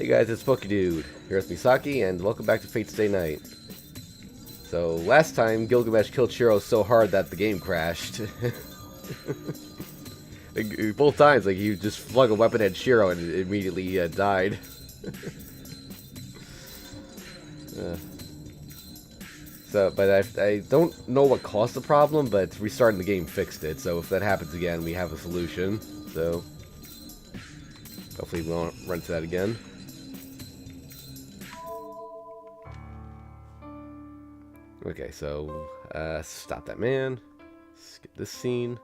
Hey guys, it's Dude. Here's Misaki, and welcome back to Fate Stay Night. So, last time, Gilgamesh killed Shiro so hard that the game crashed. Both times, like, he just flung a weapon at Shiro and it immediately died. But I don't know what caused the problem, but restarting the game fixed it. So if that happens again, we have a solution. So, hopefully we won't run into that again. Okay, so, stop that man. Skip this scene.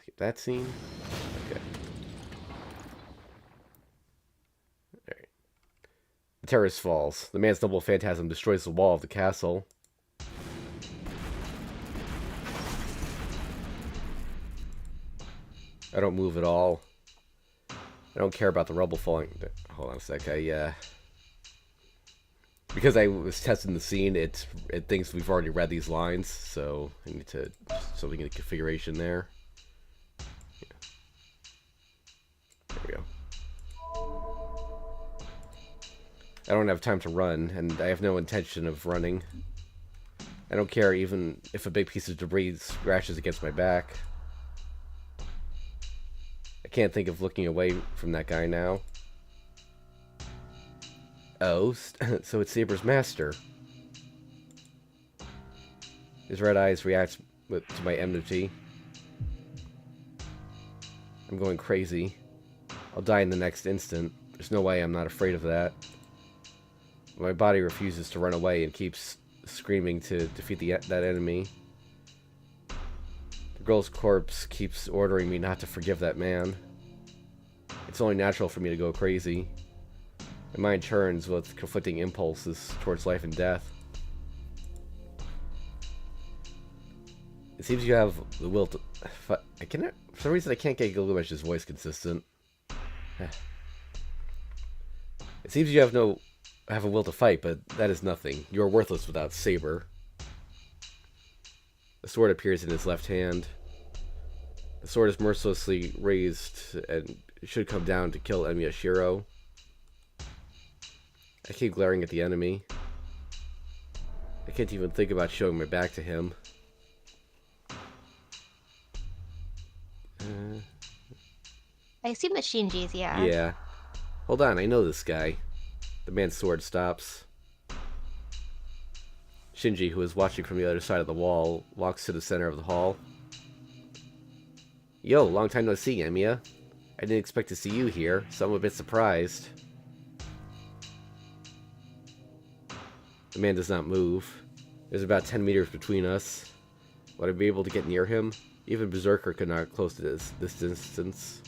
Skip that scene. Okay. Alright. The terrace falls. The man's noble phantasm destroys the wall of the castle. I don't move at all. I don't care about the rubble falling. Hold on a sec. Because I was testing the scene, it thinks we've already read these lines, so I need to something in the configuration there. Yeah. There we go. I don't have time to run, and I have no intention of running. I don't care even if a big piece of debris scratches against my back. I can't think of looking away from that guy now. Oh, so it's Saber's master. His red eyes react to my enmity. I'm going crazy. I'll die in the next instant. There's no way I'm not afraid of that. My body refuses to run away and keeps screaming to defeat that enemy. The girl's corpse keeps ordering me not to forgive that man. It's only natural for me to go crazy. My mind turns with conflicting impulses towards life and death. It seems you have the will to... For some reason I can't get Gilgamesh's voice consistent. It seems you have a will to fight, but that is nothing. You are worthless without Saber. The sword appears in his left hand. The sword is mercilessly raised and should come down to kill Emiya Shiro. I keep glaring at the enemy. I can't even think about showing my back to him. I assume it's Shinji's, yeah. Yeah. Hold on, I know this guy. The man's sword stops. Shinji, who is watching from the other side of the wall, walks to the center of the hall. Yo, long time no see, Emiya. I didn't expect to see you here, so I'm a bit surprised. The man does not move. There's about 10 meters between us. Would I be able to get near him? Even Berserker could not close to this distance.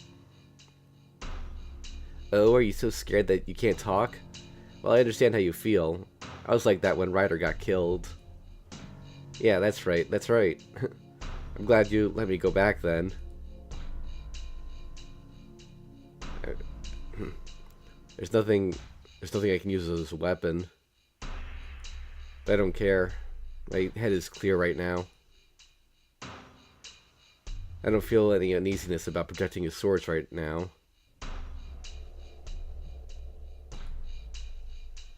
Oh, are you so scared that you can't talk? Well, I understand how you feel. I was like that when Ryder got killed. Yeah, that's right, that's right. I'm glad you let me go back then. There's nothing I can use as a weapon. But I don't care. My head is clear right now. I don't feel any uneasiness about protecting his swords right now.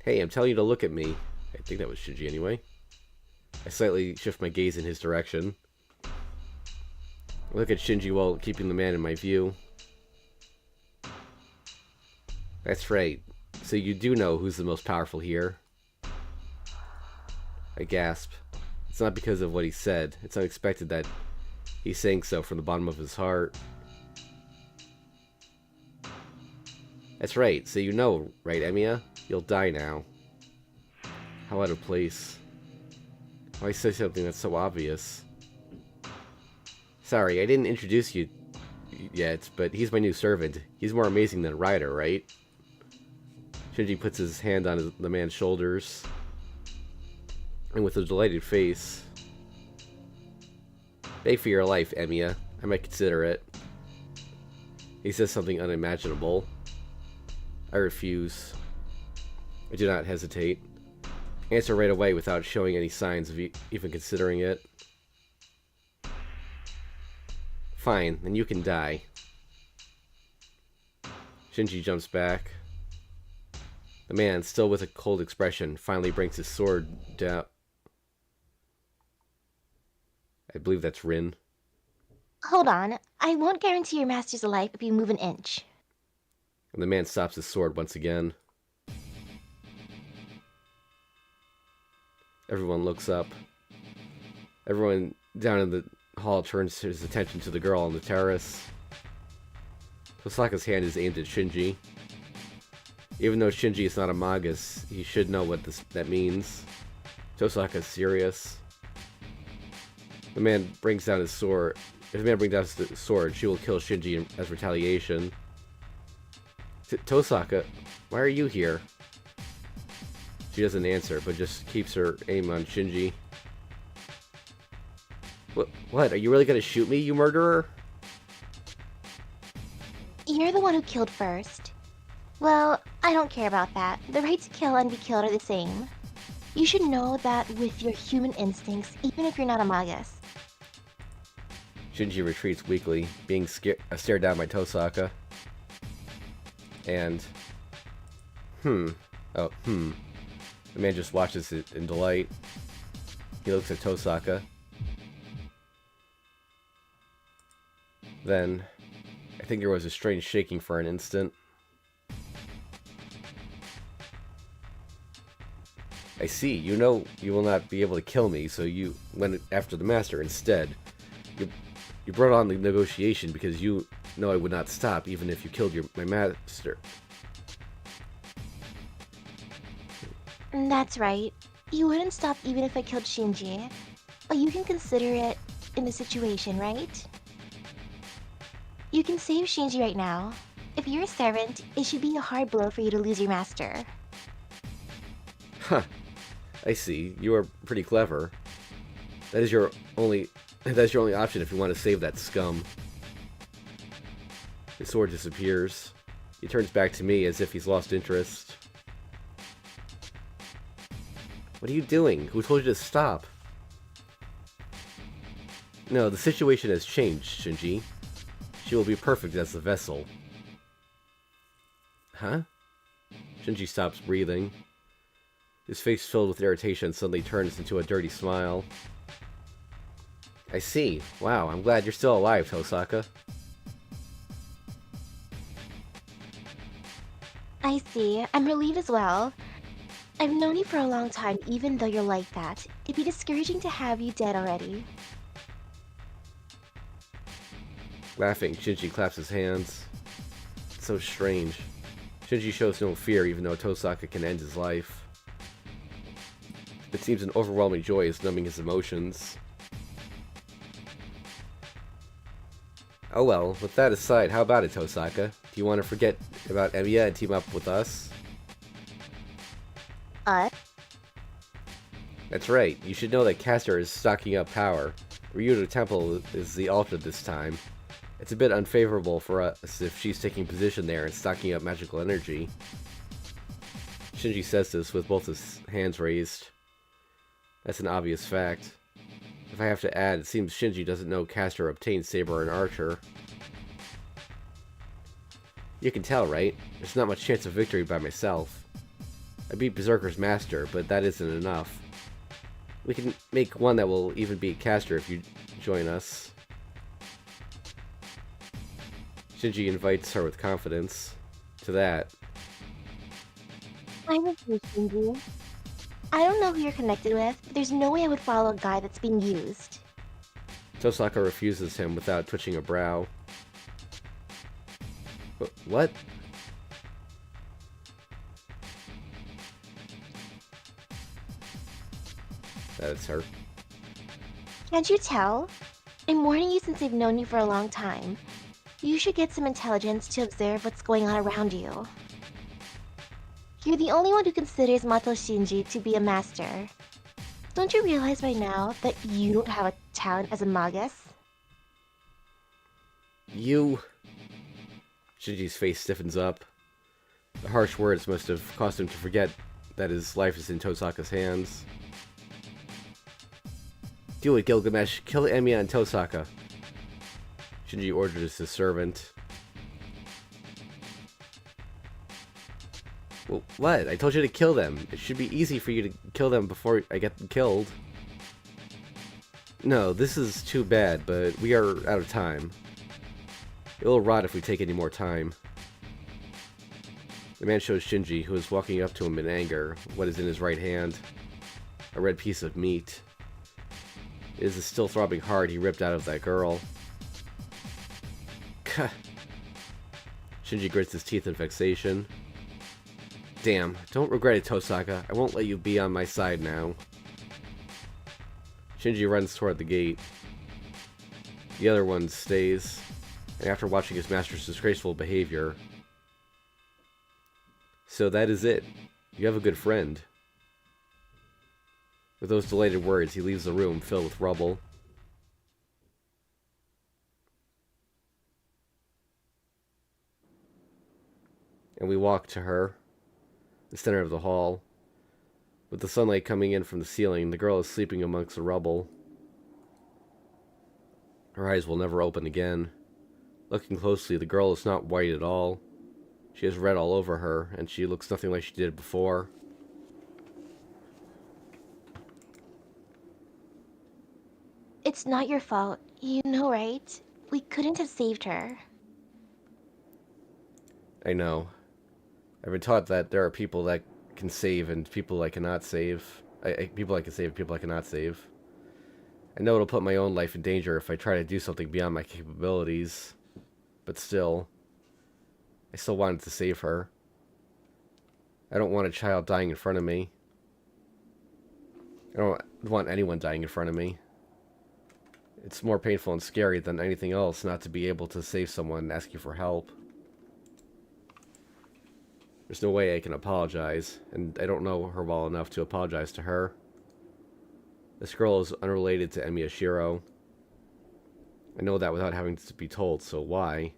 Hey, I'm telling you to look at me. I think that was Shinji anyway. I slightly shift my gaze in his direction. I look at Shinji while keeping the man in my view. That's right. So you do know who's the most powerful here. I gasp. It's not because of what he said. It's unexpected that he's saying so from the bottom of his heart. That's right. So you know, right, Emiya? You'll die now. How out of place. Why say something that's so obvious? Sorry, I didn't introduce you yet, but he's my new servant. He's more amazing than Ryder, right? Shinji puts his hand on the man's shoulders. And with a delighted face. Pay for your life, Emiya. I might consider it. He says something unimaginable. I refuse. I do not hesitate. Answer right away without showing any signs of even considering it. Fine, then you can die. Shinji jumps back. The man, still with a cold expression, finally brings his sword down. I believe that's Rin. Hold on. I won't guarantee your master's life if you move an inch. And the man stops his sword once again. Everyone looks up. Everyone down in the hall turns his attention to the girl on the terrace. Tosaka's hand is aimed at Shinji. Even though Shinji is not a Magus, he should know what that means. Tosaka's serious. The man brings down his sword. If the man brings down his sword, she will kill Shinji as retaliation. Tosaka, why are you here? She doesn't answer, but just keeps her aim on Shinji. What? Are you really gonna shoot me, you murderer? You're the one who killed first. Well, I don't care about that. The right to kill and be killed are the same. You should know that with your human instincts, even if you're not a Magus. Shinji retreats weakly, being stared down by Tosaka. And... The man just watches it in delight. He looks at Tosaka. Then, I think there was a strange shaking for an instant. I see, you know you will not be able to kill me, so you went after the master instead. You brought on the negotiation because you know I would not stop even if you killed my master. That's right. You wouldn't stop even if I killed Shinji. But you can consider it in the situation, right? You can save Shinji right now. If you're a servant, it should be a hard blow for you to lose your master. Huh. I see. You are pretty clever. That is your only option if you want to save that scum. His sword disappears. He turns back to me as if he's lost interest. What are you doing? Who told you to stop? No, the situation has changed, Shinji. She will be perfect as the vessel. Huh? Shinji stops breathing. His face filled with irritation suddenly turns into a dirty smile. I see. Wow, I'm glad you're still alive, Tosaka. I see. I'm relieved as well. I've known you for a long time, even though you're like that. It'd be discouraging to have you dead already. Laughing, Shinji claps his hands. It's so strange. Shinji shows no fear even though Tosaka can end his life. It seems an overwhelming joy is numbing his emotions. Oh well, with that aside, how about it, Tosaka? Do you want to forget about Emiya and team up with us? That's right. You should know that Castor is stocking up power. Ryudo Temple is the altar this time. It's a bit unfavorable for us if she's taking position there and stocking up magical energy. Shinji says this with both his hands raised. That's an obvious fact. If I have to add, it seems Shinji doesn't know Castor obtained Saber and Archer. You can tell, right? There's not much chance of victory by myself. I beat Berserker's master, but that isn't enough. We can make one that will even beat Castor if you join us. Shinji invites her with confidence. To that. I'm with you, Shinji. I don't know who you're connected with, but there's no way I would follow a guy that's being used. Tosaka refuses him without twitching a brow. What? That's her. Can't you tell? I'm warning you since I've known you for a long time. You should get some intelligence to observe what's going on around you. You're the only one who considers Mato Shinji to be a master. Don't you realize by now that you don't have a talent as a Magus? You... Shinji's face stiffens up. The harsh words must have caused him to forget that his life is in Tosaka's hands. Do it, Gilgamesh. Kill Emiya and Tosaka. Shinji orders his servant. Well, what? I told you to kill them. It should be easy for you to kill them before I get them killed. No, this is too bad, but we are out of time. It'll rot if we take any more time. The man shows Shinji, who is walking up to him in anger, what is in his right hand. A red piece of meat. It is the still throbbing heart he ripped out of that girl. Kuh. Shinji grits his teeth in vexation. Damn, don't regret it, Tosaka. I won't let you be on my side now. Shinji runs toward the gate. The other one stays, and after watching his master's disgraceful behavior... So that is it. You have a good friend. With those delighted words, he leaves the room filled with rubble. And we walk to her, the center of the hall. With the sunlight coming in from the ceiling, the girl is sleeping amongst the rubble. Her eyes will never open again. Looking closely, the girl is not white at all. She has red all over her, and she looks nothing like she did before. It's not your fault. You know, right? We couldn't have saved her. I know. I've been taught that there are people that can save and people I cannot save. People I can save and people I cannot save. I know it'll put my own life in danger if I try to do something beyond my capabilities. But still, I still wanted to save her. I don't want a child dying in front of me. I don't want anyone dying in front of me. It's more painful and scary than anything else not to be able to save someone and ask you for help. There's no way I can apologize, and I don't know her well enough to apologize to her. This girl is unrelated to Emiyashiro. I know that without having to be told, so why?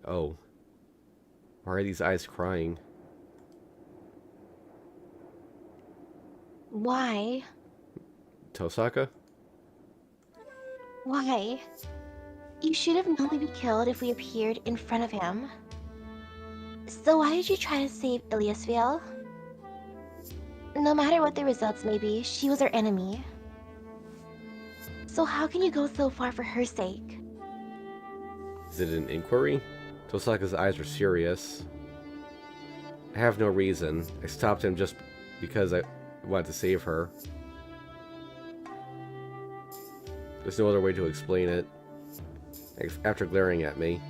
Oh. Why are these eyes crying? Why? Tosaka? Why? You should have known we'd be killed if we appeared in front of him. So why did you try to save Iliasville? No matter what the results may be, she was our enemy. So how can you go so far for her sake? Is it an inquiry? Tosaka's eyes are serious. I have no reason. I stopped him just because I wanted to save her. There's no other way to explain it. After glaring at me.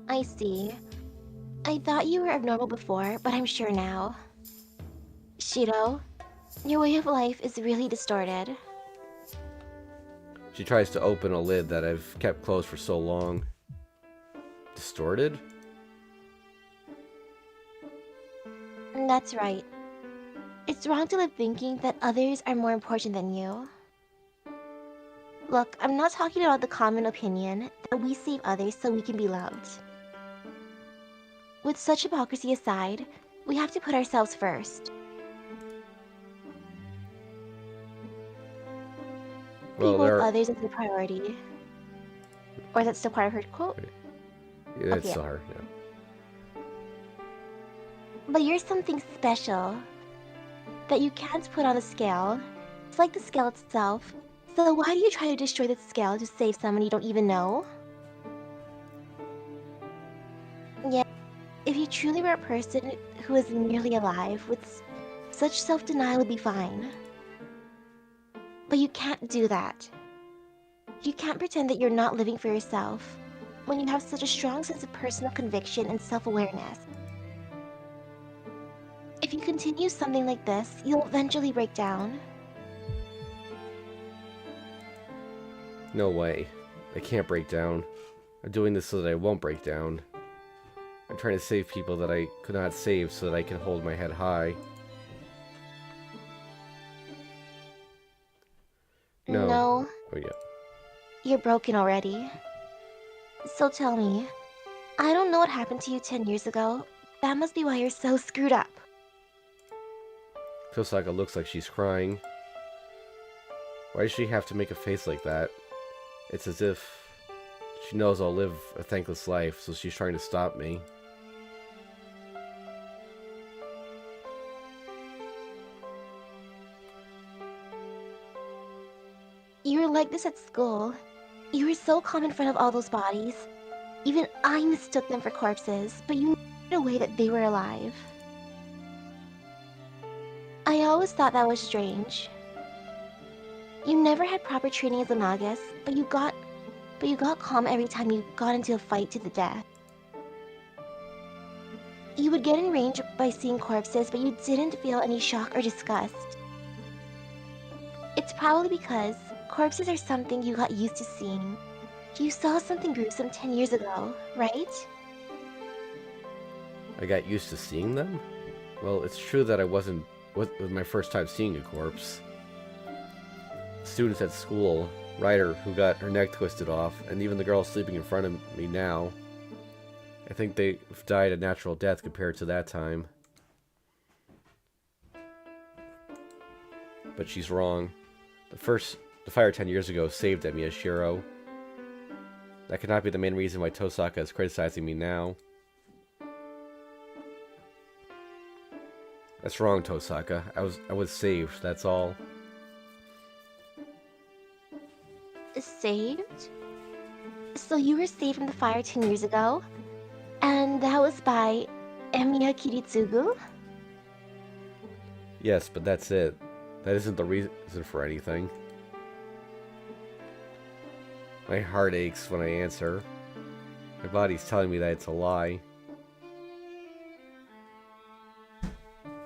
I see. I thought you were abnormal before, but I'm sure now. Shiro, your way of life is really distorted. She tries to open a lid that I've kept closed for so long. Distorted? That's right. It's wrong to live thinking that others are more important than you. Look, I'm not talking about the common opinion that we save others so we can be loved. With such hypocrisy aside, we have to put ourselves first. Well, People with others as a priority. Or that's still part of her quote? Yeah, that's Okay. still her, yeah. But you're something special that you can't put on a scale. It's like the scale itself. So why do you try to destroy the scale to save someone you don't even know? Yeah, if you truly were a person who is merely alive, with such self-denial would be fine. But you can't do that. You can't pretend that you're not living for yourself when you have such a strong sense of personal conviction and self-awareness. If you continue something like this, you'll eventually break down. No way. I can't break down. I'm doing this so that I won't break down. I'm trying to save people that I could not save so that I can hold my head high. No. Oh, yeah. You're broken already. So tell me, I don't know what happened to you 10 years ago. That must be why you're so screwed up. Tosaka looks like she's crying. Why does she have to make a face like that? It's as if She knows I'll live a thankless life, so she's trying to stop me. You were like this at school. You were so calm in front of all those bodies. Even I mistook them for corpses, but you knew right away that they were alive. I always thought that was strange. You never had proper training as a magus, but you got calm every time you got into a fight to the death. You would get in range by seeing corpses, but you didn't feel any shock or disgust. It's probably because corpses are something you got used to seeing. You saw something gruesome 10 years ago, right? I got used to seeing them? Well, it's true that I wasn't with my first time seeing a corpse. Students at school, Ryder, who got her neck twisted off, and even the girl sleeping in front of me now, I think they've died a natural death compared to that time. But she's wrong. The fire 10 years ago saved Emiya Shiro. That could not be the main reason why Tosaka is criticizing me now. That's wrong, Tosaka. I was saved, that's all. Saved? So you were saved from the fire 10 years ago? And that was by Emiya Kiritsugu? Yes, but that's it. That isn't the reason for anything. My heart aches when I answer. My body's telling me that it's a lie.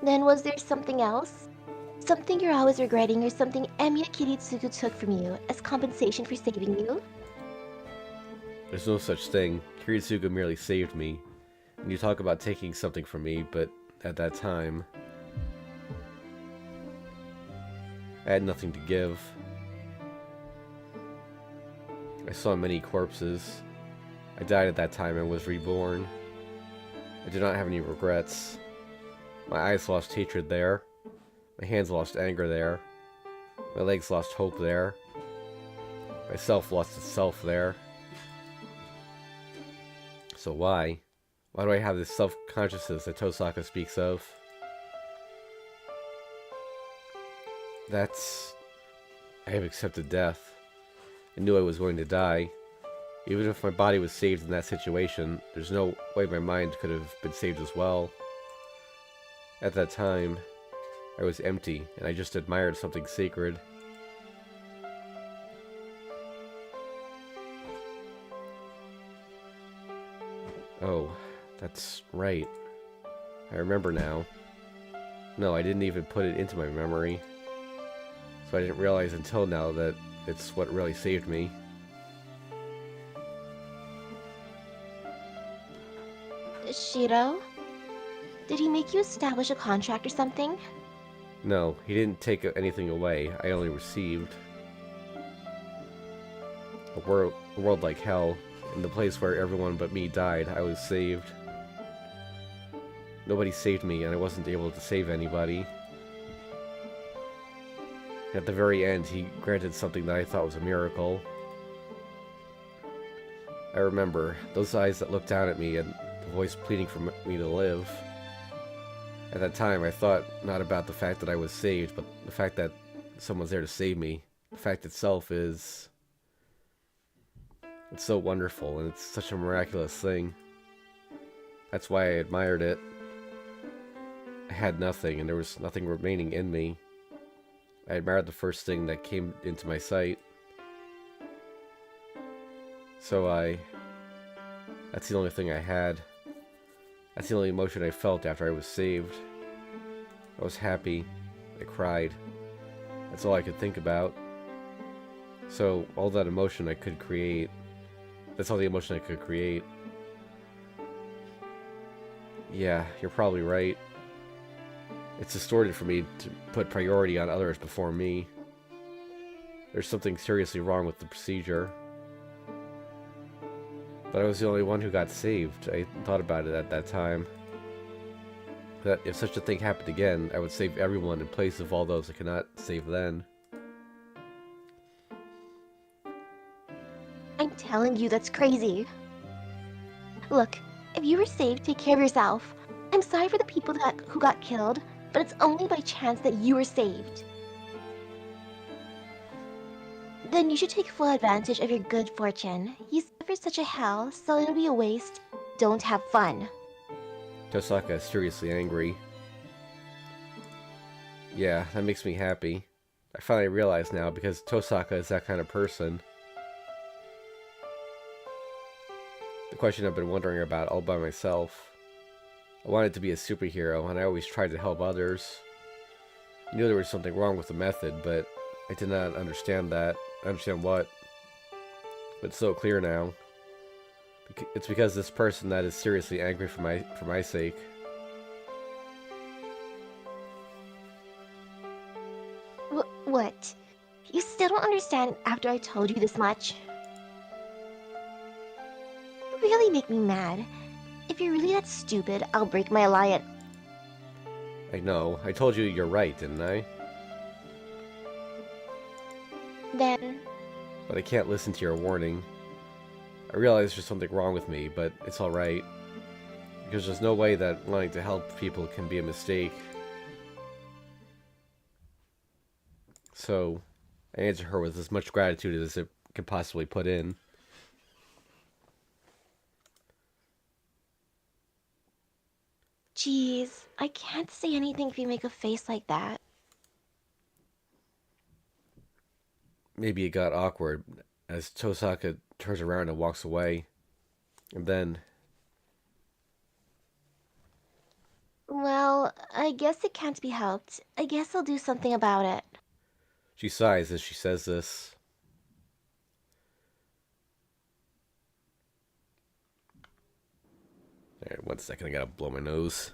Then was there something else? Something you're always regretting or something Emiya Kiritsugu took from you as compensation for saving you? There's no such thing. Kiritsugu merely saved me. And you talk about taking something from me, but at that time, I had nothing to give. I saw many corpses. I died at that time and was reborn. I do not have any regrets. My eyes lost hatred there. My hands lost anger there. My legs lost hope there. My self lost itself there. So why? Why do I have this self-consciousness that Tosaka speaks of? I have accepted death. I knew I was going to die. Even if my body was saved in that situation, there's no way my mind could have been saved as well. At that time, I was empty, and I just admired something sacred. Oh, that's right. I remember now. No, I didn't even put it into my memory. So I didn't realize until now that it's what really saved me. Shiro? Did he make you establish a contract or something? No, he didn't take anything away. I only received. A world like hell. In the place where everyone but me died, I was saved. Nobody saved me, and I wasn't able to save anybody. At the very end, he granted something that I thought was a miracle. I remember those eyes that looked down at me and the voice pleading for me to live. At that time, I thought not about the fact that I was saved, but the fact that someone's there to save me. The fact itself is... it's so wonderful, and it's such a miraculous thing. That's why I admired it. I had nothing, and there was nothing remaining in me. I admired the first thing that came into my sight. So that's the only thing I had. That's the only emotion I felt after I was saved. I was happy. I cried. That's all I could think about. So, all that emotion I could create... that's all the emotion I could create. Yeah, you're probably right. It's distorted for me to put priority on others before me. There's something seriously wrong with the procedure. But I was the only one who got saved. I thought about it at that time. That if such a thing happened again, I would save everyone in place of all those I could not save then. I'm telling you that's crazy. Look, if you were saved, take care of yourself. I'm sorry for the people who got killed, but it's only by chance that you were saved. Then you should take full advantage of your good fortune. You suffered such a hell, so it'll be a waste. Don't have fun. Tosaka is seriously angry. Yeah, that makes me happy. I finally realize now because Tosaka is that kind of person. The question I've been wondering about all by myself. I wanted to be a superhero, and I always tried to help others. I knew there was something wrong with the method, but I did not understand that. I understand what. But it's so clear now. It's because this person that is seriously angry for my sake. What? You still don't understand after I told you this much? You really make me mad. If you're really that stupid, I'll break my alliance. I know. I told you you're right, didn't I? Then... But I can't listen to your warning. I realize there's something wrong with me, but it's alright. Because there's no way that wanting to help people can be a mistake. So, I answer her with as much gratitude as it can possibly put in. Jeez, I can't say anything if you make a face like that. Maybe it got awkward as Tosaka turns around and walks away. And then... Well, I guess it can't be helped. I guess I'll do something about it. she sighs as she says this. Alright, 1 second, I gotta blow my nose.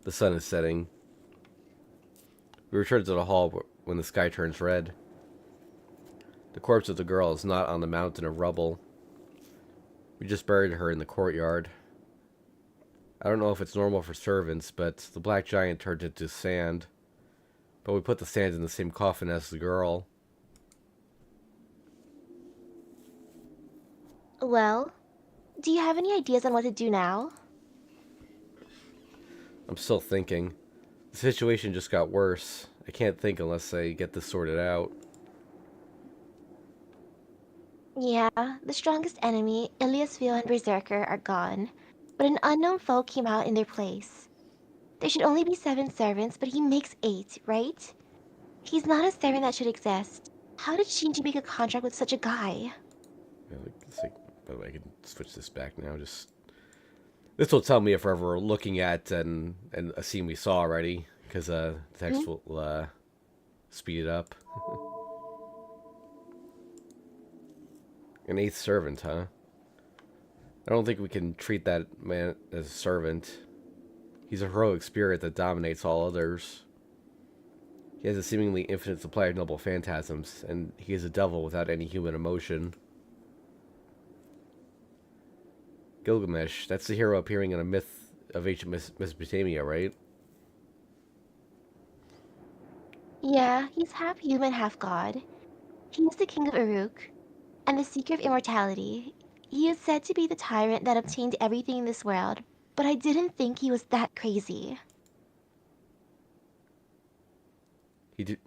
The sun is setting. We return to the hall when the sky turns red. The corpse of the girl is not on the mountain of rubble. We just buried her in the courtyard. I don't know if it's normal for servants, but the black giant turned into sand. But we put the sand in the same coffin as the girl. Well, do you have any ideas on what to do now? I'm still thinking. The situation just got worse. I can't think unless I get this sorted out. Yeah, the strongest enemy, Iliasville and Berserker, are gone, but an unknown foe came out in their place. There should only be 7 servants, but he makes 8, right? He's not a servant that should exist. How did Shinji make a contract with such a guy? Yeah, by the way, I can switch this back now. This will tell me if we're ever looking at and a scene we saw already, because the text will speed it up. An 8th servant, huh? I don't think we can treat that man as a servant. He's a heroic spirit that dominates all others. He has a seemingly infinite supply of noble phantasms, and he is a devil without any human emotion. Gilgamesh, that's the hero appearing in a myth of ancient Mesopotamia, right? Yeah, he's half human, half god. He is the king of Uruk, and the seeker of immortality. He is said to be the tyrant that obtained everything in this world, but I didn't think he was that crazy. He did.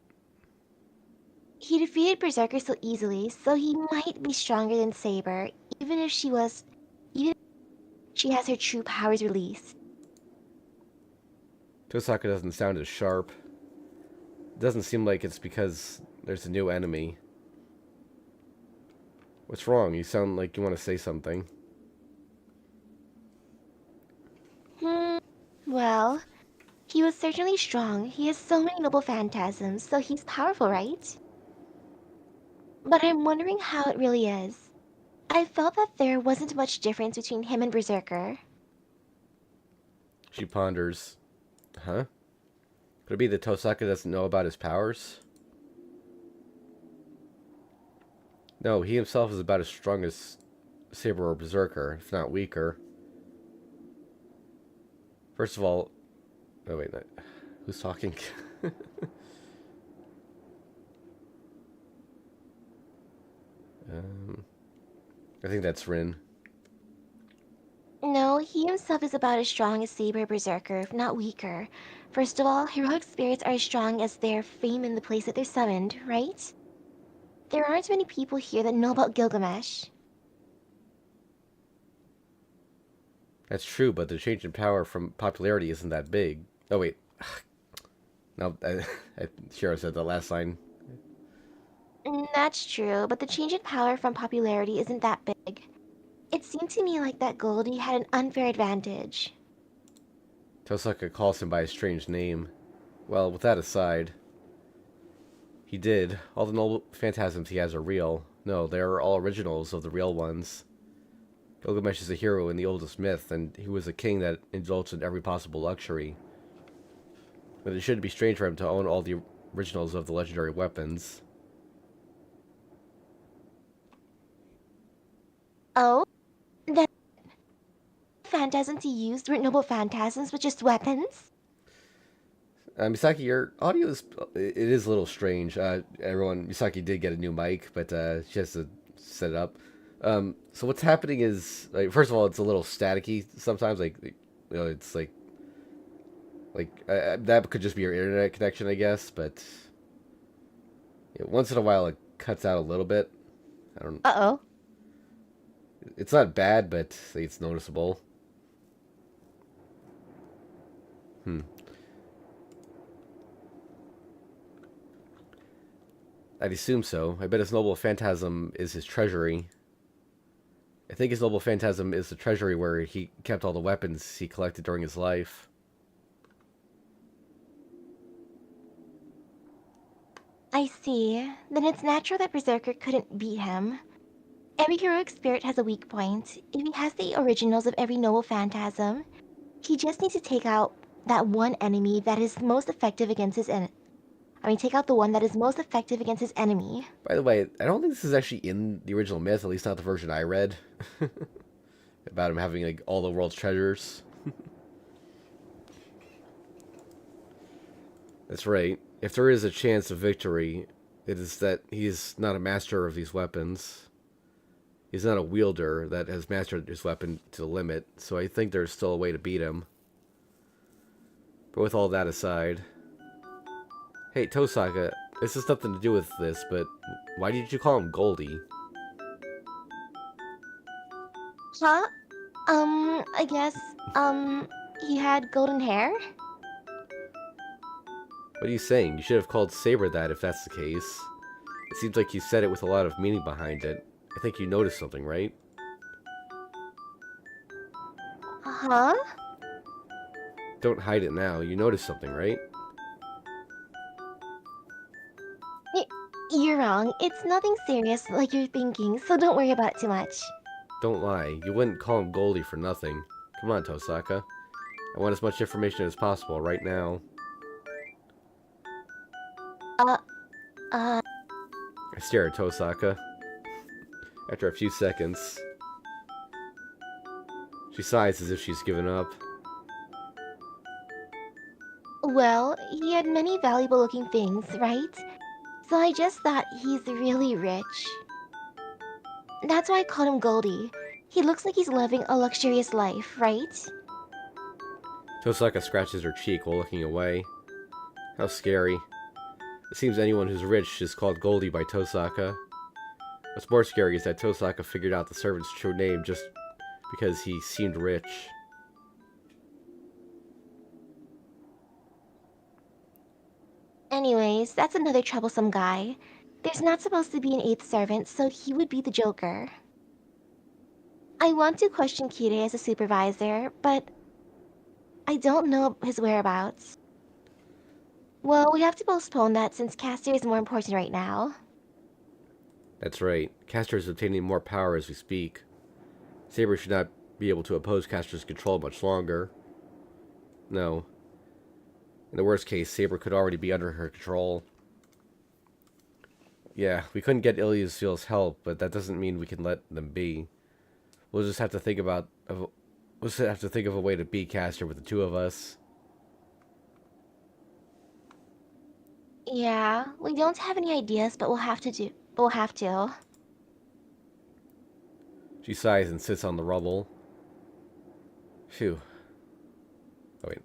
He defeated Berserker so easily, so he might be stronger than Saber, even if she has her true powers released. Tosaka doesn't sound as sharp. It doesn't seem like it's because there's a new enemy. What's wrong? You sound like you want to say something. Well, he was certainly strong. He has so many noble phantasms, so he's powerful, right? But I'm wondering how it really is. I felt that there wasn't much difference between him and Berserker. She ponders. Huh? Could it be that Tosaka doesn't know about his powers? No, he himself is about as strong as Saber or Berserker, if not weaker. First of all... Oh, wait. No. Who's talking? I think that's Rin. No, he himself is about as strong as Saber Berserker, if not weaker. First of all, heroic spirits are as strong as their fame in the place that they're summoned, right? There aren't many people here that know about Gilgamesh. That's true, but the change in power from popularity isn't that big. Oh, wait. No, Shiro said the last line. That's true, but the change in power from popularity isn't that big. It seemed to me like that Goldie had an unfair advantage. Tosaka calls him by a strange name. Well, with that aside, he did. All the noble phantasms he has are real. No, they are all originals of the real ones. Gilgamesh is a hero in the oldest myth, and he was a king that indulged in every possible luxury. But it shouldn't be strange for him to own all the originals of the legendary weapons. Oh? That phantasms he used weren't noble phantasms, but just weapons? Misaki, your audio is a little strange. Misaki did get a new mic, but she has to set it up. So what's happening is, like, first of all, it's a little staticky sometimes. It's that could just be your internet connection, I guess. But once in a while, it cuts out a little bit. I don't. Uh-oh. It's not bad, but it's noticeable. I'd assume so. I bet his noble phantasm is his treasury. I think his noble phantasm is the treasury where he kept all the weapons he collected during his life. I see. Then it's natural that Berserker couldn't beat him. Every heroic spirit has a weak point. If he has the originals of every noble phantasm, he just needs to take out that one enemy that is most effective against his take out the one that is most effective against his enemy. By the way, I don't think this is actually in the original myth, at least not the version I read. About him having like all the world's treasures. That's right. If there is a chance of victory, it is that he is not a master of these weapons. He's not a wielder that has mastered his weapon to the limit, so I think there's still a way to beat him. But with all that aside... Hey, Tosaka, this has nothing to do with this, but why did you call him Goldie? Huh? I guess, he had golden hair? What are you saying? You should have called Saber that if that's the case. It seems like you said it with a lot of meaning behind it. I think you noticed something, right? Huh? Don't hide it now. You noticed something, right? You're wrong. It's nothing serious like you're thinking, so don't worry about it too much. Don't lie. You wouldn't call him Goldie for nothing. Come on, Tosaka. I want as much information as possible right now. I stare at Tosaka. After a few seconds, she sighs as if she's given up. Well, he had many valuable looking things, right? So I just thought he's really rich. That's why I called him Goldie. He looks like he's living a luxurious life, right? Tosaka scratches her cheek while looking away. How scary. It seems anyone who's rich is called Goldie by Tosaka. What's more scary is that Tosaka figured out the servant's true name just because he seemed rich. Anyways, that's another troublesome guy. There's not supposed to be an eighth servant, so he would be the Joker. I want to question Kirei as a supervisor, but I don't know his whereabouts. Well, we have to postpone that since Caster is more important right now. That's right. Castor is obtaining more power as we speak. Saber should not be able to oppose Castor's control much longer. No. In the worst case, Saber could already be under her control. Yeah, we couldn't get Ilia's help, but that doesn't mean we can let them be. We'll just have to think of a way to beat Caster with the two of us. Yeah, we don't have any ideas, but we'll have to. She sighs and sits on the rubble. Phew. Oh, wait.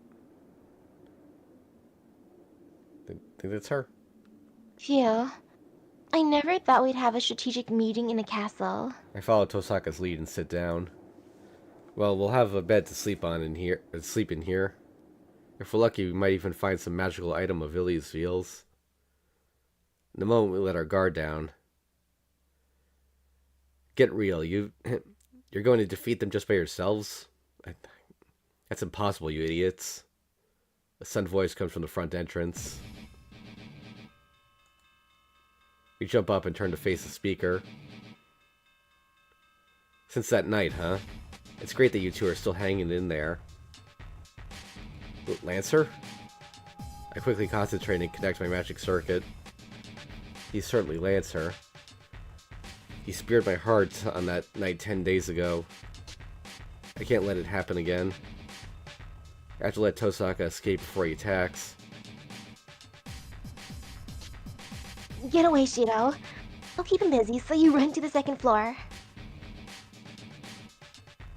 Think that's her. Phew. I never thought we'd have a strategic meeting in a castle. I follow Tosaka's lead and sit down. Well, we'll have a bed to sleep in here. If we're lucky, we might even find some magical item of Ilia's feels. In the moment we let our guard down. Get real, you're going to defeat them just by yourselves? That's impossible, you idiots. A sun voice comes from the front entrance. We jump up and turn to face the speaker. Since that night, huh? It's great that you two are still hanging in there. Lancer? I quickly concentrate and connect my magic circuit. He's certainly Lancer. He speared my heart on that night 10 days ago. I can't let it happen again. I have to let Tosaka escape before he attacks. Get away, Shiro. I'll keep him busy, so you run to the second floor.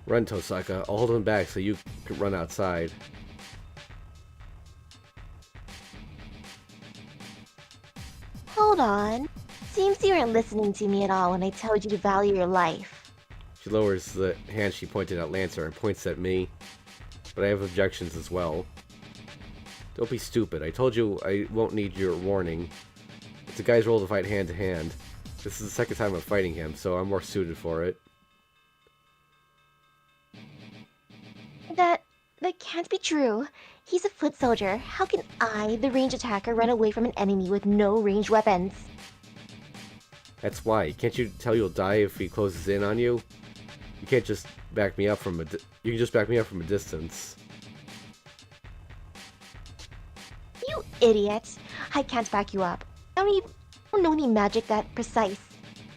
Run, Tosaka. I'll hold him back so you can run outside. Hold on. Seems you weren't listening to me at all when I told you to value your life. She lowers the hand she pointed at Lancer and points at me. But I have objections as well. Don't be stupid. I told you I won't need your warning. It's a guy's role to fight hand to hand. This is the second time I'm fighting him, so I'm more suited for it. That can't be true. He's a foot soldier. How can I, the ranged attacker, run away from an enemy with no ranged weapons? That's why. Can't you tell you'll die if he closes in on you? You can't just back me up from you can just back me up from a distance. You idiot! I can't back you up. I don't know any magic that precise.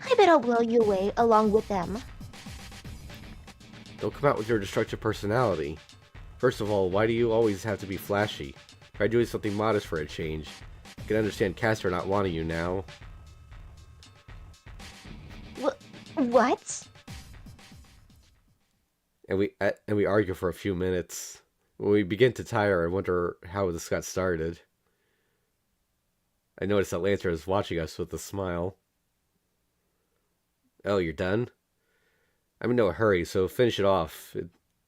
I bet I'll blow you away along with them. Don't come out with your destructive personality. First of all, why do you always have to be flashy? Try doing something modest for a change. I can understand Caster not wanting you now. What? And we argue for a few minutes. When we begin to tire, I wonder how this got started. I notice that Lancer is watching us with a smile. Oh, you're done? I'm in no hurry, so finish it off.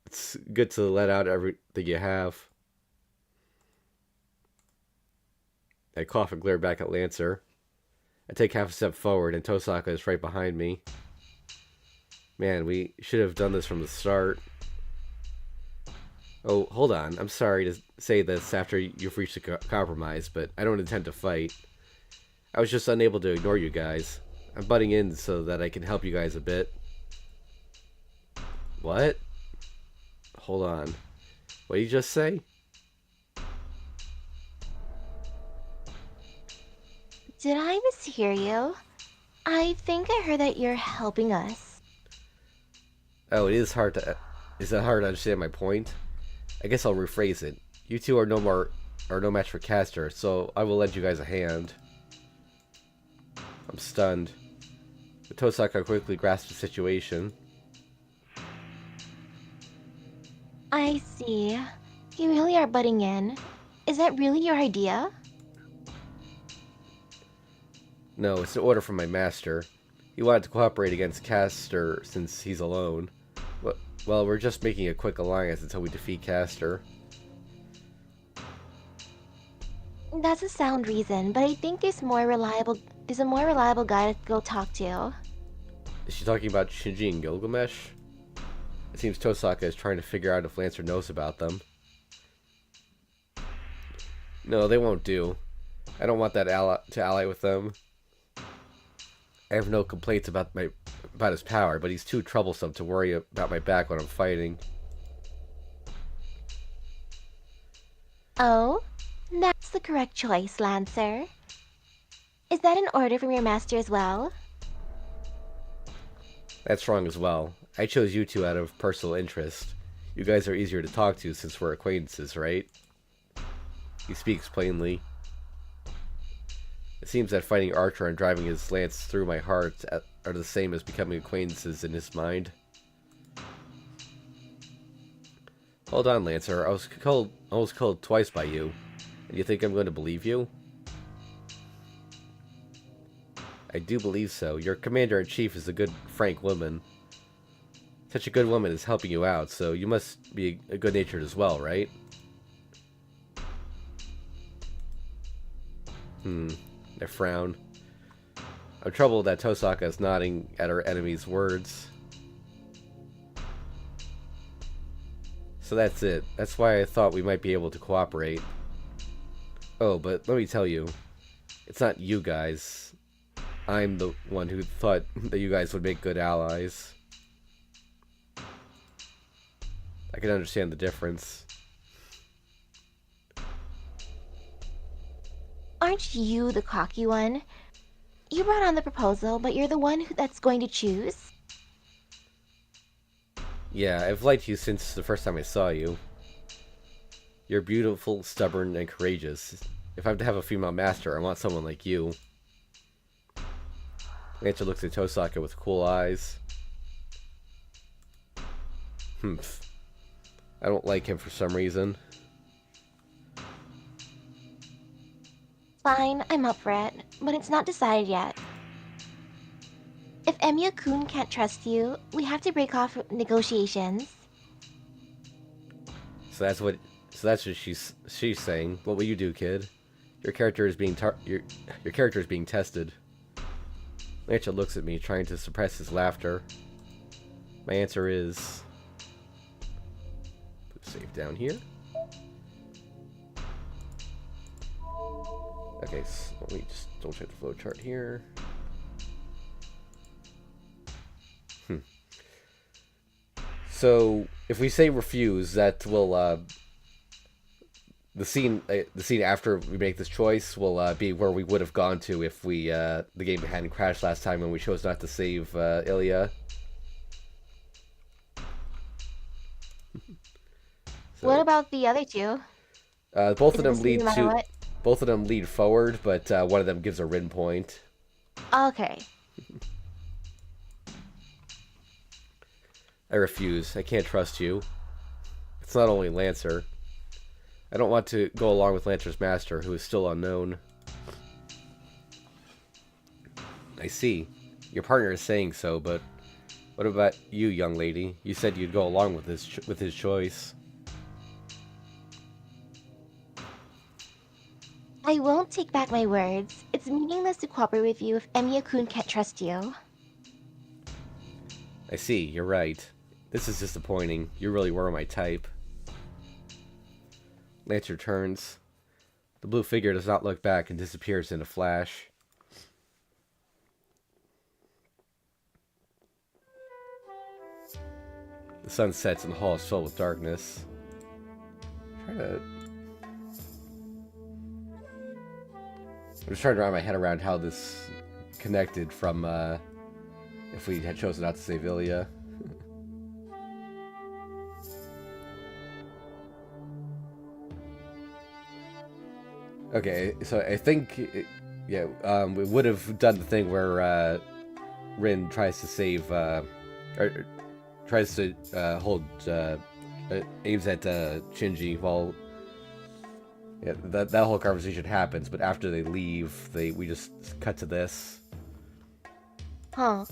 It's good to let out everything you have. I cough and glare back at Lancer. I take half a step forward, and Tosaka is right behind me. Man, we should have done this from the start. Oh, hold on. I'm sorry to say this after you've reached a compromise, but I don't intend to fight. I was just unable to ignore you guys. I'm butting in so that I can help you guys a bit. What? Hold on. What did you just say? Did I mishear you? I think I heard that you're helping us. Oh, is it hard to understand my point? I guess I'll rephrase it. You two are no match for Caster, so I will lend you guys a hand. I'm stunned. But Tosaka quickly grasps the situation. I see. You really are butting in. Is that really your idea? No, it's an order from my master. He wanted to cooperate against Caster since he's alone. Well, we're just making a quick alliance until we defeat Caster. That's a sound reason, but I think there's a more reliable guy to go talk to. Is she talking about Shinji and Gilgamesh? It seems Tosaka is trying to figure out if Lancer knows about them. No, they won't do. I don't want that to ally with them. I have no complaints about his power, but he's too troublesome to worry about my back when I'm fighting. Oh, that's the correct choice, Lancer. Is that an order from your master as well? That's wrong as well. I chose you two out of personal interest. You guys are easier to talk to since we're acquaintances, right? He speaks plainly. It seems that fighting Archer and driving his lance through my heart are the same as becoming acquaintances in his mind. Hold on, Lancer. I was called twice by you. And you think I'm going to believe you? I do believe so. Your commander-in-chief is a good, frank woman. Such a good woman is helping you out, so you must be a good-natured as well, right? I frown. I'm troubled that Tosaka is nodding at her enemy's words. So that's it. That's why I thought we might be able to cooperate. Oh, but let me tell you, it's not you guys. I'm the one who thought that you guys would make good allies. I can understand the difference. Aren't you the cocky one? You brought on the proposal, but you're the one that's going to choose? Yeah, I've liked you since the first time I saw you. You're beautiful, stubborn, and courageous. If I'm to have a female master, I want someone like you. Lancer looks at Tosaka with cool eyes. I don't like him for some reason. Fine, I'm up for it, but it's not decided yet. If Emiya-kun can't trust you, we have to break off negotiations. So that's what she's saying. What will you do, kid? Your character is being your character is being tested. Lancer looks at me, trying to suppress his laughter. My answer is put save down here. Okay, so let me just double check the flowchart here. So if we say refuse, that will the scene after we make this choice will be where we would have gone to if we the game hadn't crashed last time when we chose not to save Ilya. So, what about the other two? both of them lead no matter to what? both of them lead forward, but one of them gives a Rin point. Okay. I refuse. I can't trust you. It's not only Lancer. I don't want to go along with Lancer's master, who is still unknown. I see. Your partner is saying so, but what about you, young lady? You said you'd go along with his choice. I won't take back my words. It's meaningless to cooperate with you if Emiya-kun can't trust you. I see. You're right. This is disappointing. You really were my type. Lancer turns. The blue figure does not look back and disappears in a flash. The sun sets and the hall is filled with darkness. I'm just trying to wrap my head around how this connected from if we had chosen not to save Ilya. Okay, so I think, we would have done the thing where Rin tries to save, or tries to hold, aims at Shinji while that whole conversation happens, but after they leave, we just cut to this. Huh.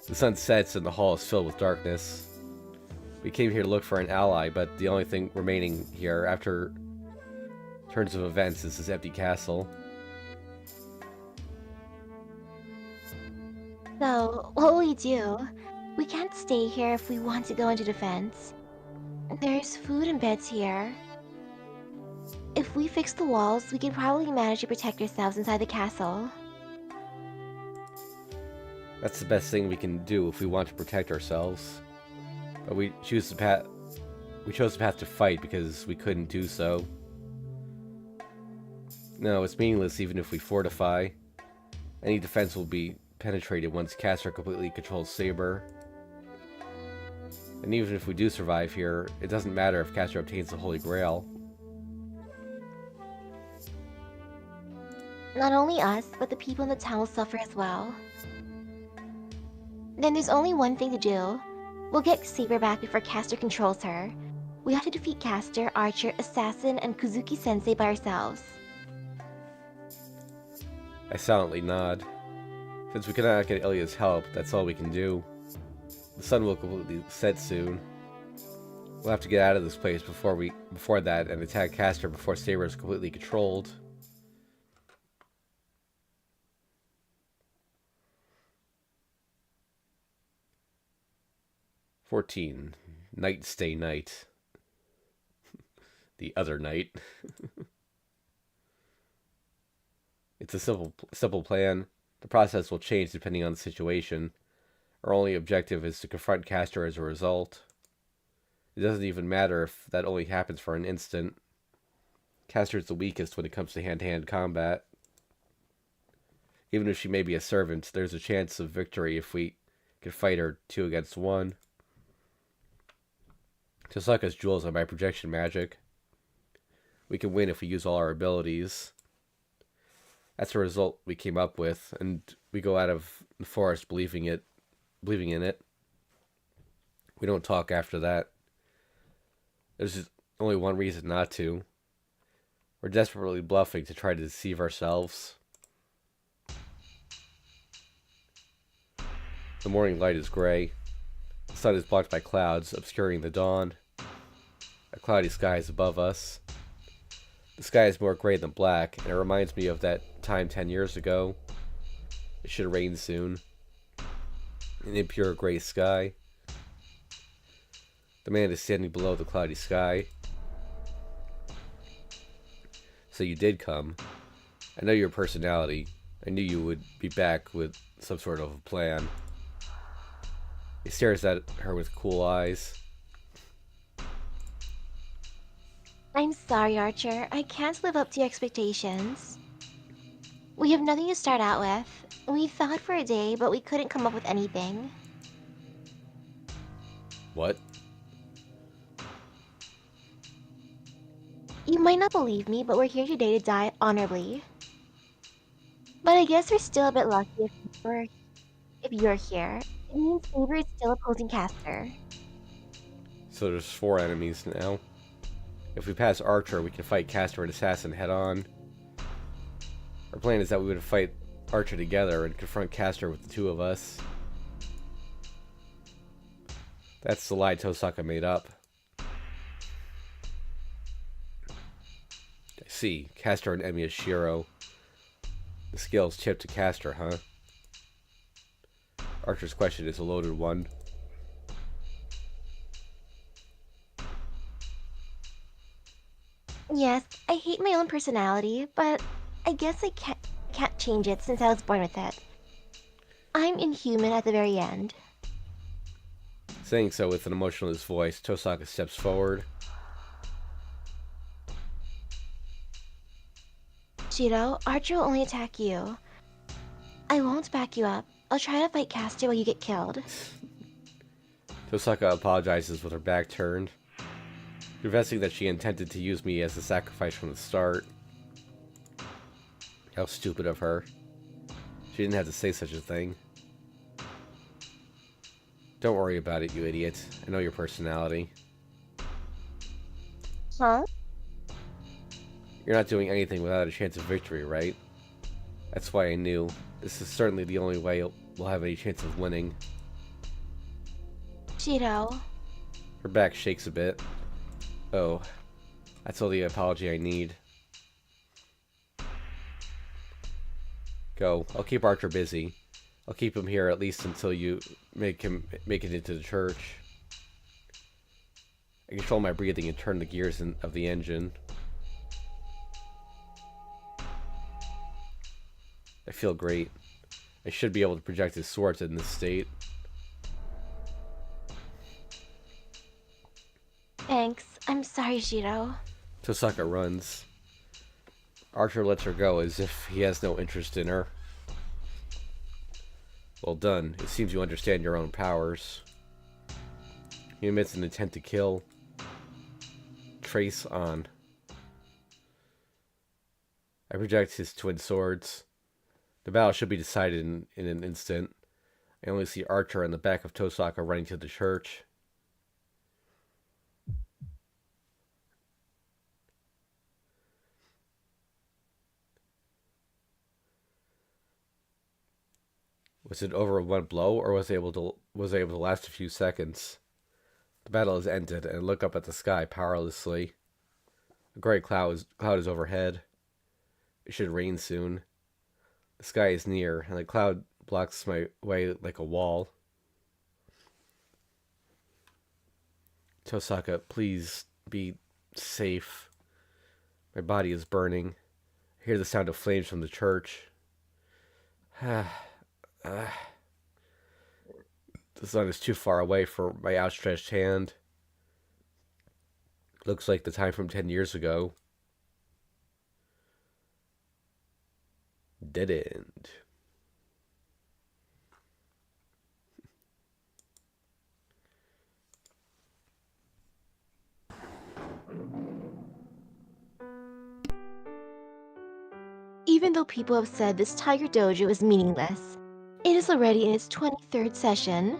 The sun sets and the hall is filled with darkness. We came here to look for an ally, but the only thing remaining here after turns of events is this empty castle. So, what will we do? We can't stay here if we want to go into defense. There's food and beds here. If we fix the walls, we can probably manage to protect ourselves inside the castle. That's the best thing we can do if we want to protect ourselves. But we choose the path. We chose the path to fight because we couldn't do so. No, it's meaningless even if we fortify. Any defense will be penetrated once Caster completely controls Saber. And even if we do survive here, it doesn't matter if Caster obtains the Holy Grail. Not only us, but the people in the town will suffer as well. Then there's only one thing to do. We'll get Saber back before Caster controls her. We have to defeat Caster, Archer, Assassin, and Kuzuki-sensei by ourselves. I silently nod. Since we cannot get Ilya's help, that's all we can do. The sun will completely set soon. We'll have to get out of this place before that and attack Caster before Saber is completely controlled. Night stay night. The other night. It's a simple plan. The process will change depending on the situation. Our only objective is to confront Caster as a result. It doesn't even matter if that only happens for an instant. Caster is the weakest when it comes to hand-to-hand combat. Even if she may be a servant, there's a chance of victory if we can fight her 2 against 1. Tosaka's jewels are my projection magic. We can win if we use all our abilities. That's the result we came up with, and we go out of the forest believing in it. We don't talk after that. There's just only one reason not to. We're desperately bluffing to try to deceive ourselves. The morning light is gray. The sun is blocked by clouds, obscuring the dawn. A cloudy sky is above us. The sky is more gray than black, and it reminds me of that time 10 years ago. It should rain soon. An impure gray sky. The man is standing below the cloudy sky. So you did come. I know your personality. I knew you would be back with some sort of a plan. He stares at her with cool eyes. I'm sorry, Archer. I can't live up to your expectations. We have nothing to start out with. We thought for a day, but we couldn't come up with anything. What? You might not believe me, but we're here today to die honorably. But I guess we're still a bit lucky if you're here. It means Saber is still opposing Caster. So there's 4 enemies now. If we pass Archer, we can fight Caster and Assassin head on. Our plan is that we would fight Archer together and confront Caster with the 2 of us. That's the lie Tosaka made up. I see. Caster and Emiya Shiro. The scales tipped to Caster, huh? Archer's question is a loaded one. Yes, I hate my own personality, but I guess I can't change it since I was born with it. I'm inhuman at the very end. Saying so with an emotionless voice, Tosaka steps forward. Shiro, Archer will only attack you. I won't back you up. I'll try to fight Caster while you get killed. Tosaka apologizes with her back turned, confessing that she intended to use me as a sacrifice from the start. How stupid of her. She didn't have to say such a thing. Don't worry about it, you idiot. I know your personality. Huh? You're not doing anything without a chance of victory, right? That's why I knew. This is certainly the only way we'll have any chance of winning. Shiro. Her back shakes a bit. Oh, that's all the apology I need. Go. I'll keep Archer busy. I'll keep him here at least until you make it into the church. I control my breathing and turn the gears of the engine. I feel great. I should be able to project his swords in this state. thanks. I'm sorry, Shiro. Tosaka runs. Archer lets her go as if he has no interest in her. Well done. It seems you understand your own powers. He emits an intent to kill. Trace on. I project his twin swords. The battle should be decided in an instant. I only see Archer on the back of Tosaka running to the church. Was it over one blow, or was it able to last a few seconds? The battle is ended, and I look up at the sky powerlessly. A great cloud is overhead. It should rain soon. The sky is near, and the cloud blocks my way like a wall. Tosaka, please be safe. My body is burning. I hear the sound of flames from the church. The sun is too far away for my outstretched hand. Looks like the time from 10 years ago. Dead end. Even though people have said this Tiger Dojo is meaningless, it is already in its 23rd session.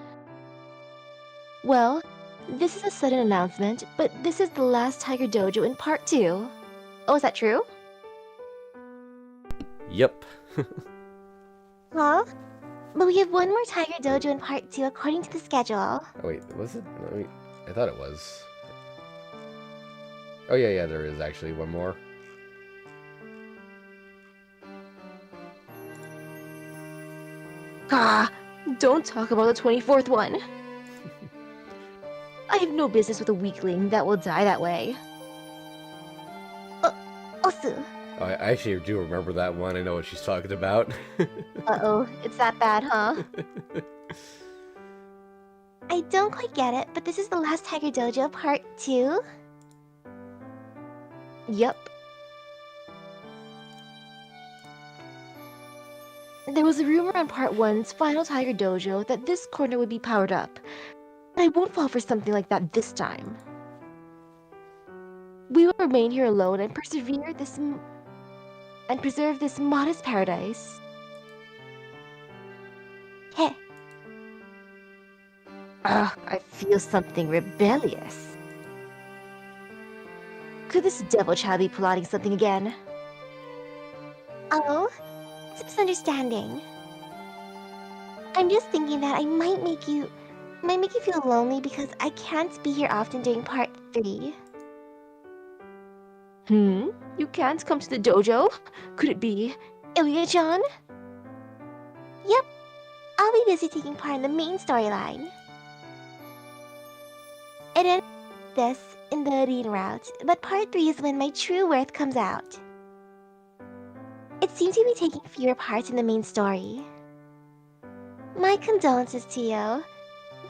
Well, this is a sudden announcement, but this is the last Tiger Dojo in Part 2. Oh, is that true? Yep. Huh? But we have one more Tiger Dojo in Part 2 according to the schedule. Oh, wait, was it? No, wait, I thought it was. Oh, yeah, there is actually one more. Ah, don't talk about the 24th one. I have no business with a weakling that will die that way. Osu. Oh, I actually do remember that one. I know what she's talking about. Uh-oh, it's that bad, huh? I don't quite get it, but this is the last Tiger Dojo Part 2? Yup. There was a rumor on Part 1's final Tiger Dojo that this corner would be powered up. But I won't fall for something like that this time. We will remain here alone and preserve this modest paradise. Heh. I feel something rebellious. Could this devil child be plotting something again? Oh? It's a misunderstanding. I'm just thinking that I might make you feel lonely because I can't be here often during Part 3. You can't come to the dojo? Could it be Ilya-chan? Yep. I'll be busy taking part in the main storyline. It ends this in the arena route, but Part 3 is when my true worth comes out. It seems to be taking fewer parts in the main story. My condolences to you.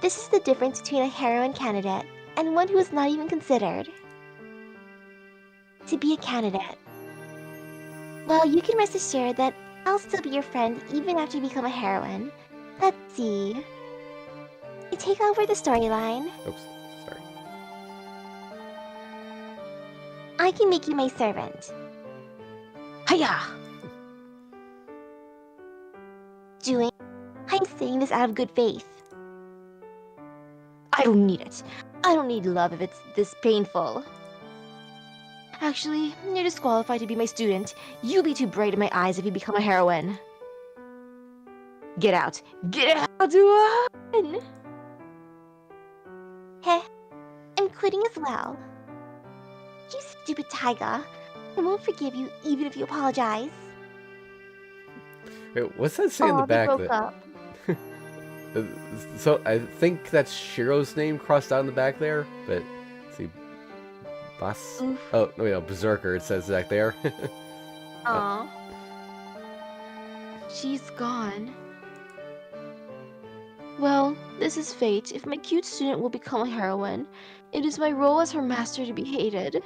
This is the difference between a heroine candidate and one who is not even considered to be a candidate. Well, you can rest assured that I'll still be your friend even after you become a heroine. Let's see. You take over the storyline. Oops, sorry. I can make you my servant. Hiya! Doing? I'm saying this out of good faith. I don't need it. I don't need love if it's this painful. Actually, you're disqualified to be my student. You'll be too bright in my eyes if you become a heroine. Get out! Get out! Run! Heh, I'm quitting as well. You stupid tiger. I won't forgive you even if you apologize. Wait, what's that say in the Aw, back? they broke up. So I think that's Shiro's name crossed out in the back there, but let's see, Boss. Oof. Oh no, Berserker. It says back there. Aw. She's gone. Well, this is fate. If my cute student will become a heroine, it is my role as her master to be hated.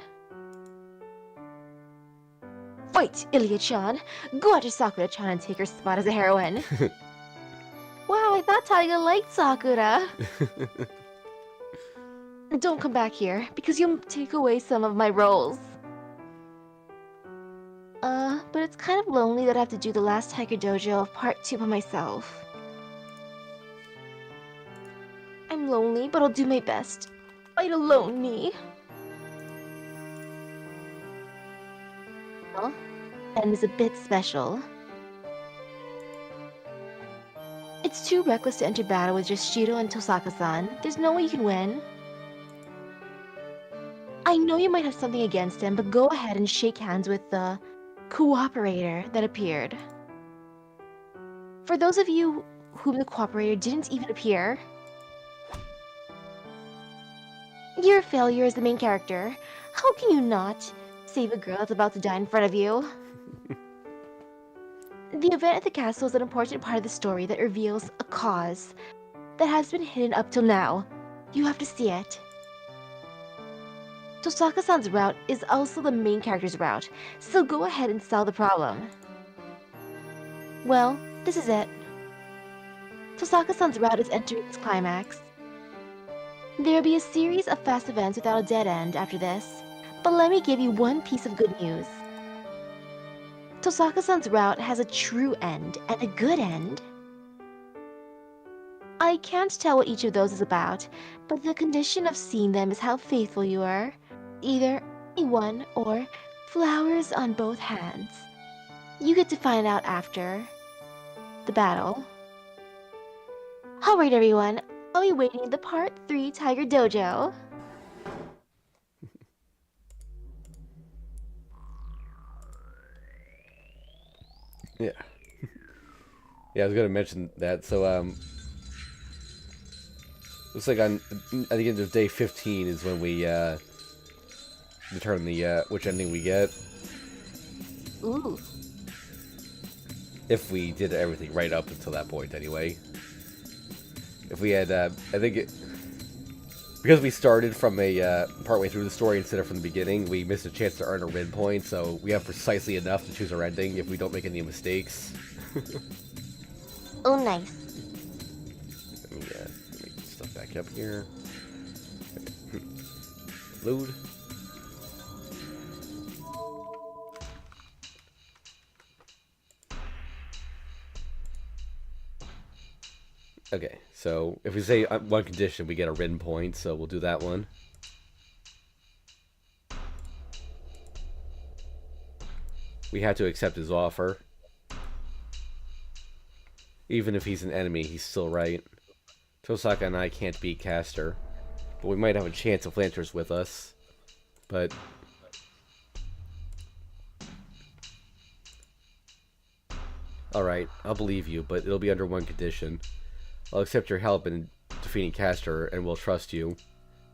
Fight, Ilya-chan! Go after Sakura-chan and take her spot as a heroine. Wow, I thought Taiga liked Sakura. Don't come back here, because you'll take away some of my roles. But it's kind of lonely that I have to do the last Tiger Dojo of Part 2 by myself. I'm lonely, but I'll do my best. Fight alone, me. Well, and is a bit special. It's too reckless to enter battle with just Shiro and Tosaka-san. There's no way you can win. I know you might have something against him, but go ahead and shake hands with the cooperator that appeared. For those of you whom the cooperator didn't even appear, you're a failure as the main character. How can you not save a girl that's about to die in front of you? The event at the castle is an important part of the story that reveals a cause that has been hidden up till now. You have to see it. Tosaka-san's route is also the main character's route, so go ahead and solve the problem. Well, this is it. Tosaka-san's route is entering its climax. There will be a series of fast events without a dead end after this, but let me give you one piece of good news. Tosaka-san's route has a true end and a good end. I can't tell what each of those is about, but the condition of seeing them is how faithful you are. Either one or flowers on both hands. You get to find out after the battle. Alright everyone, I'll be waiting in the Part 3 Tiger Dojo. Yeah. Yeah, I was gonna mention that. So, looks like at the end of day 15 is when we determine the which ending we get. Ooh. If we did everything right up until that point, anyway. If we had, I think because we started from a partway through the story instead of from the beginning, we missed a chance to earn a win point. So we have precisely enough to choose our ending if we don't make any mistakes. Oh, nice. Let me get stuff back up here. Load. Okay, so if we say one condition, we get a win point, so we'll do that one. We had to accept his offer. Even if he's an enemy, he's still right. Tosaka and I can't beat Caster, but we might have a chance if Lanter's with us. But alright, I'll believe you, but it'll be under one condition. I'll accept your help in defeating Caster, and we'll trust you.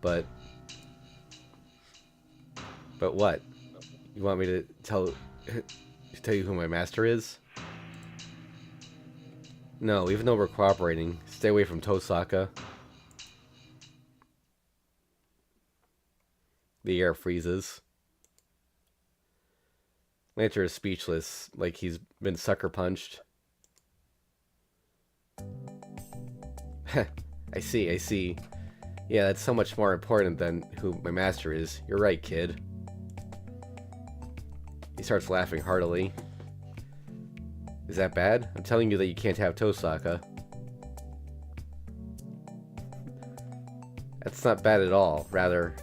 But what? You want me to tell you who my master is? No, even though we're cooperating, stay away from Tosaka. The air freezes. Lanter is speechless, like he's been sucker punched. I see. Yeah, that's so much more important than who my master is. You're right, kid. He starts laughing heartily. Is that bad? I'm telling you that you can't have Tosaka. That's not bad at all. Rather,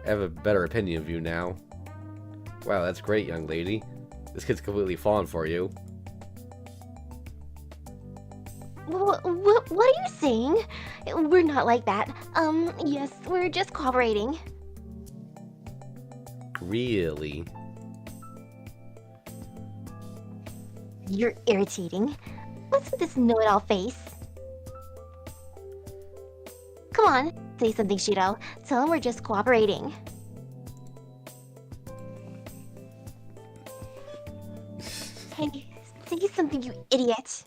I have a better opinion of you now. Wow, that's great, young lady. This kid's completely fallen for you. What are you saying? We're not like that. Yes, we're just cooperating. Really? You're irritating. What's with this know-it-all face? Come on, say something, Shiro. Tell him we're just cooperating. Hey, say something, you idiot.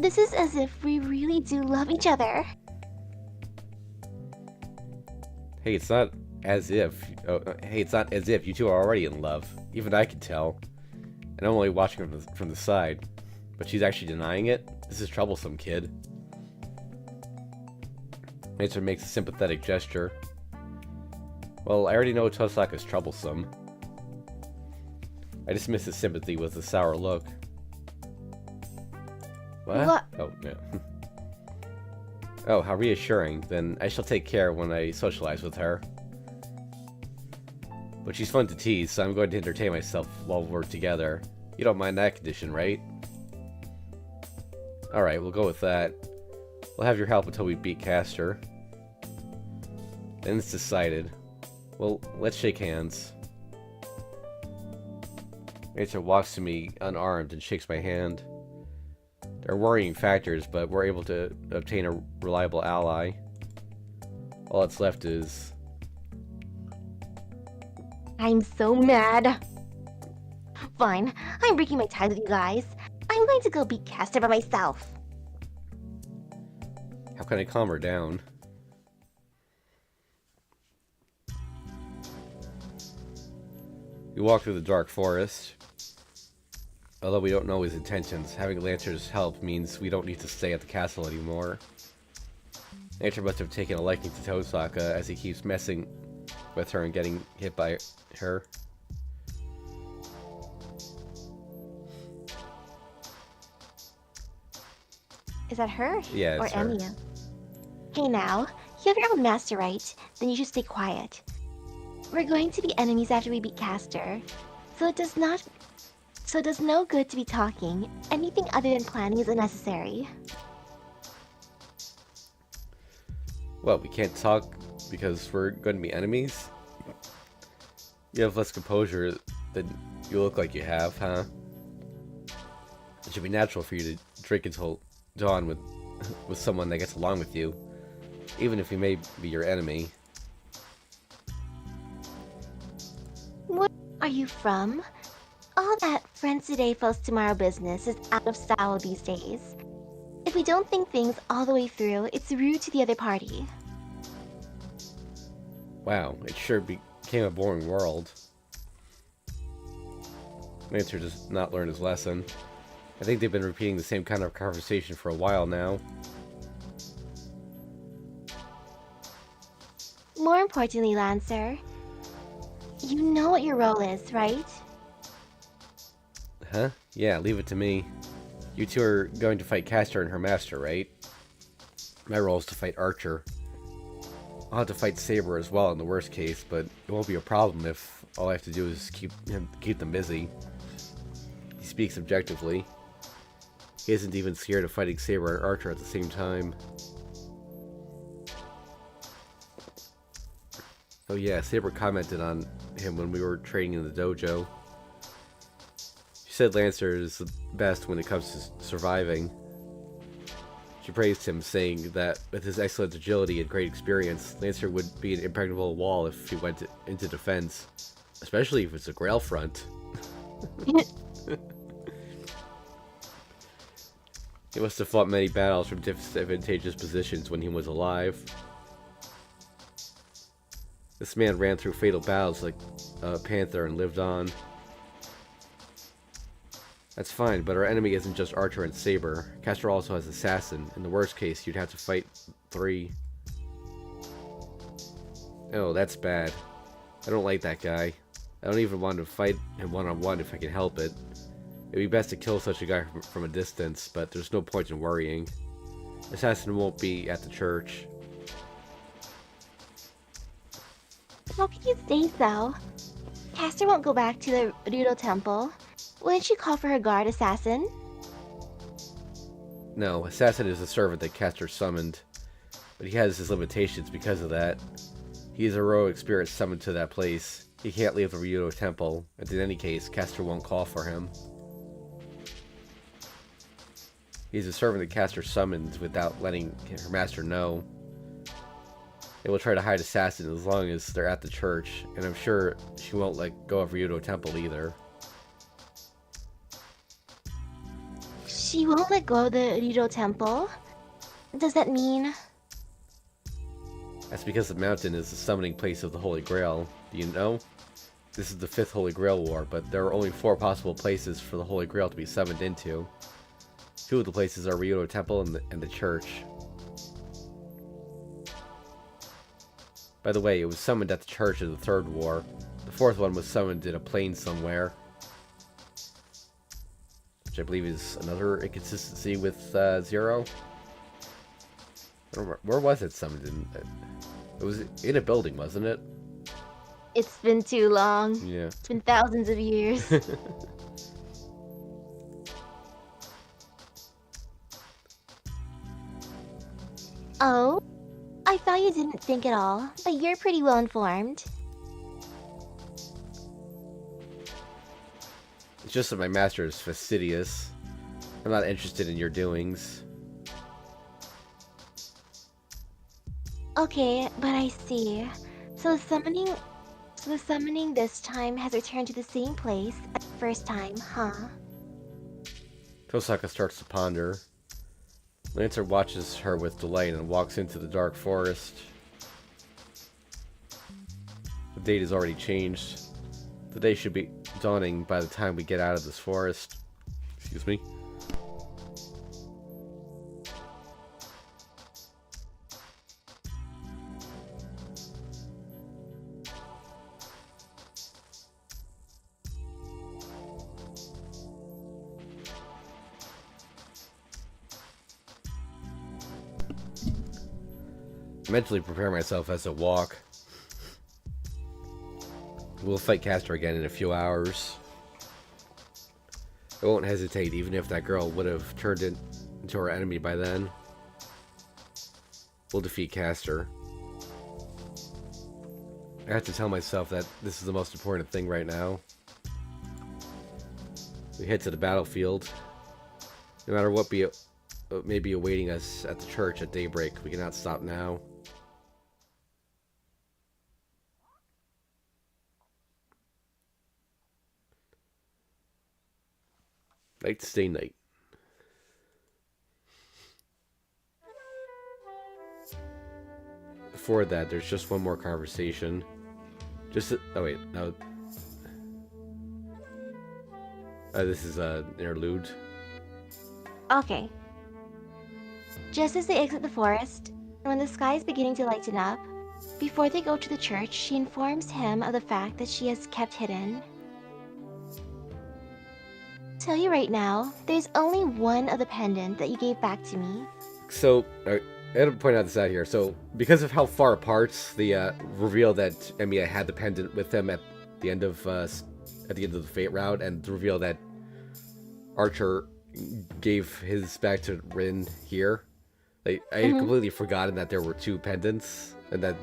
This is as if we really do love each other. Hey, it's not as if. Hey, it's not as if you two are already in love. Even I can tell. And I'm only watching from the side. But she's actually denying it? This is troublesome, kid. Lancer makes a sympathetic gesture. Well, I already know Tosaka's troublesome. I dismiss his sympathy with a sour look. What? Oh, yeah. Oh, how reassuring. Then I shall take care when I socialize with her. But she's fun to tease, so I'm going to entertain myself while we're together. You don't mind that condition, right? Alright, we'll go with that. We'll have your help until we beat Castor. Then it's decided. Well, let's shake hands. Lancer walks to me unarmed and shakes my hand. There are worrying factors, but we're able to obtain a reliable ally. All that's left is... I'm so mad. Fine, I'm breaking my ties with you guys. I'm going to go beat Castor by myself. How can I calm her down? We walk through the dark forest. Although we don't know his intentions, having Lancer's help means we don't need to stay at the castle anymore. Lancer must have taken a liking to Tosaka as he keeps messing with her and getting hit by her. Is that her? Yeah, or it's her. Emiya? Hey now, you have your own master, right? Then you should stay quiet. We're going to be enemies after we beat Castor, so it does no good to be talking. Anything other than planning is unnecessary. Well, we can't talk because we're going to be enemies? You have less composure than you look like you have, huh? It should be natural for you to drink until dawn with someone that gets along with you, even if he may be your enemy. What are you from? All that friends today, folks tomorrow business is out of style these days. If we don't think things all the way through, it's rude to the other party. Wow, it sure became a boring world. Lancer does not learn his lesson. I think they've been repeating the same kind of conversation for a while now. More importantly, Lancer, you know what your role is, right? Huh? Yeah, leave it to me. You two are going to fight Castor and her master, right? My role is to fight Archer. I'll have to fight Saber as well in the worst case, but it won't be a problem if all I have to do is keep them busy. He speaks objectively. He isn't even scared of fighting Saber and Archer at the same time. Oh yeah, Saber commented on him when we were training in the dojo. She said Lancer is the best when it comes to surviving. She praised him, saying that with his excellent agility and great experience, Lancer would be an impregnable wall if he went into defense. Especially if it's a Grail front. He must have fought many battles from disadvantageous positions when he was alive. This man ran through fatal battles like a panther and lived on. That's fine, but our enemy isn't just Archer and Saber. Castor also has Assassin. In the worst case, you'd have to fight 3. Oh, that's bad. I don't like that guy. I don't even want to fight him one-on-one if I can help it. It'd be best to kill such a guy from a distance, but there's no point in worrying. Assassin won't be at the church. How can you say so? Castor won't go back to the Ryudo Temple. Wouldn't you call for her guard, Assassin? No, Assassin is a servant that Castor summoned, but he has his limitations because of that. He is a heroic spirit summoned to that place. He can't leave the Ryudo Temple, and in any case, Castor won't call for him. He's a servant that Castor summoned without letting her master know. They will try to hide Assassin as long as they're at the church, and I'm sure she won't let go of Ryudo Temple either. She won't let go of the Rito Temple. Does that mean... That's because the mountain is the summoning place of the Holy Grail. Do you know? This is the 5th Holy Grail War, but there are only 4 possible places for the Holy Grail to be summoned into. 2 of the places are Rito Temple and the church. By the way, it was summoned at the church in the 3rd war. The 4th one was summoned in a plain somewhere. Which I believe is another inconsistency with 0. I don't remember. Where was it summoned in? It was in a building, wasn't it? It's been too long. Yeah. It's been thousands of years. Oh? I thought you didn't think at all, but you're pretty well informed. It's just that my master is fastidious. I'm not interested in your doings. Okay, but I see. So the summoning this time has returned to the same place as the first time, huh? Tosaka starts to ponder. Lancer watches her with delight and walks into the dark forest. The date has already changed. The day should be dawning by the time we get out of this forest. Excuse me. Mentally prepare myself as I walk. We'll fight Castor again in a few hours. I won't hesitate, even if that girl would have turned into our enemy by then. We'll defeat Castor. I have to tell myself that this is the most important thing right now. We head to the battlefield. No matter what may be awaiting us at the church at daybreak, we cannot stop now. Night to stay night. Before that, there's just one more conversation. Oh wait, no. This is an interlude. Okay. Just as they exit the forest, and when the sky is beginning to lighten up, before they go to the church, she informs him of the fact that she has kept hidden. Tell you right now, there's only one of the pendant that you gave back to me. So, I had to point out this out here. So, because of how far apart the reveal that Emiya had the pendant with him at the end of the Fate route, and the reveal that Archer gave his back to Rin here, I had completely forgotten that there were 2 pendants, and that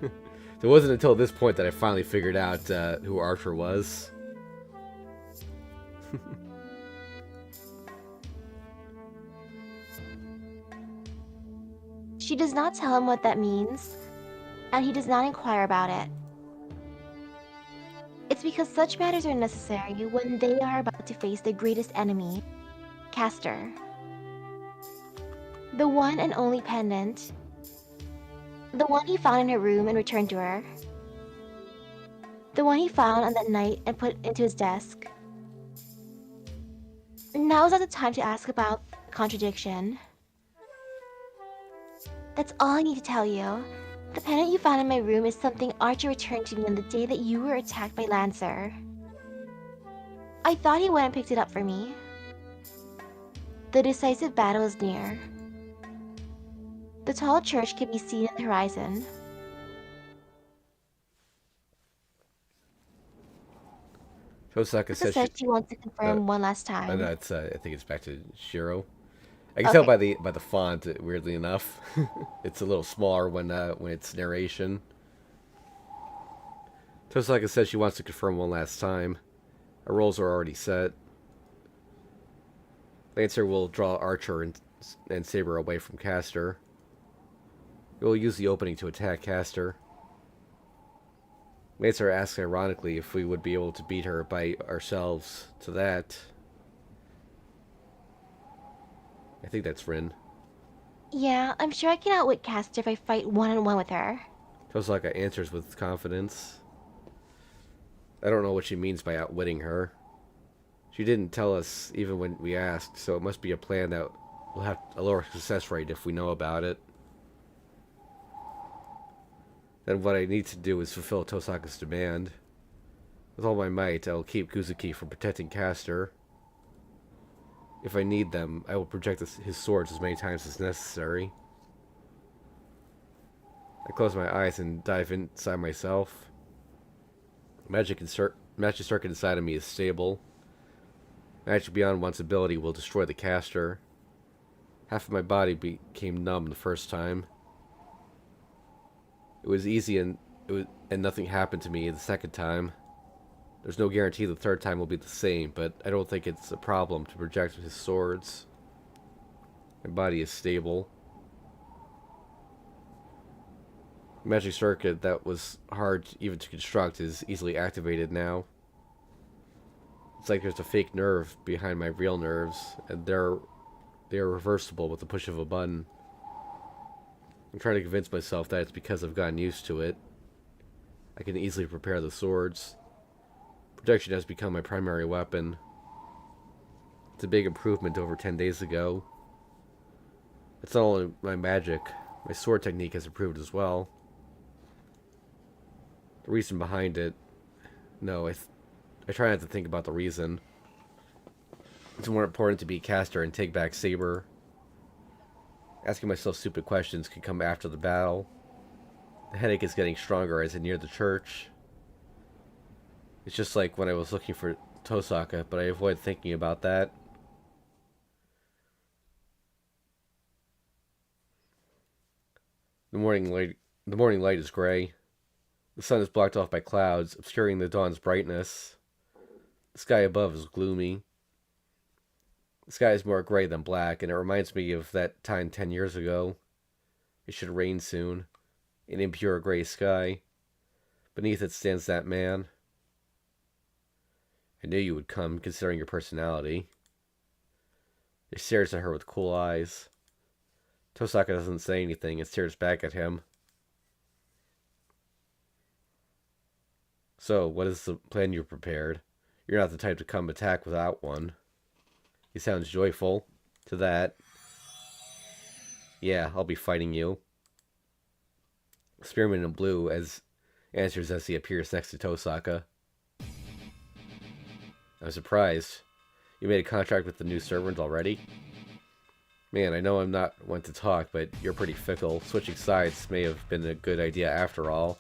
it wasn't until this point that I finally figured out who Archer was. She does not tell him what that means, and he does not inquire about it. It's because such matters are necessary when they are about to face their greatest enemy, Castor. The one and only pendant. The one he found in her room and returned to her. The one he found on that night and put into his desk. Now is not the time to ask about contradiction. That's all I need to tell you. The pendant you found in my room is something Archer returned to me on the day that you were attacked by Lancer. I thought he went and picked it up for me. The decisive battle is near. The tall church can be seen on the horizon. Tosaka Says she wants to confirm one last time. No, it's I think it's back to Shiro. I can tell by the font, weirdly enough. It's a little smaller when it's narration. Tosaka says she wants to confirm one last time. Our roles are already set. Lancer will draw Archer and Saber away from Castor. We will use the opening to attack Castor. Lancer asks ironically if we would be able to beat her by ourselves. To that, think that's Rin. Yeah, I'm sure I can outwit Caster if I fight one-on-one with her. Tosaka answers with confidence. I don't know what she means by outwitting her. She didn't tell us even when we asked, so it must be a plan that will have a lower success rate if we know about it. Then what I need to do is fulfill Tosaka's demand. With all my might, I will keep Kuzuki from protecting Caster. If I need them, I will project his swords as many times as necessary. I close my eyes and dive inside myself. Magic circuit inside of me is stable. Magic beyond one's ability will destroy the caster. Half of my body became numb the first time. It was easy and nothing happened to me the second time. There's no guarantee the third time will be the same, but I don't think it's a problem to project his swords. My body is stable. The magic circuit that was hard even to construct is easily activated now. It's like there's a fake nerve behind my real nerves, and they are reversible with the push of a button. I'm trying to convince myself that it's because I've gotten used to it. I can easily prepare the swords. Protection has become my primary weapon. It's a big improvement over 10 days ago. It's not only my magic, my sword technique has improved as well. The reason behind it, no, I try not to think about the reason. It's more important to be caster and take back Saber. Asking myself stupid questions can come after the battle. The headache is getting stronger as I near the church. It's just like when I was looking for Tosaka, but I avoid thinking about that. The morning light is gray. The sun is blocked off by clouds, obscuring the dawn's brightness. The sky above is gloomy. The sky is more gray than black, and it reminds me of that time 10 years ago. It should rain soon. An impure gray sky. Beneath it stands that man. I knew you would come, considering your personality. He stares at her with cool eyes. Tosaka doesn't say anything and stares back at him. So, what is the plan you prepared? You're not the type to come attack without one. He sounds joyful. To that. Yeah, I'll be fighting you. Spearman in blue answers as he appears next to Tosaka. I'm surprised. You made a contract with the new servant already? Man, I know I'm not one to talk, but you're pretty fickle. Switching sides may have been a good idea after all.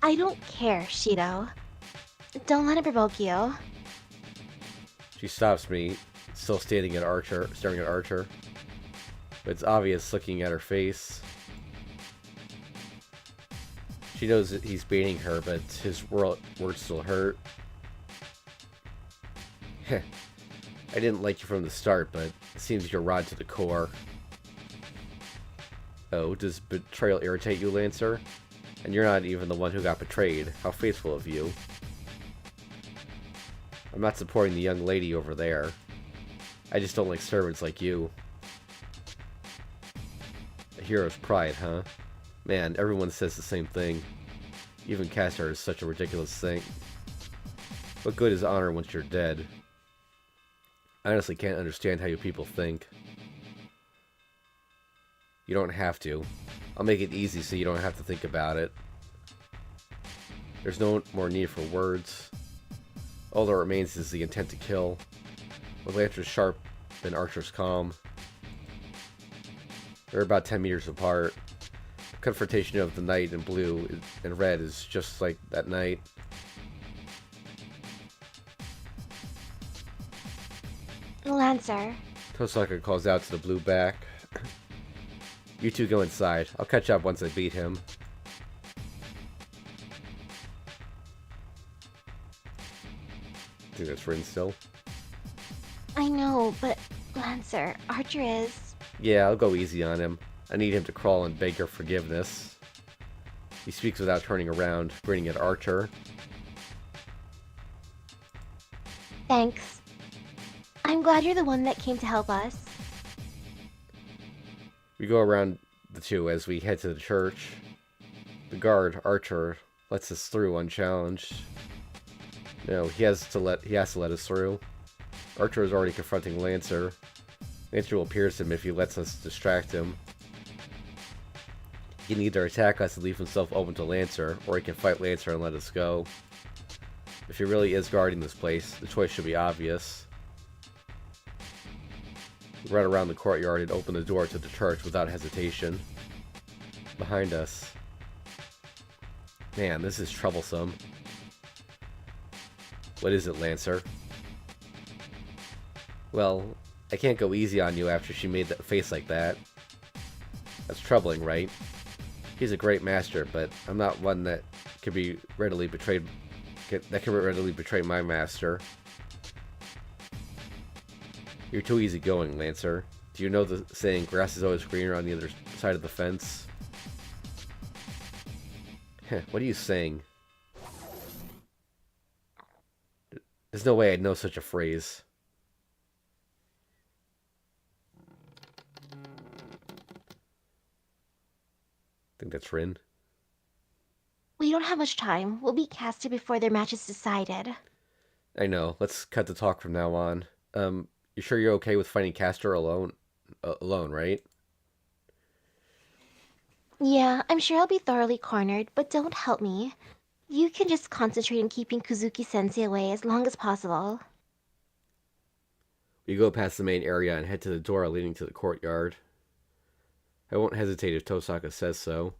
I don't care, Shido. Don't let it provoke you. She stops me, still staring at Archer. But it's obvious looking at her face. She knows that he's baiting her, but his words still hurt. Heh. I didn't like you from the start, but it seems you're rotten to the core. Oh, does betrayal irritate you, Lancer? And you're not even the one who got betrayed. How faithful of you. I'm not supporting the young lady over there. I just don't like servants like you. A hero's pride, huh? Man, everyone says the same thing. Even Caster is such a ridiculous thing. What good is honor once you're dead? I honestly can't understand how you people think. You don't have to. I'll make it easy so you don't have to think about it. There's no more need for words. All that remains is the intent to kill. With Lancer's sharp and Archer's calm. They're about 10 meters apart. The confrontation of the knight in blue and red is just like that night. Lancer. Tosaka calls out to the blue back. You two go inside. I'll catch up once I beat him. I think that's Rin still. I know, but Lancer, Archer is... Yeah, I'll go easy on him. I need him to crawl and beg your forgiveness. He speaks without turning around, grinning at Archer. Thanks. I'm glad you're the one that came to help us. We go around the two as we head to the church. The guard, Archer, lets us through unchallenged. No, he has to let us through. Archer is already confronting Lancer. Lancer will pierce him if he lets us distract him. He can either attack us and leave himself open to Lancer, or he can fight Lancer and let us go. If he really is guarding this place, the choice should be obvious. We run around the courtyard and open the door to the church without hesitation. Behind us. Man, this is troublesome. What is it, Lancer? Well, I can't go easy on you after she made that face like that. That's troubling, right? He's a great master, but I'm not one that can be readily betrayed. That can readily betray my master. You're too easygoing, Lancer. Do you know the saying, grass is always greener on the other side of the fence? What are you saying? There's no way I'd know such a phrase. I think that's Rin. We don't have much time. We'll be casted before their match is decided. I know. Let's cut the talk from now on. You sure you're okay with fighting Castor alone? Alone, right? Yeah, I'm sure I'll be thoroughly cornered, but don't help me. You can just concentrate on keeping Kuzuki-sensei away as long as possible. We go past the main area and head to the door leading to the courtyard. I won't hesitate if Tosaka says so.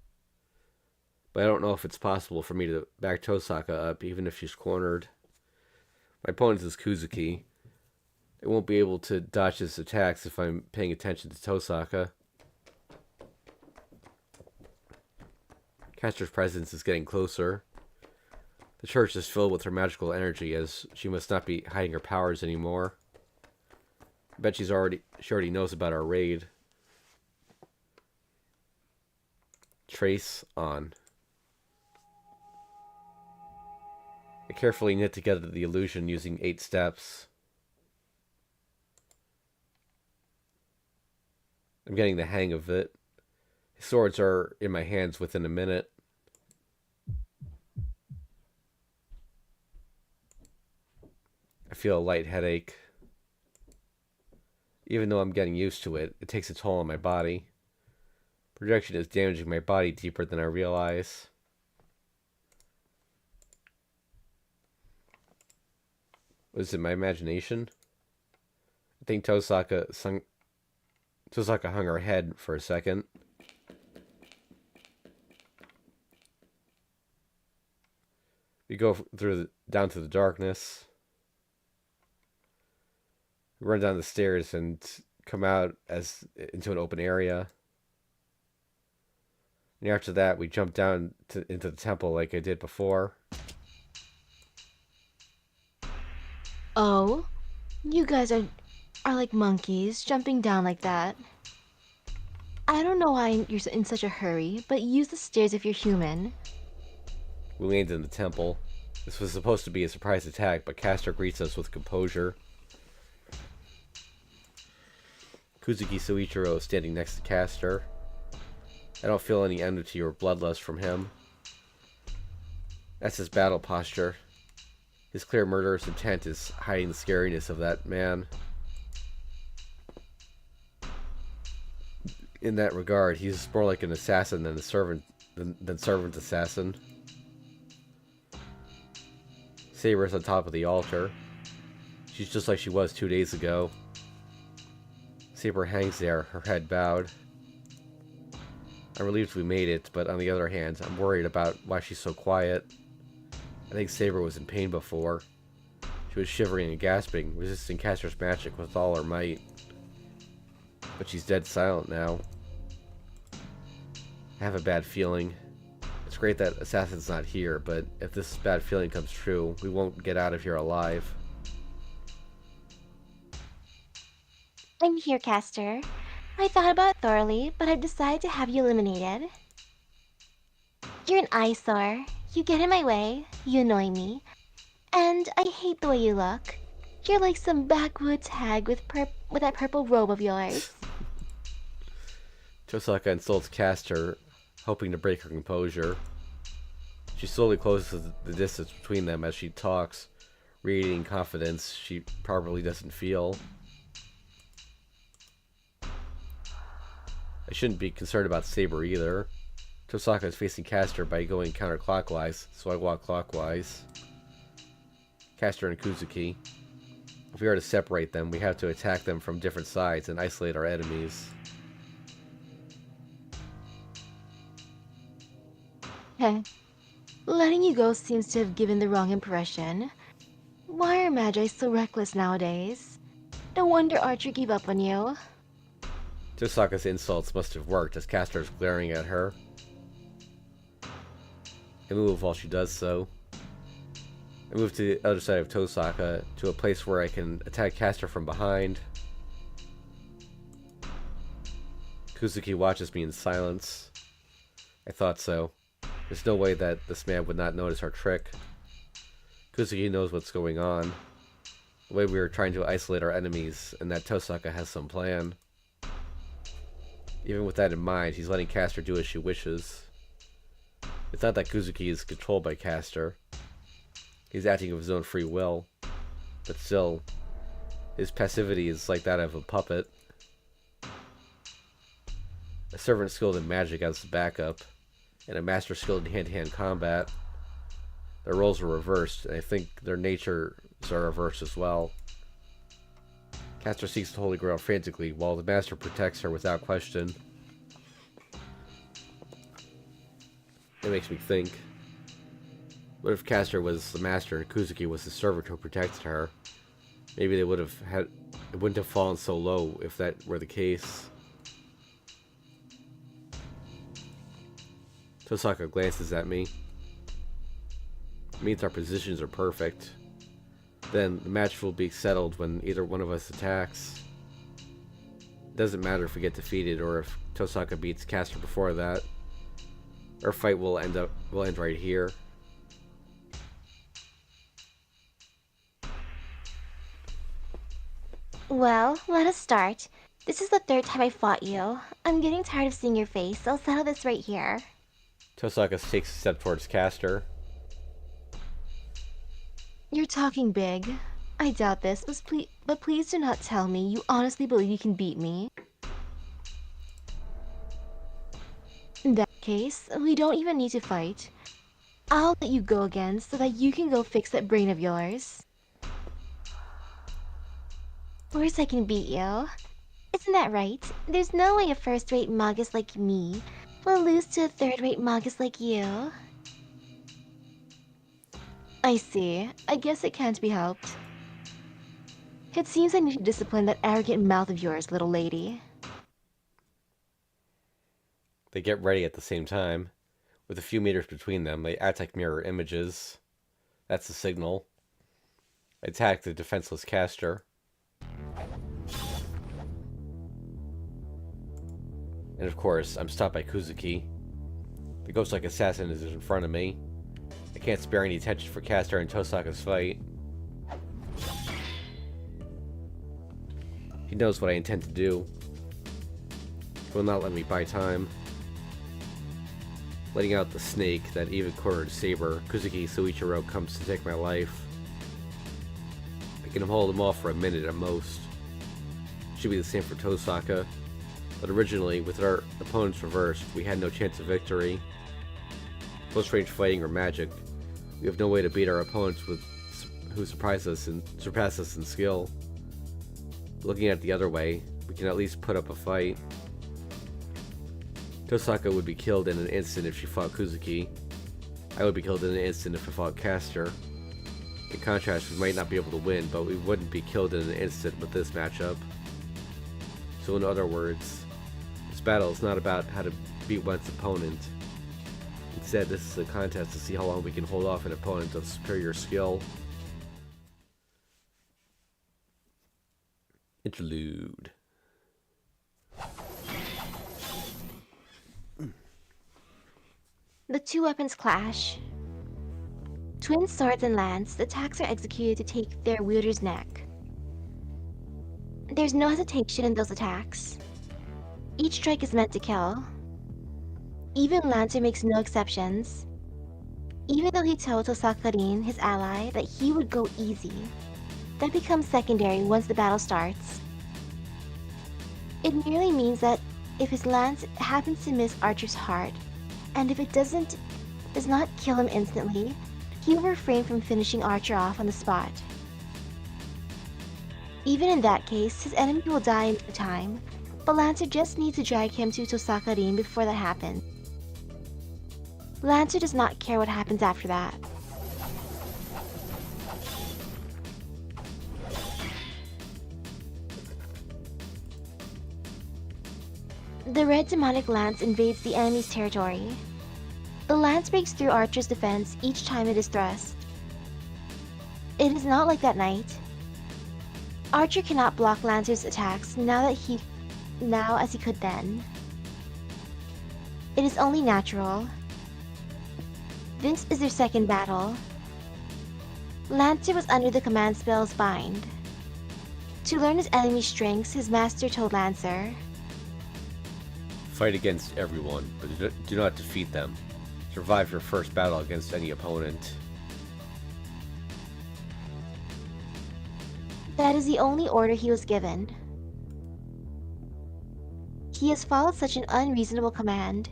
But I don't know if it's possible for me to back Tosaka up even if she's cornered. My opponent is Kuzuki. I won't be able to dodge his attacks if I'm paying attention to Tosaka. Castor's presence is getting closer. The church is filled with her magical energy as she must not be hiding her powers anymore. I bet she already knows about our raid. Trace on. I carefully knit together the illusion using 8 steps. I'm getting the hang of it. His swords are in my hands within a minute. I feel a light headache. Even though I'm getting used to it, it takes a toll on my body. Projection is damaging my body deeper than I realize. Was it my imagination? I think Tosaka hung her head for a second. We go down to the darkness. We run down the stairs and come out into an open area. And after that, we jump down into the temple like I did before. Oh? You guys are like monkeys, jumping down like that. I don't know why you're in such a hurry, but use the stairs if you're human. We land in the temple. This was supposed to be a surprise attack, but Castor greets us with composure. Kuzuki Soichiro is standing next to Castor. I don't feel any enmity or bloodlust from him. That's his battle posture. His clear murderous intent is hiding the scariness of that man. In that regard, he's more like an assassin than a servant assassin. Saber's on top of the altar. She's just like she was 2 days ago. Saber hangs there, her head bowed. I'm relieved we made it, but on the other hand, I'm worried about why she's so quiet. I think Saber was in pain before. She was shivering and gasping, resisting Castor's magic with all her might. But she's dead silent now. I have a bad feeling. It's great that Assassin's not here, but if this bad feeling comes true, we won't get out of here alive. I'm here, Castor. I thought about it thoroughly, but I've decided to have you eliminated. You're an eyesore. You get in my way, you annoy me, and I hate the way you look. You're like some backwoods hag with that purple robe of yours. Tosaka insults Castor, hoping to break her composure. She slowly closes the distance between them as she talks, radiating confidence she probably doesn't feel. I shouldn't be concerned about Saber either. Tosaka is facing Castor by going counterclockwise, so I walk clockwise. Castor and Kuzuki. If we are to separate them, we have to attack them from different sides and isolate our enemies. Heh. Letting you go seems to have given the wrong impression. Why are Magi so reckless nowadays? No wonder Archer gave up on you. Tosaka's insults must have worked as Castor is glaring at her. I move while she does so. I move to the other side of Tosaka, to a place where I can attack Castor from behind. Kuzuki watches me in silence. I thought so. There's no way that this man would not notice our trick. Kuzuki knows what's going on. The way we are trying to isolate our enemies, and that Tosaka has some plan. Even with that in mind, he's letting Castor do as she wishes. It's not that Kuzuki is controlled by Castor. He's acting of his own free will. But still, his passivity is like that of a puppet. A servant skilled in magic as the backup, and a master skilled in hand-to-hand combat. Their roles are reversed, and I think their natures are reversed as well. Castor seeks the Holy Grail frantically, while the master protects her without question. It makes me think. What if Castor was the master and Kuzuki was the servant who protected her? Maybe they would have had. It wouldn't have fallen so low if that were the case. Tosaka glances at me. It means our positions are perfect. Then the match will be settled when either one of us attacks. It doesn't matter if we get defeated or if Tosaka beats Castor before that. Our fight will end right here. Well, let us start. This is the third time I fought you. I'm getting tired of seeing your face. I'll settle this right here. Tosaka takes a step towards Castor. You're talking big. I doubt this, but please do not tell me you honestly believe you can beat me. In that case, we don't even need to fight. I'll let you go again so that you can go fix that brain of yours. Of course I can beat you. Isn't that right? There's no way a first-rate magus like me will lose to a third-rate magus like you. I see. I guess it can't be helped. It seems I need to discipline that arrogant mouth of yours, little lady. They get ready at the same time. With a few meters between them, they act like mirror images. That's the signal. I attack the defenseless Castor. And of course, I'm stopped by Kuzuki. The ghost-like assassin is in front of me. I can't spare any attention for Castor and Tosaka's fight. He knows what I intend to do. He will not let me buy time. Letting out the snake that even-cornered Saber, Kuzuki Soichiro comes to take my life. I can hold him off for a minute at most. Should be the same for Tosaka. But originally, with our opponents reversed, we had no chance of victory. Close-range fighting or magic, we have no way to beat our opponents who surpass us in skill. Looking at it the other way, we can at least put up a fight. Tosaka would be killed in an instant if she fought Kuzuki. I would be killed in an instant if I fought Castor. In contrast, we might not be able to win, but we wouldn't be killed in an instant with this matchup. So in other words, this battle is not about how to beat one's opponent. Instead, this is a contest to see how long we can hold off an opponent of superior skill. Interlude. The two weapons clash. Twin swords and lance, the attacks are executed to take their wielder's neck. There's no hesitation in those attacks. Each strike is meant to kill. Even Lancer makes no exceptions. Even though he told Tosakarin, his ally, that he would go easy, that becomes secondary once the battle starts. It merely means that if his lance happens to miss Archer's heart, and if it does not kill him instantly, he will refrain from finishing Archer off on the spot. Even in that case, his enemy will die in no time, but Lancer just needs to drag him to Tosakarin before that happens. Lancer does not care what happens after that. The red demonic lance invades the enemy's territory. The lance breaks through Archer's defense each time it is thrust. It is not like that night. Archer cannot block Lancer's attacks now as he could then. It is only natural. This is their second battle. Lancer was under the command spell's bind. To learn his enemy's strengths, his master told Lancer, Fight against everyone, but do not defeat them. Survive your first battle against any opponent. That is the only order he was given. He has followed such an unreasonable command,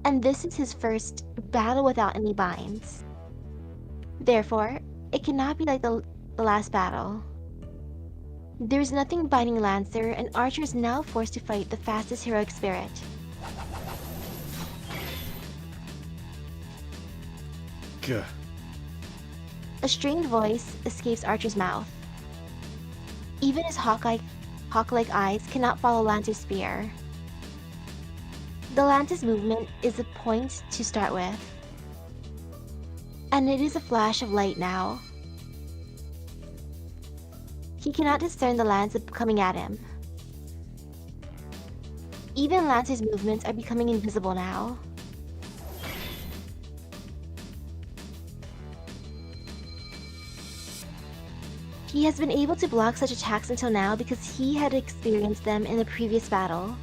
and this is his first battle without any binds. Therefore, it cannot be like the last battle. There is nothing binding Lancer, and Archer is now forced to fight the fastest heroic spirit. Gah. A strained voice escapes Archer's mouth. Even his hawk-like eyes cannot follow Lancer's spear. The lance's movement is a point to start with, and it is a flash of light now. He cannot discern the lance coming at him. Even Lancer's movements are becoming invisible now. He has been able to block such attacks until now because he had experienced them in the previous battle.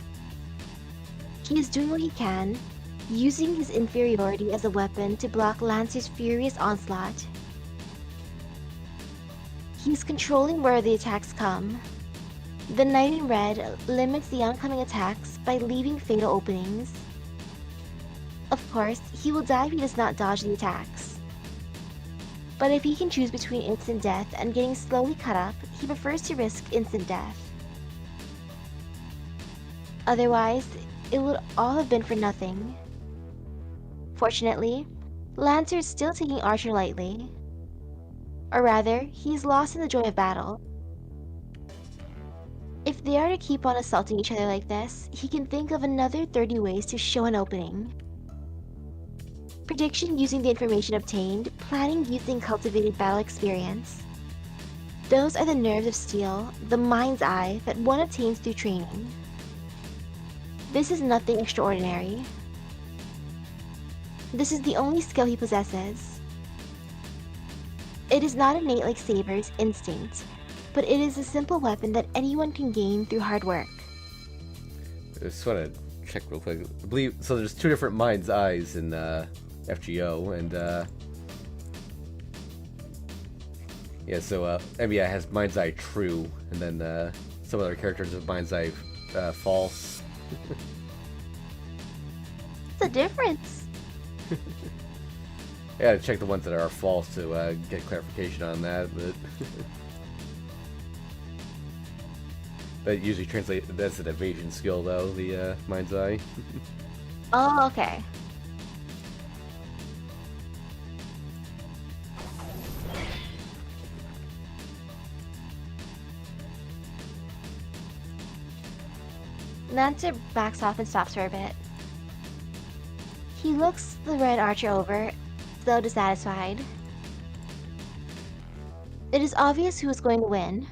He is doing what he can, using his inferiority as a weapon to block Lancer's furious onslaught. He is controlling where the attacks come. The Knight in Red limits the oncoming attacks by leaving fatal openings. Of course, he will die if he does not dodge the attacks. But if he can choose between instant death and getting slowly cut up, he prefers to risk instant death. Otherwise, it would all have been for nothing. Fortunately, Lancer is still taking Archer lightly. Or rather, he is lost in the joy of battle. If they are to keep on assaulting each other like this, he can think of another 30 ways to show an opening. Prediction using the information obtained, planning using cultivated battle experience. Those are the nerves of steel, the mind's eye that one obtains through training. This is nothing extraordinary. This is the only skill he possesses. It is not innate like Saber's instinct, but it is a simple weapon that anyone can gain through hard work. I just want to check real quick. I believe so. There's two different mind's eyes in FGO, and yeah. So NBA has mind's eye true, and then some other characters have mind's eye false. What's the difference? Yeah, check the ones that are false to get clarification on that, but that usually translates. That's an evasion skill, though. The mind's eye. Oh, okay. Lancer backs off and stops for a bit. He looks the red archer over, though dissatisfied. It is obvious who is going to win.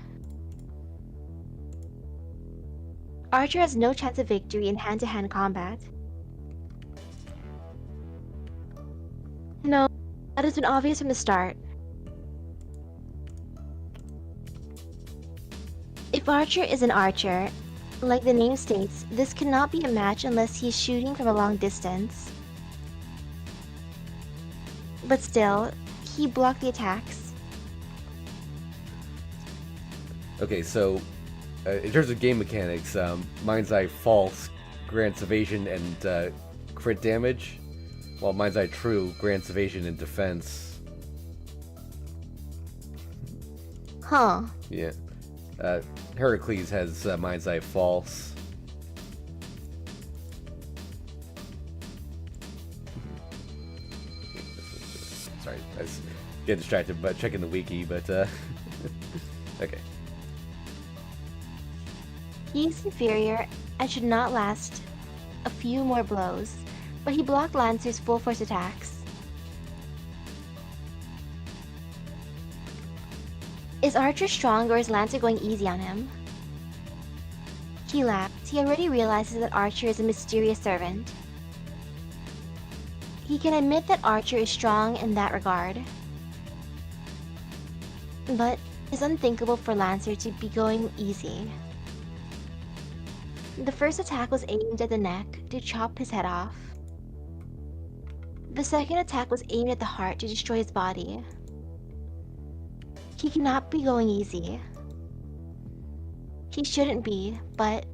Archer has no chance of victory in hand-to-hand combat. No, that has been obvious from the start. If Archer is an archer, like the name states, this cannot be a match unless he's shooting from a long distance. But still, he blocked the attacks. Okay, so in terms of game mechanics, Mind's Eye False grants evasion and crit damage, while Mind's Eye True grants evasion and defense. Huh. Yeah. Heracles has Mind's Eye False. Sorry, I was getting distracted by checking the wiki, but okay. He's inferior and should not last a few more blows, but he blocked Lancer's full force attacks. Is Archer strong or is Lancer going easy on him? He laughs. He already realizes that Archer is a mysterious servant. He can admit that Archer is strong in that regard. But it's unthinkable for Lancer to be going easy. The first attack was aimed at the neck to chop his head off. The second attack was aimed at the heart to destroy his body. He cannot be going easy. He shouldn't be, but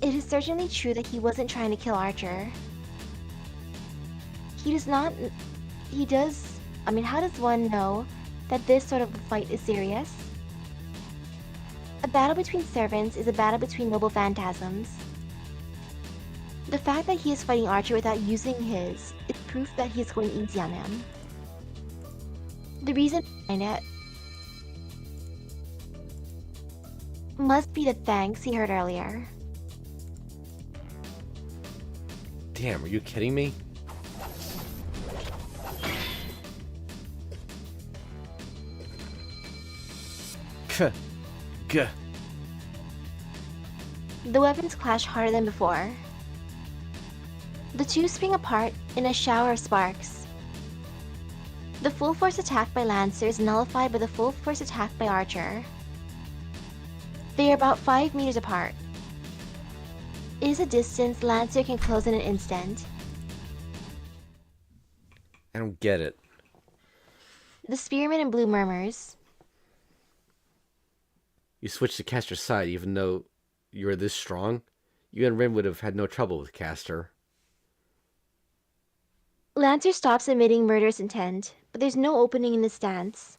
it is certainly true that he wasn't trying to kill Archer. How does one know that this sort of a fight is serious? A battle between servants is a battle between noble phantasms. The fact that he is fighting Archer without using his is proof that he is going easy on him. The reason behind it must be the thanks he heard earlier. Damn, are you kidding me? Gah. The weapons clash harder than before. The two spring apart in a shower of sparks. The full force attack by Lancer is nullified by the full force attack by Archer. They are about 5 meters apart. It is a distance Lancer can close in an instant. I don't get it. The spearman in blue murmurs. You switched to Caster's side even though you were this strong? You and Rin would have had no trouble with Caster. Lancer stops admitting murderous intent, but there's no opening in his stance.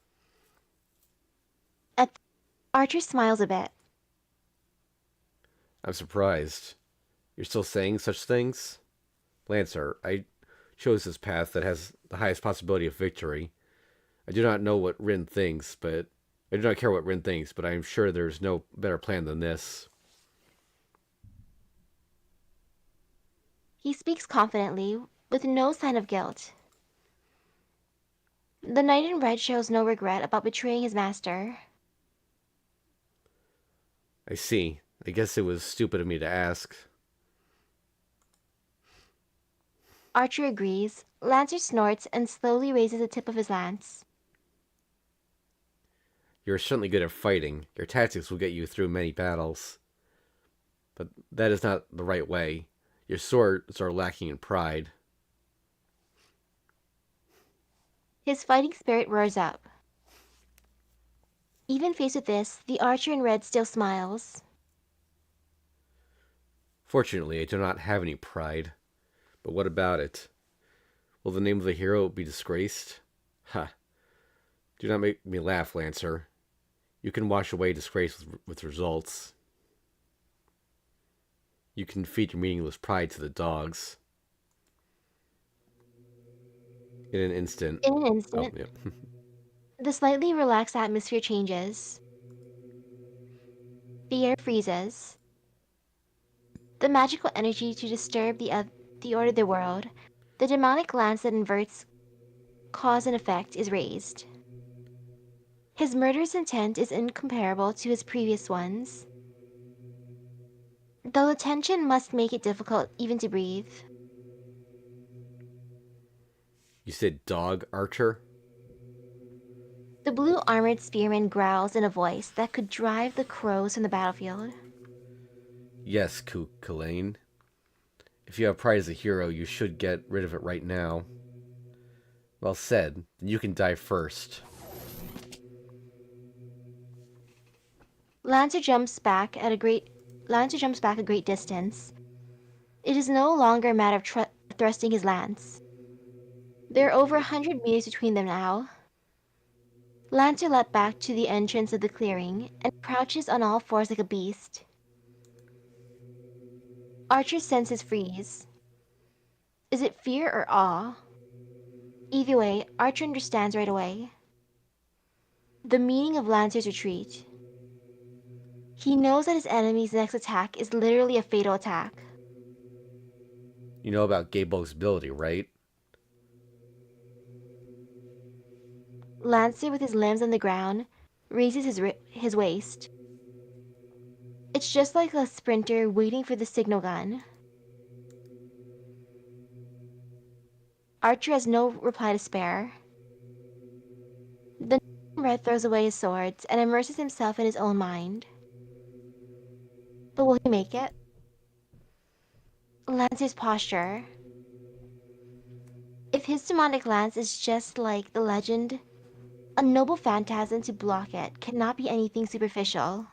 Archer smiles a bit. I'm surprised. You're still saying such things? Lancer, I chose this path that has the highest possibility of victory. I do not know what Rin thinks, but I do not care what Rin thinks, but I am sure there's no better plan than this. He speaks confidently, with no sign of guilt. The knight in red shows no regret about betraying his master. I see. I guess it was stupid of me to ask. Archer agrees. Lancer snorts and slowly raises the tip of his lance. You're certainly good at fighting. Your tactics will get you through many battles. But that is not the right way. Your swords are lacking in pride. His fighting spirit roars up. Even faced with this, the archer in red still smiles. Fortunately, I do not have any pride. But what about it? Will the name of the hero be disgraced? Ha! Do not make me laugh, Lancer. You can wash away disgrace with results. You can feed your meaningless pride to the dogs. In an instant. Oh, yeah. The slightly relaxed atmosphere changes. The air freezes. The magical energy to disturb the order of the world, the demonic lance that inverts cause and effect, is raised. His murderous intent is incomparable to his previous ones, though the tension must make it difficult even to breathe. You said dog, Archer? The blue armored spearman growls in a voice that could drive the crows from the battlefield. Yes, Kulain. If you have pride as a hero, you should get rid of it right now. Well said. Then you can die first. Lancer jumps back a great distance. It is no longer a matter of thrusting his lance. There are over 100 meters between them now. Lancer leapt back to the entrance of the clearing and crouches on all fours like a beast. Archer's senses freeze. Is it fear or awe? Either way, Archer understands right away. The meaning of Lancer's retreat. He knows that his enemy's next attack is literally a fatal attack. You know about Gabog's ability, right? Lancer, with his limbs on the ground, raises his waist. It's just like a sprinter waiting for the signal gun. Archer has no reply to spare. The red throws away his swords and immerses himself in his own mind. But will he make it? Lancer's posture. If his demonic lance is just like the legend, a noble phantasm to block it cannot be anything superficial.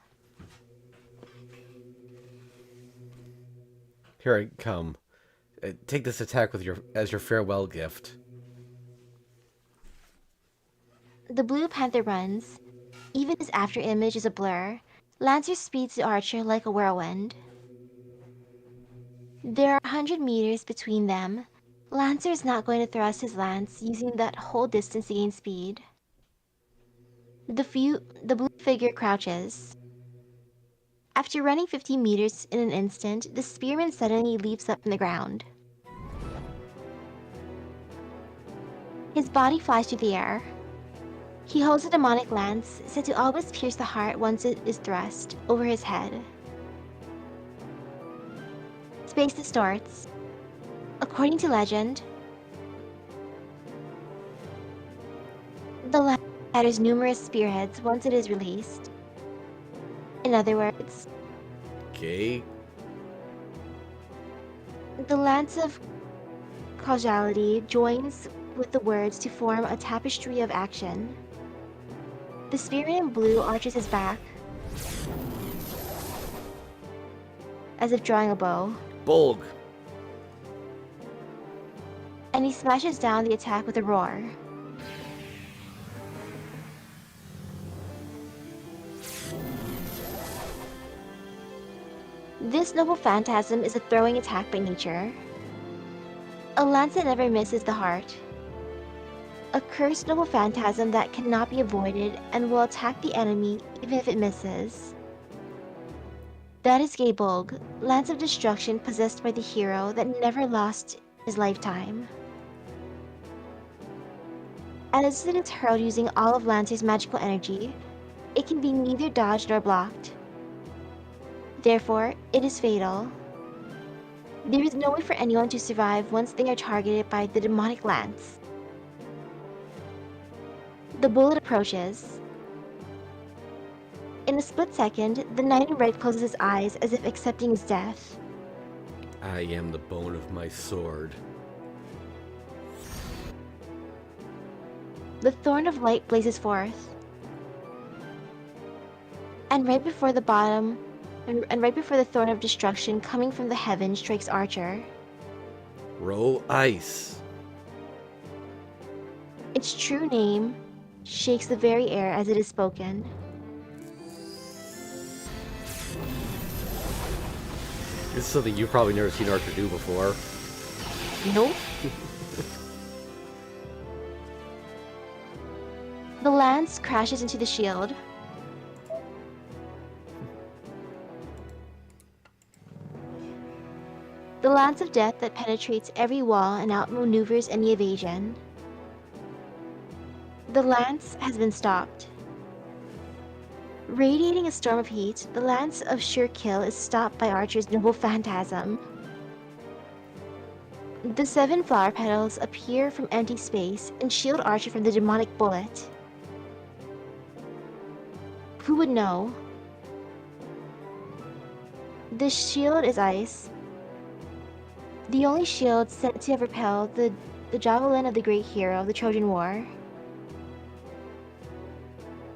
Here I come. Take this attack as your farewell gift. The blue panther runs. Even his after image is a blur. Lancer speeds the archer like a whirlwind. There are 100 meters between them. Lancer is not going to thrust his lance using that whole distance to gain speed. The blue figure crouches. After running 50 meters in an instant, the spearman suddenly leaps up from the ground. His body flies through the air. He holds a demonic lance, said to always pierce the heart once it is thrust, over his head. Space distorts. According to legend, the lance shatters numerous spearheads once it is released. In other words, Okay. the lance of causality joins with the words to form a tapestry of action. The spearman in blue arches his back, as if drawing a bow, Bolg. and he smashes down the attack with a roar. This noble phantasm is a throwing attack by nature. A lance that never misses the heart. A cursed noble phantasm that cannot be avoided and will attack the enemy even if it misses. That is Gabog, Lance of Destruction possessed by the hero that never lost his lifetime. As it is hurled using all of Lancer's magical energy, it can be neither dodged nor blocked. Therefore, it is fatal. There is no way for anyone to survive once they are targeted by the demonic lance. The bullet approaches. In a split second, the knight in red closes his eyes as if accepting his death. I am the bone of my sword. The thorn of light blazes forth. And right before the thorn of destruction coming from the heavens strikes Archer. Roll ice. Its true name shakes the very air as it is spoken. This is something you've probably never seen Archer do before. Nope. The lance crashes into the shield. The lance of death that penetrates every wall and outmaneuvers any evasion. The lance has been stopped. Radiating a storm of heat, the lance of sure kill is stopped by Archer's noble phantasm. The 7 flower petals appear from empty space and shield Archer from the demonic bullet. Who would know? This shield is ice. The only shield said to have repelled the javelin of the great hero of the Trojan War.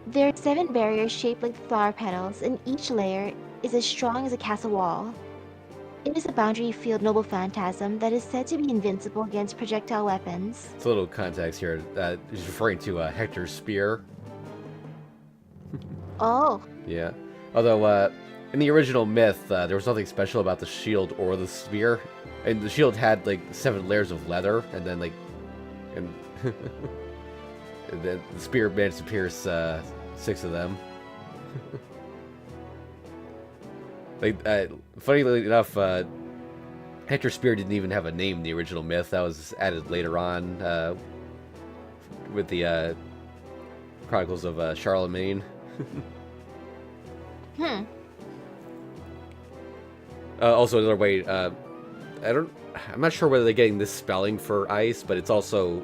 There are 7 barriers shaped like flower petals, and each layer is as strong as a castle wall. It is a boundary field noble phantasm that is said to be invincible against projectile weapons. It's a little context here. He's referring to Hector's spear. Oh. Yeah. Although, in the original myth, there was nothing special about the shield or the spear. And the shield had, like, 7 layers of leather, and then, like... And, and then the spear managed to pierce 6 of them. Like, funnily enough, Hector's spear didn't even have a name in the original myth. That was added later on with the Chronicles of Charlemagne. Also, another way, I'm not sure whether they're getting this spelling for ice, but it's also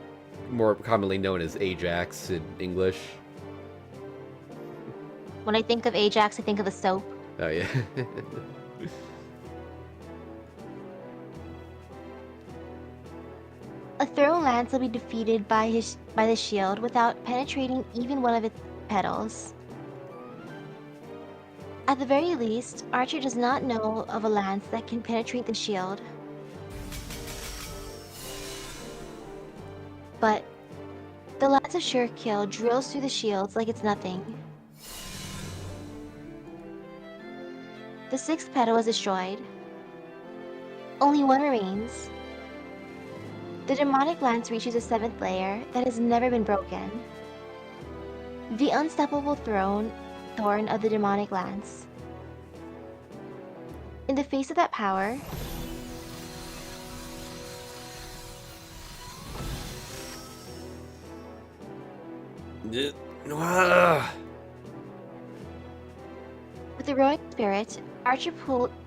more commonly known as Ajax in English. When I think of Ajax, I think of a soap. Oh, yeah. A thrown lance will be defeated by the shield without penetrating even one of its petals. At the very least, Archer does not know of a lance that can penetrate the shield. But the lance of sure kill drills through the shields like it's nothing. The 6th petal is destroyed. Only one remains. The demonic lance reaches a 7th layer that has never been broken. The unstoppable thorn of the demonic lance. In the face of that power, with a rowing spirit, Archer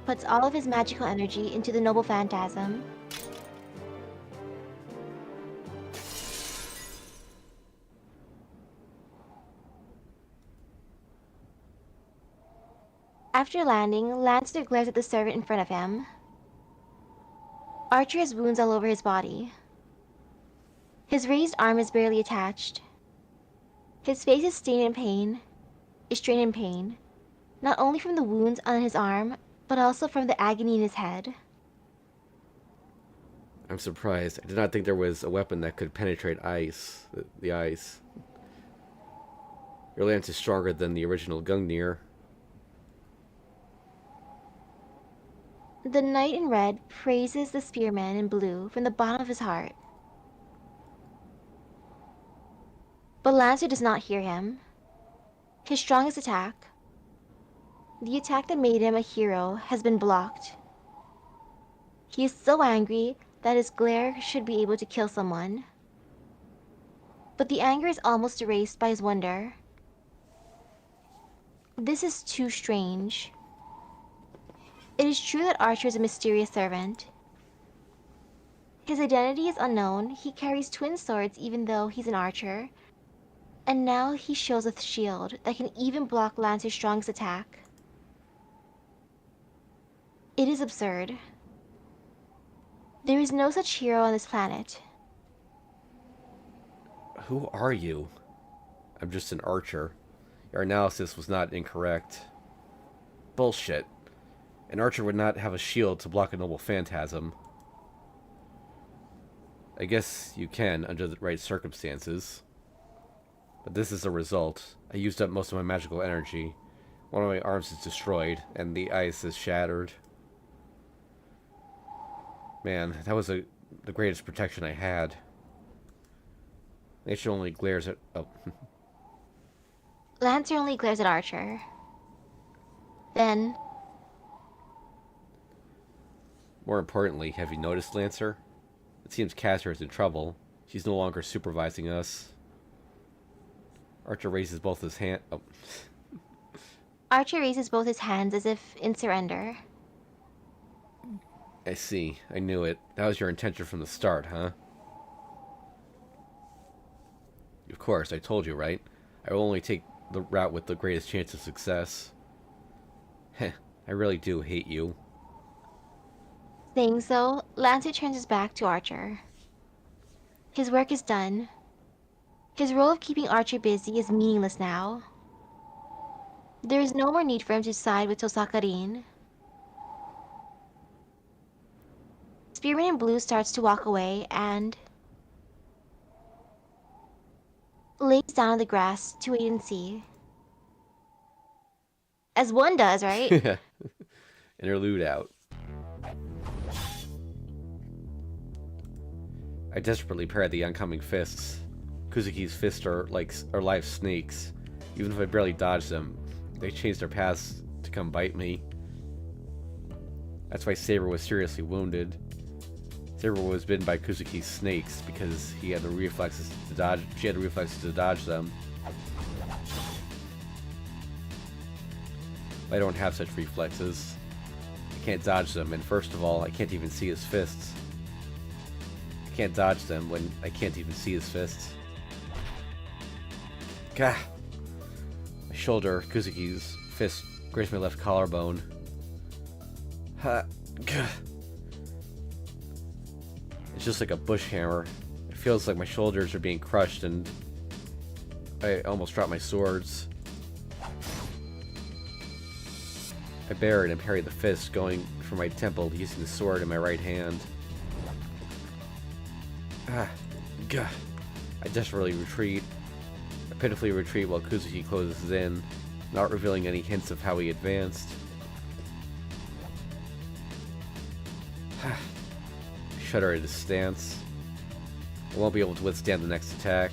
puts all of his magical energy into the noble phantasm. After landing, Lancer glares at the servant in front of him. Archer has wounds all over his body. His raised arm is barely attached. His face is strained in pain, not only from the wounds on his arm, but also from the agony in his head. I'm surprised. I did not think there was a weapon that could penetrate ice. The ice. Your lance is stronger than the original Gungnir. The knight in red praises the spearman in blue from the bottom of his heart. But Lancer does not hear him. His strongest attack, the attack that made him a hero, has been blocked. He is so angry that his glare should be able to kill someone. But the anger is almost erased by his wonder. This is too strange. It is true that Archer is a mysterious servant. His identity is unknown, he carries twin swords even though he's an archer, and now he shows a shield that can even block Lancer's strongest attack. It is absurd. There is no such hero on this planet. Who are you? I'm just an archer. Your analysis was not incorrect. Bullshit. An archer would not have a shield to block a noble phantasm. I guess you can, under the right circumstances. But this is the result. I used up most of my magical energy. One of my arms is destroyed, and the ice is shattered. Man, that was the greatest protection I had. Nature only glares at... Oh. Lancer only glares at Archer. Then... More importantly, have you noticed, Lancer? It seems Cassandra is in trouble. She's no longer supervising us. Archer raises both his hand... Oh. Archer raises both his hands as if in surrender. I see. I knew it. That was your intention from the start, huh? Of course, I told you, right? I will only take the route with the greatest chance of success. Heh, I really do hate you. Saying so, Lancer turns his back to Archer. His work is done. His role of keeping Archer busy is meaningless now. There is no more need for him to side with Tosaka-rin. Spearman in Blue starts to walk away and lays down on the grass to wait and see. As one does, right? Interlude out. I desperately parried the oncoming fists. Kuzuki's fists are live snakes. Even if I barely dodge them, they change their paths to come bite me. That's why Saber was seriously wounded. Saber was bitten by Kuzuki's snakes because he had the reflexes to dodge. She had the reflexes to dodge them. I don't have such reflexes. I can't dodge them, and first of all, I can't even see his fists. I can't dodge them when I can't even see his fists. Gah! My shoulder, Kuzuki's fist, grazed my left collarbone. Ha! Gah! It's just like a bush hammer. It feels like my shoulders are being crushed, and I almost dropped my swords. I buried and parried the fist, going for my temple, using the sword in my right hand. Ah, gah. I desperately retreat. I pitifully retreat while Kuzuki closes in, not revealing any hints of how he advanced. I shudder at his stance. I won't be able to withstand the next attack.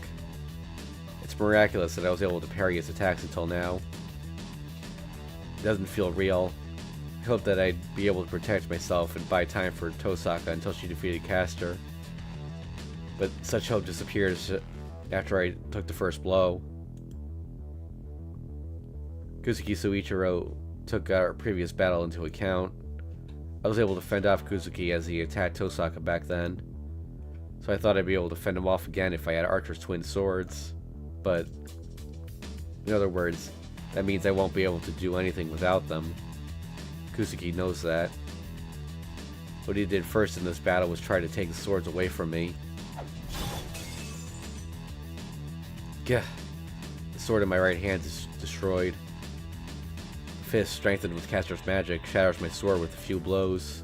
It's miraculous that I was able to parry his attacks until now. It doesn't feel real. I hope that I'd be able to protect myself and buy time for Tosaka until she defeated Castor. But such hope disappears after I took the first blow. Kuzuki Suichiro took our previous battle into account. I was able to fend off Kuzuki as he attacked Tosaka back then. So I thought I'd be able to fend him off again if I had Archer's twin swords. But, in other words, that means I won't be able to do anything without them. Kuzuki knows that. What he did first in this battle was try to take the swords away from me. Gah! The sword in my right hand is destroyed. Fist, strengthened with Castor's magic, shatters my sword with a few blows.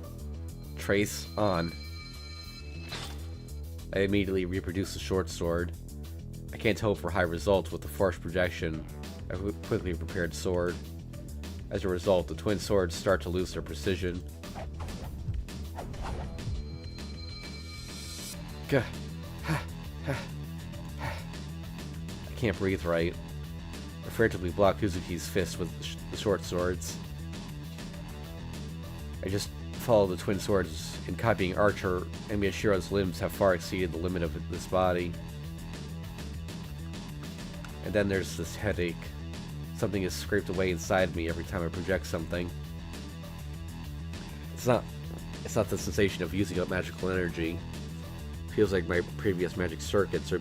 Trace on. I immediately reproduce the short sword. I can't hope for high results with the force projection. I quickly prepared sword. As a result, the twin swords start to lose their precision. Gah. I can't breathe right. I frantically block Kuzuki's fist with the short swords. I just follow the twin swords in copying Archer, and Miyashiro's limbs have far exceeded the limit of this body. And then there's this headache. Something is scraped away inside me every time I project something. It's not the sensation of using up magical energy. It feels like my previous magic circuits are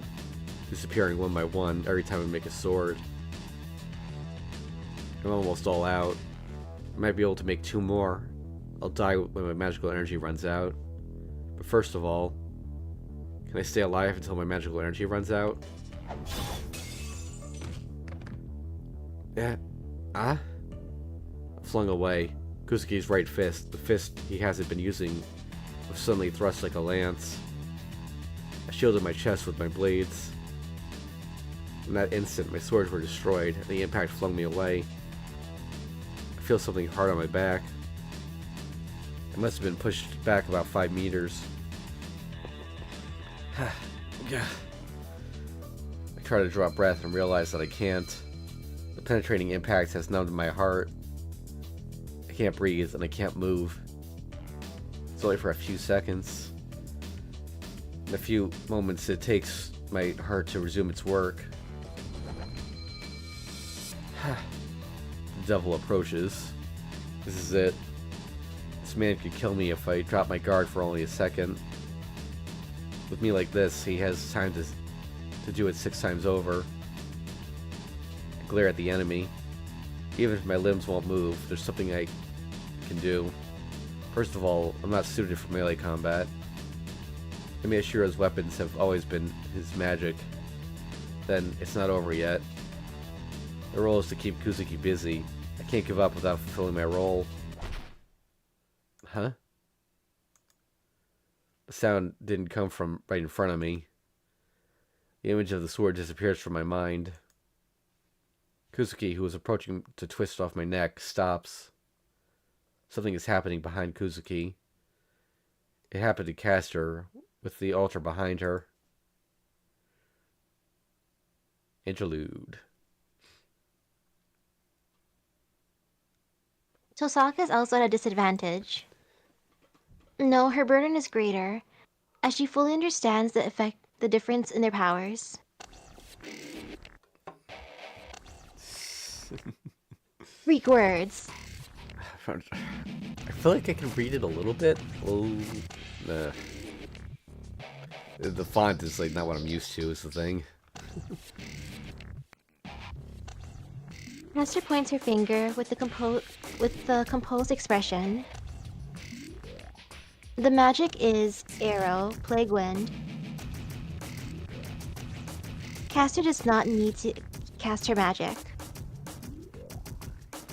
disappearing one by one every time I make a sword. I'm almost all out. I might be able to make 2 more. I'll die when my magical energy runs out. But first of all, can I stay alive until my magical energy runs out? Yeah. Flung away. Kuzuki's right fist, the fist he hasn't been using, was suddenly thrust like a lance. I shielded my chest with my blades. In that instant, my swords were destroyed, and the impact flung me away. I feel something hard on my back. I must have been pushed back about 5 meters. I try to draw breath and realize that I can't. The penetrating impact has numbed my heart. I can't breathe and I can't move. It's only for a few seconds. In a few moments it takes my heart to resume its work. The devil approaches. This is it. This man could kill me if I drop my guard for only a second. With me like this, he has time to do it 6 times over. I glare at the enemy. Even if my limbs won't move, there's something I can do. First of all, I'm not suited for melee combat. Miyashiro's weapons have always been his magic. Then, it's not over yet. The role is to keep Kuzuki busy. I can't give up without fulfilling my role. Huh? The sound didn't come from right in front of me. The image of the sword disappears from my mind. Kuzuki, who was approaching to twist off my neck, stops. Something is happening behind Kuzuki. It happened to Castor, with the altar behind her. Interlude. Tosaka is also at a disadvantage. No, her burden is greater, as she fully understands the difference in their powers. Greek words. I feel like I can read it a little bit. Oh, nah. The font is like not what I'm used to. Is the thing. Hester points her finger with the composed expression. The magic is arrow, plague wind. Castor does not need to cast her magic.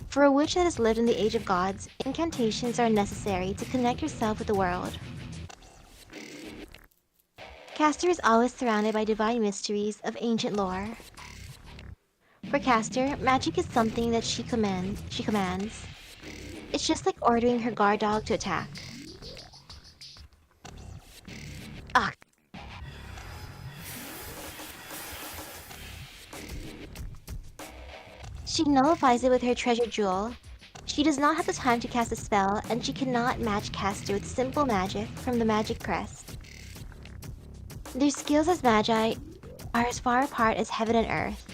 For a witch that has lived in the Age of Gods, incantations are necessary to connect yourself with the world. Castor is always surrounded by divine mysteries of ancient lore. For Castor, magic is something that she commands. It's just like ordering her guard dog to attack. Ah. She nullifies it with her treasure jewel. She does not have the time to cast a spell, and she cannot match Castor with simple magic from the magic crest. Their skills as magi are as far apart as heaven and earth.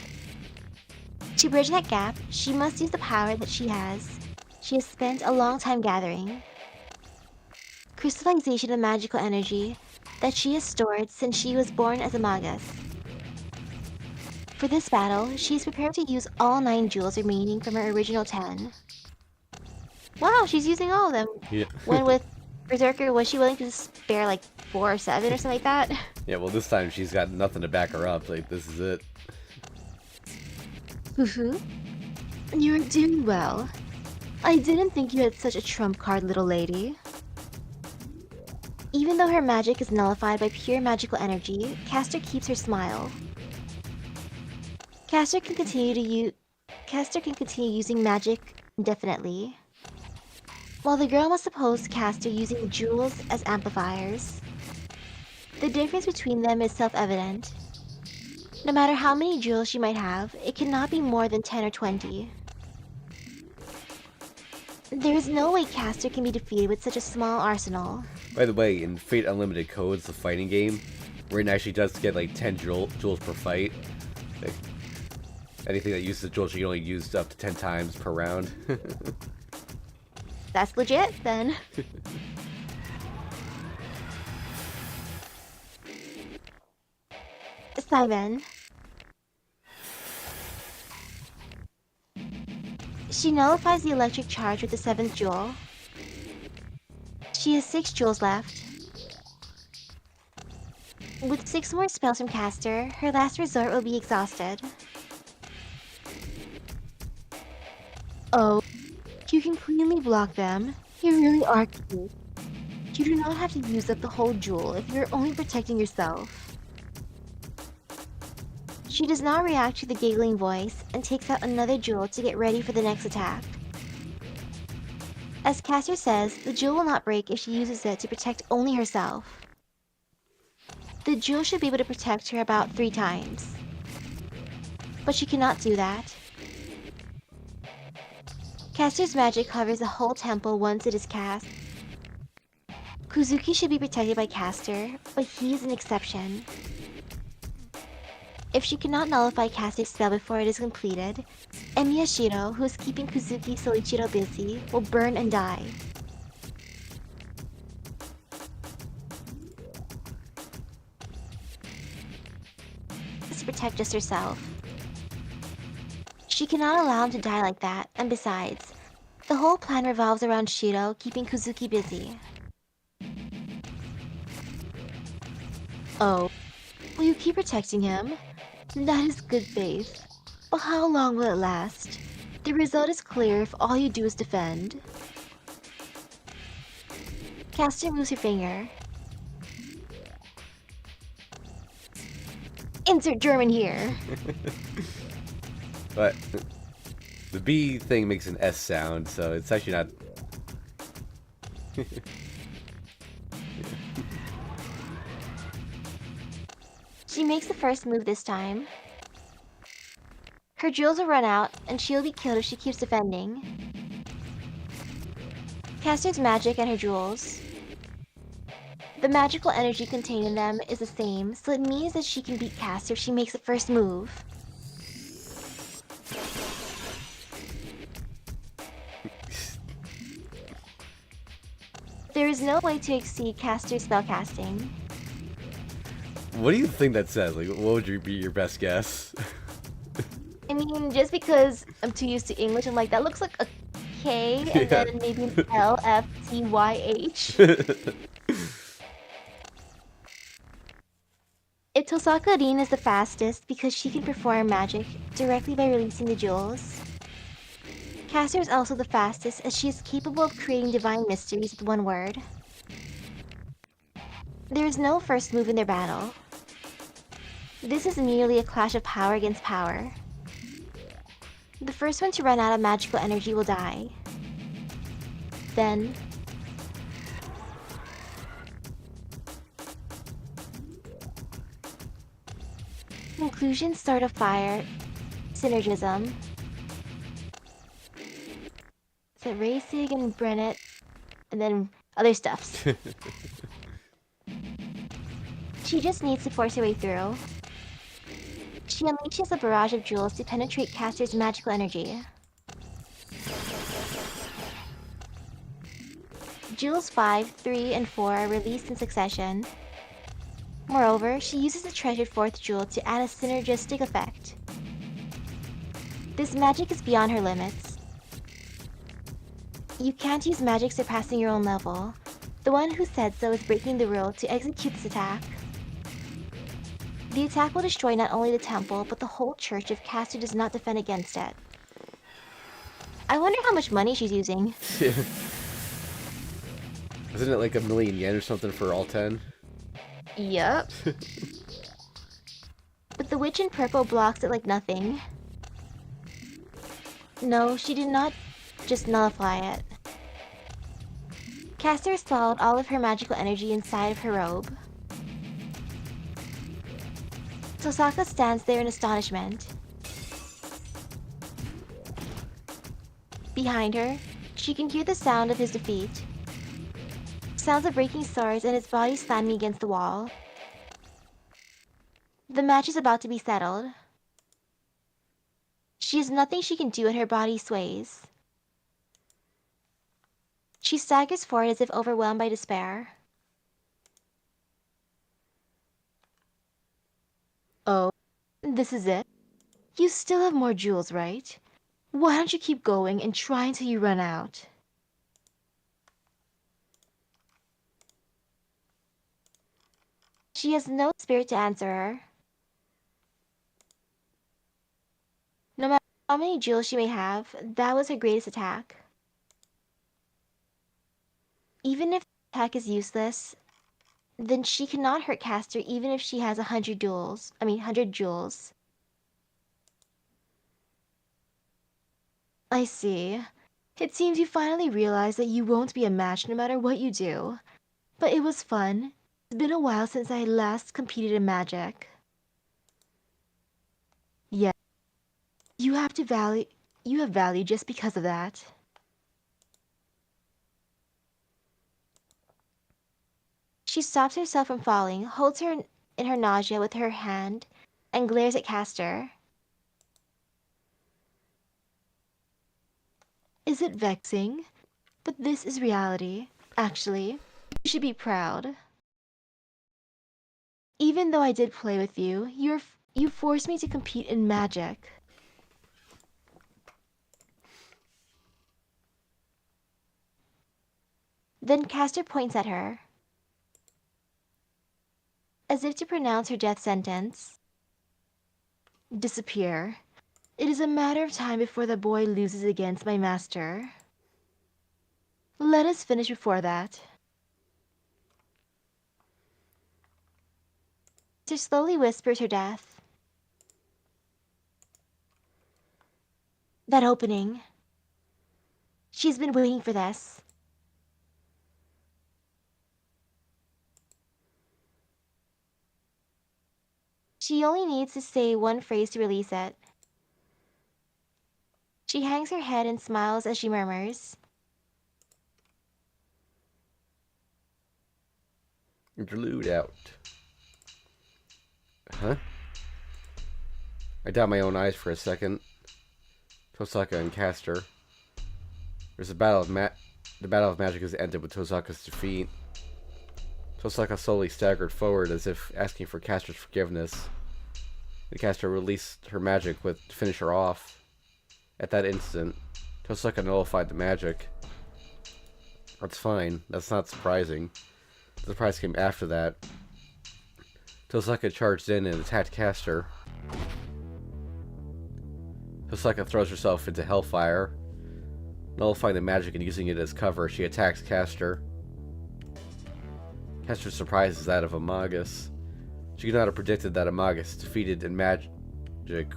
To bridge that gap, she must use the power that she has spent a long time gathering. Crystallization of magical energy that she has stored since she was born as a magus. For this battle, she is prepared to use all 9 jewels remaining from her original 10. Wow, she's using all of them. Yeah. When with Berserker, was she willing to spare like 4 or 7 or something like that? Yeah, well, this time she's got nothing to back her up. Like, this is it. You're doing well. I didn't think you had such a trump card, little lady. Even though her magic is nullified by pure magical energy, Castor keeps her smile. Castor can continue using magic indefinitely, while the girl must oppose Castor using jewels as amplifiers. The difference between them is self-evident. No matter how many jewels she might have, it cannot be more than 10 or 20. There is no way Castor can be defeated with such a small arsenal. By the way, in Fate Unlimited Codes, the fighting game, Rain actually does get like 10 jewels per fight. Like, anything that uses a jewel, she can only use up to 10 times per round. That's legit, then. Simon. She nullifies the electric charge with the 7th jewel. She has 6 jewels left. With 6 more spells from Castor, her last resort will be exhausted. Oh, you can cleanly block them. You really are cute. You do not have to use up the whole jewel if you're only protecting yourself. She does not react to the giggling voice and takes out another jewel to get ready for the next attack. As Castor says, the jewel will not break if she uses it to protect only herself. The jewel should be able to protect her about 3 times. But she cannot do that. Castor's magic covers the whole temple once it is cast. Kuzuki should be protected by Castor, but he is an exception. If she cannot nullify Castor's spell before it is completed, Miyashiro, who is keeping Kuzuki Solichiro busy, will burn and die. To protect just herself. She cannot allow him to die like that, and besides, the whole plan revolves around Shiro keeping Kuzuki busy. Oh, will you keep protecting him? That is good faith. But how long will it last? The result is clear if all you do is defend. Caster moves her finger. Insert German here. But the B thing makes an S sound, so it's actually not. She makes the first move this time. Her jewels will run out, and she'll be killed if she keeps defending. Caster's magic and her jewels. The magical energy contained in them is the same, so it means that she can beat Caster if she makes the first move. There is no way to exceed Caster's spellcasting. What do you think that says? Like, what would be your best guess? I mean, just because I'm too used to English, I'm like, that looks like a K and Yeah. then maybe an L, F, T, Y, H. If Tosaka Rin is the fastest because she can perform magic directly by releasing the jewels. Caster is also the fastest as she is capable of creating divine mysteries with one word. There is no first move in their battle. This is merely a clash of power against power. The first one to run out of magical energy will die. Then... conclusions start a fire. Synergism. So Raysig and Brennet, and then other stuffs. She just needs to force her way through. She unleashes a barrage of jewels to penetrate Caster's magical energy. Jewels 5, 3, and 4 are released in succession. Moreover, she uses the treasured 4th jewel to add a synergistic effect. This magic is beyond her limits. You can't use magic surpassing your own level. The one who said so is breaking the rule to execute this attack. The attack will destroy not only the temple, but the whole church if Caster does not defend against it. I wonder how much money she's using. Isn't it like 1,000,000 yen or something for all 10? Yup. But the witch in purple blocks it like nothing. No, she did not just nullify it. Caster swallowed all of her magical energy inside of her robe. Tosaka stands there in astonishment. Behind her, she can hear the sound of his defeat. Sounds of breaking swords and his body slamming against the wall. The match is about to be settled. She has nothing she can do and her body sways. She staggers forward as if overwhelmed by despair. Oh, this is it? You still have more jewels, right? Why don't you keep going and try until you run out? She has no spirit to answer her. No matter how many jewels she may have, that was her greatest attack. Even if the attack is useless, then she cannot hurt Caster even if she has 100 jewels. I see. It seems you finally realized that you won't be a match no matter what you do. But it was fun. It's been a while since I last competed in Magic. Yeah, you have value just because of that. She stops herself from falling, holds her in her nausea with her hand, and glares at Caster. Is it vexing? But this is reality. Actually, you should be proud. Even though I did play with you, you forced me to compete in Magic. Then Castor points at her, as if to pronounce her death sentence. Disappear. It is a matter of time before the boy loses against my master. Let us finish before that. She slowly whispers her death. That opening. She's been waiting for this. She only needs to say one phrase to release it. She hangs her head and smiles as she murmurs. Interlude out. Huh? I doubt my own eyes for a second. Tosaka and Castor. There's a battle of the battle of magic has ended with Tosaka's defeat. Tosaka slowly staggered forward as if asking for Castor's forgiveness. And Castor released her magic to finish her off. At that instant, Tosaka nullified the magic. That's fine. That's not surprising. The surprise came after that. Tosaka charged in and attacked Castor. Tosaka throws herself into Hellfire. Nullifying the magic and using it as cover, she attacks Castor. Castor's surprise is that of a Magus. She could not have predicted that a Magus defeated in magic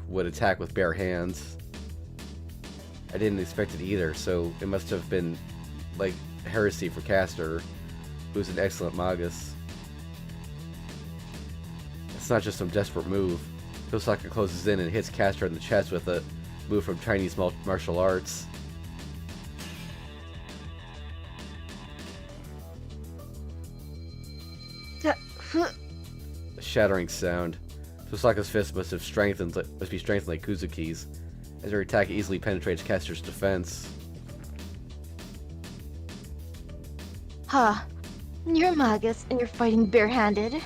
would attack with bare hands. I didn't expect it either, so it must have been like heresy for Castor, who's an excellent Magus. It's not just some desperate move. Tosaka closes in and hits Castor in the chest with a move from Chinese martial arts. A shattering sound. Tosaka's fist must be strengthened like Kuzuki's, as her attack easily penetrates Castor's defense. Huh. You're a Magus and you're fighting barehanded.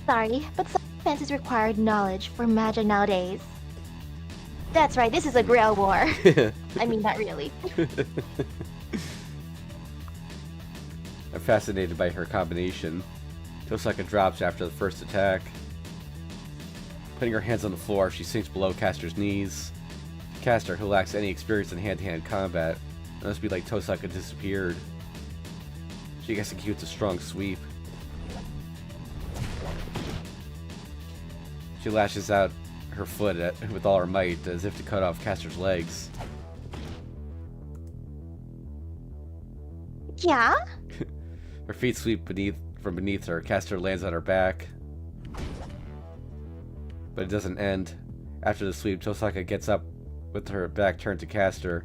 Sorry, but some defenses required knowledge for magic nowadays. That's right, this is a Grail War. I mean, not really. I'm fascinated by her combination. Tosaka drops after the first attack. Putting her hands on the floor, she sinks below Castor's knees. Castor, who lacks any experience in hand-to-hand combat, must be like Tosaka disappeared. She executes a strong sweep. She lashes out her foot with all her might, as if to cut off Castor's legs. Yeah? Her feet sweep from beneath her. Castor lands on her back. But it doesn't end. After the sweep, Tosaka gets up with her back turned to Castor,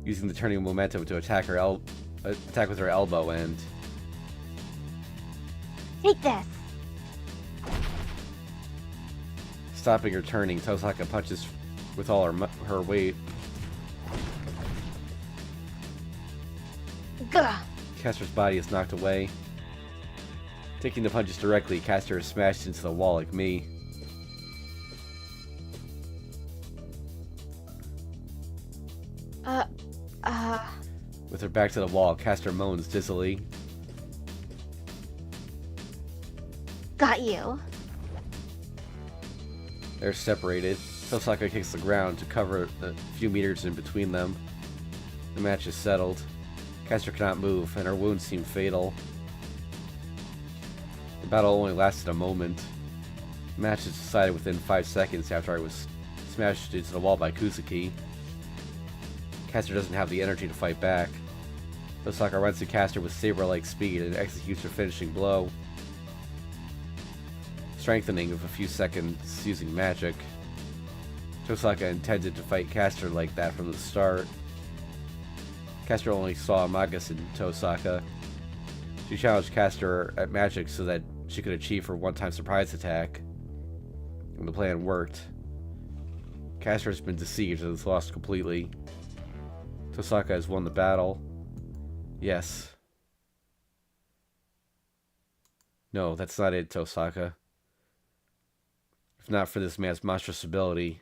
using the turning momentum to attack with her elbow end. Take this! Stopping her turning, Tosaka punches with all her weight. Gah! Castor's body is knocked away. Taking the punches directly, Castor is smashed into the wall like me. With her back to the wall, Castor moans dizzily. Got you. They're separated. Tosaka kicks the ground to cover the few meters in between them. The match is settled. Castor cannot move, and her wounds seem fatal. The battle only lasted a moment. The match is decided within 5 seconds after I was smashed into the wall by Kuzuki. Castor doesn't have the energy to fight back. Tosaka runs to Castor with saber-like speed and executes her finishing blow. Strengthening of a few seconds using magic. Tosaka intended to fight Castor like that from the start. Castor only saw a Magus in Tosaka. She challenged Castor at magic so that she could achieve her one-time surprise attack. And the plan worked. Castor has been deceived and is lost completely. Tosaka has won the battle. Yes. No, that's not it, Tosaka. If not for this man's monstrous ability.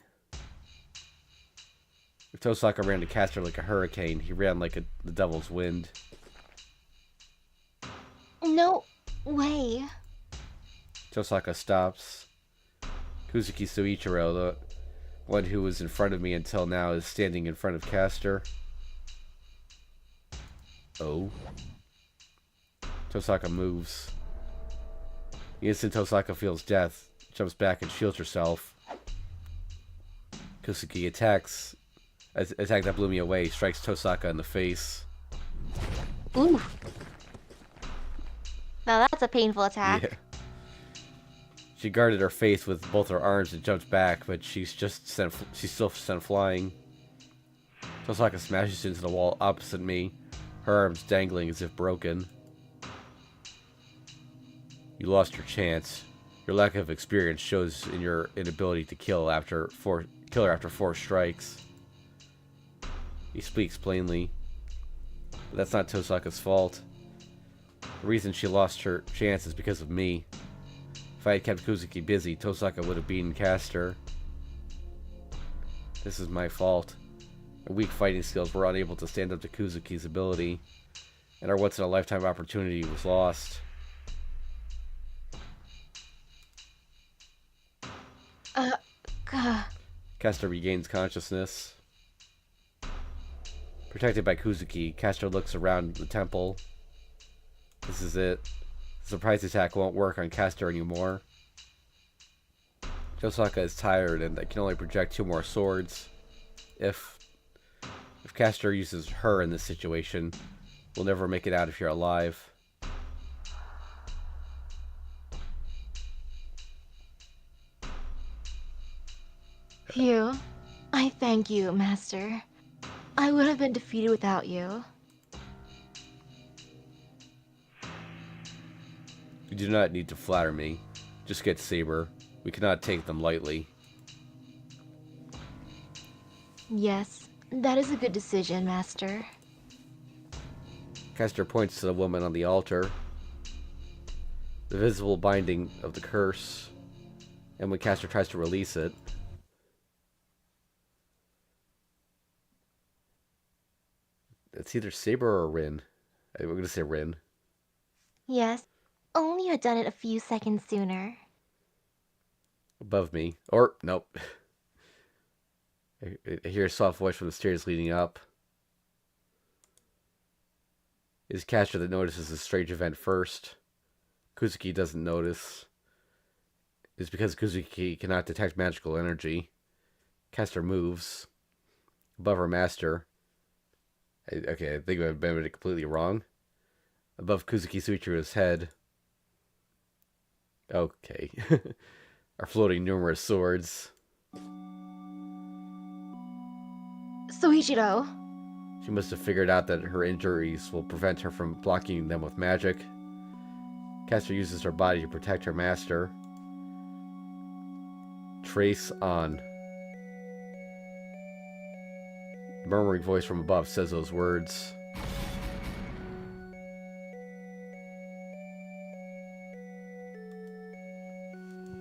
If Tosaka ran to Caster like a hurricane, he ran like the devil's wind. No way. Tosaka stops. Kuzuki Soichiro, the one who was in front of me until now, is standing in front of Caster. Oh. Tosaka moves. The instant Tosaka feels death, jumps back and shields herself. Kuzuki attacks. Attack that blew me away, strikes Tosaka in the face. Ooh. Now that's a painful attack. Yeah. She guarded her face with both her arms and jumped back, but she's still sent flying. Tosaka smashes into the wall opposite me, her arms dangling as if broken. You lost your chance. Your lack of experience shows in your inability to kill her after 4 strikes. He speaks plainly. But that's not Tosaka's fault. The reason she lost her chance is because of me. If I had kept Kuzuki busy, Tosaka would have beaten Caster. This is my fault. Our weak fighting skills were unable to stand up to Kuzuki's ability, and our once-in-a-lifetime opportunity was lost. Caster regains consciousness. Protected by Kuzuki, Caster looks around the temple. This is it. The surprise attack won't work on Caster anymore. Tosaka is tired and I can only project 2 more swords. If Caster uses her in this situation, we'll never make it out if you're alive. Phew. I thank you, Master. I would have been defeated without you. You do not need to flatter me. Just get Saber. We cannot take them lightly. Yes, that is a good decision, Master. Caster points to the woman on the altar. The visible binding of the curse. And when Caster tries to release it, it's either Saber or Rin. We're going to say Rin. Yes, only you had done it a few seconds sooner. Above me. Or, nope. I hear a soft voice from the stairs leading up. It's Caster that notices the strange event first. Kuzuki doesn't notice. It's because Kuzuki cannot detect magical energy. Caster moves. Above her master. Okay, I think I've been completely wrong. Above Kuzuki Suichiro's head. Okay. Are floating numerous swords. Soichiro! She must have figured out that her injuries will prevent her from blocking them with magic. Caster uses her body to protect her master. Trace on. The murmuring voice from above says those words.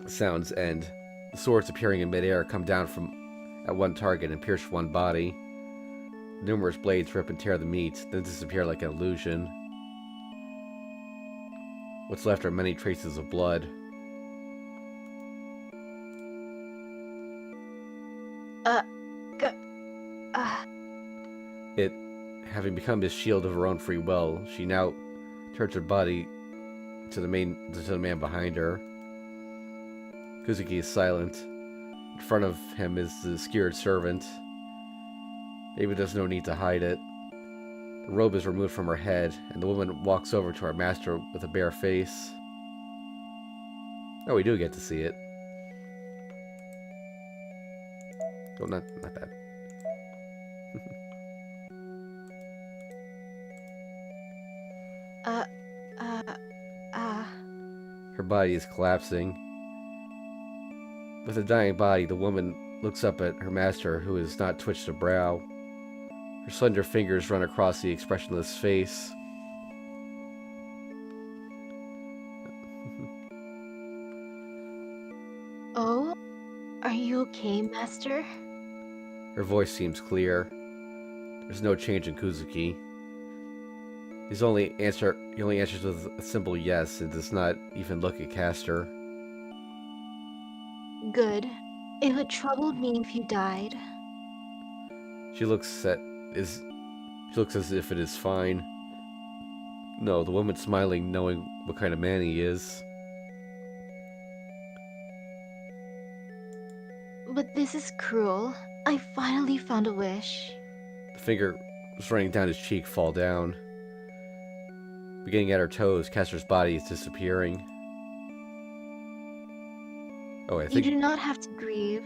The sounds end. The swords appearing in midair come down at one target and pierce one body. Numerous blades rip and tear the meat, then disappear like an illusion. What's left are many traces of blood. It, having become his shield of her own free will, she now turns her body to the man behind her. Kuzuki is silent. In front of him is the skewered servant. Maybe there's no need to hide it. The robe is removed from her head, and the woman walks over to her master with a bare face. Oh, we do get to see it. Oh, not bad. Her body is collapsing. With a dying body, the woman looks up at her master, who has not twitched a brow. Her slender fingers run across the expressionless face. Oh? Are you okay, Master? Her voice seems clear. There's no change in Kuzuki. He only answers with a simple yes and does not even look at Castor. Good. It would trouble me if you died. She looks as if it is fine. No, the woman smiling, knowing what kind of man he is. But this is cruel. I finally found a wish. The finger was running down his cheek fall down. Beginning at her toes, Castor's body is disappearing. Oh, I think You do not have to grieve.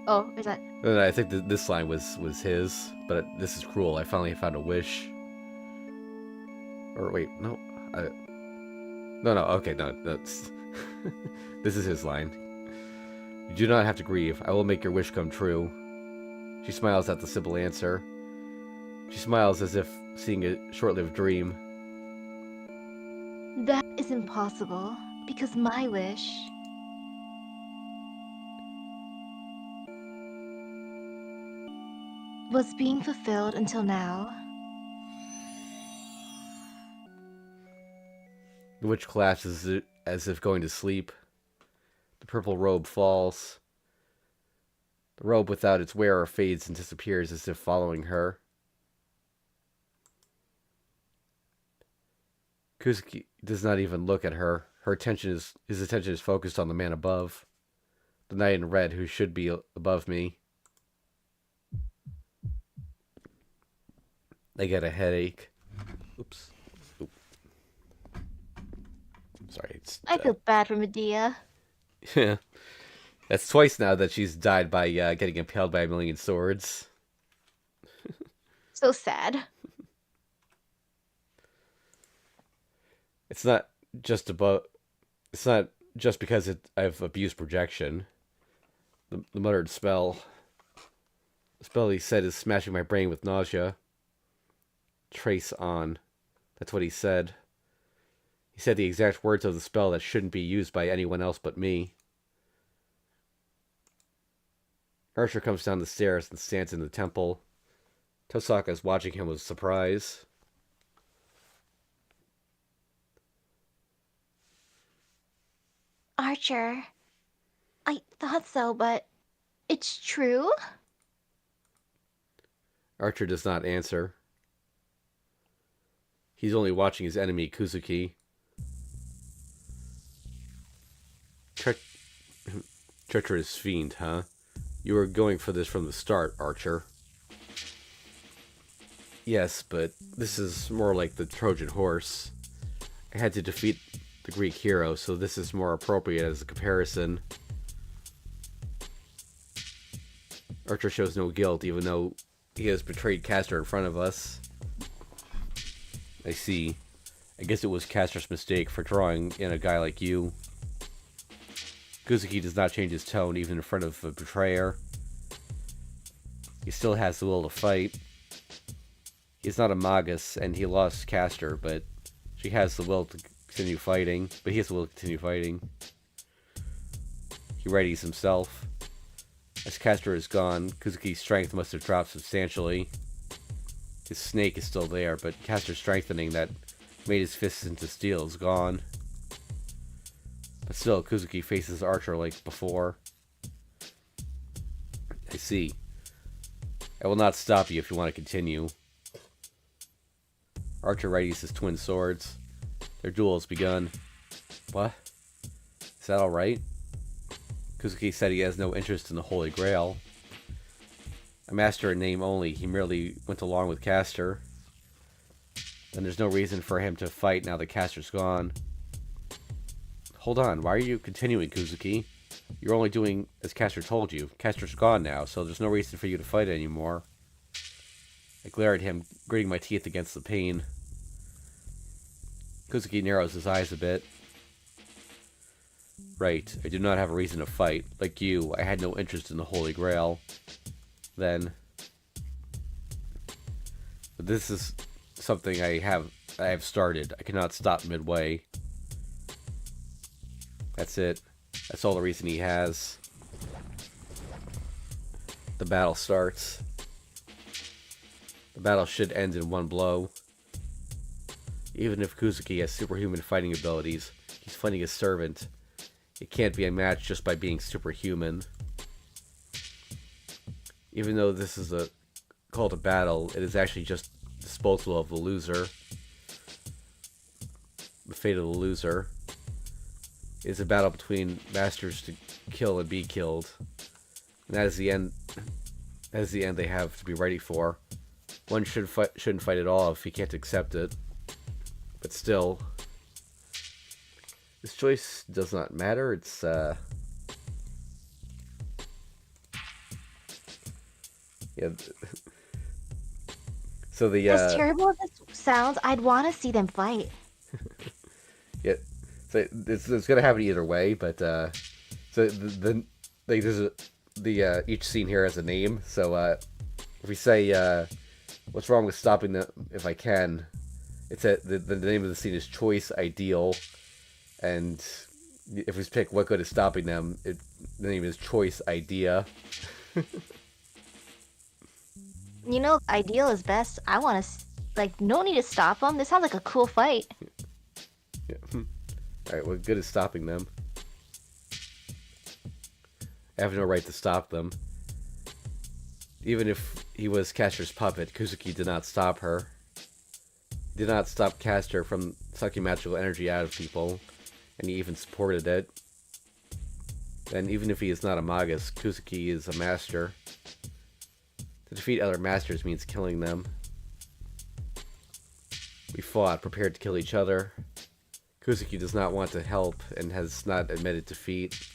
Oh, is that... No, I think that this line was his, but this is cruel. I finally found a wish. Or wait, no. No, okay, no, that's... This is his line. You do not have to grieve. I will make your wish come true. She smiles at the simple answer. She smiles as if seeing a short-lived dream. That is impossible, because my wish... was being fulfilled until now. The witch collapses as if going to sleep. The purple robe falls. The robe without its wearer fades and disappears as if following her. Kuzuki does not even look at her. His attention is focused on the man above. The knight in red who should be above me. I get a headache. Oops. Oop. Sorry. I feel bad for Medea. Yeah. That's twice now that she's died by getting impaled by a million swords. So sad. It's not just because I've abused projection. The muttered spell. The spell he said is smashing my brain with nausea. Trace on. That's what he said. He said the exact words of the spell that shouldn't be used by anyone else but me. Archer comes down the stairs and stands in the temple. Tosaka is watching him with surprise. Archer, I thought so, but it's true? Archer does not answer. He's only watching his enemy, Kuzuki. Treacherous fiend, huh? You were going for this from the start, Archer. Yes, but this is more like the Trojan horse. I had to defeat the Greek hero, so this is more appropriate as a comparison. Archer shows no guilt, even though he has betrayed Castor in front of us. I see. I guess it was Castor's mistake for drawing in a guy like you. Kuzuki does not change his tone, even in front of a betrayer. He still has the will to fight. He's not a magus, and he lost Castor, but she has the will to continue fighting. But he has the will to continue fighting. He readies himself. As Castor is gone, Kuzuki's strength must have dropped substantially. His snake is still there, but Castor's strengthening that made his fists into steel is gone. But still, Kuzuki faces Archer like before. I see. I will not stop you if you want to continue. Archer readies his twin swords. Their duel has begun. What? Is that alright? Kuzuki said he has no interest in the Holy Grail. A master in name only, he merely went along with Castor. Then there's no reason for him to fight now that Castor's gone. Hold on, why are you continuing, Kuzuki? You're only doing as Castor told you. Castor's gone now, so there's no reason for you to fight anymore. I glare at him, gritting my teeth against the pain. Kuzuki narrows his eyes a bit. Right, I do not have a reason to fight. Like you, I had no interest in the Holy Grail. Then. But this is something I have started. I cannot stop midway. That's it. That's all the reason he has. The battle starts. The battle should end in one blow. Even if Kuzuki has superhuman fighting abilities, he's fighting a servant. It can't be a match just by being superhuman. Even though this is called a battle, it is actually just disposal of the loser. The fate of the loser is a battle between masters to kill and be killed. And that is the end. That is the end they have to be ready for. One shouldn't fight at all if he can't accept it. But still, this choice does not matter. It's yeah. So the As terrible as this sounds, I'd want to see them fight. yeah. So it's gonna happen either way. But so there's each scene here has a name. So if we say what's wrong with stopping them if I can, it's the name of the scene is Choice Ideal, and if we pick what good is stopping them, the name is Choice Idea. You know, ideal is best. I want to, like, no need to stop them. This sounds like a cool fight. Yeah. Alright, what good is stopping them? I have no right to stop them. Even if he was Castor's puppet, Kuzuki did not stop her. Did not stop Castor from sucking magical energy out of people, and he even supported it. And even if he is not a Magus, Kuzuki is a master. To defeat other masters means killing them. We fought, prepared to kill each other. Kuzuki does not want to help and has not admitted defeat.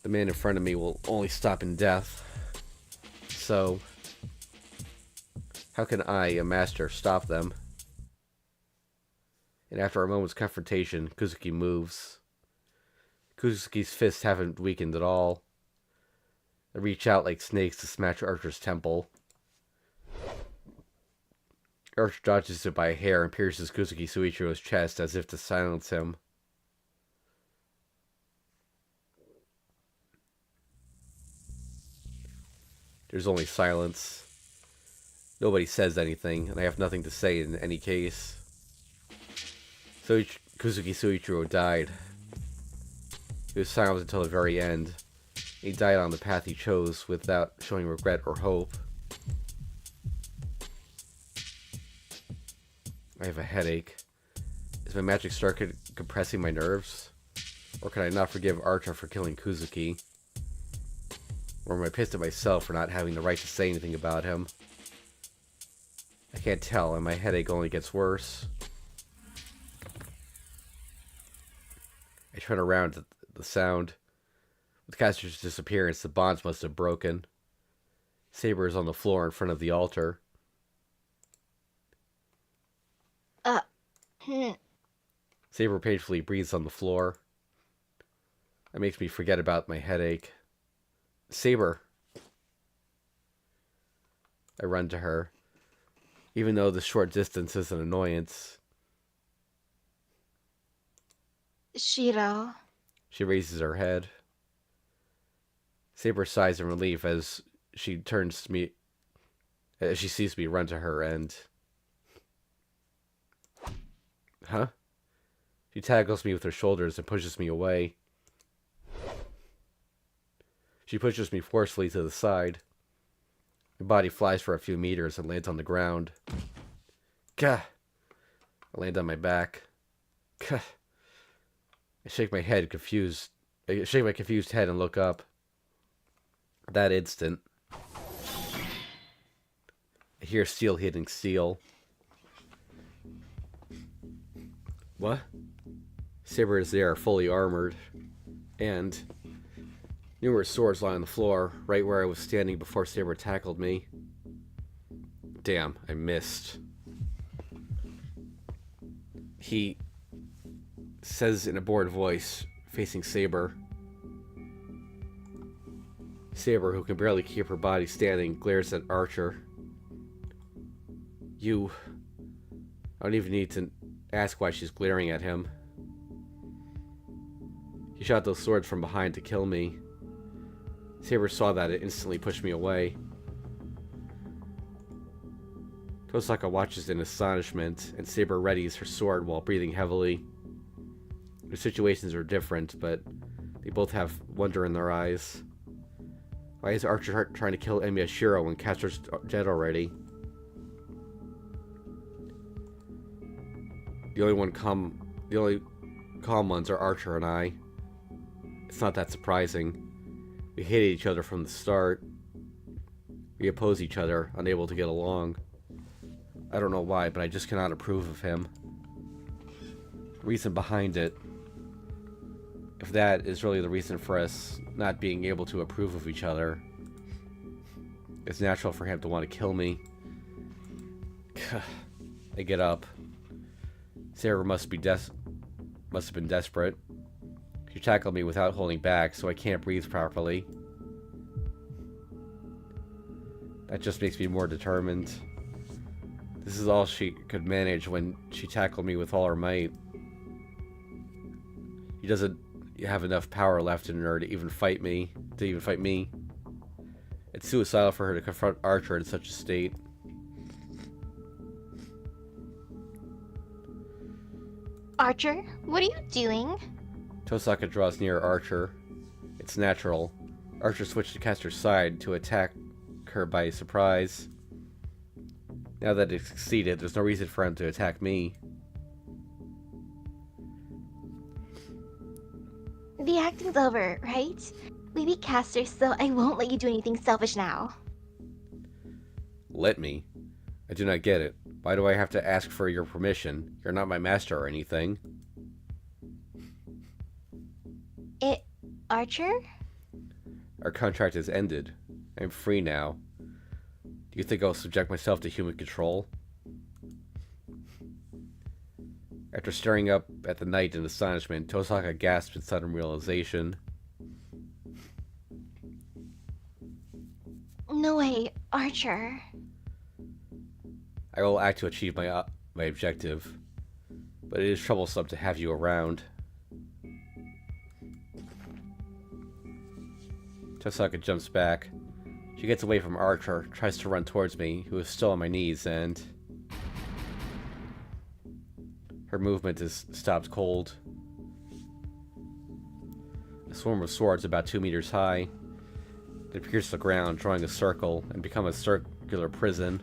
The man in front of me will only stop in death. So, how can I, a master, stop them? And after a moment's confrontation, Kuzuki moves. Kuzuki's fists haven't weakened at all. They reach out like snakes to smash Archer's temple. Archer dodges it by a hair and pierces Kuzuki Suichiro's chest as if to silence him. There's only silence. Nobody says anything, and I have nothing to say in any case. So Kuzuki Suichiro died. He was silent until the very end. He died on the path he chose without showing regret or hope. I have a headache. Is my magic circuit compressing my nerves? Or can I not forgive Archer for killing Kuzuki? Or am I pissed at myself for not having the right to say anything about him? I can't tell, and my headache only gets worse. I turn around at the sound. With Castor's disappearance, the bonds must have broken. Saber is on the floor in front of the altar. Saber painfully breathes on the floor. That makes me forget about my headache. Saber. I run to her. Even though the short distance is an annoyance. Shiro. She raises her head. Saber sighs in relief as she turns to me, as she sees me run to her and... Huh? She tackles me with her shoulders and pushes me away. She pushes me forcefully to the side. My body flies for a few meters and lands on the ground. Gah! I land on my back. Gah! I shake my head, confused. I shake my confused head and look up. At that instant, I hear steel hitting steel. What? Saber is there, fully armored, and numerous swords lie on the floor, right where I was standing before Saber tackled me. Damn, I missed. He says in a bored voice, facing Saber. Saber, who can barely keep her body standing, glares at Archer. You... I don't even need to ask why she's glaring at him. He shot those swords from behind to kill me. Saber saw that and instantly pushed me away. Tosaka watches in astonishment, and Saber readies her sword while breathing heavily. Their situations are different, but they both have wonder in their eyes. Why is Archer trying to kill Emiyashiro when Castor's dead already? The only calm ones are Archer and I. It's not that surprising. We hated each other from the start. We oppose each other, unable to get along. I don't know why, but I just cannot approve of him. The reason behind it, if that is really the reason for us not being able to approve of each other, it's natural for him to want to kill me. I get up. Sarah must have been desperate. She tackled me without holding back, so I can't breathe properly. That just makes me more determined. This is all she could manage when she tackled me with all her might. She doesn't have enough power left in her to even fight me. It's suicidal for her to confront Archer in such a state. Archer, what are you doing? Tosaka draws near Archer. It's natural. Archer switched to Castor's side to attack her by surprise. Now that it's succeeded, there's no reason for him to attack me. The acting's over, right? We beat Castor, so I won't let you do anything selfish now. Let me? I do not get it. Why do I have to ask for your permission? You're not my master or anything. Archer? Our contract has ended. I'm free now. Do you think I'll subject myself to human control? After staring up at the night in astonishment, Tosaka gasped in sudden realization. No way, Archer. I will act to achieve my objective, but it is troublesome to have you around. Tosaka jumps back. She gets away from Archer, tries to run towards me, who is still on my knees, and her movement is stopped cold. A swarm of swords about 2 meters high. They pierce the ground, drawing a circle, and become a circular prison.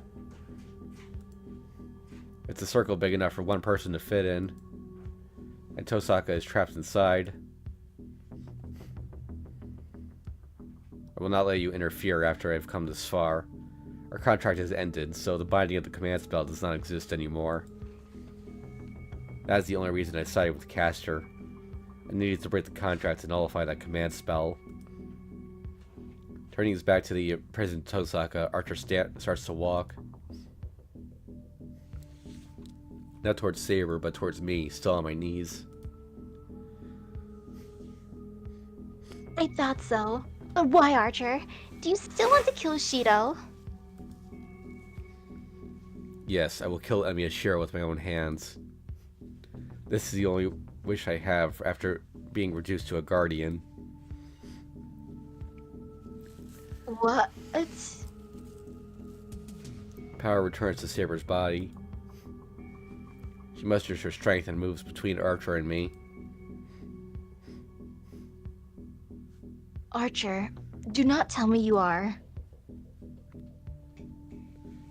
It's a circle big enough for one person to fit in, and Tosaka is trapped inside. I will not let you interfere after I've come this far. Our contract has ended, so the binding of the command spell does not exist anymore. That is the only reason I sided with Castor. I needed to break the contract to nullify that command spell. Turning his back to the imprisoned Tosaka, Archer starts to walk. Not towards Saber, but towards me, still on my knees. I thought so. But why, Archer? Do you still want to kill Shido? Yes, I will kill Emiyashiro with my own hands. This is the only wish I have after being reduced to a guardian. What? Power returns to Saber's body. She musters her strength and moves between Archer and me. Archer, do not tell me you are.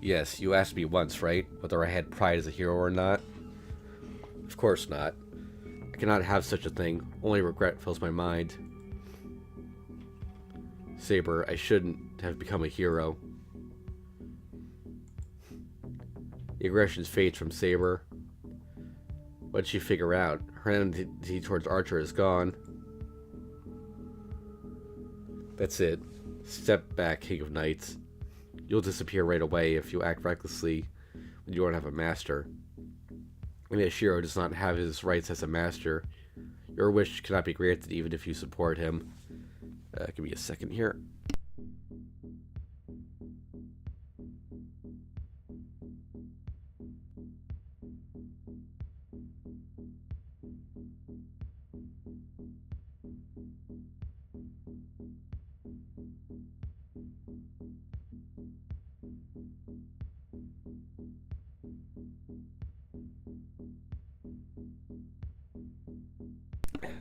Yes, you asked me once, right? Whether I had pride as a hero or not? Of course not. I cannot have such a thing. Only regret fills my mind. Saber, I shouldn't have become a hero. The aggression fades from Saber. What did she figure out? Her enmity towards Archer is gone. That's it. Step back, King of Knights. You'll disappear right away if you act recklessly when you don't have a master. Miyashiro does not have his rights as a master. Your wish cannot be granted even if you support him. Give me a second here.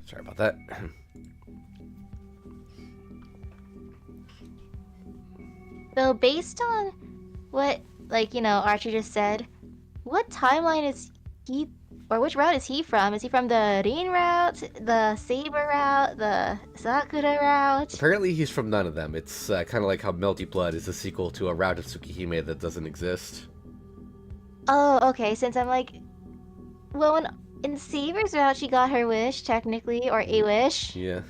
Sorry about that. So based on what, Archer just said, what timeline is he, or which route is he from? Is he from the Rin route, the Saber route, the Sakura route? Apparently he's from none of them. It's kind of like how Melty Blood is a sequel to a route of Tsukihime that doesn't exist. Oh, okay, since I'm like, well, in Saber's route, she got her wish, technically, or a wish. Yeah.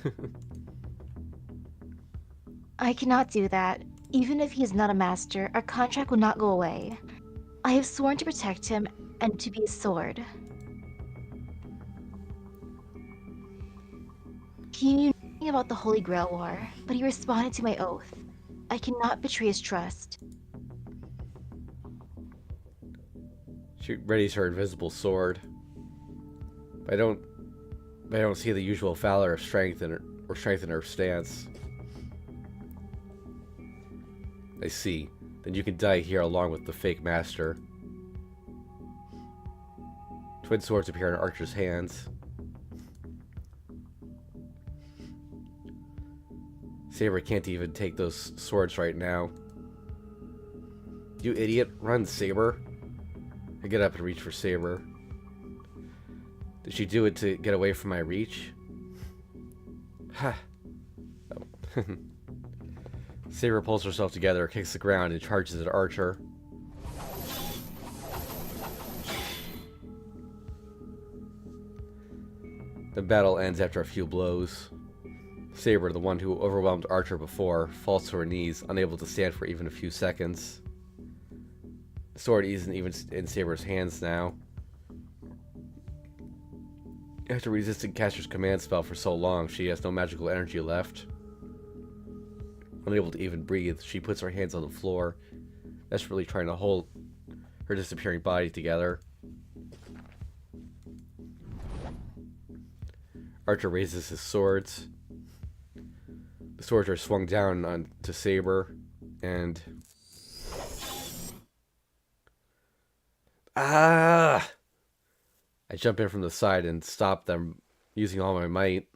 I cannot do that. Even if he is not a master, our contract will not go away. I have sworn to protect him and to be his sword. He knew nothing about the Holy Grail War, but he responded to my oath. I cannot betray his trust. She readies her invisible sword. But I don't see the usual valor of strength in her stance. I see. Then you can die here along with the fake master. Twin swords appear in Archer's hands. Saber can't even take those swords right now. You idiot. Run, Saber. I get up and reach for Saber. Did she do it to get away from my reach? Ha. Oh. Saber pulls herself together, kicks the ground, and charges at Archer. The battle ends after a few blows. Saber, the one who overwhelmed Archer before, falls to her knees, unable to stand for even a few seconds. The sword isn't even in Saber's hands now. After resisting Caster's command spell for so long, she has no magical energy left. Unable to even breathe, she puts her hands on the floor, desperately trying to hold her disappearing body together. Archer raises his swords. The swords are swung down onto Saber, and... Ah! I jump in from the side and stop them using all my might.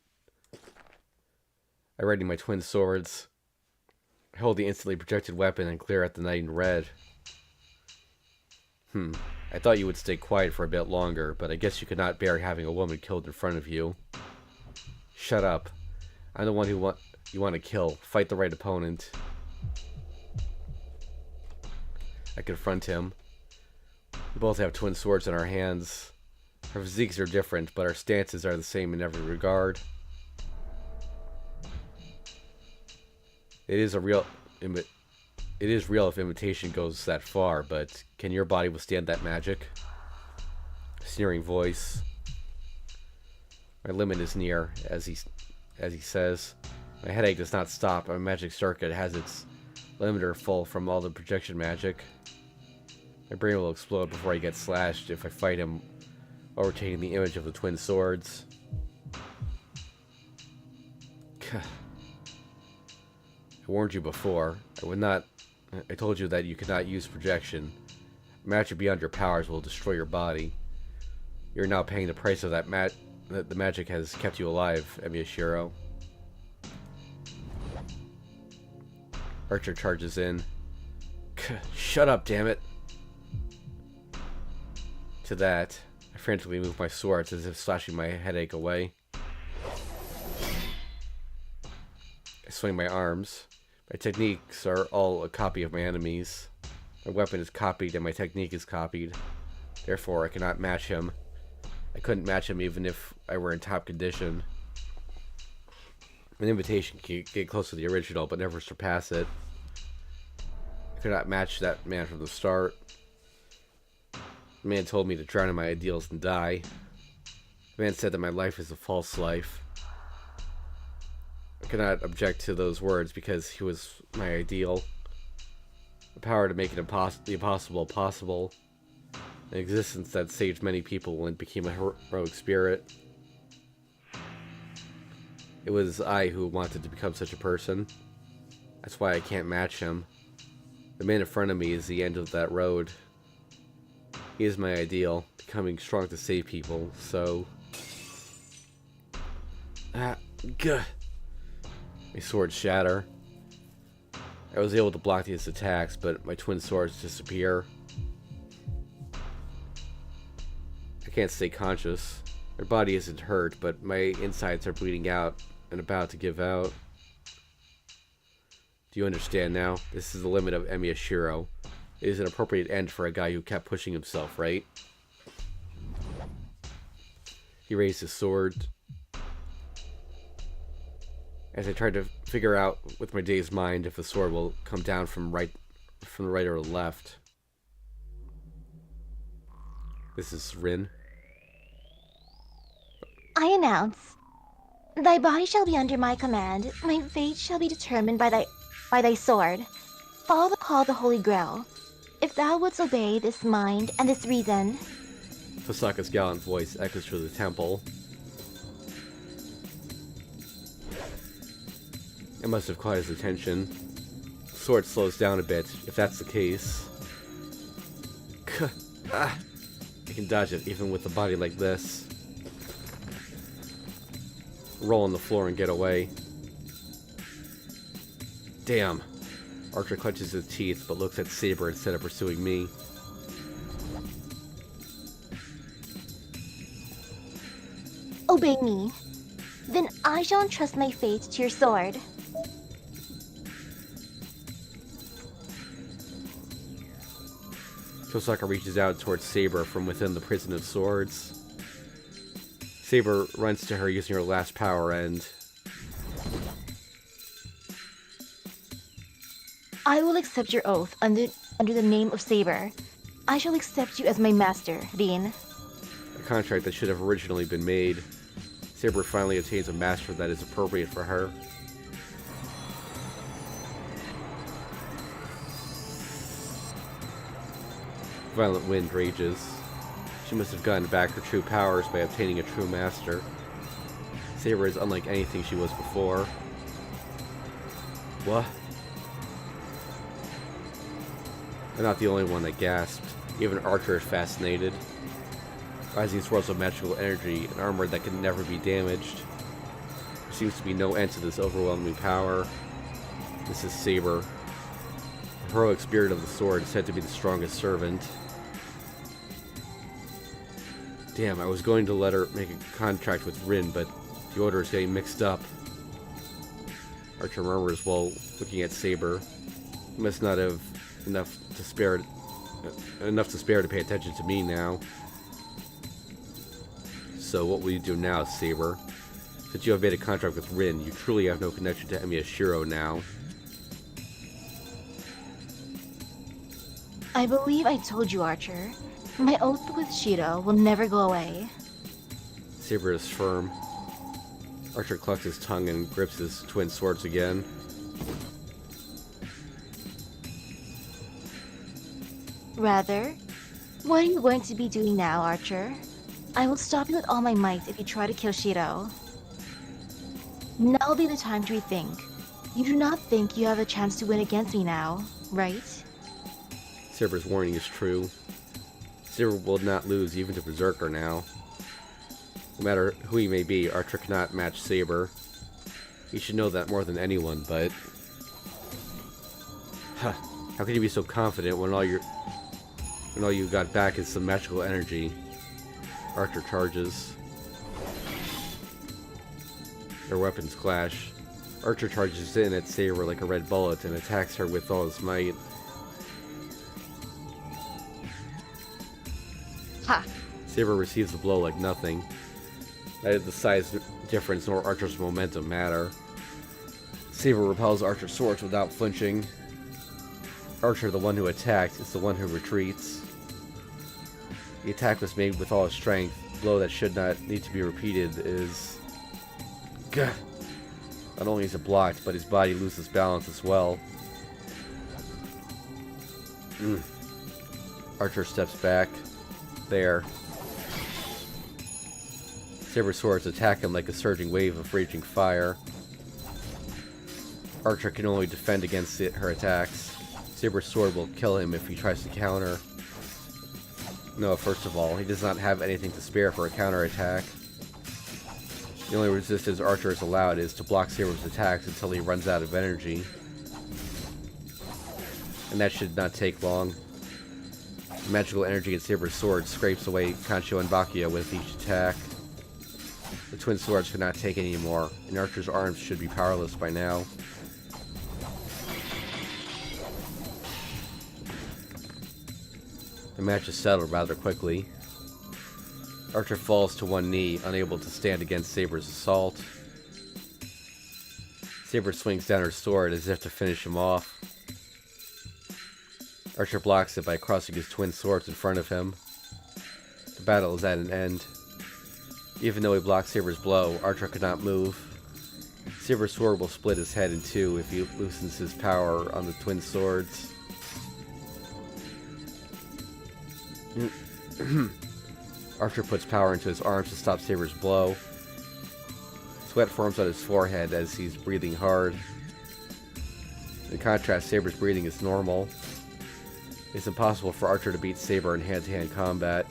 I ready my twin swords. I hold the instantly projected weapon and clear out the knight in red. I thought you would stay quiet for a bit longer, but I guess you could not bear having a woman killed in front of you. Shut up. I'm the one you want to kill. Fight the right opponent. I confront him. We both have twin swords in our hands. Our physiques are different, but our stances are the same in every regard. It is real if imitation goes that far, but can your body withstand that magic? Sneering voice. My limit is near, as he says. My headache does not stop. My magic circuit has its limiter full from all the projection magic. My brain will explode before I get slashed if I fight him while retaining the image of the twin swords. I warned you before. I told you that you could not use projection. Magic beyond your powers will destroy your body. You're now paying the price of that the magic has kept you alive, Emiyashiro. Archer charges in. Shut up, damn it. To that, I frantically move my swords as if slashing my headache away. I swing my arms. My techniques are all a copy of my enemy's. My weapon is copied and my technique is copied. Therefore, I cannot match him. I couldn't match him even if I were in top condition. An invitation can get close to the original, but never surpass it. I could not match that man from the start. The man told me to drown in my ideals and die. The man said that my life is a false life. I could not object to those words because he was my ideal. The power to make the impossible possible. An existence that saved many people and became a heroic spirit. It was I who wanted to become such a person. That's why I can't match him. The man in front of me is the end of that road. He is my ideal, becoming strong to save people, so... Ah, gah. My swords shatter. I was able to block these attacks, but my twin swords disappear. I can't stay conscious. My body isn't hurt, but my insides are bleeding out and about to give out. Do you understand now? This is the limit of Emiyashiro. It is an appropriate end for a guy who kept pushing himself, right? He raised his sword. As I tried to figure out with my dazed mind if the sword will come down from the right or the left. This is Rin. I announce, thy body shall be under my command, my fate shall be determined by thy sword. Follow the call of the Holy Grail. If thou wouldst obey this mind and this reason... Fusaka's gallant voice echoes through the temple. It must have caught his attention. The sword slows down a bit, if that's the case. I can dodge it even with a body like this. Roll on the floor and get away. Damn. Archer clenches his teeth but looks at Saber instead of pursuing me. Obey me. Then I shall entrust my fate to your sword. Kosaka reaches out towards Saber from within the prison of swords. Saber runs to her using her last power and... I will accept your oath under the name of Saber. I shall accept you as my master, Rin. A contract that should have originally been made. Saber finally obtains a master that is appropriate for her. Violent wind rages. She must have gotten back her true powers by obtaining a true master. Saber is unlike anything she was before. What? I'm not the only one that gasped. Even Archer is fascinated. Rising swirls of magical energy, an armor that can never be damaged. There seems to be no end to this overwhelming power. This is Saber. The heroic spirit of the sword is said to be the strongest servant. Damn, I was going to let her make a contract with Rin, but the order is getting mixed up. Archer murmurs while looking at Saber. He must not have enough to spare to pay attention to me now. So what will you do now, Saber? Since you have made a contract with Rin, you truly have no connection to Emiyashiro now. I believe I told you, Archer. My oath with Shiro will never go away. Saber is firm. Archer clucks his tongue and grips his twin swords again. Rather, what are you going to be doing now, Archer? I will stop you with all my might if you try to kill Shiro. Now will be the time to rethink. You do not think you have a chance to win against me now, right? Saber's warning is true. Saber will not lose even to Berserker now. No matter who he may be, Archer cannot match Saber. He should know that more than anyone, but... Huh. How can you be so confident when all you got back is some magical energy? Archer charges. Their weapons clash. Archer charges in at Saber like a red bullet and attacks her with all his might. Ha! Saber receives the blow like nothing. Neither the size difference nor Archer's momentum matter. Saber repels Archer's swords without flinching. Archer, the one who attacked, is the one who retreats. The attack was made with all his strength. The blow that should not need to be repeated is... Gah! Not only is it blocked, but his body loses balance as well. Archer steps back. There. Saber's swords attack him like a surging wave of raging fire. Archer can only defend against her attacks. Saber's sword will kill him if he tries to counter. No, first of all, he does not have anything to spare for a counterattack. The only resistance Archer is allowed is to block Saber's attacks until he runs out of energy. And that should not take long. The magical energy in Saber's sword scrapes away Kancho and Bakuya with each attack. The twin swords cannot take anymore, and Archer's arms should be powerless by now. The match is settled rather quickly. Archer falls to one knee, unable to stand against Saber's assault. Saber swings down her sword as if to finish him off. Archer blocks it by crossing his twin swords in front of him. The battle is at an end. Even though he blocked Saber's blow, Archer could not move. Saber's sword will split his head in two if he loosens his power on the twin swords. Archer puts power into his arms to stop Saber's blow. Sweat forms on his forehead as he's breathing hard. In contrast, Saber's breathing is normal. It's impossible for Archer to beat Saber in hand-to-hand combat.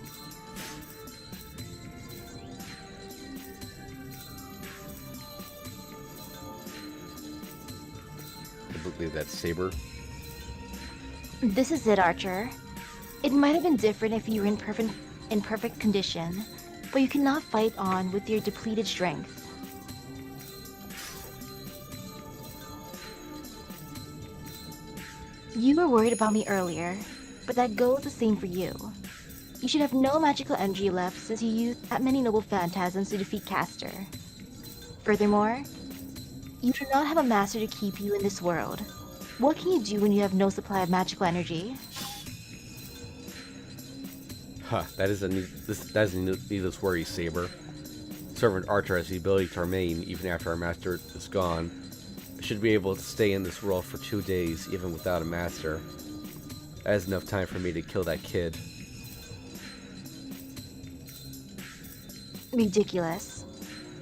I believe that's Saber. This is it, Archer. It might have been different if you were in perfect condition, but you cannot fight on with your depleted strength. You were worried about me earlier, but that goes the same for you. You should have no magical energy left since you used that many noble phantasms to defeat Castor. Furthermore, you do not have a master to keep you in this world. What can you do when you have no supply of magical energy? Huh, that is a needless worry, Saber. Servant Archer has the ability to remain even after our master is gone. I should be able to stay in this world for 2 days, even without a master. That is enough time for me to kill that kid. Ridiculous.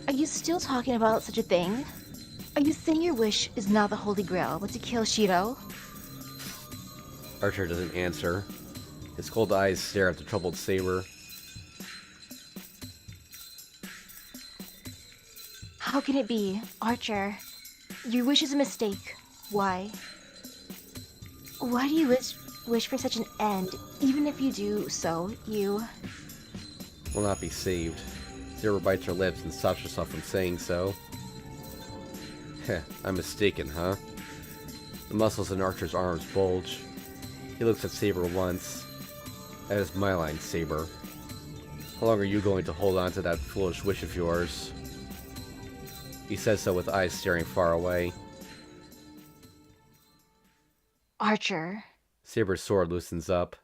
Are you still talking about such a thing? Are you saying your wish is not the Holy Grail, but to kill Shiro? Archer doesn't answer. His cold eyes stare at the troubled Saber. How can it be, Archer? Your wish is a mistake. Why? Why do you wish for such an end? Even if you do so, you Will not be saved. Saber bites her lips and stops herself from saying so. Heh, I'm mistaken, huh? The muscles in Archer's arms bulge. He looks at Saber once. That is my line, Saber. How long are you going to hold on to that foolish wish of yours? He says so with eyes staring far away. Archer. Saber's sword loosens up.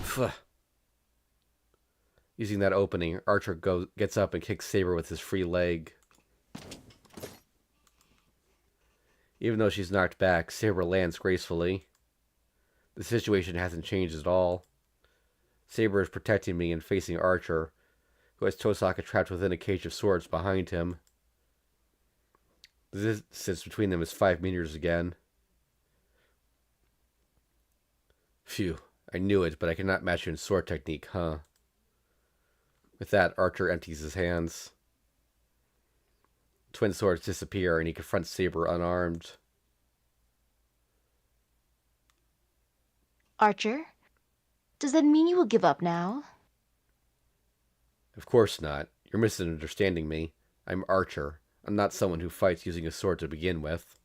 Phew. Using that opening, Archer gets up and kicks Saber with his free leg. Even though she's knocked back, Saber lands gracefully. The situation hasn't changed at all. Saber is protecting me and facing Archer, who has Tosaka trapped within a cage of swords behind him. The distance between them is 5 meters again. Phew, I knew it, but I cannot match you in sword technique, huh? With that, Archer empties his hands. Twin swords disappear, and he confronts Saber unarmed. Archer? Does that mean you will give up now? Of course not. You're misunderstanding me. I'm Archer. I'm not someone who fights using a sword to begin with.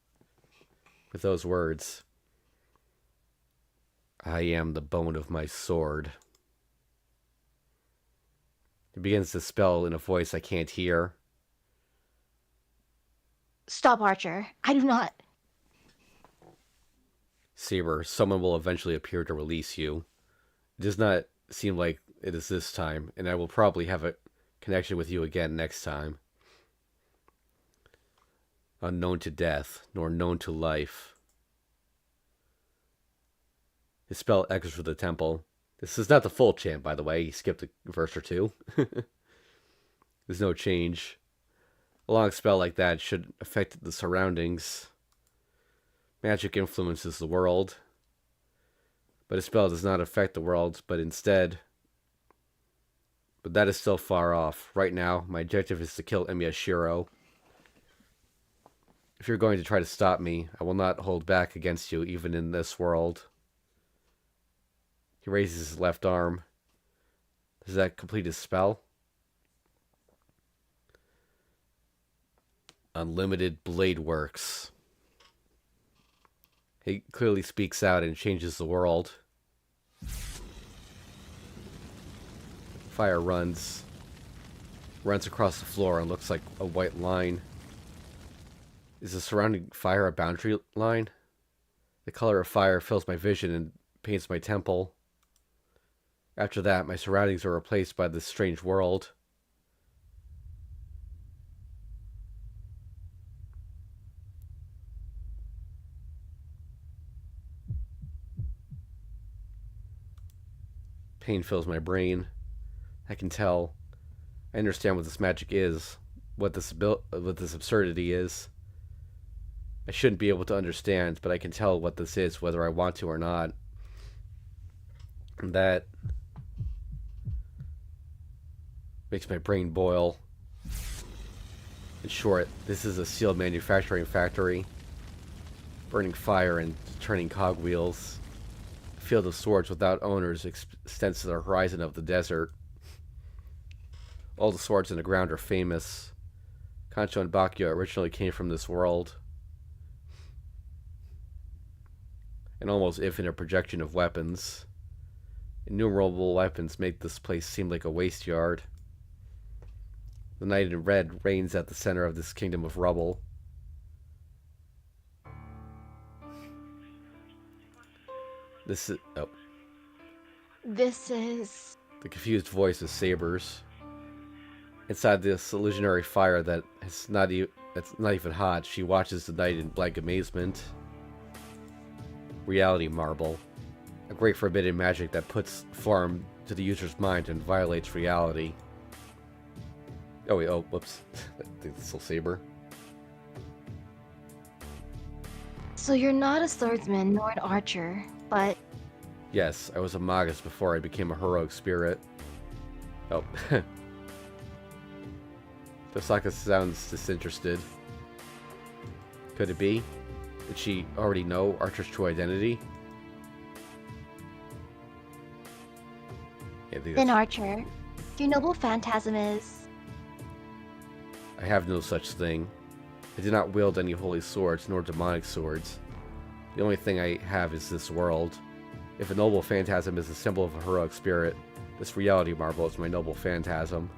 With those words, I am the bone of my sword. He begins to spell in a voice I can't hear. Stop, Archer. I do not. Saber, someone will eventually appear to release you. It does not seem like it is this time, and I will probably have a connection with you again next time. Unknown to death, nor known to life. His spell echoes through the temple. This is not the full chant, by the way. He skipped a verse or two. There's no change. A long spell like that should affect the surroundings. Magic influences the world. But a spell does not affect the world, but instead But that is still far off. Right now, my objective is to kill Emiyashiro. If you're going to try to stop me, I will not hold back against you, even in this world. He raises his left arm. Does that complete his spell? Unlimited Blade Works. He clearly speaks out and changes the world. Fire runs across the floor and looks like a white line. Is the surrounding fire a boundary line? The color of fire fills my vision and paints my temple. After that, my surroundings are replaced by this strange world. Pain fills my brain. I can tell. I understand what this magic is, what this absurdity is. I shouldn't be able to understand, but I can tell what this is, whether I want to or not. And that makes my brain boil. In short, this is a sealed manufacturing factory, burning fire and turning cogwheels. A field of swords without owners extends to the horizon of the desert. All the swords in the ground are famous. Kancho and Bakyo originally came from this world. An almost infinite projection of weapons. Innumerable weapons make this place seem like a waste yard. The knight in red reigns at the center of this kingdom of rubble. This is... oh. This is... The confused voice is Saber's. Inside this illusionary fire that's not even hot, she watches the knight in blank amazement. Reality Marble. A great forbidden magic that puts form to the user's mind and violates reality. Oh wait, oh, whoops. I think this will Saber. So you're not a swordsman nor an archer, but... Yes, I was a magus before I became a heroic spirit. Oh. Tosaka sounds disinterested. Could it be? Did she already know Archer's true identity? Yeah, Then Archer, your noble phantasm is... I have no such thing. I do not wield any holy swords nor demonic swords. The only thing I have is this world. If a noble phantasm is a symbol of a heroic spirit, this reality marble is my noble phantasm.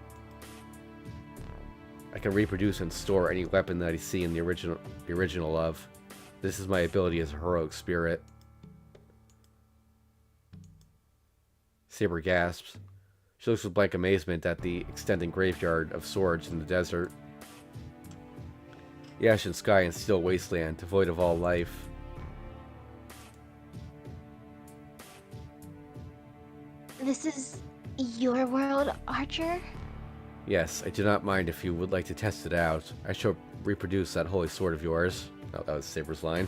I can reproduce and store any weapon that I see in the original of. This is my ability as a heroic spirit. Saber gasps. She looks with blank amazement at the extending graveyard of swords in the desert. The ashen sky and steel wasteland, devoid of all life. This is your world, Archer? Yes, I do not mind if you would like to test it out. I shall reproduce that holy sword of yours. Oh, that was Saber's line.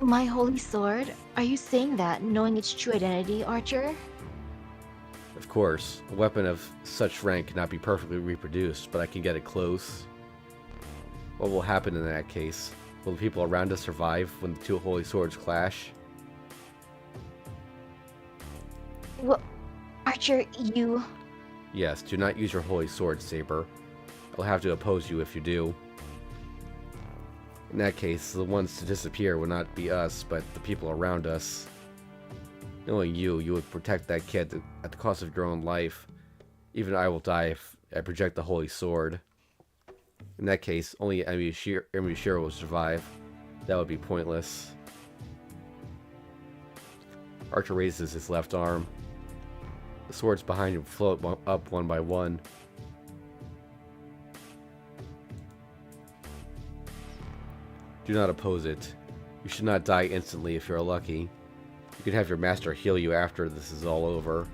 My holy sword? Are you saying that, knowing its true identity, Archer? Of course, a weapon of such rank cannot be perfectly reproduced, but I can get it close. What will happen in that case? Will the people around us survive when the two holy swords clash? Well, Archer, you... Yes, do not use your holy sword, Saber. I'll have to oppose you if you do. In that case, the ones to disappear would not be us, but the people around us. Knowing you would protect that kid at the cost of your own life. Even I will die if I project the holy sword. In that case, only Emiyashiro will survive. That would be pointless. Archer raises his left arm. The swords behind him float up one by one. Do not oppose it. You should not die instantly if you're lucky. You can have your master heal you after this is all over.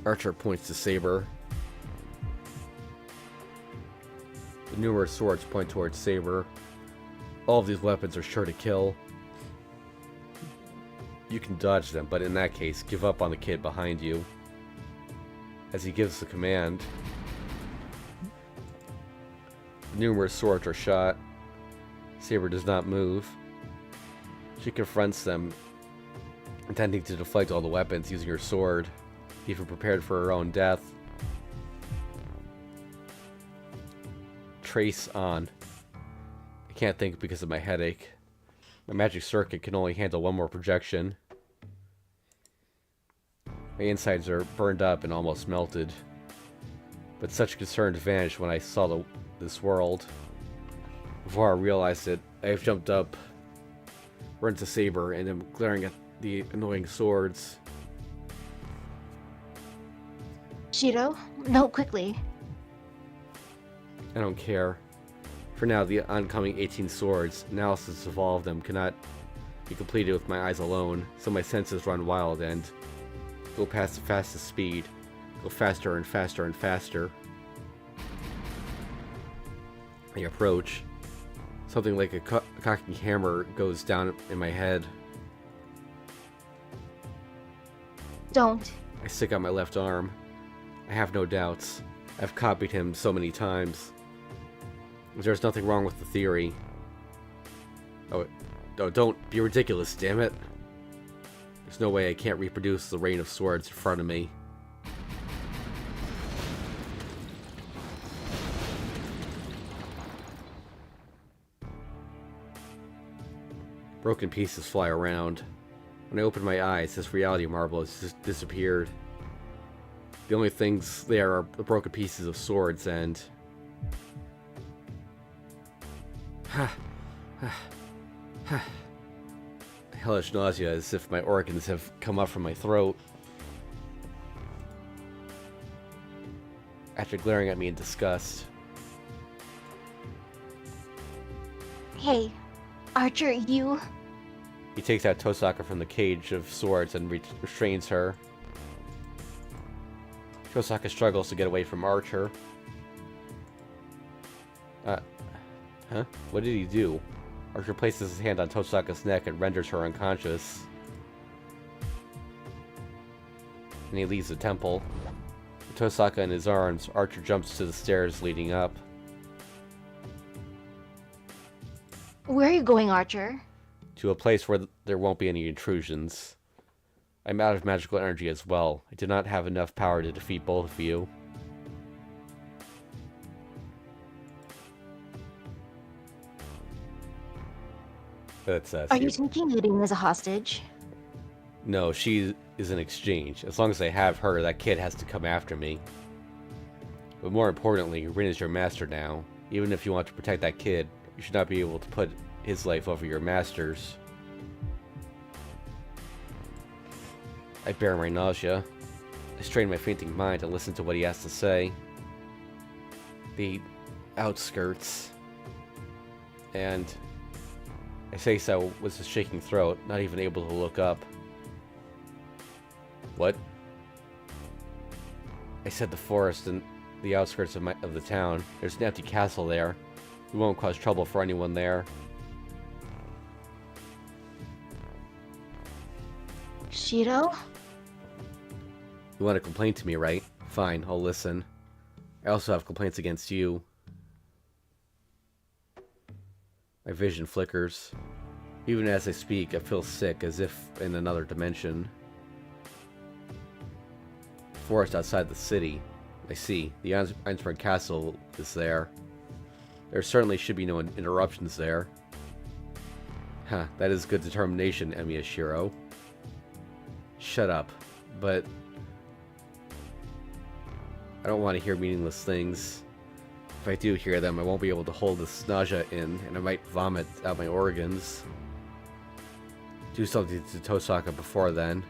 Archer points to Saber. The numerous swords point towards Saber. All of these weapons are sure to kill. You can dodge them, but in that case, give up on the kid behind you. As he gives the command, numerous swords are shot. Saber does not move. She confronts them, intending to deflect all the weapons using her sword, even prepared for her own death. Trace on. I can't think because of my headache. My magic circuit can only handle one more projection. My insides are burned up and almost melted. But such concern vanished when I saw this world. Before I realized it, I have jumped up, run to Saber, and am glaring at the annoying swords. Shiro, no, quickly. I don't care. For now, the oncoming 18 swords, analysis of all of them cannot be completed with my eyes alone, so my senses run wild and go past the fastest speed, go faster and faster and faster. I approach. Something like a cocking hammer goes down in my head. Don't. I stick out my left arm. I have no doubts. I've copied him so many times. There's nothing wrong with the theory. Oh, don't be ridiculous, damn it. There's no way I can't reproduce the rain of swords in front of me. Broken pieces fly around. When I open my eyes, this reality marble has just disappeared. The only things there are the broken pieces of swords and... hellish nausea as if my organs have come up from my throat. After glaring at me in disgust. Hey, Archer, you... He takes out Tosaka from the cage of swords and restrains her. Tosaka struggles to get away from Archer. Huh? What did he do? Archer places his hand on Tosaka's neck and renders her unconscious. And he leaves the temple. With Tosaka in his arms, Archer jumps to the stairs leading up. Where are you going, Archer? To a place where there won't be any intrusions. I'm out of magical energy as well. I do not have enough power to defeat both of you. That's Are you taking Udine as a hostage? No, she is an exchange. As long as I have her, that kid has to come after me. But more importantly, Rin is your master now. Even if you want to protect that kid, you should not be able to put his life over your master's. I bear my nausea. I strain my fainting mind and listen to what he has to say. The outskirts. And I say so with a shaking throat, not even able to look up. What? I said the forest and the outskirts of the town. There's an empty castle there. We won't cause trouble for anyone there. Shiro? You want to complain to me, right? Fine, I'll listen. I also have complaints against you. My vision flickers. Even as I speak, I feel sick, as if in another dimension. Forest outside the city. I see. The Einsberg Castle is there. There certainly should be no interruptions there. Huh, that is good determination, Emiya Shiro. Shut up. But I don't want to hear meaningless things. If I do hear them, I won't be able to hold this nausea in, and I might vomit out my organs. Do something to Tosaka before then,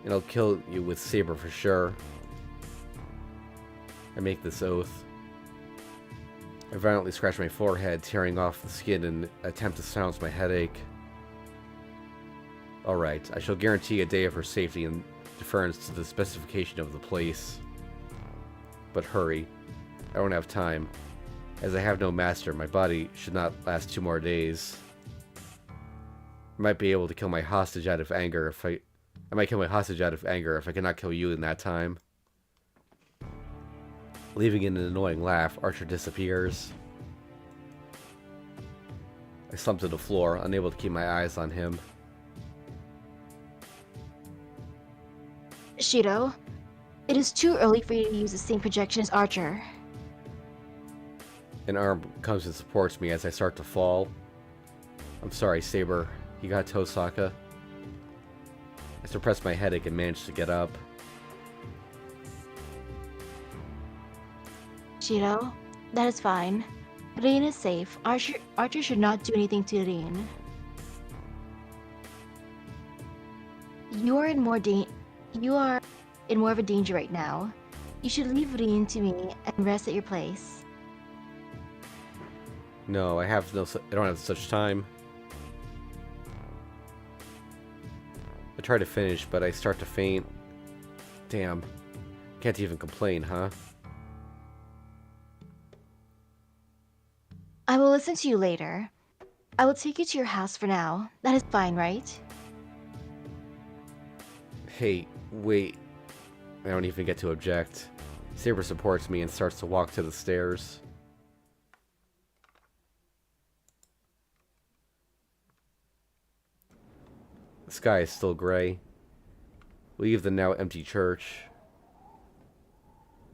and I'll kill you with Saber for sure. I make this oath. I violently scratch my forehead, tearing off the skin in an attempt to silence my headache. Alright, I shall guarantee a day of her safety in deference to the specification of the place. But hurry. I don't have time. As I have no master, my body should not last 2 more days. I might be able to kill my hostage out of anger if I might kill my hostage out of anger if I cannot kill you in that time. Leaving in an annoying laugh, Archer disappears. I slump to the floor, unable to keep my eyes on him. Shido, it is too early for you to use the same projection as Archer. An arm comes and supports me as I start to fall. I'm sorry, Saber. You got Tosaka. I suppressed my headache and managed to get up. Shido, that is fine. Rin is safe. Archer should not do anything to Rin. You are in more of a danger right now. You should leave Rin to me and rest at your place. No, I don't have such time. I try to finish, but I start to faint. Damn. Can't even complain, huh? I will listen to you later. I will take you to your house for now. That is fine, right? Hey, wait. I don't even get to object. Saber supports me and starts to walk to the stairs. The sky is still gray. We leave the now empty church.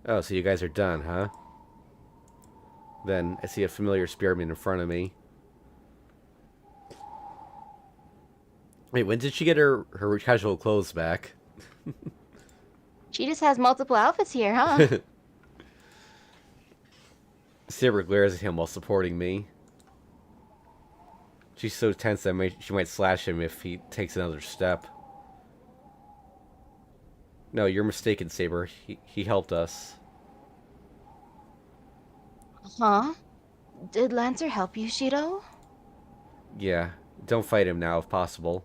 Oh, so you guys are done, huh? Then I see a familiar spearman in front of me. Wait, when did she get her casual clothes back? She just has multiple outfits here, huh? Saber glares at him while supporting me. She's so tense that she might slash him if he takes another step. No, you're mistaken, Saber. He helped us. Huh? Did Lancer help you, Shido? Yeah, don't fight him now if possible.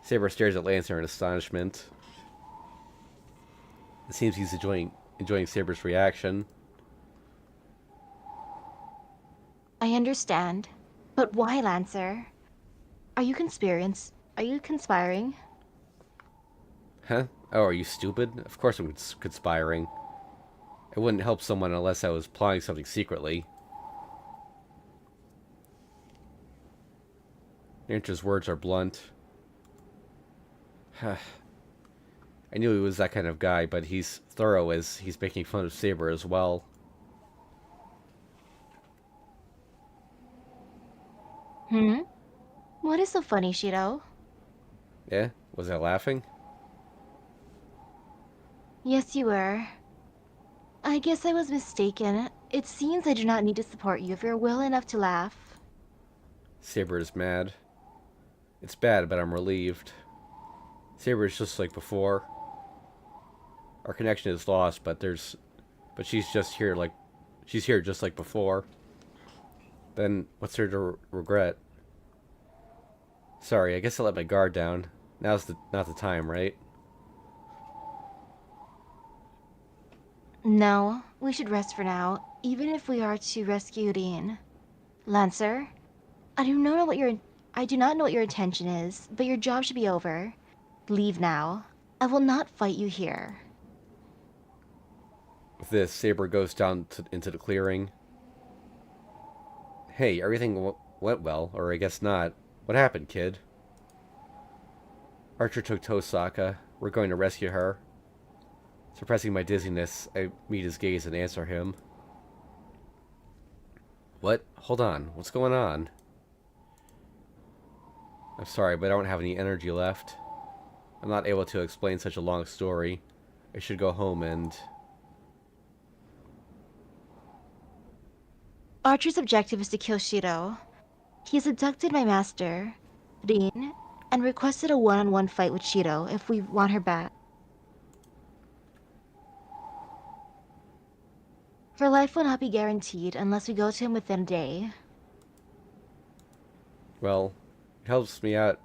Saber stares at Lancer in astonishment. It seems he's enjoying Saber's reaction. I understand. But why, Lancer? Are you conspiring? Huh? Oh, are you stupid? Of course I'm conspiring. I wouldn't help someone unless I was plotting something secretly. Lancer's words are blunt. I knew he was that kind of guy, but he's thorough as he's making fun of Saber as well. Hmm? What is so funny, Shido? Yeah? Was I laughing? Yes, you were. I guess I was mistaken. It seems I do not need to support you if you're well enough to laugh. Saber is mad. It's bad, but I'm relieved. Saber is just like before. Our connection is lost, but she's here just like before. Then what's there to regret? Sorry, I guess I let my guard down. Now's not the time, right? No, we should rest for now, even if we are to rescue Rin. Lancer, I do not know what your intention is, but your job should be over. Leave now. I will not fight you here. With this, Saber goes down into the clearing. Hey, everything went well, or I guess not. What happened, kid? Archer took Tosaka. We're going to rescue her. Suppressing my dizziness, I meet his gaze and answer him. What? Hold on. What's going on? I'm sorry, but I don't have any energy left. I'm not able to explain such a long story. I should go home and... Archer's objective is to kill Shiro. He has abducted my master, Rin, and requested a one-on-one fight with Shiro if we want her back. Her life will not be guaranteed unless we go to him within a day. Well, it helps me out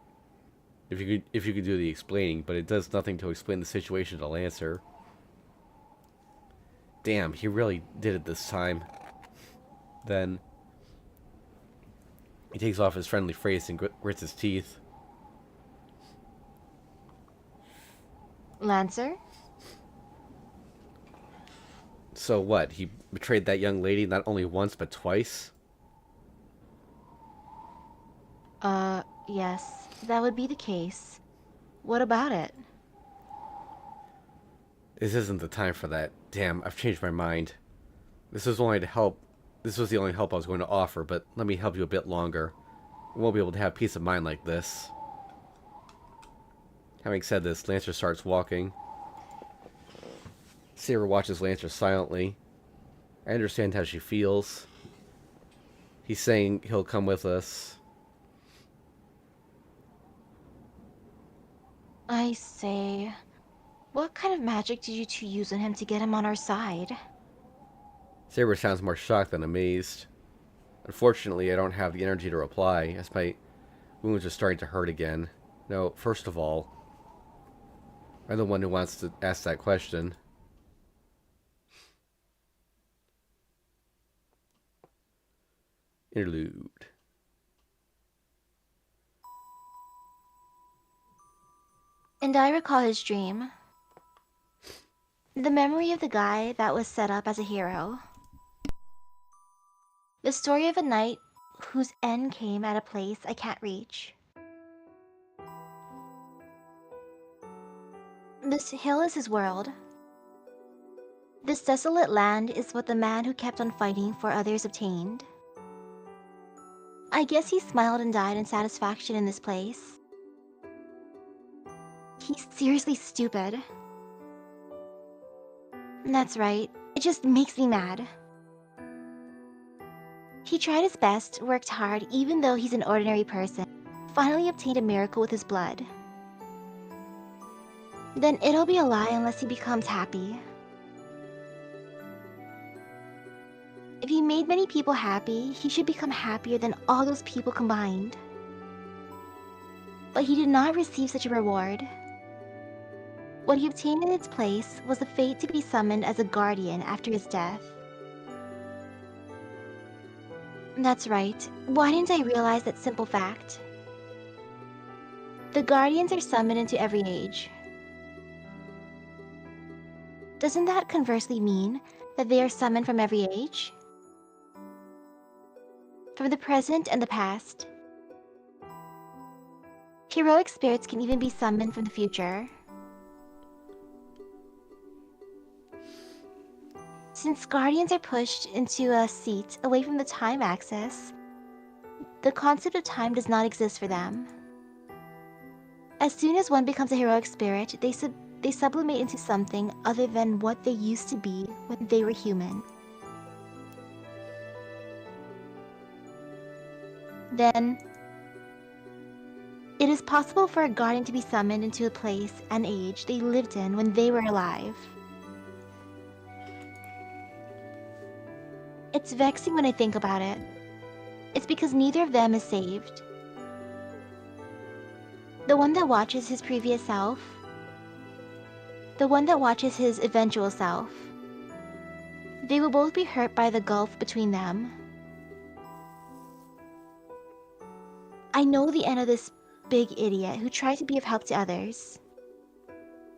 if you could do the explaining, but it does nothing to explain the situation to Lancer. Damn, he really did it this time. Then He takes off his friendly face and grits his teeth. Lancer? So what? He betrayed that young lady not only once but twice? Yes, that would be the case. What about it? This isn't the time for that. Damn, I've changed my mind. This was only to help. This was the only help I was going to offer, but let me help you a bit longer. We won't be able to have peace of mind like this. Having said this, Lancer starts walking. Saber watches Lancer silently. I understand how she feels. He's saying he'll come with us. I say, what kind of magic did you two use on him to get him on our side? Saber sounds more shocked than amazed. Unfortunately, I don't have the energy to reply, as my wounds are starting to hurt again. No, first of all, I'm the one who wants to ask that question. Interlude. And I recall his dream. The memory of the guy that was set up as a hero. The story of a knight whose end came at a place I can't reach. This hill is his world. This desolate land is what the man who kept on fighting for others obtained. I guess he smiled and died in satisfaction in this place. He's seriously stupid. That's right, it just makes me mad. He tried his best, worked hard, even though he's an ordinary person, finally obtained a miracle with his blood. Then it'll be a lie unless he becomes happy. If he made many people happy, he should become happier than all those people combined. But he did not receive such a reward. What he obtained in its place was the fate to be summoned as a guardian after his death. That's right. Why didn't I realize that simple fact? The guardians are summoned into every age. Doesn't that conversely mean that they are summoned from every age? From the present and the past. Heroic spirits can even be summoned from the future. Since guardians are pushed into a seat away from the time axis, the concept of time does not exist for them. As soon as one becomes a heroic spirit, they sublimate into something other than what they used to be when they were human. Then, it is possible for a guardian to be summoned into a place and age they lived in when they were alive. It's vexing when I think about it. It's because neither of them is saved. The one that watches his previous self, the one that watches his eventual self. They will both be hurt by the gulf between them. I know the end of this big idiot who tried to be of help to others.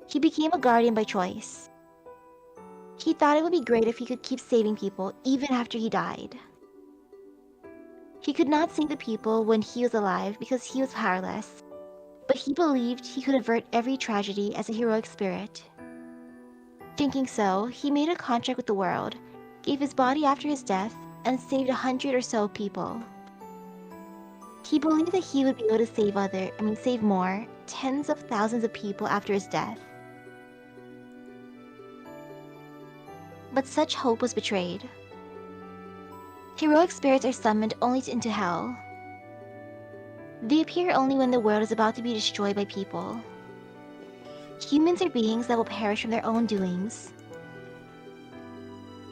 He became a guardian by choice. He thought it would be great if he could keep saving people even after he died. He could not save the people when he was alive because he was powerless, but he believed he could avert every tragedy as a heroic spirit. Thinking so, he made a contract with the world, gave his body after his death, and saved 100 or so people. He believed that he would be able to save more, tens of thousands of people after his death. But such hope was betrayed. Heroic spirits are summoned only into hell. They appear only when the world is about to be destroyed by people. Humans are beings that will perish from their own doings.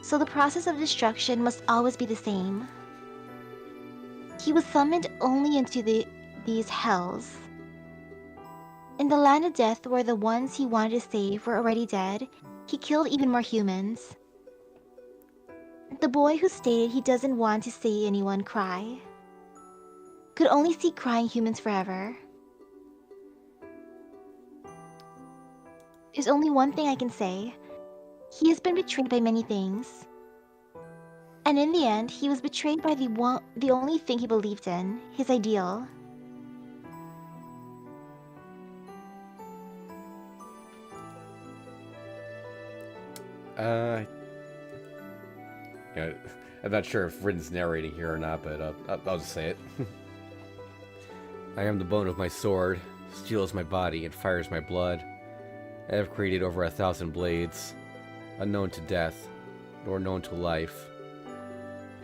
So the process of destruction must always be the same. He was summoned only into these hells. In the land of death, where the ones he wanted to save were already dead, he killed even more humans. The boy who stated he doesn't want to see anyone cry. could only see crying humans forever. There's only one thing I can say. He has been betrayed by many things. And in the end, he was betrayed by the only thing he believed in, his ideal. Uh, yeah, I'm not sure if Rin's narrating here or not, but I'll just say it. I am the bone of my sword, steels my body, and fires my blood. I have created over 1,000 blades, unknown to death, nor known to life.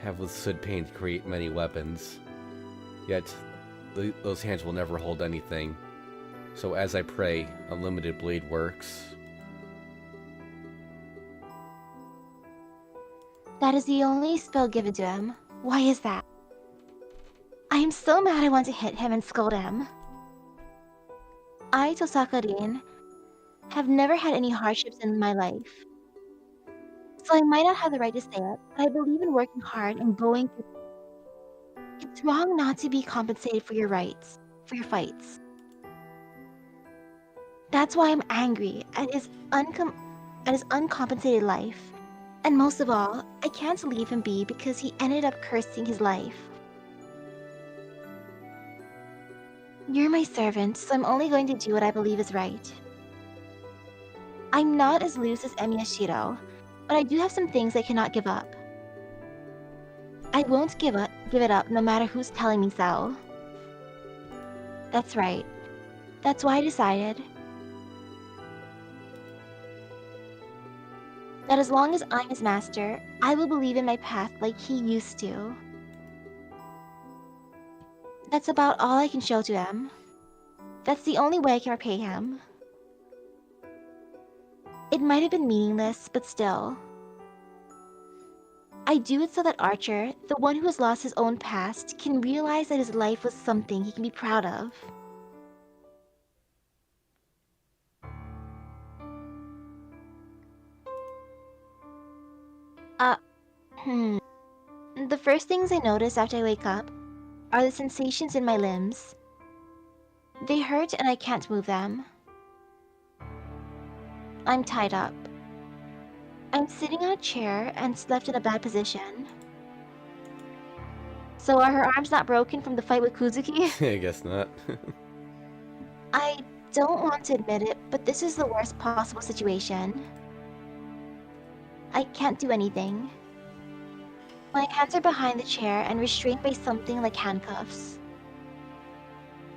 Have withstood pain to create many weapons. Yet, those hands will never hold anything. So as I pray, unlimited blade works. That is the only spell given to him. Why is that? I am so mad I want to hit him and scold him. I, Tosaka-rin, have never had any hardships in my life. So I might not have the right to say it, but I believe in working hard and going to... It's wrong not to be compensated for your rights, for your fights. That's why I'm angry at his uncompensated life. And most of all, I can't leave him be because he ended up cursing his life. You're my servant, so I'm only going to do what I believe is right. I'm not as loose as Emiyashiro, but I do have some things I cannot give up. I won't give it up no matter who's telling me so. That's right. That's why I decided that as long as I'm his master, I will believe in my path like he used to. That's about all I can show to him. That's the only way I can repay him. It might have been meaningless, but still. I do it so that Archer, the one who has lost his own past, can realize that his life was something he can be proud of. The first things I notice after I wake up are the sensations in my limbs. They hurt and I can't move them. I'm tied up. I'm sitting on a chair and left in a bad position. So are her arms not broken from the fight with Kuzuki? I guess not. I don't want to admit it, but this is the worst possible situation. I can't do anything. My hands are behind the chair and restrained by something like handcuffs.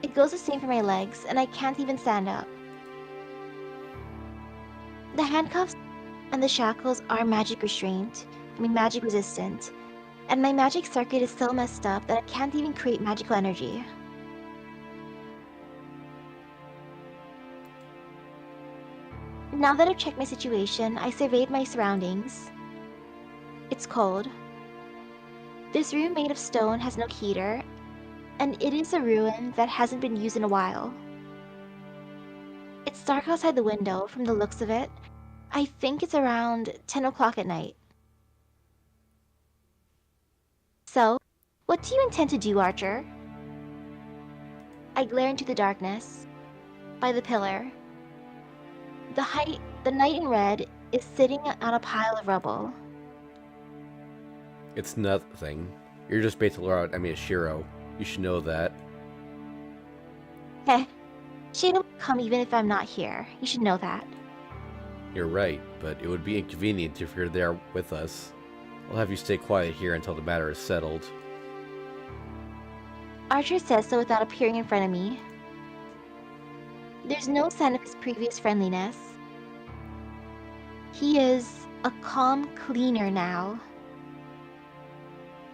It goes the same for my legs, and I can't even stand up. The handcuffs and the shackles are magic resistant, and my magic circuit is so messed up that I can't even create magical energy. Now that I've checked my situation, I surveyed my surroundings. It's cold. This room made of stone has no heater, and it is a ruin that hasn't been used in a while. It's dark outside the window from the looks of it. I think it's around 10 o'clock at night. So, what do you intend to do, Archer? I glare into the darkness. By the pillar. The knight in red is sitting on a pile of rubble. It's nothing. You're just baiting out Emiyashiro. You should know that. Heh. Shade will come even if I'm not here. You should know that. You're right, but it would be inconvenient if you're there with us. I'll have you stay quiet here until the matter is settled. Archer says so without appearing in front of me. There's no sign of his previous friendliness. He is a calm cleaner now.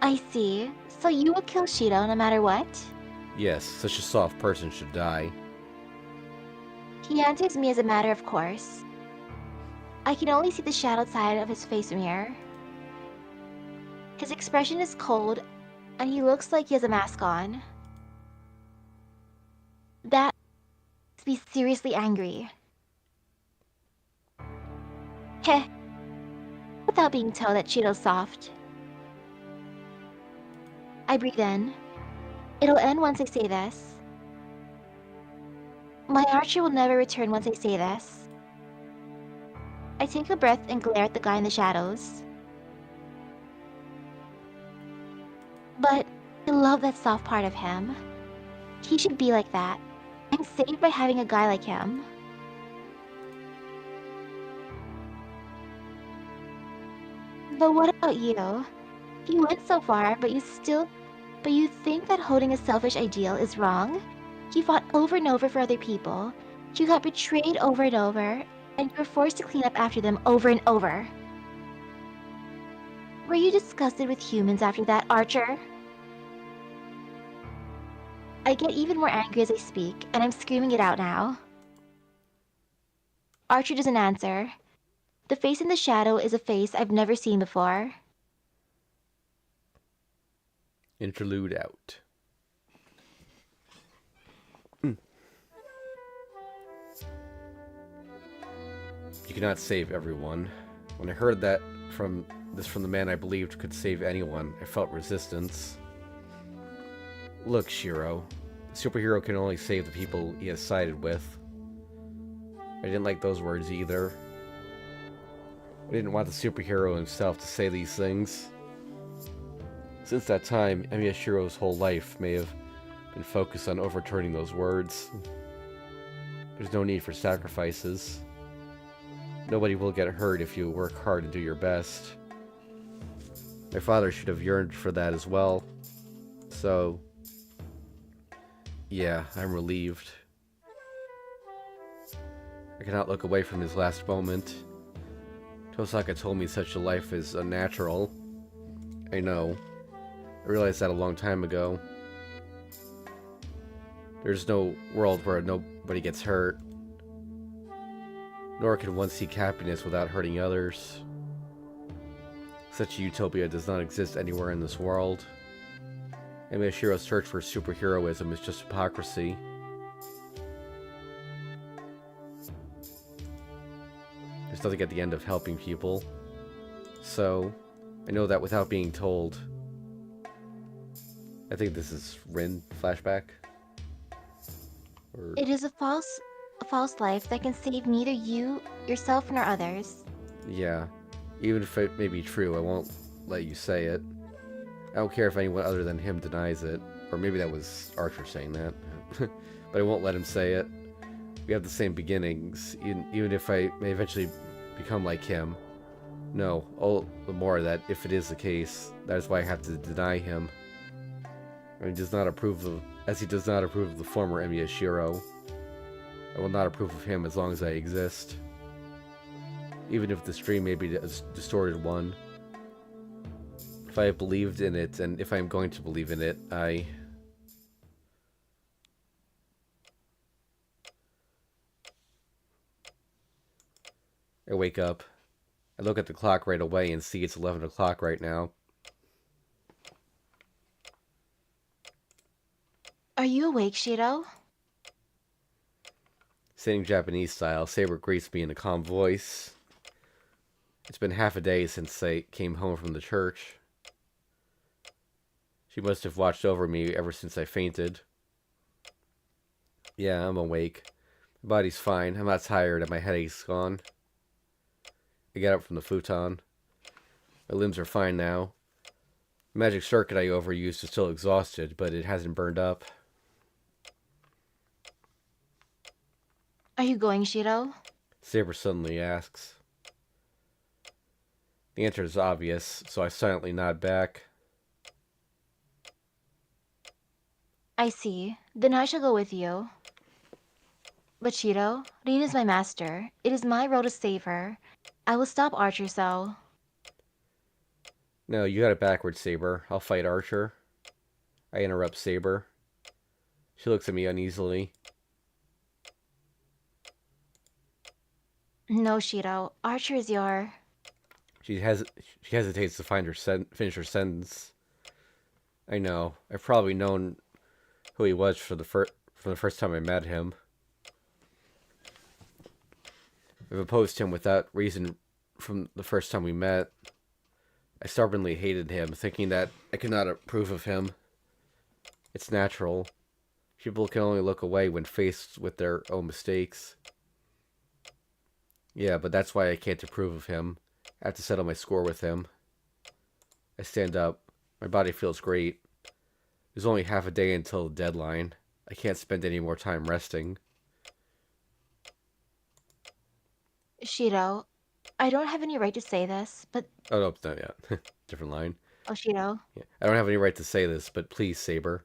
I see. So you will kill Shido no matter what? Yes, such a soft person should die. He answers me as a matter of course. I can only see the shadowed side of his face from here. His expression is cold, and he looks like he has a mask on. That makes me seriously angry. Heh. Without being told that Shido's soft. I breathe in. It'll end once I say this. My archer will never return once I say this. I take a breath and glare at the guy in the shadows. But I love that soft part of him. He should be like that. I'm saved by having a guy like him. But what about you? You went so far, but you think that holding a selfish ideal is wrong? You fought over and over for other people. You got betrayed over and over, and you were forced to clean up after them over and over. Were you disgusted with humans after that, Archer? I get even more angry as I speak, and I'm screaming it out now. Archer doesn't answer. The face in the shadow is a face I've never seen before. Interlude out. You cannot save everyone. When I heard that from the man I believed could save anyone, I felt resistance. Look, Shiro. The superhero can only save the people he has sided with. I didn't like those words either. I didn't want the superhero himself to say these things. Since that time, Shiro's whole life may have been focused on overturning those words. There's no need for sacrifices. Nobody will get hurt if you work hard and do your best. My father should have yearned for that as well. So, yeah, I'm relieved. I cannot look away from his last moment. Tosaka told me such a life is unnatural. I know. I realized that a long time ago. There's no world where nobody gets hurt. Nor can one seek happiness without hurting others. Such a utopia does not exist anywhere in this world. Shiro's search for superheroism is just hypocrisy. There's nothing at the end of helping people. So, I know that without being told. I think this is Rin flashback. Or... It is a false life that can save neither you, yourself, nor others. Yeah. Even if it may be true, I won't let you say it. I don't care if anyone other than him denies it. Or maybe that was Archer saying that. But I won't let him say it. We have the same beginnings, even if I may eventually become like him. No, all the more that if it is the case, that is why I have to deny him. He does not approve of the former Emiya Shiro. I will not approve of him as long as I exist. Even if this dream may be a distorted one. If I have believed in it, and if I am going to believe in it, I wake up. I look at the clock right away and see it's 11 o'clock right now. Are you awake, Shiro? Sitting Japanese style, Saber greets me in a calm voice. It's been half a day since I came home from the church. She must have watched over me ever since I fainted. Yeah, I'm awake. My body's fine. I'm not tired and my headache's gone. I get up from the futon. My limbs are fine now. The magic circuit I overused is still exhausted, but it hasn't burned up. Are you going, Shiro? Saber suddenly asks. The answer is obvious, so I silently nod back. I see. Then I shall go with you. But Shiro, Rin is my master. It is my role to save her. I will stop Archer, so... No, you got it backwards, Saber. I'll fight Archer. I interrupt Saber. She looks at me uneasily. No, Shiro. Archer is your... She hesitates to finish her sentence. I know. I've probably known who he was from the first time I met him. I've opposed him without reason from the first time we met. I stubbornly hated him, thinking that I could not approve of him. It's natural. People can only look away when faced with their own mistakes. Yeah, but that's why I can't approve of him. I have to settle my score with him. I stand up. My body feels great. There's only half a day until the deadline. I can't spend any more time resting. Shiro, I don't have any right to say this, but Oh, no, not yet. Different line. oh, Shiro, Yeah. I don't have any right to say this, but please, Saber.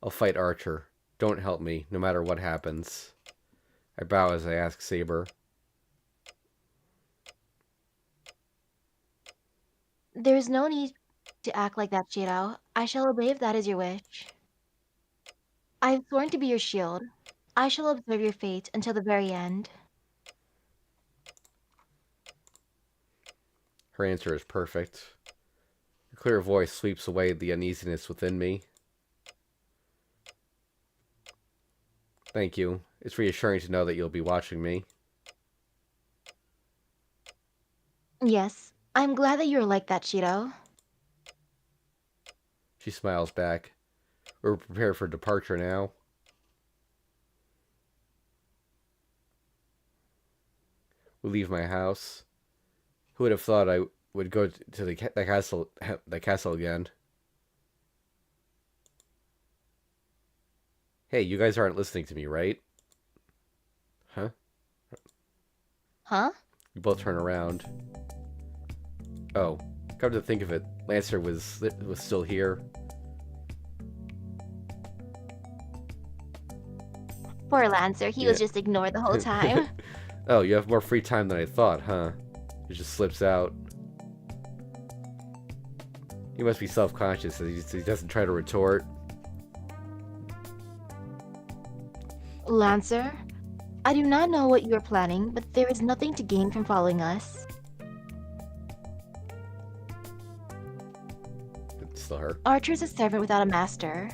I'll fight Archer. Don't help me, no matter what happens. I bow as I ask Saber. there is no need to act like that, Shiro. I shall obey if that is your wish. I have sworn to be your shield. I shall observe your fate until the very end. Her answer is perfect. Her clear voice sweeps away the uneasiness within me. Thank you. It's reassuring to know that you'll be watching me. Yes, I'm glad that you're like that, Shiro. She smiles back. We're prepared for departure now. We leave my house. Who would have thought I would go to the castle again? Hey, you guys aren't listening to me, right? Huh? Huh? We both turn around. Oh, come to think of it, Lancer was still here. Poor Lancer, he was Yeah. just ignored the whole time. Oh, you have more free time than I thought, huh? It just slips out. He must be self-conscious as he doesn't try to retort. Lancer, I do not know what you are planning, but there is nothing to gain from following us. It's still her. Archer is a servant without a master.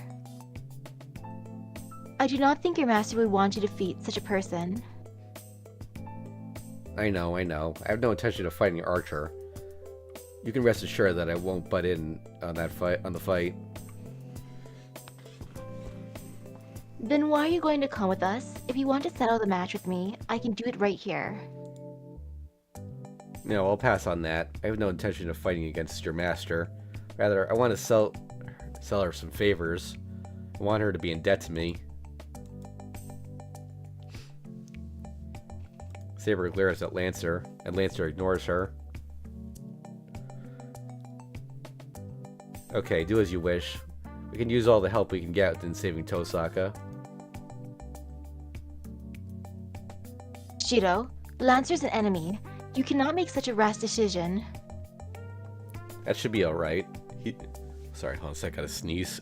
I do not think your master would want to defeat such a person. I know. I have no intention of fighting Archer. You can rest assured that I won't butt in on the fight. Then why are you going to come with us? If you want to settle the match with me, I can do it right here. No, I'll pass on that. I have no intention of fighting against your master. Rather, I want to sell her some favors. I want her to be in debt to me. Saber glares at Lancer, and Lancer ignores her. Okay, do as you wish. We can use all the help we can get in saving Tosaka. Shiro, Lancer's an enemy. You cannot make such a rash decision. That should be alright. Sorry, hold on a sec, I gotta sneeze.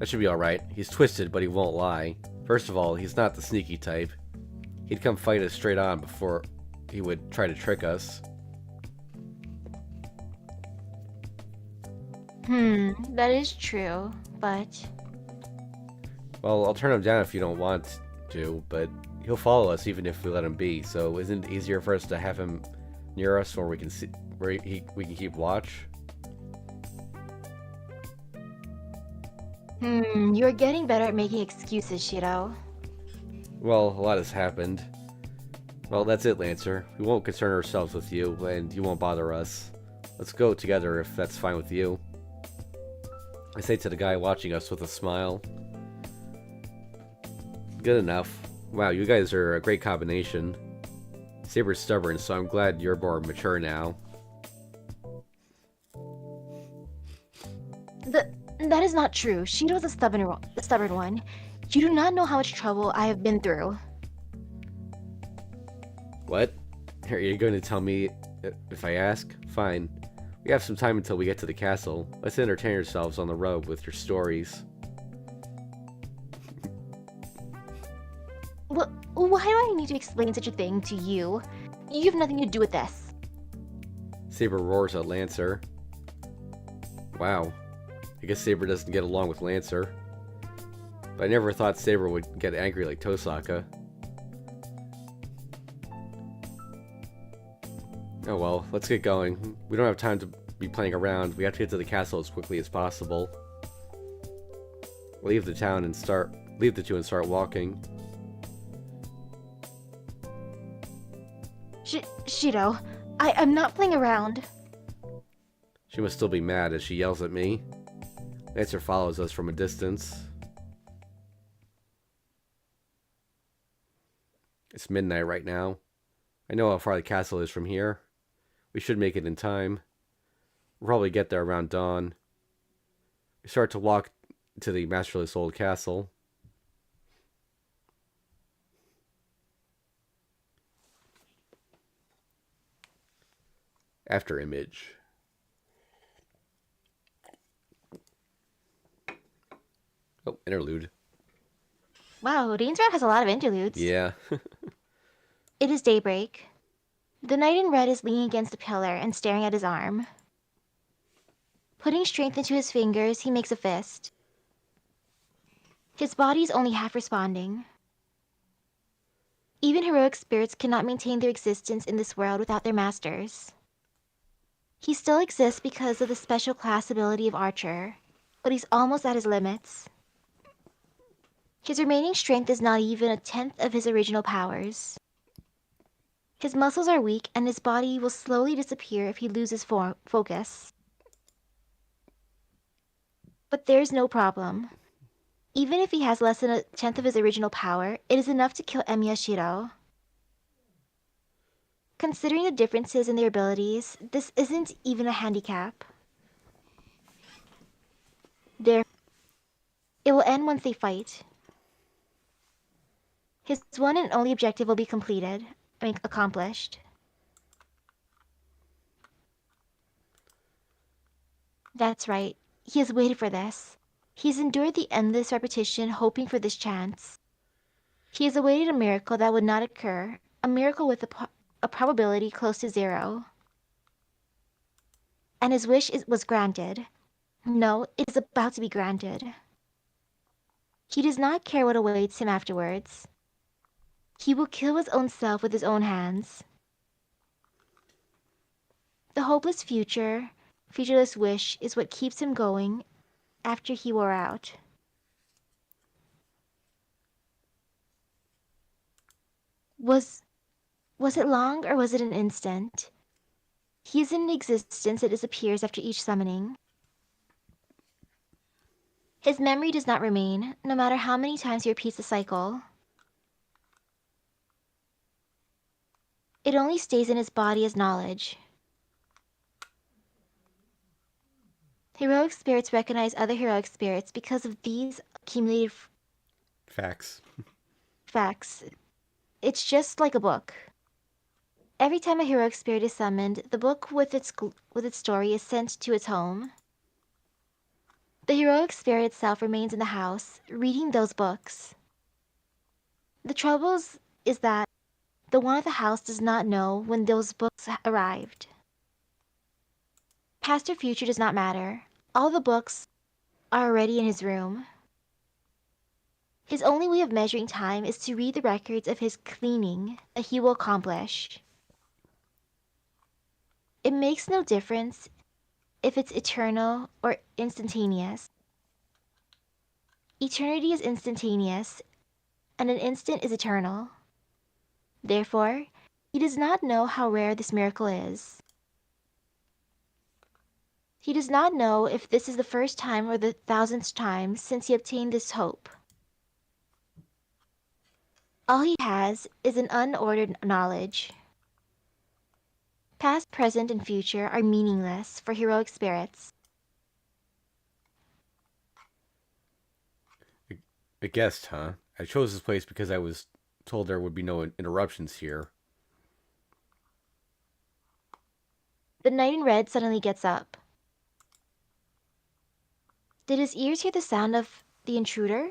That should be alright. He's twisted, but he won't lie. First of all, he's not the sneaky type. He'd come fight us straight on before he would try to trick us. That is true, but... Well, I'll turn him down if you don't want to, but he'll follow us even if we let him be, so isn't it easier for us to have him near us where we can see we can keep watch? You're getting better at making excuses, Shiro. Well, a lot has happened. Well, that's it, Lancer. We won't concern ourselves with you, and you won't bother us. Let's go together if that's fine with you. I say to the guy watching us with a smile. Good enough. Wow, you guys are a great combination. Saber's stubborn, so I'm glad you're more mature now. That is not true. Shiro's a stubborn one. You do not know how much trouble I have been through. What? Are you going to tell me if I ask? Fine. We have some time until we get to the castle. Let's entertain ourselves on the road with your stories. Well, why do I need to explain such a thing to you? You have nothing to do with this. Saber roars at Lancer. Wow. I guess Saber doesn't get along with Lancer. But I never thought Saber would get angry like Tosaka. Oh well, let's get going. We don't have time to be playing around. We have to get to the castle as quickly as possible. Leave the town and leave the two and start walking. Shiro, I'm not playing around. She must still be mad as she yells at me. Lancer follows us from a distance. It's midnight right now. I know how far the castle is from here. We should make it in time. We'll probably get there around dawn. We start to walk to the masterless old castle. After image. Oh, interlude. Wow, Dane's Route has a lot of interludes. Yeah. It is daybreak. The knight in red is leaning against a pillar and staring at his arm. Putting strength into his fingers, he makes a fist. His body is only half responding. Even heroic spirits cannot maintain their existence in this world without their masters. He still exists because of the special class ability of Archer, but he's almost at his limits. His remaining strength is not even a tenth of his original powers. His muscles are weak and his body will slowly disappear if he loses focus. But there's no problem. Even if he has less than a tenth of his original power, it is enough to kill Emiya Shiro. Considering the differences in their abilities, this isn't even a handicap. It will end once they fight. His one and only objective will be accomplished. That's right. He has waited for this. He's endured the endless repetition hoping for this chance. He has awaited a miracle that would not occur, a miracle with a probability close to 0. And his wish was granted. No, it is about to be granted. He does not care what awaits him afterwards. He will kill his own self with his own hands. The hopeless featureless wish is what keeps him going after he wore out. Was it long or was it an instant? He is in existence that disappears after each summoning. His memory does not remain, no matter how many times he repeats the cycle. It only stays in his body as knowledge. Heroic spirits recognize other heroic spirits because of these accumulated Facts. facts. It's just like a book. Every time a heroic spirit is summoned, the book with its story is sent to its home. The heroic spirit itself remains in the house, reading those books. The trouble is that the one at the house does not know when those books arrived. Past or future does not matter. All the books are already in his room. His only way of measuring time is to read the records of his cleaning that he will accomplish. It makes no difference if it's eternal or instantaneous. Eternity is instantaneous, and an instant is eternal. Therefore, he does not know how rare this miracle is. He does not know if this is the first time or the 1000th time since he obtained this hope. All he has is an unordered knowledge. Past, present, and future are meaningless for heroic spirits. A guest, huh? I chose this place because I was told there would be no interruptions here. The knight in red suddenly gets up. Did his ears hear the sound of the intruder?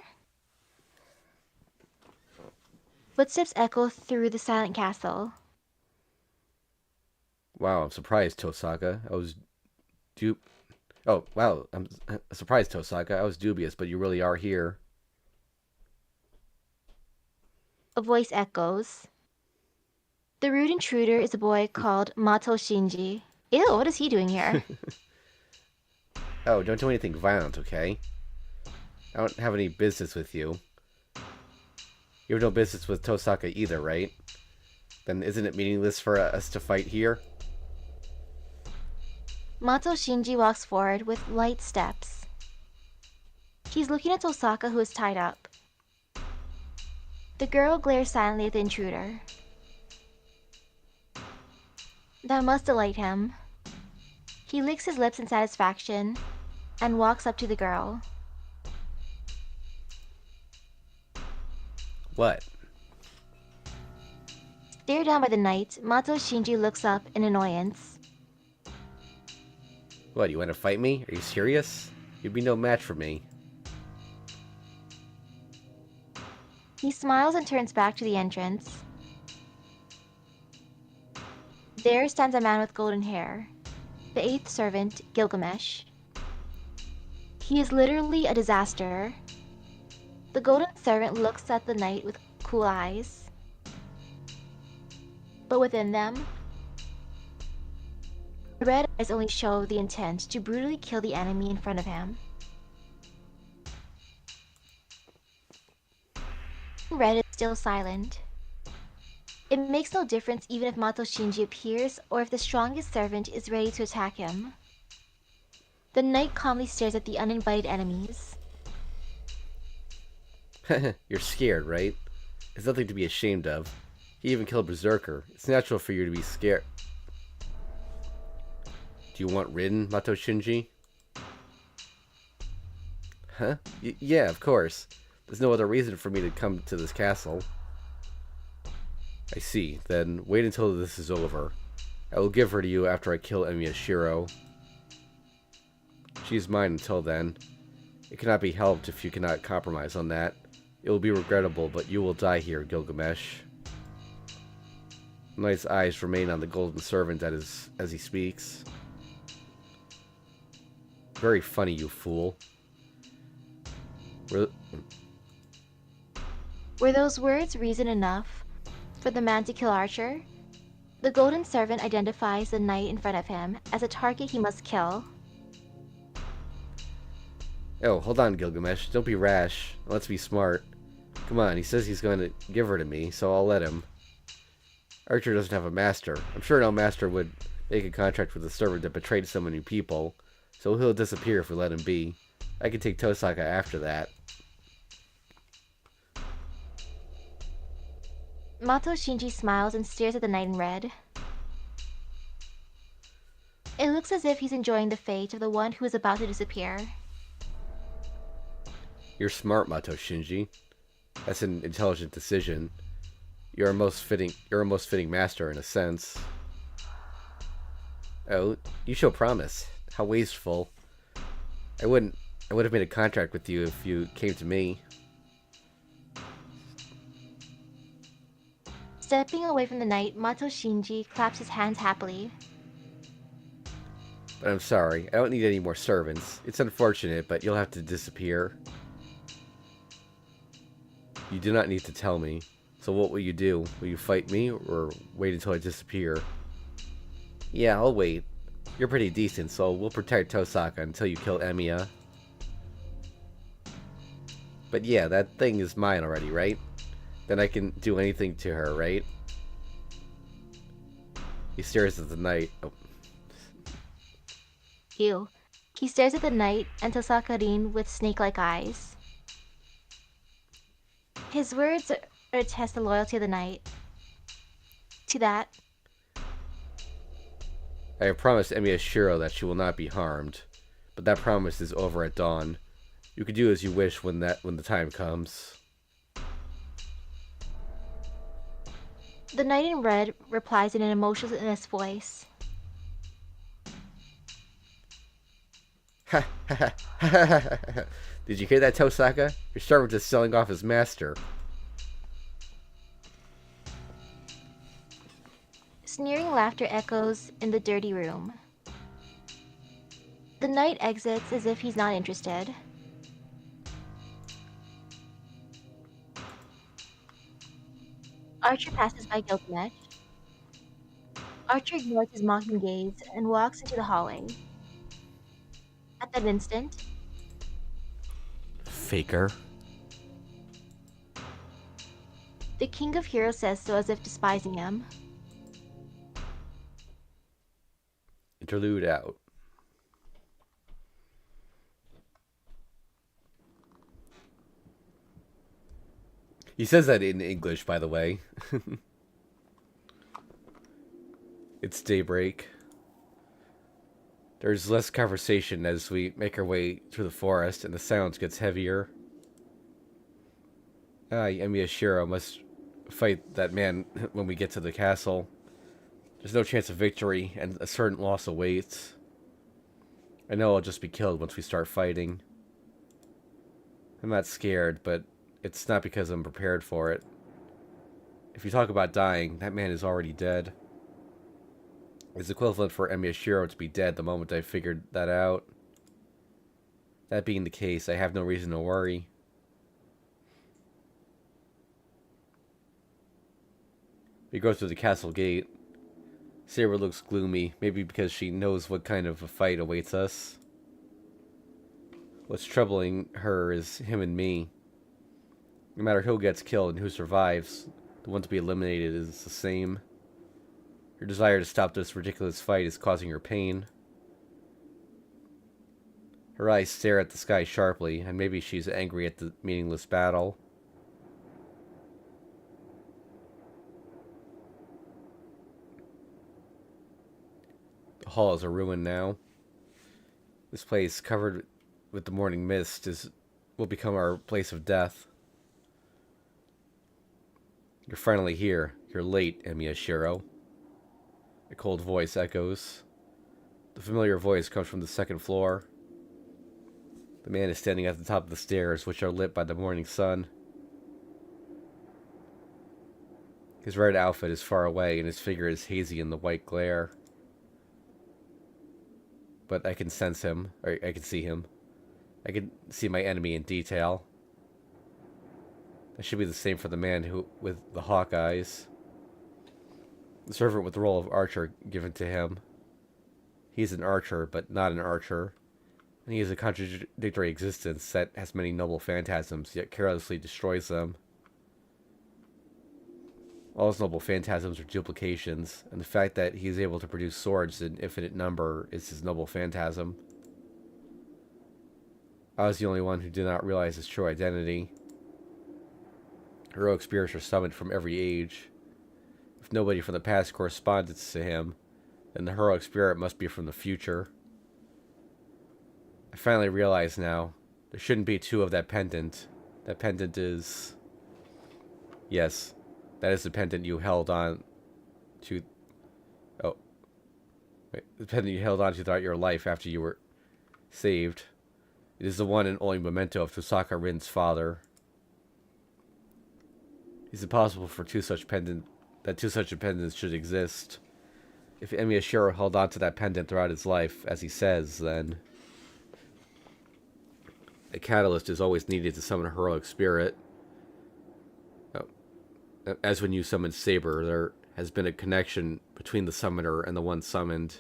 Footsteps echo through the silent castle. Wow, I'm surprised, Tosaka. I was du- Oh, wow, I'm surprised, Tosaka. I was dubious, but you really are here. A voice echoes. The rude intruder is a boy called Mato Shinji. Ew, what is he doing here? Oh, don't do anything violent, okay? I don't have any business with you. You have no business with Tosaka either, right? Then isn't it meaningless for us to fight here? Mato Shinji walks forward with light steps. He's looking at Osaka, who is tied up. The girl glares silently at the intruder. That must delight him. He licks his lips in satisfaction and walks up to the girl. What? Stared down by the night, Mato Shinji looks up in annoyance. What, you want to fight me? Are you serious? You'd be no match for me. He smiles and turns back to the entrance. There stands a man with golden hair, the eighth servant, Gilgamesh. He is literally a disaster. The golden servant looks at the knight with cool eyes. But within them, the red eyes only show the intent to brutally kill the enemy in front of him. Red is still silent. It makes no difference even if Mato Shinji appears or if the strongest servant is ready to attack him. The knight calmly stares at the uninvited enemies. You're scared, right? It's nothing to be ashamed of. He even killed Berserker. It's natural for you to be scared. Do you want ridden, Mato Shinji? Huh? Yeah, of course. There's no other reason for me to come to this castle. I see. Then wait until this is over. I will give her to you after I kill Emiya Shiro. She is mine until then. It cannot be helped if you cannot compromise on that. It will be regrettable, but you will die here, Gilgamesh. The knight's eyes remain on the golden servant as he speaks. Very funny, you fool. Were those words reason enough for the man to kill Archer? The golden servant identifies the knight in front of him as a target he must kill. Oh, hold on, Gilgamesh. Don't be rash. Let's be smart. Come on, he says he's going to give her to me, so I'll let him. Archer doesn't have a master. I'm sure no master would make a contract with a servant that betrayed so many people, so he'll disappear if we let him be. I can take Tosaka after that. Mato Shinji smiles and stares at the knight in red. It looks as if he's enjoying the fate of the one who is about to disappear. You're smart, Mato Shinji. That's an intelligent decision. You're a most fitting master in a sense. Oh, you show promise. How wasteful. I would have made a contract with you if you came to me. Stepping away from the knight, Mato Shinji claps his hands happily. But I'm sorry, I don't need any more servants. It's unfortunate, but you'll have to disappear. You do not need to tell me. So what will you do? Will you fight me, or wait until I disappear? Yeah, I'll wait. You're pretty decent, so we'll protect Tosaka until you kill Emiya. But yeah, that thing is mine already, right? Then I can do anything to her, right? He stares at the knight. Oh. Ew. He stares at the knight and Tosaka-rin with snake-like eyes. His words are to test the loyalty of the knight. To that, I have promised Emiya Shiro that she will not be harmed, but that promise is over at dawn. You can do as you wish when the time comes. the knight in red replies in an emotionless voice. Ha ha ha ha ha ha. Did you hear that, Tosaka? Your servant is selling off his master. Sneering laughter echoes in the dirty room. The knight exits as if he's not interested. Archer passes by Gilgamesh. Archer ignores his mocking gaze and walks into the hallway. At that instant, Faker. the King of Heroes says so as if despising him. Interlude out. He says that in English, by the way. It's daybreak. There's less conversation as we make our way through the forest, and the silence gets heavier. Miyashiro must fight that man when we get to the castle. There's no chance of victory, and a certain loss awaits. I know I'll just be killed once we start fighting. I'm not scared, but it's not because I'm prepared for it. If you talk about dying, that man is already dead. It's equivalent for Miyashiro to be dead the moment I figured that out. That being the case, I have no reason to worry. We go through the castle gate. Saber looks gloomy, maybe because she knows what kind of a fight awaits us. What's troubling her is him and me. No matter who gets killed and who survives, the one to be eliminated is the same. Her desire to stop this ridiculous fight is causing her pain. Her eyes stare at the sky sharply, and maybe she's angry at the meaningless battle. The hall is a ruin now. This place, covered with the morning mist, will become our place of death. You're finally here. You're late, Miyashiro. A cold voice echoes. The familiar voice comes from the second floor. The man is standing at the top of the stairs, which are lit by the morning sun. His red outfit is far away, and his figure is hazy in the white glare. But I can sense him, or I can see him. I can see my enemy in detail. That should be the same for the man with the hawk eyes. The servant with the role of archer given to him. He's an archer, but not an archer. And he has a contradictory existence that has many noble phantasms, yet carelessly destroys them. All his noble phantasms are duplications, and the fact that he is able to produce swords in infinite number is his noble phantasm. I was the only one who did not realize his true identity. Heroic spirits are summoned from every age. If nobody from the past corresponded to him, then the heroic spirit must be from the future. I finally realize now, there shouldn't be two of that pendant. That pendant is... Yes, that is the pendant you held on to... Oh. Wait, the pendant you held on to throughout your life after you were saved. It is the one and only memento of Tosaka Rin's father. It's impossible for two such pendants should exist. If Miyashiro held on to that pendant throughout his life, as he says, then a catalyst is always needed to summon a heroic spirit. Oh. As when you summon Saber, there has been a connection between the summoner and the one summoned.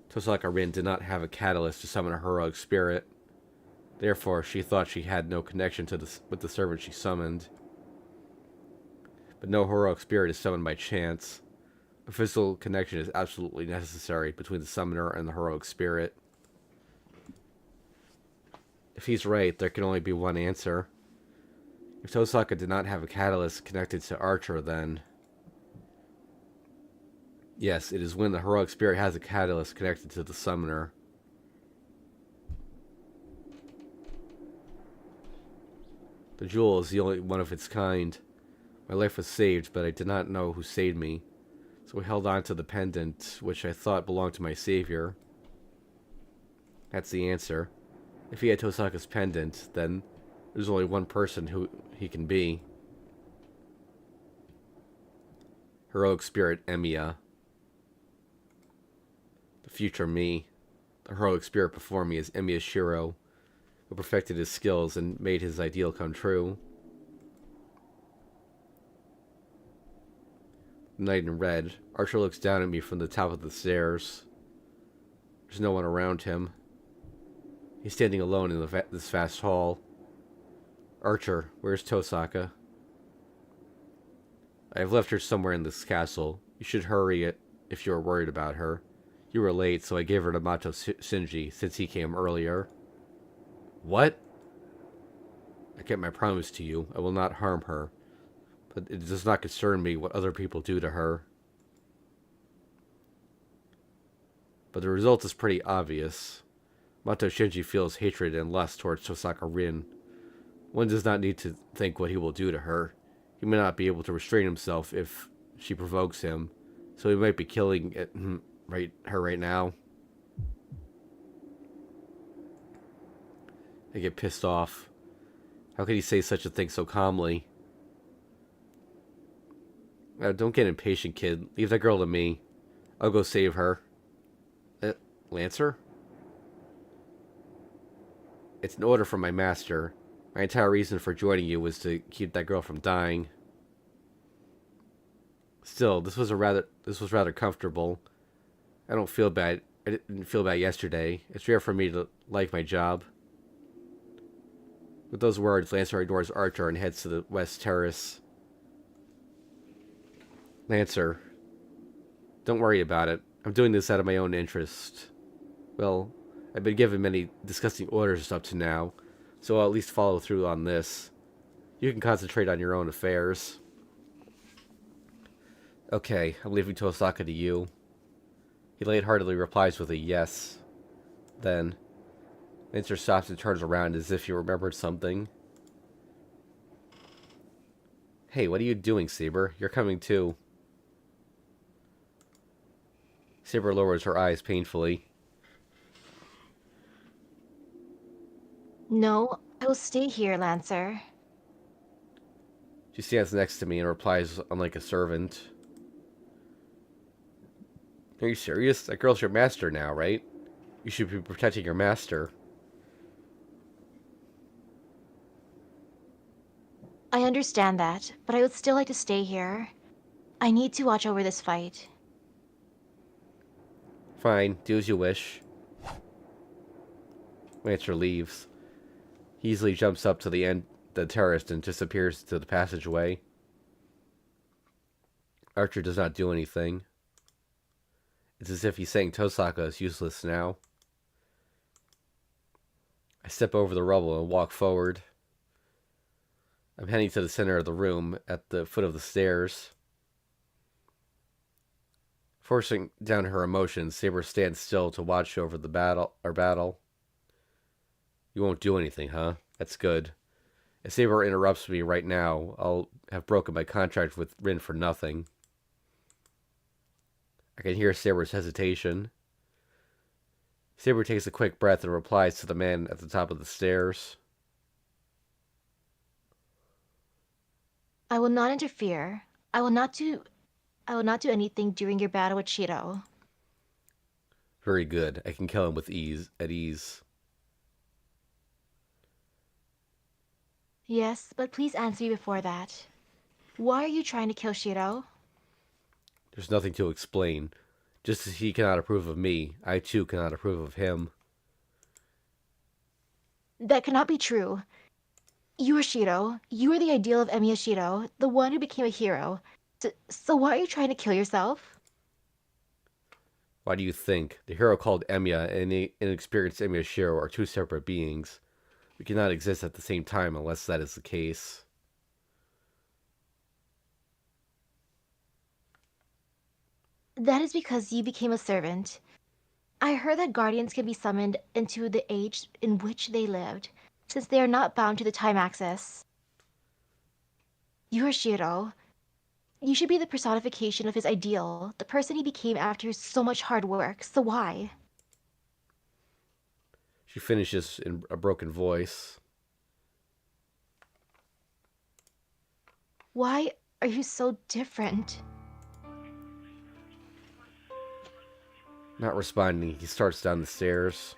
Tosaka Rin did not have a catalyst to summon a heroic spirit. Therefore, she thought she had no connection with the servant she summoned. But no heroic spirit is summoned by chance. A physical connection is absolutely necessary between the summoner and the heroic spirit. If he's right, there can only be one answer. If Tosaka did not have a catalyst connected to Archer, then... Yes, it is when the heroic spirit has a catalyst connected to the summoner. The jewel is the only one of its kind. My life was saved, but I did not know who saved me. So I held on to the pendant, which I thought belonged to my savior. That's the answer. If he had Tosaka's pendant, then there's only one person who he can be. Heroic spirit Emiya. The future me. The heroic spirit before me is Emiya Shiro, who perfected his skills and made his ideal come true. The knight in red. Archer looks down at me from the top of the stairs. There's no one around him. He's standing alone in this vast hall. Archer, where's Tosaka? I have left her somewhere in this castle. You should hurry it if you are worried about her. You were late, so I gave her to Mato Shinji since he came earlier. What? I kept my promise to you. I will not harm her. But it does not concern me what other people do to her. But the result is pretty obvious. Mato Shinji feels hatred and lust towards Tosaka Rin. One does not need to think what he will do to her. He may not be able to restrain himself if she provokes him, so he might be killing her right now. I get pissed off. How could he say such a thing so calmly? Don't get impatient, kid. Leave that girl to me. I'll go save her. Lancer? It's an order from my master. My entire reason for joining you was to keep that girl from dying. Still, this was rather comfortable. I don't feel bad. I didn't feel bad yesterday. It's rare for me to like my job. With those words, Lancer ignores Archer and heads to the west terrace. Lancer, don't worry about it. I'm doing this out of my own interest. Well, I've been given many disgusting orders up to now, so I'll at least follow through on this. You can concentrate on your own affairs. Okay, I'm leaving Tosaka to you. He lightheartedly replies with a yes. Then, Lancer stops and turns around as if he remembered something. Hey, what are you doing, Saber? You're coming too. Saber lowers her eyes painfully. No, I will stay here, Lancer. She stands next to me and replies unlike a servant. Are you serious? That girl's your master now, right? You should be protecting your master. I understand that, but I would still like to stay here. I need to watch over this fight. Fine, do as you wish. Lancer leaves. He easily jumps up to the terrace and disappears to the passageway. Archer does not do anything. It's as if he's saying Tosaka is useless now. I step over the rubble and walk forward. I'm heading to the center of the room at the foot of the stairs. Forcing down her emotions, Saber stands still to watch over our battle. You won't do anything, huh? That's good. If Saber interrupts me right now, I'll have broken my contract with Rin for nothing. I can hear Saber's hesitation. Saber takes a quick breath and replies to the man at the top of the stairs. I will not interfere. I will not do anything during your battle with Shiro. Very good. I can kill him with ease. Yes, but please answer me before that. Why are you trying to kill Shiro? There's nothing to explain. Just as he cannot approve of me, I too cannot approve of him. That cannot be true. You are Shiro. You are the ideal of Emiya Shiro, the one who became a hero. So why are you trying to kill yourself? Why do you think? The hero called Emiya and the inexperienced Emiya Shiro are two separate beings. We cannot exist at the same time unless that is the case. That is because you became a servant. I heard that guardians can be summoned into the age in which they lived, since they are not bound to the time axis. You are Shiro. You should be the personification of his ideal, the person he became after so much hard work. So why? She finishes in a broken voice. Why are you so different? Not responding, he starts down the stairs.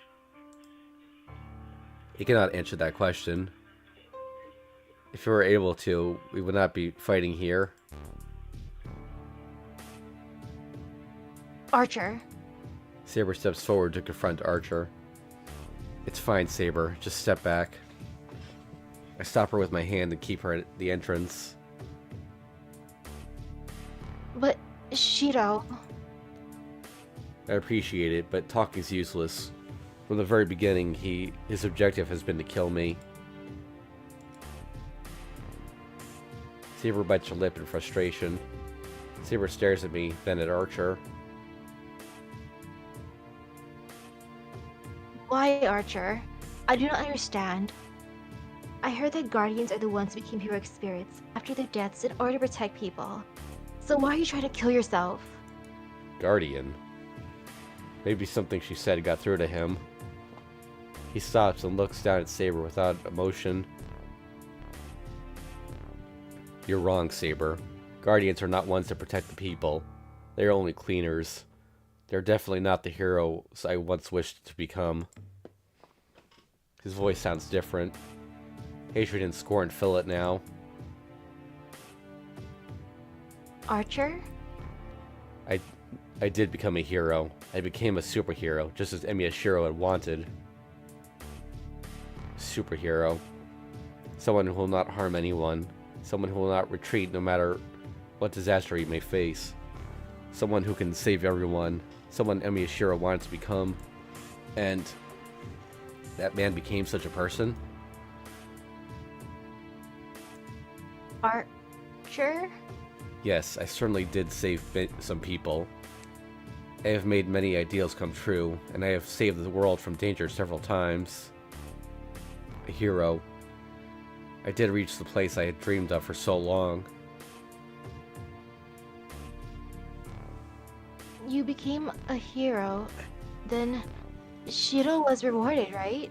He cannot answer that question. If we were able to, we would not be fighting here. Archer. Saber steps forward to confront Archer. It's fine, Saber. Just step back. I stop her with my hand and keep her at the entrance. But, Shiro... I appreciate it, but talking's useless. From the very beginning, his objective has been to kill me. Saber bites her lip in frustration. Saber stares at me, then at Archer. Why, Archer? I do not understand. I heard that guardians are the ones who became heroic spirits after their deaths in order to protect people. So why are you trying to kill yourself? Guardian? Maybe something she said got through to him. He stops and looks down at Saber without emotion. You're wrong, Saber. Guardians are not ones to protect the people. They are only cleaners. They're definitely not the heroes I once wished to become. His voice sounds different. Hatred and scorn fill it now. Archer? I did become a hero. I became a superhero, just as Miyashiro had wanted. Superhero. Someone who will not harm anyone. Someone who will not retreat no matter what disaster he may face. Someone who can save everyone. Someone Miyashiro wanted to become. And that man became such a person. Archer? Yes, I certainly did save some people. I have made many ideals come true, and I have saved the world from danger several times. A hero. I did reach the place I had dreamed of for so long. You became a hero. Then Shiro was rewarded, right?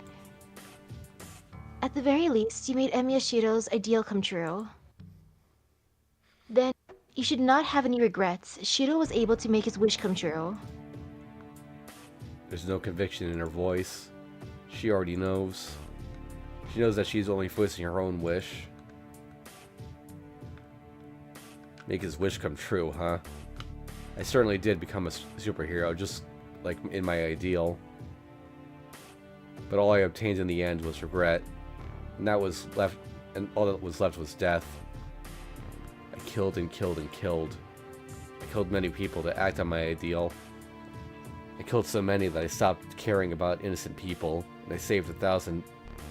At the very least, you made Miyashiro's ideal come true. Then you should not have any regrets. Shiro was able to make his wish come true. There's no conviction in her voice. She already knows. She knows that she's only voicing her own wish. Make his wish come true, huh? I certainly did become a superhero, just like in my ideal. But all I obtained in the end was regret. And all that was left was death. I killed and killed and killed. I killed many people to act on my ideal. I killed so many that I stopped caring about innocent people, and I saved 1,000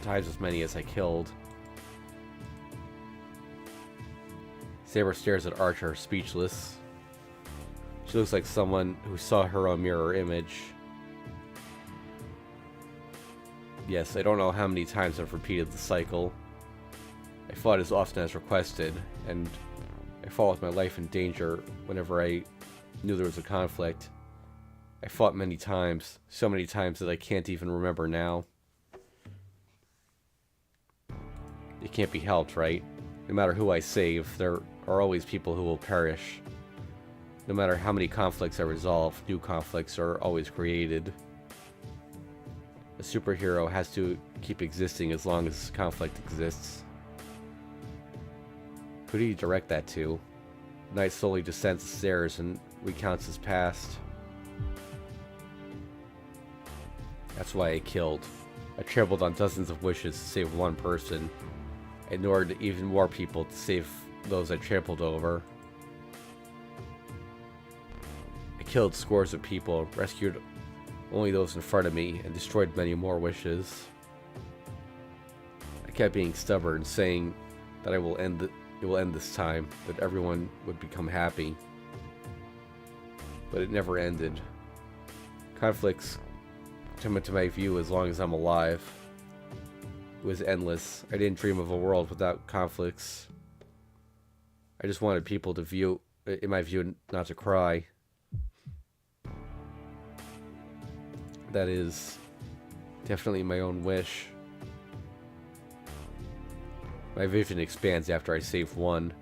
times as many as I killed. Saber stares at Archer, speechless. She looks like someone who saw her own mirror image. Yes, I don't know how many times I've repeated the cycle. I fought as often as requested, and I fought with my life in danger whenever I knew there was a conflict. I fought many times, so many times that I can't even remember now. It can't be helped, right? No matter who I save, there are always people who will perish. No matter how many conflicts I resolve, new conflicts are always created. A superhero has to keep existing as long as conflict exists. Who do you direct that to? The knight slowly descends the stairs and recounts his past. That's why I killed. I trampled on dozens of wishes to save one person. I ignored even more people to save those I trampled over. I killed scores of people, rescued only those in front of me, and destroyed many more wishes. I kept being stubborn, saying that it will end this time, that everyone would become happy. But it never ended. Conflicts come into my view as long as I'm alive. It was endless. I didn't dream of a world without conflicts. I just wanted people to view, in my view, not to cry. That is definitely my own wish. My vision expands after I save one.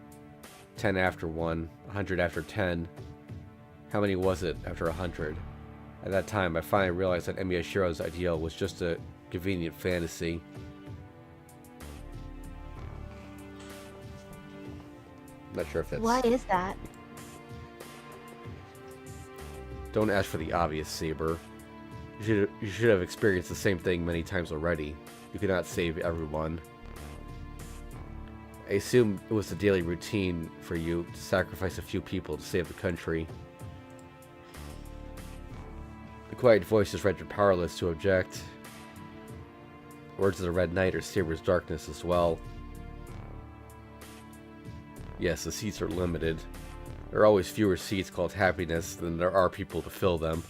10 after one. 100 after 10. How many was it after 100? At that time, I finally realized that Miyashiro's ideal was just a convenient fantasy. I'm not sure if that's... Why is that? Don't ask for the obvious, Saber. You should have experienced the same thing many times already. You cannot save everyone. I assume it was the daily routine for you to sacrifice a few people to save the country. The quiet voice is rendered powerless to object. Words of the Red Knight are Saber's darkness as well. Yes, the seats are limited. There are always fewer seats called happiness than there are people to fill them.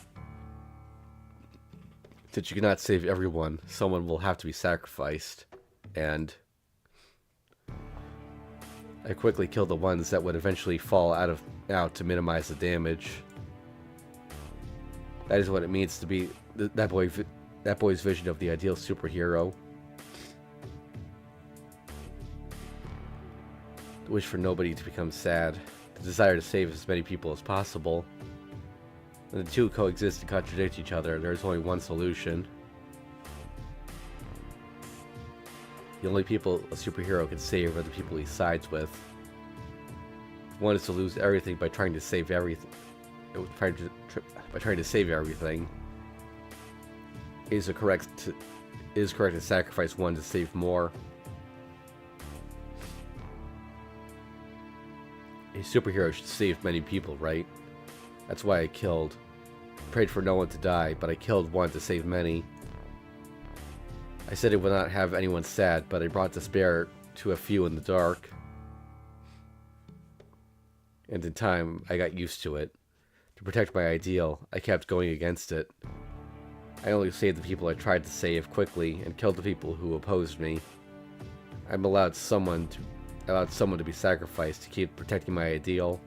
Since you cannot save everyone, someone will have to be sacrificed. And I quickly killed the ones that would eventually fall out to minimize the damage. That is what it means to be that boy's vision of the ideal superhero. The wish for nobody to become sad. The desire to save as many people as possible. When the two coexist and contradict each other, there is only one solution. The only people a superhero can save are the people he sides with. If one is to lose everything by trying to save everything. By trying to save everything, it is correct to sacrifice one to save more. A superhero should save many people, right? That's why I killed. I prayed for no one to die, but I killed one to save many. I said it would not have anyone sad, but I brought despair to a few in the dark. And in time, I got used to it. To protect my ideal, I kept going against it. I only saved the people I tried to save quickly and killed the people who opposed me. I'm allowed someone to be sacrificed to keep protecting my ideal.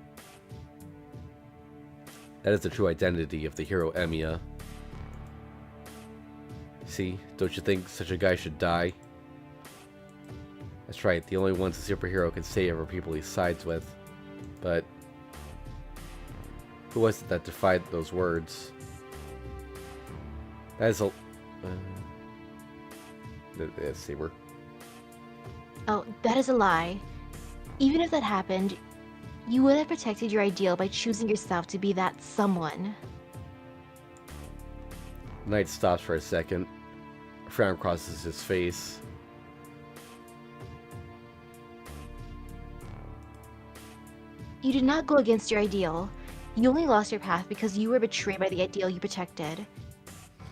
That is the true identity of the hero Emiya. See, don't you think such a guy should die? That's right, the only ones a superhero can save are people he sides with. But who was it that defied those words? That is a... Saber. Oh, that is a lie. Even if that happened, you would have protected your ideal by choosing yourself to be that someone. Knight stops for a second. A frown crosses his face. You did not go against your ideal. You only lost your path because you were betrayed by the ideal you protected.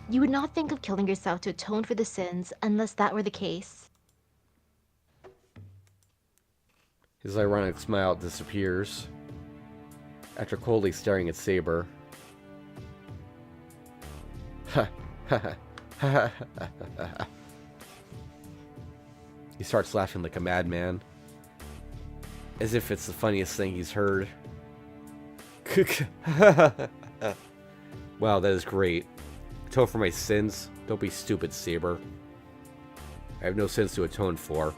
You would not think of killing yourself to atone for the sins unless that were the case. His ironic smile disappears. After coldly staring at Saber. He starts laughing like a madman. As if it's the funniest thing he's heard. Wow, that is great. Atone for my sins? Don't be stupid, Saber. I have no sins to atone for.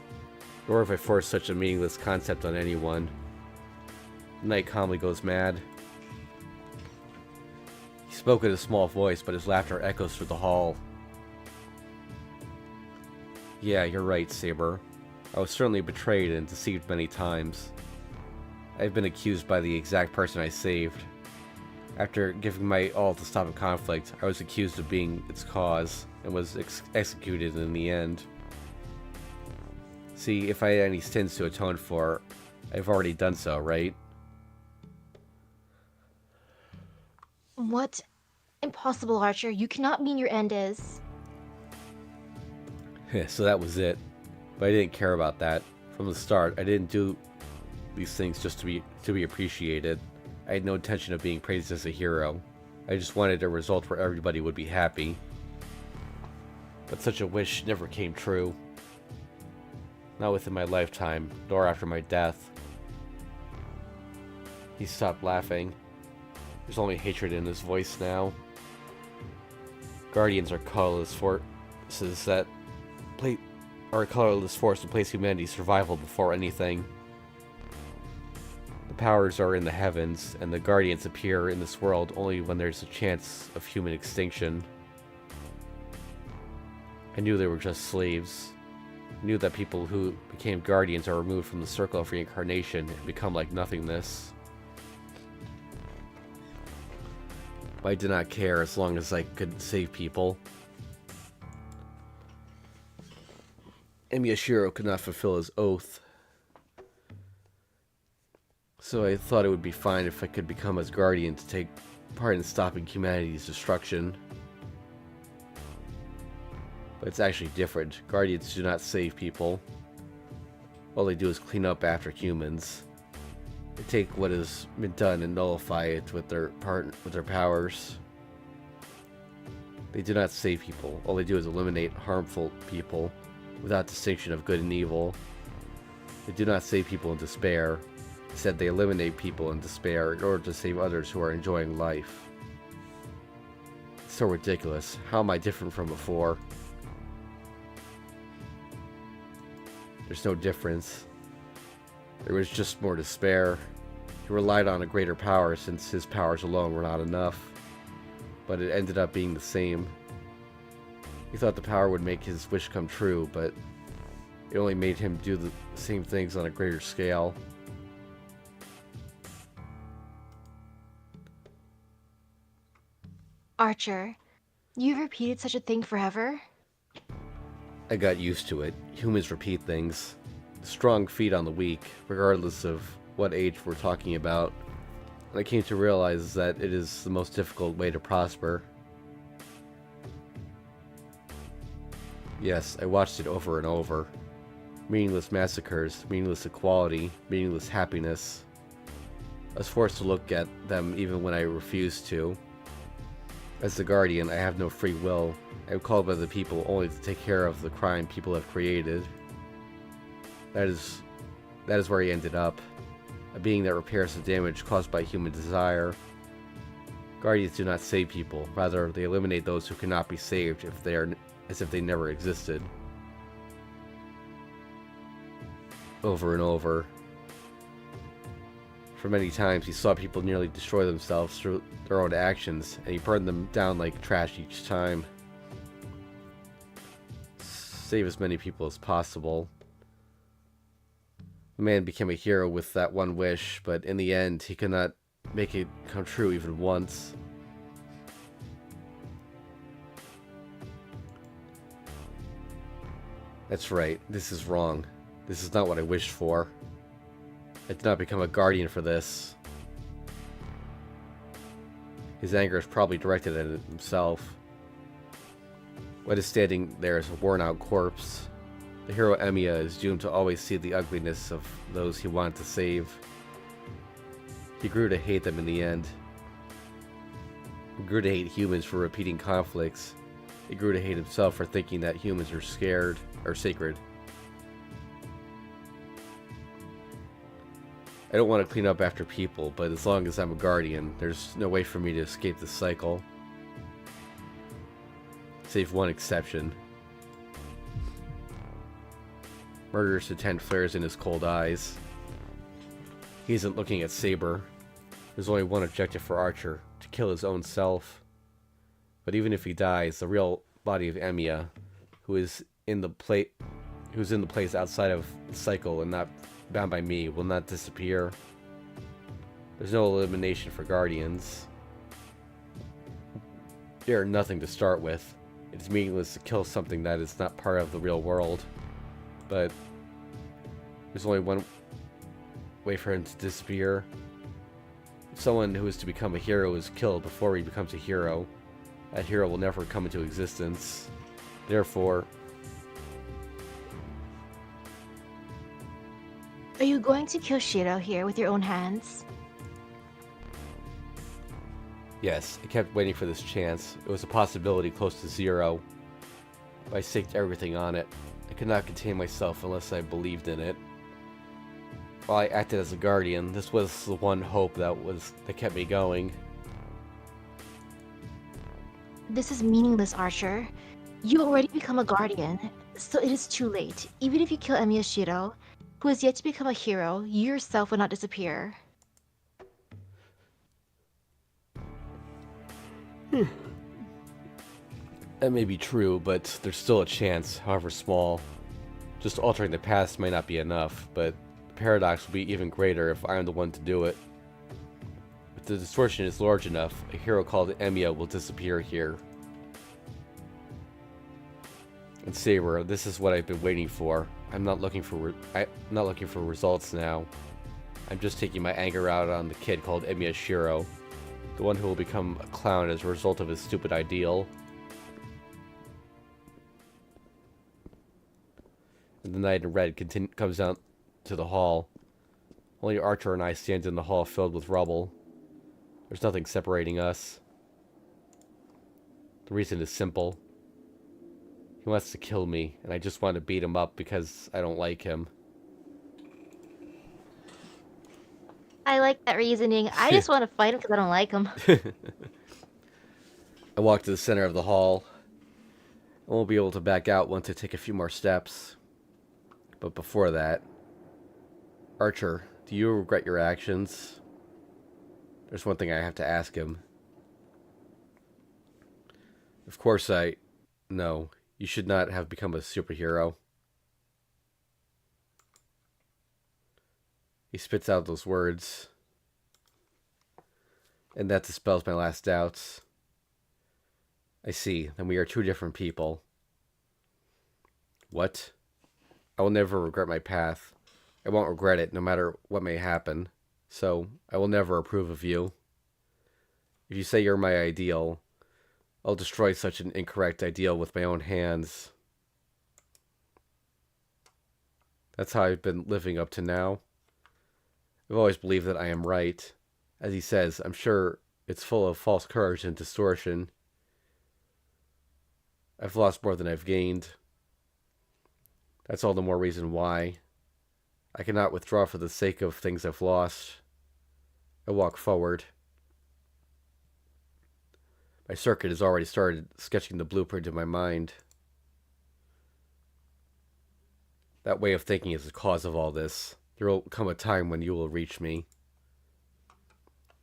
Nor have I forced such a meaningless concept on anyone. The knight calmly goes mad. He spoke in a small voice, but his laughter echoes through the hall. Yeah, you're right, Saber. I was certainly betrayed and deceived many times. I've been accused by the exact person I saved. After giving my all to stop a conflict, I was accused of being its cause, and was executed in the end. See, if I had any sins to atone for, I've already done so, right? What? Impossible, Archer. You cannot mean your end is... So that was it. But I didn't care about that. From the start, I didn't do these things just to be appreciated. I had no intention of being praised as a hero. I just wanted a result where everybody would be happy. But such a wish never came true. Not within my lifetime, nor after my death. He stopped laughing. There's only hatred in his voice now. Guardians are colorless forces that are a colorless force to place humanity's survival before anything. The powers are in the heavens, and the guardians appear in this world only when there's a chance of human extinction. I knew they were just slaves. I knew that people who became guardians are removed from the circle of reincarnation and become like nothingness. But I did not care as long as I could save people. And Miyashiro could not fulfill his oath. So I thought it would be fine if I could become his guardian to take part in stopping humanity's destruction. But it's actually different. Guardians do not save people. All they do is clean up after humans. They take what has been done and nullify it with their powers. They do not save people. All they do is eliminate harmful people without distinction of good and evil. They do not save people in despair. Instead, they eliminate people in despair in order to save others who are enjoying life. It's so ridiculous. How am I different from before? There's no difference. There was just more despair. He relied on a greater power since his powers alone were not enough. But it ended up being the same. He thought the power would make his wish come true, but it only made him do the same things on a greater scale. Archer, you've repeated such a thing forever? I got used to it. Humans repeat things. Strong feed on the weak, regardless of what age we're talking about. And I came to realize that it is the most difficult way to prosper. Yes, I watched it over and over. Meaningless massacres, meaningless equality, meaningless happiness. I was forced to look at them even when I refused to. As the Guardian, I have no free will. I am called by the people only to take care of the crime people have created. That is where he ended up. A being that repairs the damage caused by human desire. Guardians do not save people. Rather, they eliminate those who cannot be saved as if they never existed. Over and over. For many times, he saw people nearly destroy themselves through their own actions, and he burned them down like trash each time. Save as many people as possible. The man became a hero with that one wish, but in the end, he could not make it come true even once. That's right, this is wrong. This is not what I wished for. I did not become a guardian for this. His anger is probably directed at himself. What is standing there is a worn-out corpse. The hero Emiya is doomed to always see the ugliness of those he wanted to save. He grew to hate them in the end. He grew to hate humans for repeating conflicts. He grew to hate himself for thinking that humans are sacred. I don't want to clean up after people, but as long as I'm a guardian, there's no way for me to escape this cycle. Save one exception. Murderous intent flares in his cold eyes. He isn't looking at Saber. There's only one objective for Archer, to kill his own self. But even if he dies, the real body of Emiya, who is in the place outside of the cycle and not bound by me, will not disappear. There's no elimination for guardians. They are nothing to start with. It is meaningless to kill something that is not part of the real world. But there's only one way for him to disappear. If someone who is to become a hero is killed before he becomes a hero, that hero will never come into existence. Therefore, Are you going to kill Shiro here with your own hands? yes, I kept waiting for this chance. It was a possibility close to zero. But I staked everything on it. I could not contain myself unless I believed in it. While I acted as a guardian, this was the one hope that kept me going. This is meaningless, Archer. You already become a guardian, so it is too late. Even if you kill Emiya Shiro, who is yet to become a hero, you yourself will not disappear. That may be true, but there's still a chance, however small. Just altering the past might not be enough, but the paradox will be even greater if I am the one to do it. If the distortion is large enough, a hero called Emiya will disappear here. And Saber, this is what I've been waiting for. I'm not looking for results now. I'm just taking my anger out on the kid called Emiya Shiro, the one who will become a clown as a result of his stupid ideal. And the knight in red comes out to the hall. Only Archer and I stand in the hall filled with rubble. There's nothing separating us. The reason is simple. He wants to kill me, and I just want to beat him up because I don't like him. I like that reasoning. I just want to fight him because I don't like him. I walk to the center of the hall. I won't be able to back out once I take a few more steps. But before that, Archer, do you regret your actions? There's one thing I have to ask him. Of course No, you should not have become a superhero. He spits out those words. And that dispels my last doubts. I see, then we are two different people. What? I will never regret my path. I won't regret it, no matter what may happen. So, I will never approve of you. If you say you're my ideal, I'll destroy such an incorrect ideal with my own hands. That's how I've been living up to now. I've always believed that I am right. As he says, I'm sure it's full of false courage and distortion. I've lost more than I've gained. That's all the more reason why. I cannot withdraw for the sake of things I've lost. I walk forward. My circuit has already started sketching the blueprint in my mind. That way of thinking is the cause of all this. There will come a time when you will reach me.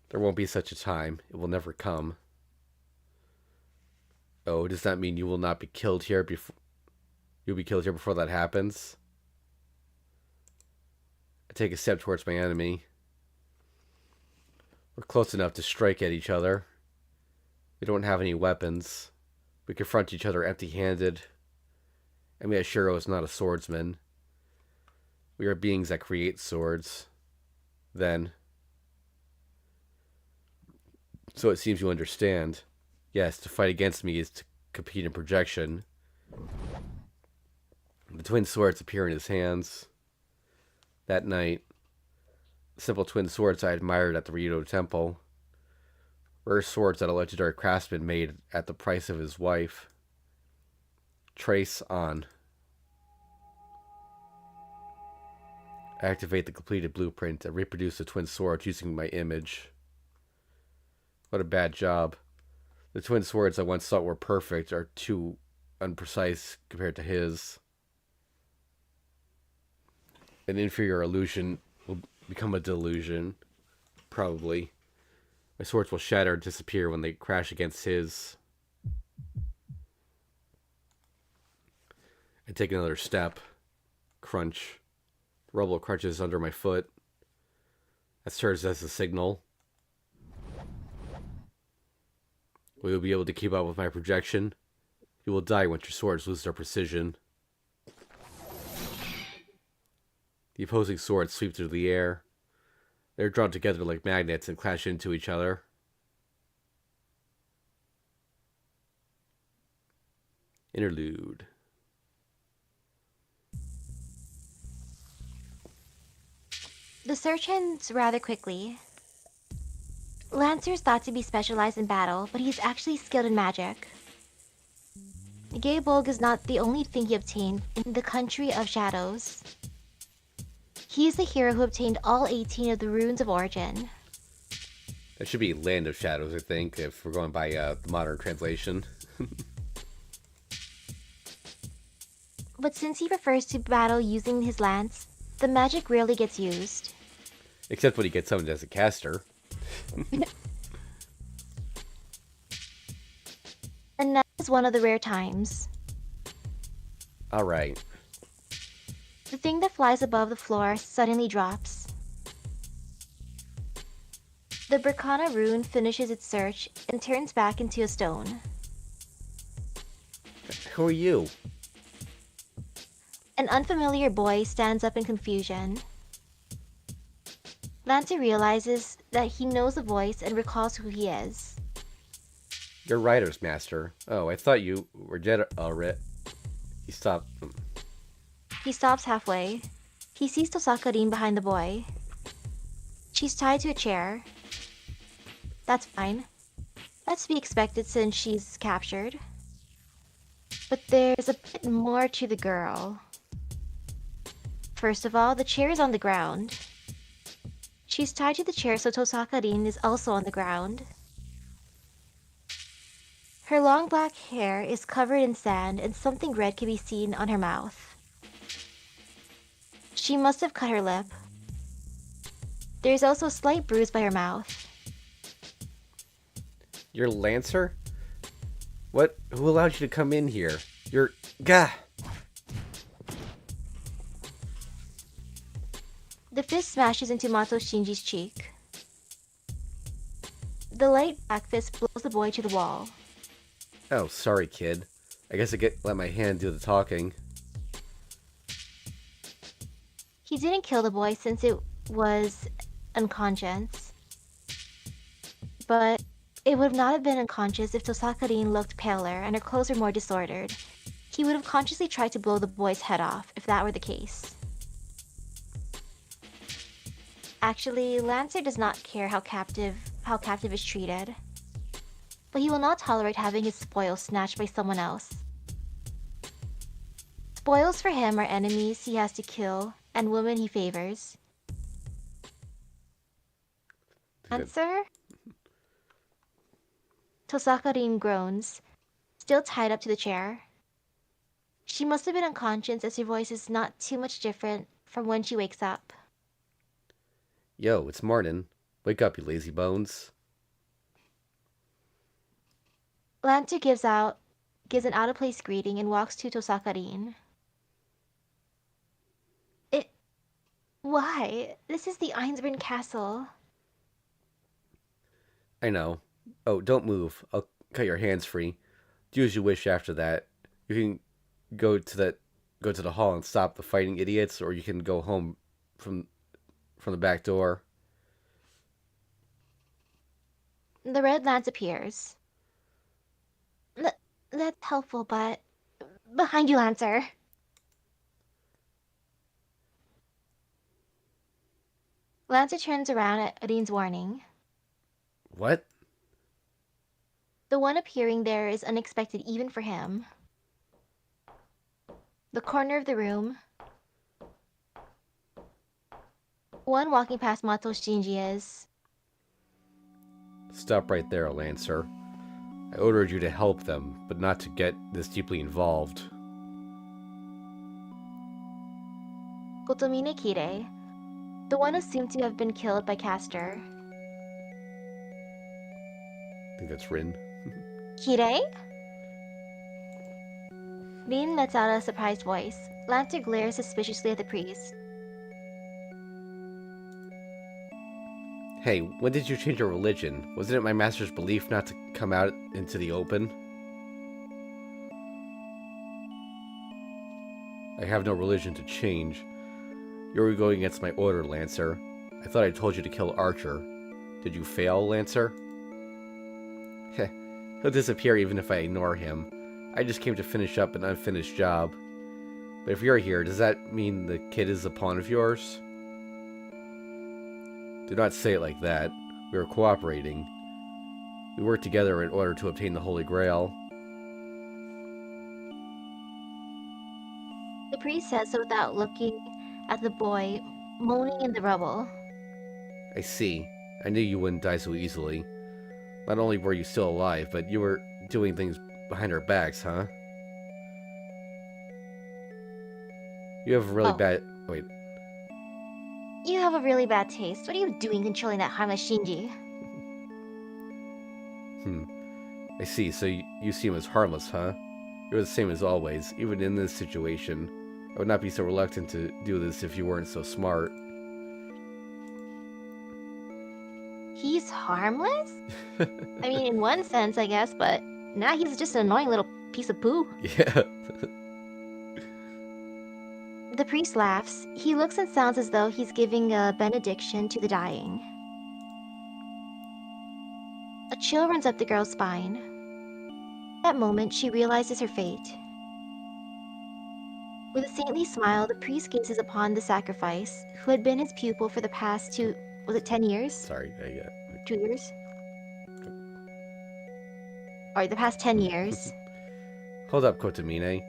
There won't be such a time. It will never come. Oh, does that mean you will not be killed here before... You'll be killed here before that happens? I take a step towards my enemy. We're close enough to strike at each other. We don't have any weapons. We confront each other empty-handed. Emiya Shiro is not a swordsman. We are beings that create swords. Then. So it seems you understand. Yes, to fight against me is to compete in projection. The twin swords appear in his hands. That night, the simple twin swords I admired at the Rito Temple. Rare swords that a legendary craftsman made at the price of his wife. Trace on. I activate the completed blueprint and reproduce the twin swords using my image. What a bad job. The twin swords I once thought were perfect are too unprecise compared to his. An inferior illusion will become a delusion. Probably. My swords will shatter and disappear when they crash against his. I take another step. Crunch. The rubble crunches under my foot. That serves as a signal. Will you be able to keep up with my projection? You will die once your swords lose their precision. The opposing swords sweep through the air. They're drawn together like magnets and clash into each other. Interlude. The search ends rather quickly. Lancer's thought to be specialized in battle, but he's actually skilled in magic. Gaebolg is not the only thing he obtained in the country of shadows. He is the hero who obtained all 18 of the runes of origin. That should be Land of Shadows, I think, if we're going by the modern translation. But since he prefers to battle using his lance, the magic rarely gets used. Except when he gets summoned as a caster. is one of the rare times. Alright. The thing that flies above the floor suddenly drops. The Berkana rune finishes its search and turns back into a stone. Who are you? An unfamiliar boy stands up in confusion. Lancer realizes that he knows the voice and recalls who he is. You're Writer's Master. Oh, I thought you were dead already. He stopped. He stops halfway. He sees Tosaka-rin behind the boy. She's tied to a chair. That's fine. That's to be expected since she's captured. But there's a bit more to the girl. First of all, the chair is on the ground. She's tied to the chair so Tosaka-rin is also on the ground. Her long black hair is covered in sand and something red can be seen on her mouth. She must have cut her lip. There's also a slight bruise by her mouth. You're Lancer? What? Who allowed you to come in here? You're. Gah! The fist smashes into Mato Shinji's cheek. The light back fist blows the boy to the wall. Oh, sorry, kid. I guess let my hand do the talking. He didn't kill the boy since it was unconscious. But it would not have been unconscious if Tosaka-rin looked paler and her clothes were more disordered. He would have consciously tried to blow the boy's head off if that were the case. Actually, Lancer does not care how captive is treated. But he will not tolerate having his spoils snatched by someone else. Spoils for him are enemies he has to kill and women he favors. Answer? Tosaka-rin groans, still tied up to the chair. She must have been unconscious as her voice is not too much different from when she wakes up. Yo, it's morning. Wake up, you lazy bones. Lancer gives an out-of-place greeting and walks to Tosaka-rin. Why? This is the Einsborn Castle. I know. Oh, don't move. I'll cut your hands free. Do as you wish after that. You can go to the hall and stop the fighting idiots, or you can go home from the back door. The red lance appears. That's helpful, but... Behind you, Lancer! Lancer turns around at Odin's warning. What? The one appearing there is unexpected even for him. The corner of the room. One walking past Mato Shinji is... Stop right there, Lancer. I ordered you to help them, but not to get this deeply involved. Gotomine Kire, the one assumed to have been killed by Castor. I think that's Rin. Kire? Rin lets out a surprised voice. Lancer glares suspiciously at the priest. Hey, when did you change your religion? Wasn't it my master's belief not to come out into the open? I have no religion to change. You're going against my order, Lancer. I thought I told you to kill Archer. Did you fail, Lancer? Heh, he'll disappear even if I ignore him. I just came to finish up an unfinished job. But if you're here, does that mean the kid is a pawn of yours? Do not say it like that. We are cooperating. We work together in order to obtain the Holy Grail. The priest says so without looking at the boy moaning in the rubble. I see. I knew you wouldn't die so easily. Not only were you still alive, but you were doing things behind our backs, huh? You have a really bad... Wait. You have a really bad taste. What are you doing controlling that harmless Shinji? I see, so you see him as harmless, huh? You're the same as always, even in this situation. I would not be so reluctant to do this if you weren't so smart. He's harmless? I mean, in one sense, I guess, but now he's just an annoying little piece of poo. Yeah. The priest laughs. He looks and sounds as though he's giving a benediction to the dying. A chill runs up the girl's spine. That moment, she realizes her fate. With a saintly smile, the priest gazes upon the sacrifice, who had been his pupil for the past 10 years? Sorry, 2 years? Or the past 10 years. Hold up, Kotamine.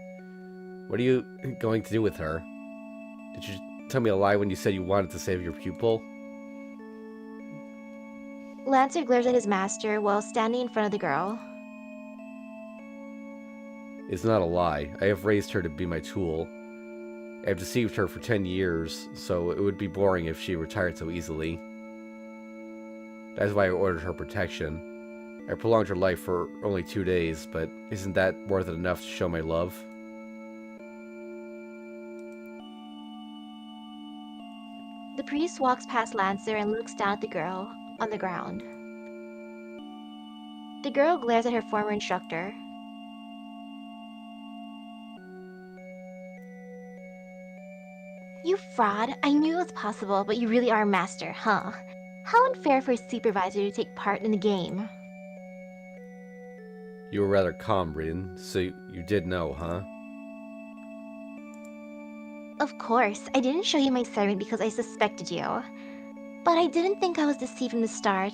What are you going to do with her? Did you tell me a lie when you said you wanted to save your pupil? Lancer glares at his master while standing in front of the girl. It's not a lie. I have raised her to be my tool. I have deceived her for 10 years, so it would be boring if she retired so easily. That is why I ordered her protection. I prolonged her life for only 2 days, but isn't that more than enough to show my love? The priest walks past Lancer and looks down at the girl on the ground. The girl glares at her former instructor. You fraud! I knew it was possible, but you really are a master, huh? How unfair for a supervisor to take part in the game. You were rather calm, Rin, so you did know, huh? Of course, I didn't show you my servant because I suspected you. But I didn't think I was deceived from the start.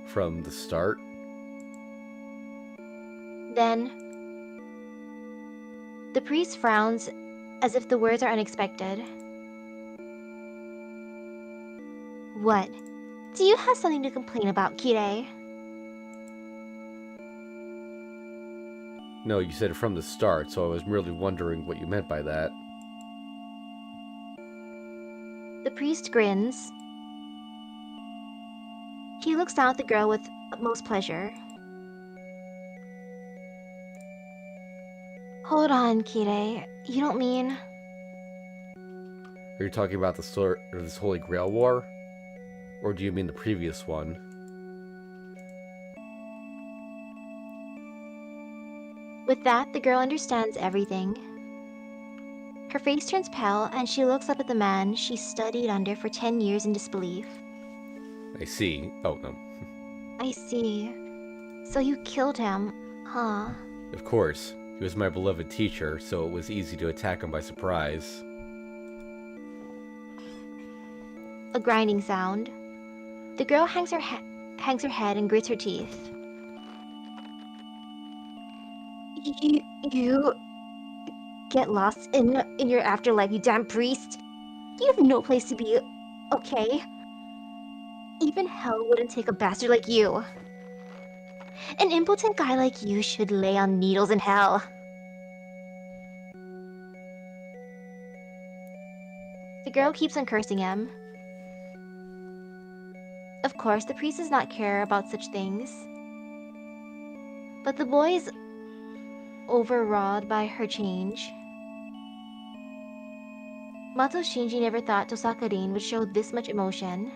From the start? Then... The priest frowns as if the words are unexpected. What? Do you have something to complain about, Kirei? No, you said from the start, so I was merely wondering what you meant by that. The priest grins. He looks down at the girl with utmost pleasure. Hold on, Kirei. You don't mean... Are you talking about the sort of this Holy Grail War? Or do you mean the previous one? With that, the girl understands everything. Her face turns pale, and she looks up at the man she studied under for 10 years in disbelief. I see. Oh, no. I see. So you killed him, huh? Of course. He was my beloved teacher, so it was easy to attack him by surprise. A grinding sound. The girl hangs her head and grits her teeth. You get lost in your afterlife, you damn priest. You have no place to be, okay? Even hell wouldn't take a bastard like you. An impotent guy like you should lay on needles in hell. The girl keeps on cursing him. Of course, the priest does not care about such things. But the boy is overawed by her change. Mato Shinji never thought Tosaka-rin would show this much emotion.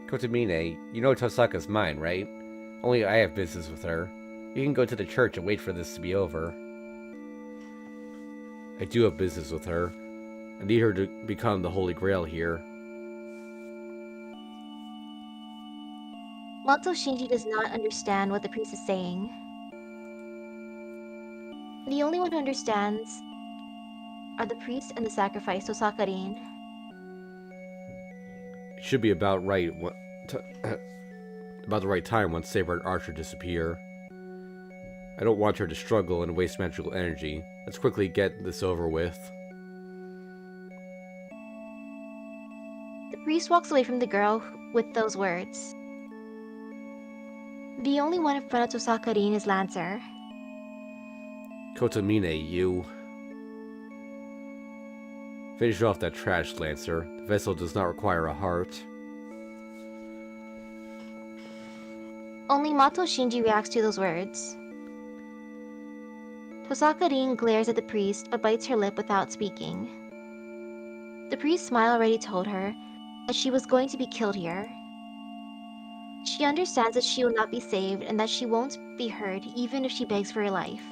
Kotamine, you know Tosaka's mine, right? Only I have business with her. You can go to the church and wait for this to be over. I do have business with her. I need her to become the Holy Grail here. Mato Shinji does not understand what the priest is saying. The only one who understands are the priest and the sacrifice, Tosaka-rin. It should be about right about the right time once Saber and Archer disappear. I don't want her to struggle and waste magical energy. Let's quickly get this over with. The priest walks away from the girl with those words. The only one in front of Tosaka-rin is Lancer. Kotamine, you... Finish off that trash, Lancer. The vessel does not require a heart. Only Mato Shinji reacts to those words. Tosaka-rin glares at the priest but bites her lip without speaking. The priest's smile already told her that she was going to be killed here. She understands that she will not be saved and that she won't be heard even if she begs for her life.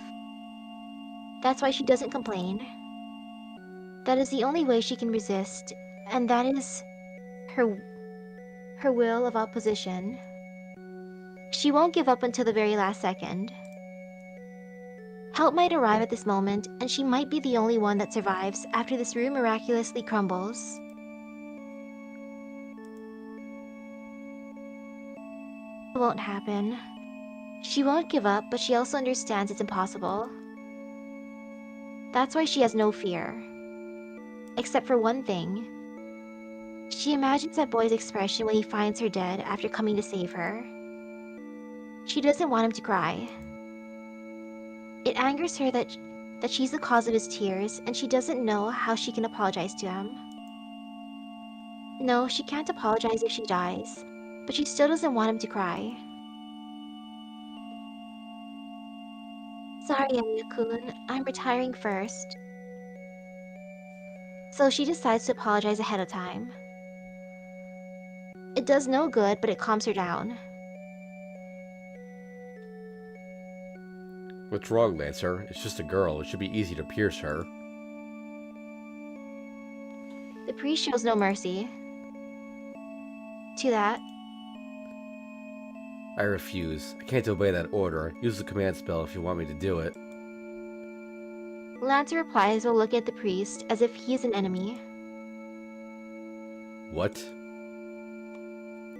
That's why she doesn't complain. That is the only way she can resist, and that is her will of opposition. She won't give up until the very last second. Help might arrive at this moment, and she might be the only one that survives after this room miraculously crumbles. It won't happen. She won't give up, but she also understands it's impossible. That's why she has no fear. Except for one thing. She imagines that boy's expression when he finds her dead after coming to save her. She doesn't want him to cry. It angers her that she's the cause of his tears, and she doesn't know how she can apologize to him. No, she can't apologize if she dies, but she still doesn't want him to cry. Sorry, Anya-kun, I'm retiring first. So she decides to apologize ahead of time. It does no good, but it calms her down. What's wrong, Lancer? It's just a girl. It should be easy to pierce her. The priest shows no mercy. To that, I refuse. I can't obey that order. Use the command spell if you want me to do it. Lancer replies while looking at the priest as if he is an enemy. What?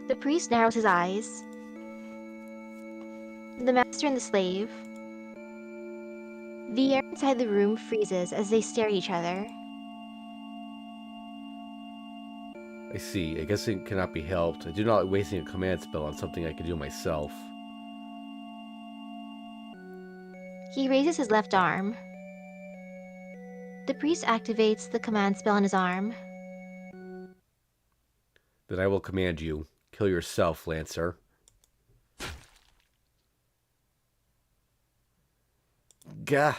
The priest narrows his eyes. The master and the slave. The air inside the room freezes as they stare at each other. I see. I guess it cannot be helped. I do not like wasting a command spell on something I can do myself. He raises his left arm. The priest activates the command spell on his arm. Then I will command you. Kill yourself, Lancer. Gah!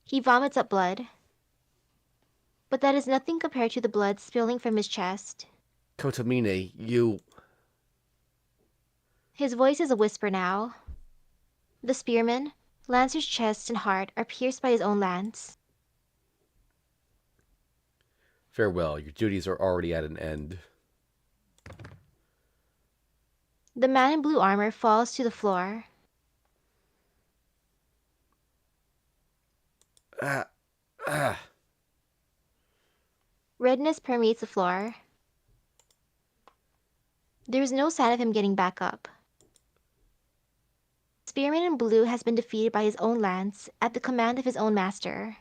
He vomits up blood. But that is nothing compared to the blood spilling from his chest. Kotomine, you... His voice is a whisper now. The spearman, Lancer's chest and heart are pierced by his own lance. Farewell, your duties are already at an end. The man in blue armor falls to the floor. Redness permeates the floor. There is no sign of him getting back up. Spearman in blue has been defeated by his own lance at the command of his own master.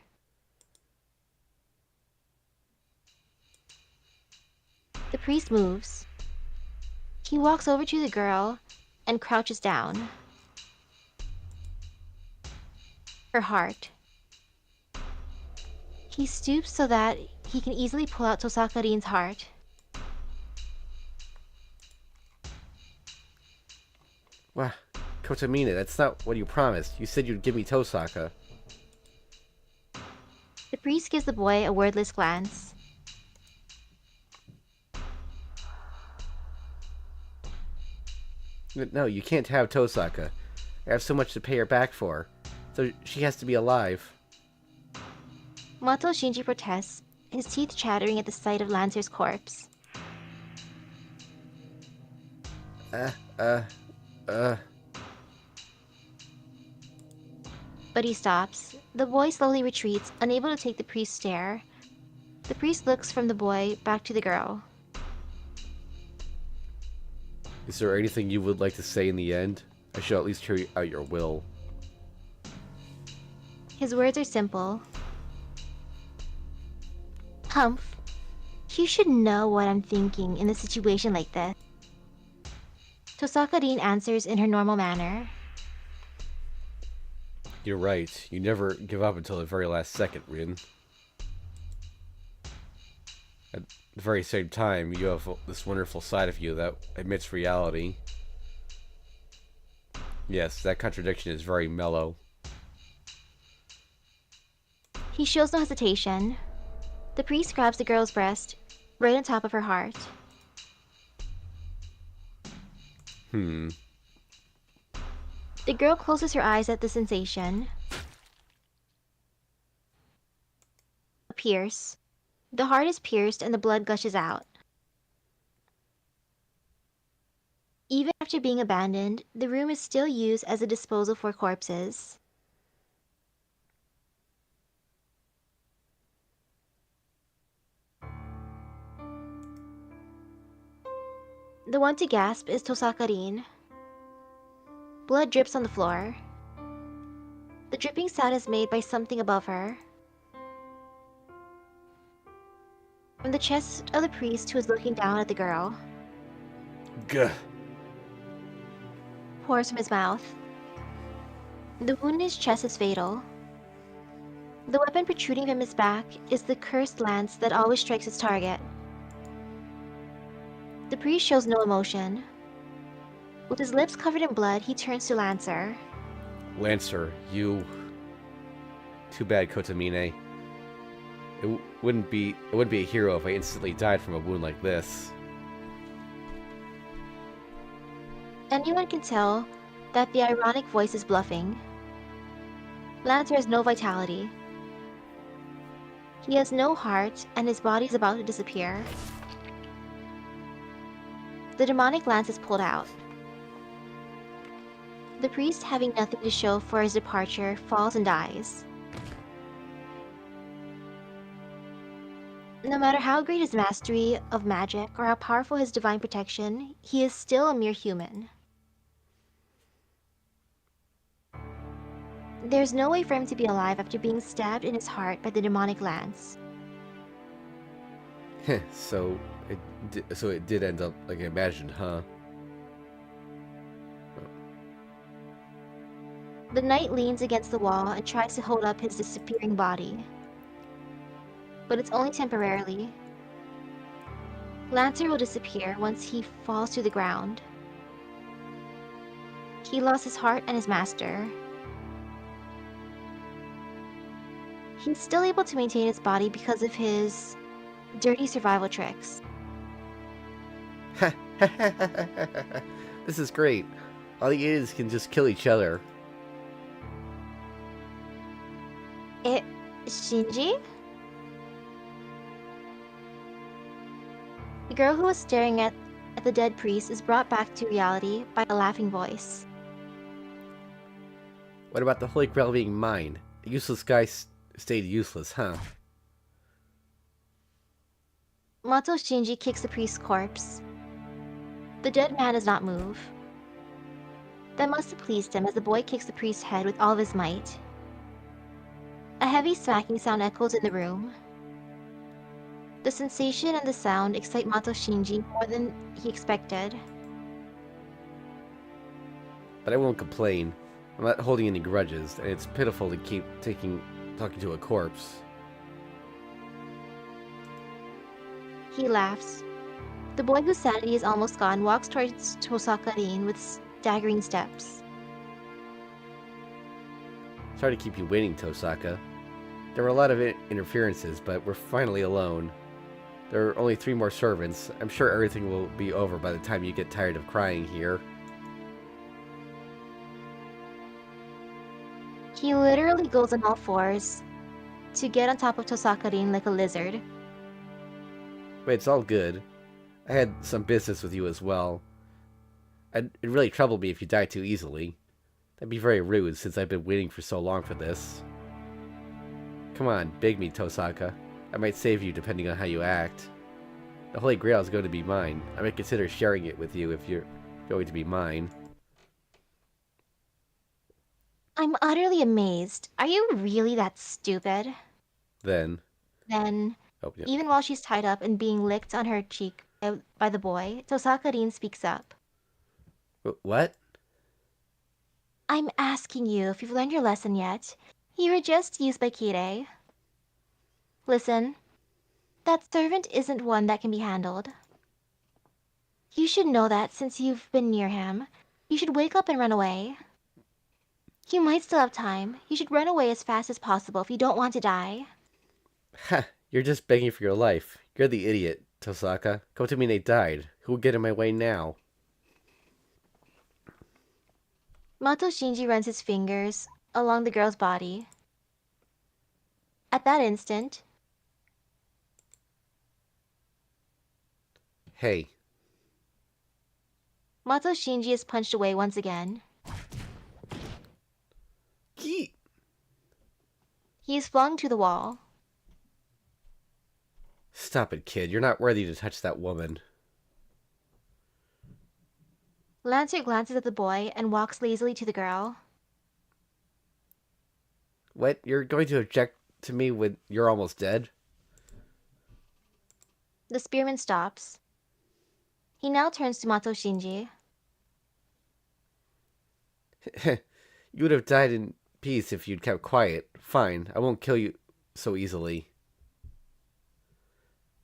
The priest moves. He walks over to the girl and crouches down. Her heart. He stoops so that he can easily pull out Tosaka-rin's heart. Wah, Kotomine, that's not what you promised. You said you'd give me Tosaka. The priest gives the boy a wordless glance. No, you can't have Tosaka. I have so much to pay her back for. So she has to be alive. Mato Shinji protests, his teeth chattering at the sight of Lancer's corpse. But he stops. The boy slowly retreats, unable to take the priest's stare. The priest looks from the boy back to the girl. Is there anything you would like to say in the end? I shall at least hear out your will. His words are simple. Humph, you should know what I'm thinking in a situation like this. Tosaka-rin answers in her normal manner. You're right. You never give up until the very last second, Rin. At the very same time, you have this wonderful side of you that admits reality. Yes, that contradiction is very mellow. He shows no hesitation. The priest grabs the girl's breast, right on top of her heart. Hmm. The girl closes her eyes at the sensation. Pierce. The heart is pierced and the blood gushes out. Even after being abandoned, the room is still used as a disposal for corpses. The one to gasp is Tosaka-rin. Blood drips on the floor. The dripping sound is made by something above her. From the chest of the priest who is looking down at the girl. Gah. Pours from his mouth. The wound in his chest is fatal. The weapon protruding from his back is the cursed lance that always strikes its target. The priest shows no emotion. With his lips covered in blood, he turns to Lancer. Lancer, you. Too bad, Kotamine. It wouldn't be a hero if I instantly died from a wound like this. Anyone can tell that the ironic voice is bluffing. Lancer has no vitality. He has no heart, and his body is about to disappear. The demonic lance is pulled out. The priest, having nothing to show for his departure, falls and dies. No matter how great his mastery of magic or how powerful his divine protection, he is still a mere human. There's no way for him to be alive after being stabbed in his heart by the demonic lance. so it did end up like I imagined, huh? The knight leans against the wall and tries to hold up his disappearing body. But it's only temporarily. Lancer will disappear once he falls to the ground. He lost his heart and his master. He's still able to maintain his body because of his dirty survival tricks. This is great. All the idiots can just kill each other. Shinji? The girl who was staring at the dead priest is brought back to reality by a laughing voice. What about the Holy Grail being mine? The useless guy stayed useless, huh? Mato Shinji kicks the priest's corpse. The dead man does not move. That must have pleased him as the boy kicks the priest's head with all of his might. A heavy smacking sound echoes in the room. The sensation and the sound excite Mato Shinji more than he expected. But I won't complain. I'm not holding any grudges, and it's pitiful to keep talking to a corpse. He laughs. The boy whose sanity is almost gone walks towards Tosaka-rin with staggering steps. Sorry to keep you waiting, Tosaka. There were a lot of interferences, but we're finally alone. There are only 3 more servants. I'm sure everything will be over by the time you get tired of crying here. He literally goes on all fours to get on top of Tosaka-rin like a lizard. But it's all good. I had some business with you as well. It'd really trouble me if you died too easily. That'd be very rude since I've been waiting for so long for this. Come on, beg me, Tosaka. I might save you depending on how you act. The Holy Grail is going to be mine. I might consider sharing it with you if you're going to be mine. I'm utterly amazed. Are you really that stupid? Then... Oh, yeah. Even while she's tied up and being licked on her cheek by the boy, Tosaka-rin speaks up. What? I'm asking you if you've learned your lesson yet. You were just used by Kirei. Listen, that servant isn't one that can be handled. You should know that since you've been near him. You should wake up and run away. You might still have time. You should run away as fast as possible if you don't want to die. Ha! You're just begging for your life. You're the idiot, Tosaka. Come to me, they died. Who will get in my way now? Mato Shinji runs his fingers along the girl's body. At that instant, Hey. Mato Shinji is punched away once again. Yeet! He is flung to the wall. Stop it, kid. You're not worthy to touch that woman. Lancer glances at the boy and walks lazily to the girl. What? You're going to object to me when you're almost dead? The spearman stops. He now turns to Mato Shinji. You would have died in peace if you'd kept quiet. Fine, I won't kill you so easily.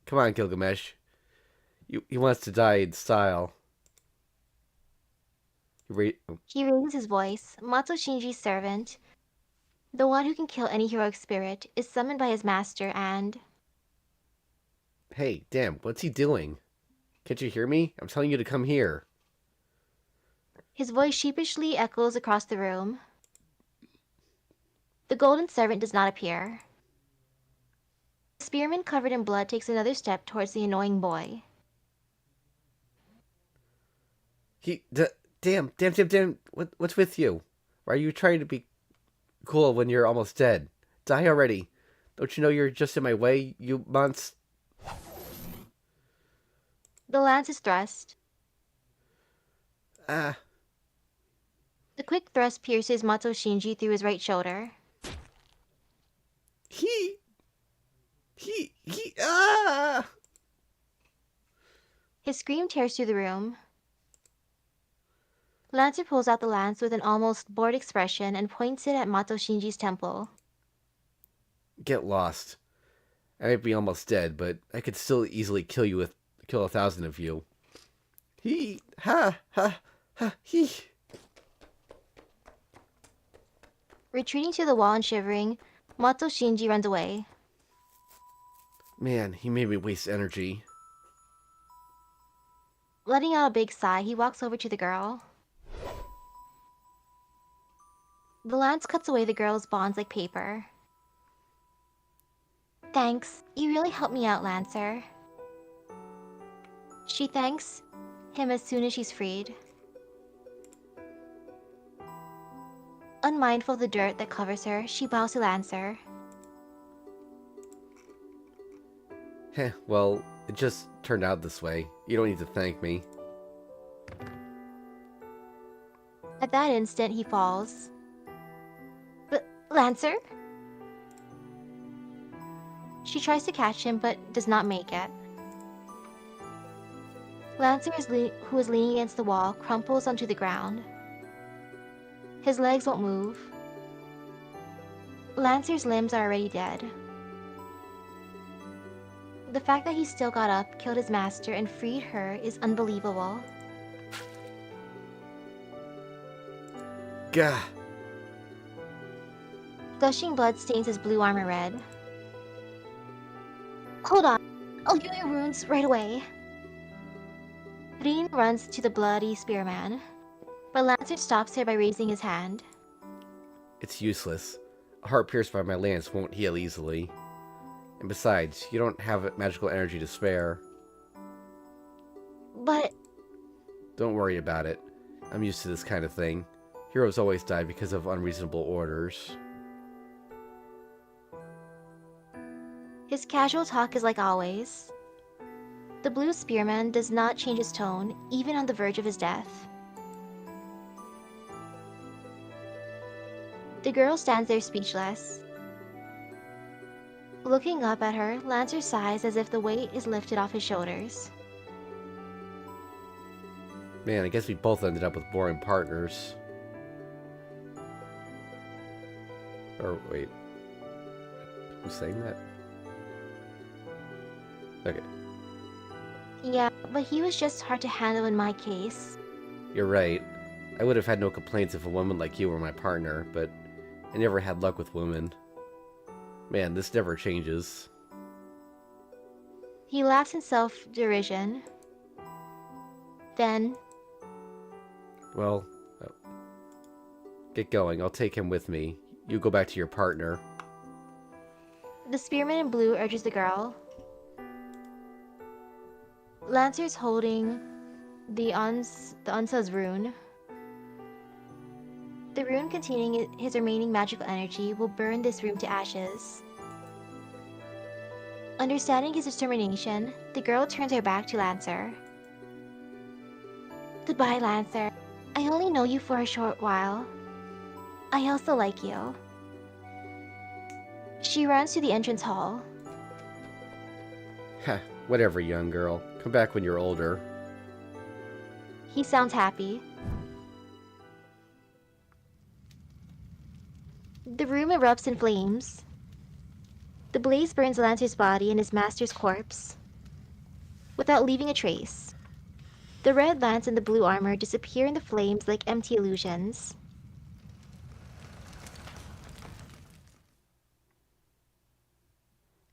Come on, Gilgamesh. He wants to die in style. He raises his voice. Mato Shinji's servant, the one who can kill any heroic spirit, is summoned by his master and... Hey, damn, what's he doing? Can't you hear me? I'm telling you to come here. His voice sheepishly echoes across the room. The golden servant does not appear. The spearman covered in blood takes another step towards the annoying boy. Damn. What's with you? Why are you trying to be cool when you're almost dead? Die already. Don't you know you're just in my way, you monster? The lance is thrust. Ah. The quick thrust pierces Mato Shinji through his right shoulder. Ah! His scream tears through the room. Lancer pulls out the lance with an almost bored expression and points it at Mato Shinji's temple. Get lost. I might be almost dead, but I could still easily kill 1,000 of you. He Retreating to the wall and shivering, Mato Shinji runs away. Man, he made me waste energy. Letting out a big sigh, he walks over to the girl. The lance cuts away the girl's bonds like paper. Thanks, you really helped me out, Lancer. She thanks him as soon as she's freed. Unmindful of the dirt that covers her, she bows to Lancer. Heh, well, it just turned out this way. You don't need to thank me. At that instant, he falls. But, Lancer? She tries to catch him, but does not make it. Lancer, who is leaning against the wall, crumples onto the ground. His legs won't move. Lancer's limbs are already dead. The fact that he still got up, killed his master, and freed her is unbelievable. Gah! Gushing blood stains his blue armor red. Hold on, I'll heal your wounds right away. Rin runs to the bloody spearman, but Lancer stops her by raising his hand. It's useless. A heart pierced by my lance won't heal easily. And besides, you don't have magical energy to spare. But... Don't worry about it. I'm used to this kind of thing. Heroes always die because of unreasonable orders. His casual talk is like always. The blue spearman does not change his tone, even on the verge of his death. The girl stands there speechless. Looking up at her, Lancer sighs as if the weight is lifted off his shoulders. Man, I guess we both ended up with boring partners. Or, wait. Who's saying that? Okay. Yeah, but he was just hard to handle in my case. You're right. I would have had no complaints if a woman like you were my partner, but I never had luck with women. Man, this never changes. He laughs in self-derision. Then, Well, get going. I'll take him with me. You go back to your partner. the spearman in blue urges the girl. Lancer's holding the Unsa's rune. The rune containing his remaining magical energy will burn this room to ashes. Understanding his determination, the girl turns her back to Lancer. Goodbye, Lancer. I only know you for a short while. I also like you. She runs to the entrance hall. Heh, whatever, young girl. Come back when you're older. He sounds happy. The room erupts in flames. The blaze burns Lancer's body and his master's corpse, without leaving a trace. The red lance and the blue armor disappear in the flames like empty illusions.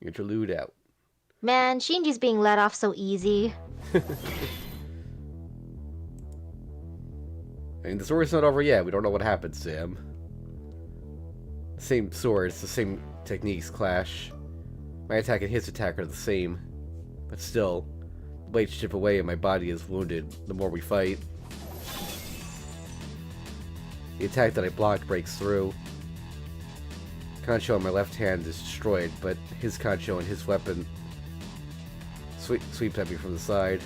Interlude out. Man, Shinji's being let off so easy. I mean, the story's not over yet. We don't know what happened, Sam. Same swords, the same techniques clash. My attack and his attack are the same. But still, the blades chip away and my body is wounded the more we fight. The attack that I blocked breaks through. Concho on my left hand is destroyed, but his Concho and his weapon sweeps at me from the side.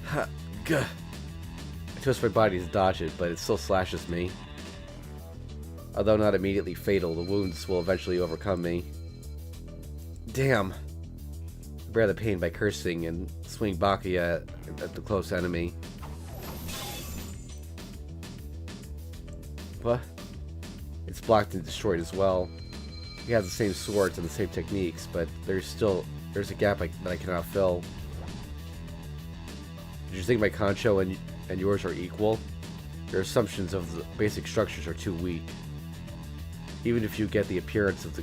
Ha! Gah! I twist my body to dodge it, but it still slashes me. Although not immediately fatal, the wounds will eventually overcome me. Damn! I bear the pain by cursing and swing Bakuya at the close enemy. What? It's blocked and destroyed as well. He has the same swords and the same techniques, but there's a gap that I cannot fill. Did you think my Concho and yours are equal? Your assumptions of the basic structures are too weak. Even if you get the appearance of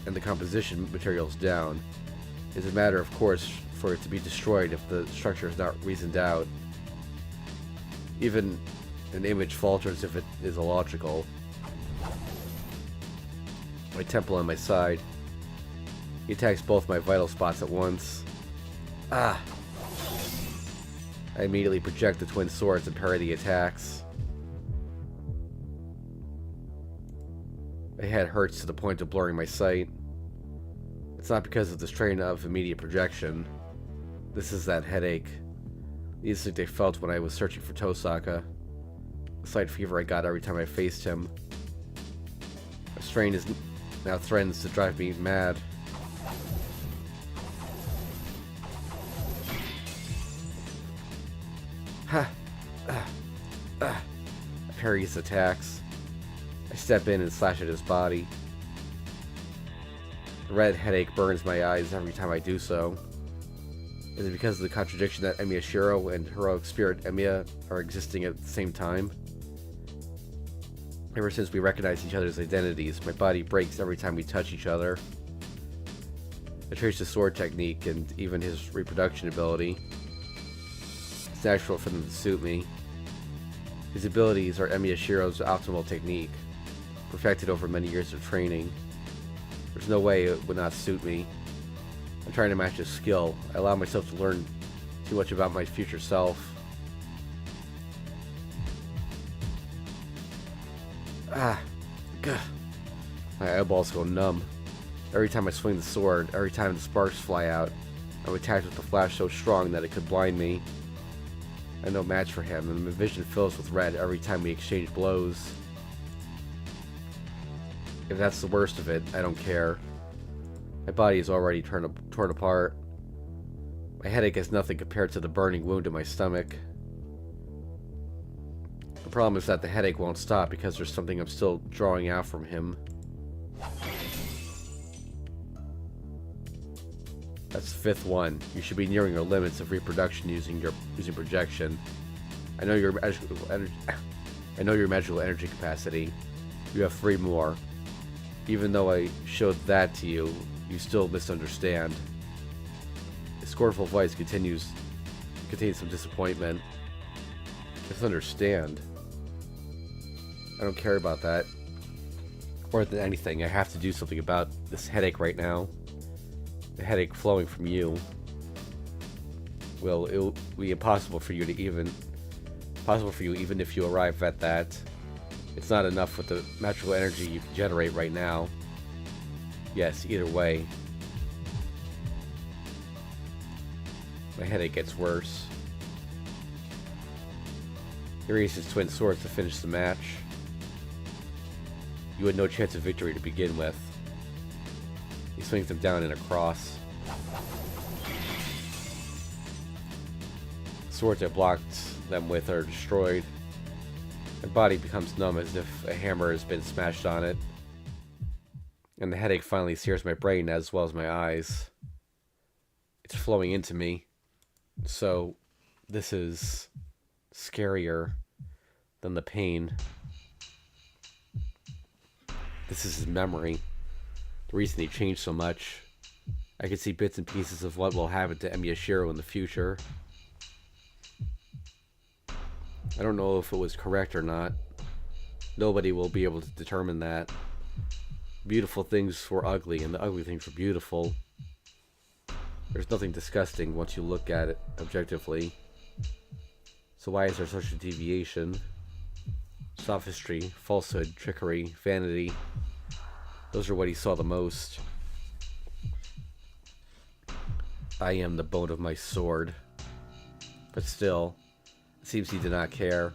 and the composition materials down, it's a matter, of course, for it to be destroyed if the structure is not reasoned out. Even an image falters if it is illogical. My temple on my side. He attacks both my vital spots at once. Ah! I immediately project the twin swords and parry the attacks. My head hurts to the point of blurring my sight. It's not because of the strain of immediate projection. This is that headache. The instinct I felt when I was searching for Tosaka. The slight fever I got every time I faced him. A strain now threatens to drive me mad. Ha! I parry his attacks. I step in and slash at his body. The red headache burns my eyes every time I do so. Is it because of the contradiction that Emiya Shiro and heroic spirit Emiya are existing at the same time? Ever since we recognize each other's identities, my body breaks every time we touch each other. I trace his sword technique and even his reproduction ability. It's natural for them to suit me. His abilities are Emiya Shiro's optimal technique, perfected over many years of training. There's no way it would not suit me. I'm trying to match his skill. I allow myself to learn too much about my future self. Ah, gah. My eyeballs go numb. Every time I swing the sword, every time the sparks fly out, I'm attacked with a flash so strong that it could blind me. I'm no match for him, and my vision fills with red every time we exchange blows. If that's the worst of it, I don't care. My body is already torn apart. My headache is nothing compared to the burning wound in my stomach. The problem is that the headache won't stop because there's something I'm still drawing out from him. That's the fifth one. You should be nearing your limits of reproduction using projection. I know your magical energy. I know your magical energy capacity. You have 3 more. Even though I showed that to you, you still misunderstand. His scornful voice contains some disappointment. Misunderstand? I don't care about that. More than anything, I have to do something about this headache right now. The headache flowing from you. Well, it'll be impossible for you even if you arrive at that. It's not enough with the magical energy you can generate right now. Yes, either way. My headache gets worse. He raised his twin swords to finish the match. You had no chance of victory to begin with. He swings them down in a cross. The swords I blocked them with are destroyed. My body becomes numb as if a hammer has been smashed on it. And the headache finally sears my brain as well as my eyes. It's flowing into me. So, this is scarier than the pain. This is his memory. The reason he changed so much. I could see bits and pieces of what will happen to Miyashiro in the future. I don't know if it was correct or not. Nobody will be able to determine that. Beautiful things were ugly, and the ugly things were beautiful. There's nothing disgusting once you look at it objectively. So why is there such a deviation? Sophistry, falsehood, trickery, vanity. Those are what he saw the most. I am the bone of my sword. But still, it seems he did not care.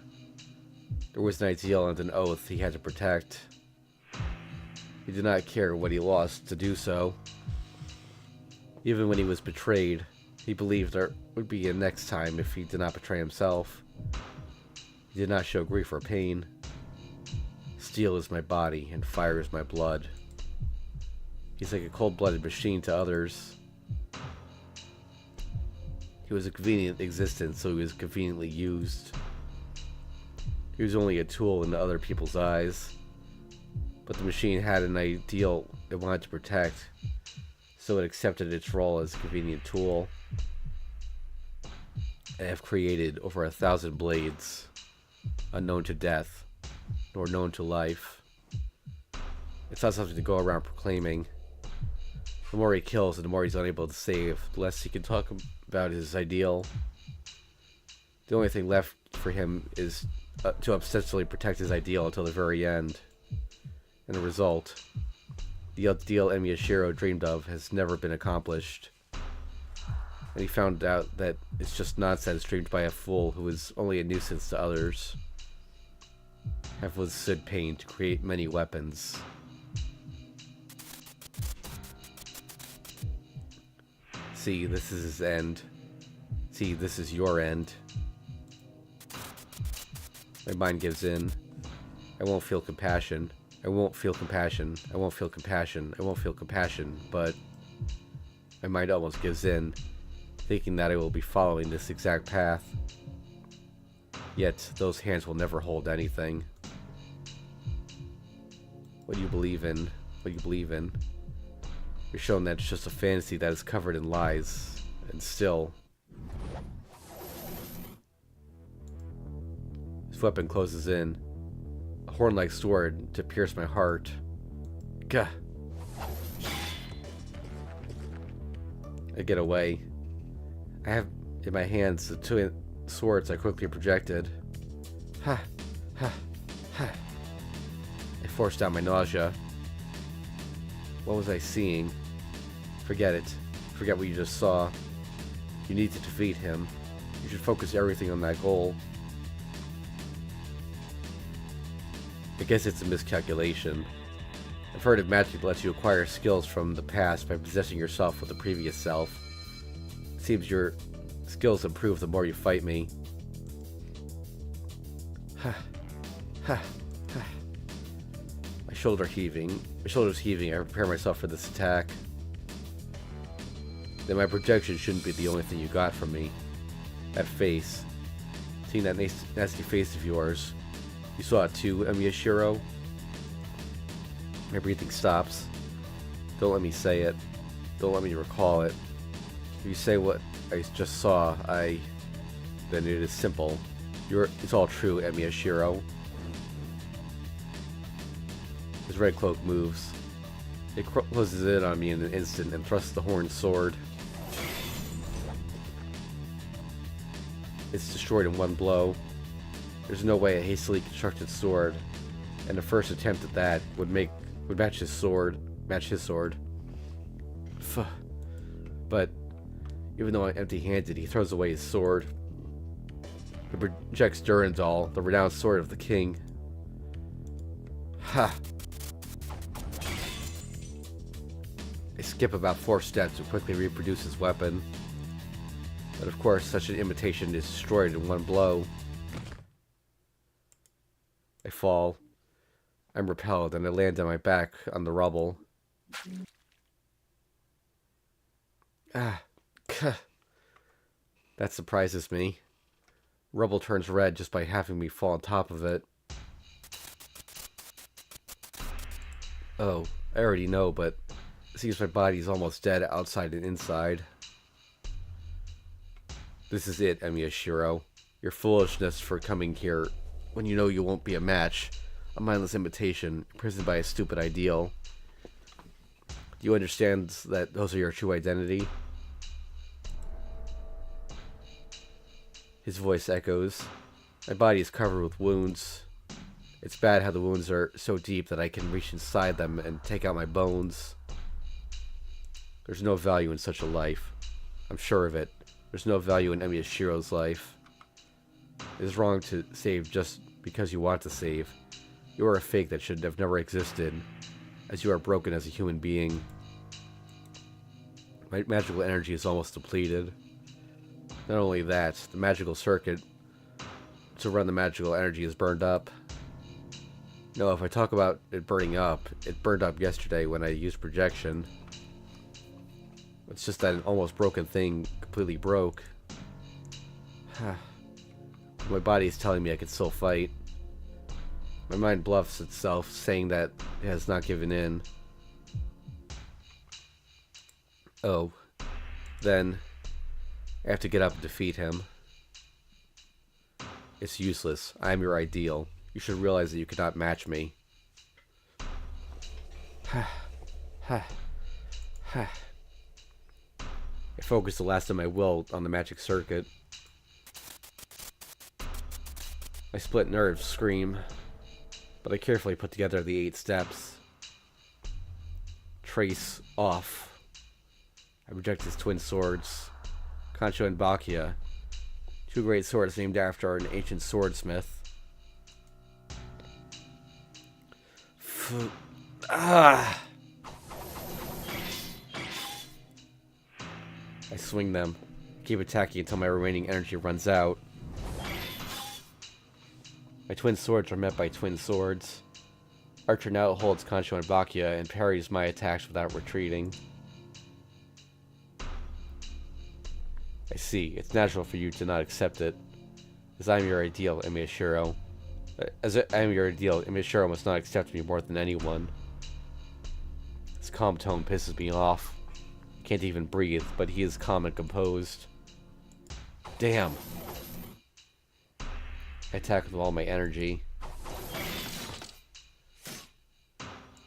There was an ideal and an oath he had to protect. He did not care what he lost to do so. Even when he was betrayed, he believed there would be a next time if he did not betray himself. He did not show grief or pain. Steel is my body, and fire is my blood. He's like a cold-blooded machine to others. He was a convenient existence, so he was conveniently used. He was only a tool in other people's eyes. But the machine had an ideal it wanted to protect, so it accepted its role as a convenient tool. I have created over 1,000 blades, unknown to death, nor known to life. It's not something to go around proclaiming. The more he kills and the more he's unable to save, the less he can talk about his ideal. The only thing left for him is to obsessively protect his ideal until the very end. And the result, the ideal Miyashiro dreamed of has never been accomplished. And he found out that it's just nonsense dreamed by a fool who is only a nuisance to others. Have withstood pain to create many weapons. See, this is his end. See, this is your end. My mind gives in. I won't feel compassion. I won't feel compassion. I won't feel compassion. I won't feel compassion. But my mind almost gives in, thinking that I will be following this exact path. Yet, those hands will never hold anything. What do you believe in? What do you believe in? You're shown that it's just a fantasy that is covered in lies. And still... His weapon closes in. A horn-like sword to pierce my heart. Gah! I get away. I have in my hands the 2 swords I quickly projected. Ha! Ha! Ha! I forced down my nausea. What was I seeing? Forget it. Forget what you just saw. You need to defeat him. You should focus everything on that goal. I guess it's a miscalculation. I've heard of magic lets you acquire skills from the past by possessing yourself with the previous self. It seems your skills improve the more you fight me. Ha. Ha. Ha. My shoulders heaving. I prepare myself for this attack. Then my projection shouldn't be the only thing you got from me. That face. Seeing that nasty face of yours. You saw it too, Miyashiro? My breathing stops. Don't let me say it. Don't let me recall it. If you say what I just saw, then it is simple. It's all true, Miyashiro. His red cloak moves. It closes in on me in an instant and thrusts the horned sword. It's destroyed in one blow. There's no way a hastily constructed sword, and the first attempt at that would match his sword. But even though I'm empty-handed, he throws away his sword. He projects Durandal, the renowned sword of the king. Ha! I skip about 4 steps to quickly reproduce his weapon. But of course, such an imitation is destroyed in one blow. I fall. I'm repelled, and I land on my back on the rubble. That surprises me. Rubble turns red just by having me fall on top of it. Oh, I already know, but it seems my body's almost dead outside and inside. This is it, Miyashiro. Your foolishness for coming here when you know you won't be a match. A mindless imitation, imprisoned by a stupid ideal. Do you understand that those are your true identity? His voice echoes. My body is covered with wounds. It's bad how the wounds are so deep that I can reach inside them and take out my bones. There's no value in such a life. I'm sure of it. There's no value in Miyashiro's life. It is wrong to save just because you want to save. You are a fake that should have never existed, as you are broken as a human being. My magical energy is almost depleted. Not only that, the magical circuit to run the magical energy is burned up. No, if I talk about it burning up, it burned up yesterday when I used projection. It's just that an almost broken thing completely broke. My body is telling me I can still fight. My mind bluffs itself, saying that it has not given in. Oh. Then I have to get up and defeat him. It's useless. I am your ideal. You should realize that you cannot match me. I focus the last of my will on the magic circuit. My split nerves scream, but I carefully put together the 8 steps. Trace off. I project his twin swords, Kancho and Bakia, 2 great swords named after an ancient swordsmith. I swing them, keep attacking until my remaining energy runs out. My twin swords are met by twin swords. Archer now holds Kancho and Bakia and parries my attacks without retreating. I see. It's natural for you to not accept it, as I am your ideal, Miyashiro. As I am your ideal, Miyashiro must not accept me more than anyone. His calm tone pisses me off. I can't even breathe, but he is calm and composed. Damn. I attack with all my energy.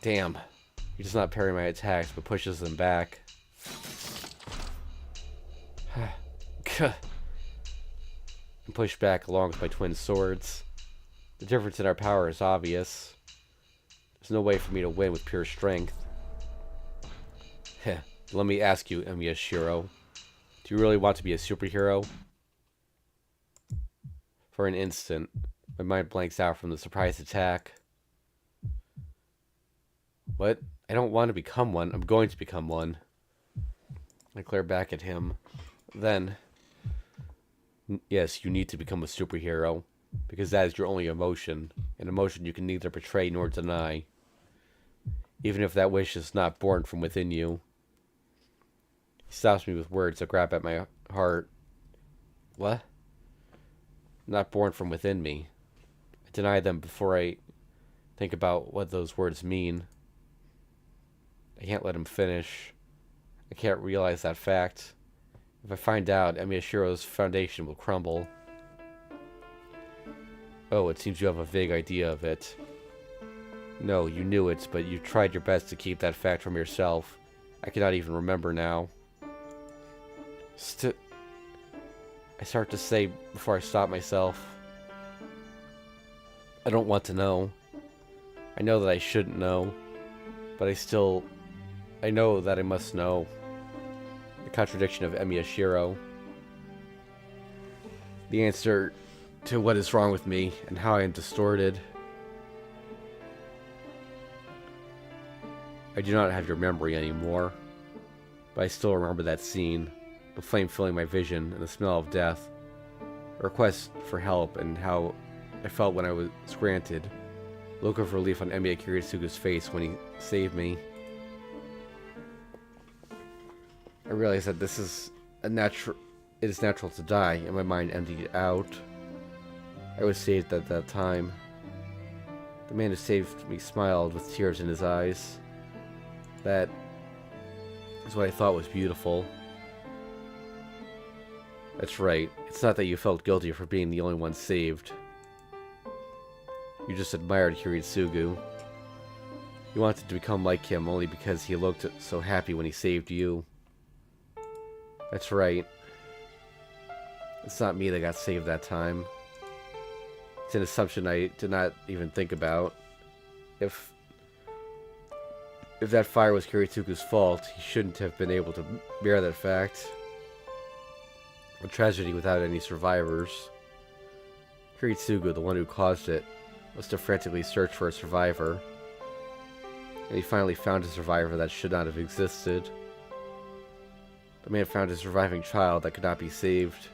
Damn. He does not parry my attacks, but pushes them back. And push back along with my twin swords. The difference in our power is obvious. There's no way for me to win with pure strength. Let me ask you, Miyashiro. Do you really want to be a superhero? For an instant, my mind blanks out from the surprise attack. What? I don't want to become one. I'm going to become one. I glare back at him. Then, yes, you need to become a superhero, because that is your only emotion, an emotion you can neither betray nor deny, even if that wish is not born from within you. He stops me with words that grab at my heart. What? not born from within me. I deny them before I think about what those words mean. I can't let him finish. I can't realize that fact. If I find out, Emiyashiro's foundation will crumble. Oh, it seems you have a vague idea of it. No, you knew it, but you tried your best to keep that fact from yourself. I cannot even remember now. I start to say before I stop myself. I don't want to know. I know that I shouldn't know, but I know that I must know. The contradiction of Emiyashiro. The answer to what is wrong with me and how I am distorted. I do not have your memory anymore, but I still remember that scene, the flame filling my vision and the smell of death, a request for help and how I felt when I was granted, a look of relief on Emiya Kiritsugu's face when he saved me. I realized that it is natural to die, and my mind emptied out. I was saved at that time. The man who saved me smiled with tears in his eyes. That is what I thought was beautiful. That's right. It's not that you felt guilty for being the only one saved. You just admired Kiritsugu. You wanted to become like him only because he looked so happy when he saved you. That's right. It's not me that got saved that time. It's an assumption I did not even think about. If that fire was Kiritsugu's fault, he shouldn't have been able to bear that fact. A tragedy without any survivors. Kiritsugu, the one who caused it, was to frantically search for a survivor. And he finally found a survivor that should not have existed. The man found a surviving child that could not be saved.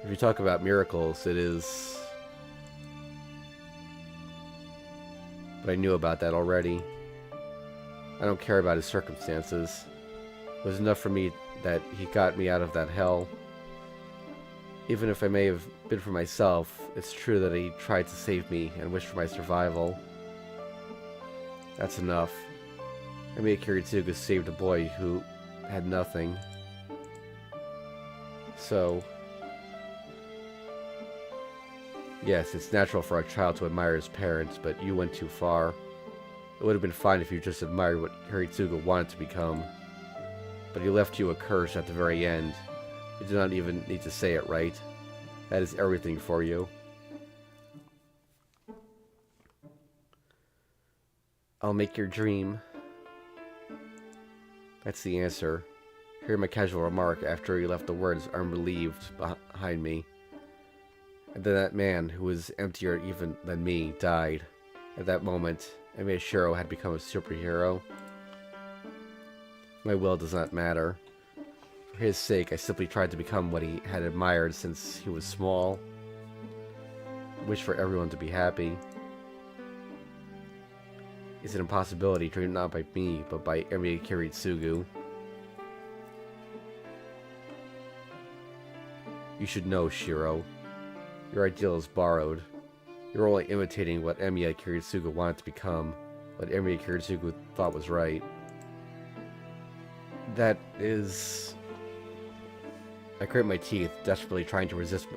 If you talk about miracles, it is... But I knew about that already. I don't care about his circumstances. It was enough for me that he got me out of that hell. Even if I may have been for myself, it's true that he tried to save me and wished for my survival. That's enough. Emiya Kiritsugu saved a boy who had nothing. So... yes, it's natural for a child to admire his parents, but you went too far. It would have been fine if you just admired what Kiritsugu wanted to become. But he left you a curse at the very end. You do not even need to say it, right? That is everything for you. I'll make your dream. That's the answer. Hear my casual remark after he left the words unrelieved behind me. And then that man, who was emptier even than me, died. At that moment, Emiyashiro had become a superhero. My will does not matter. For his sake, I simply tried to become what he had admired since he was small. I wish for everyone to be happy. It's an impossibility dreamed not by me, but by Emiya Kiritsugu. You should know, Shiro. Your ideal is borrowed. You're only imitating what Emiya Kiritsugu wanted to become, what Emiya Kiritsugu thought was right. That is... I grit my teeth, desperately trying to resist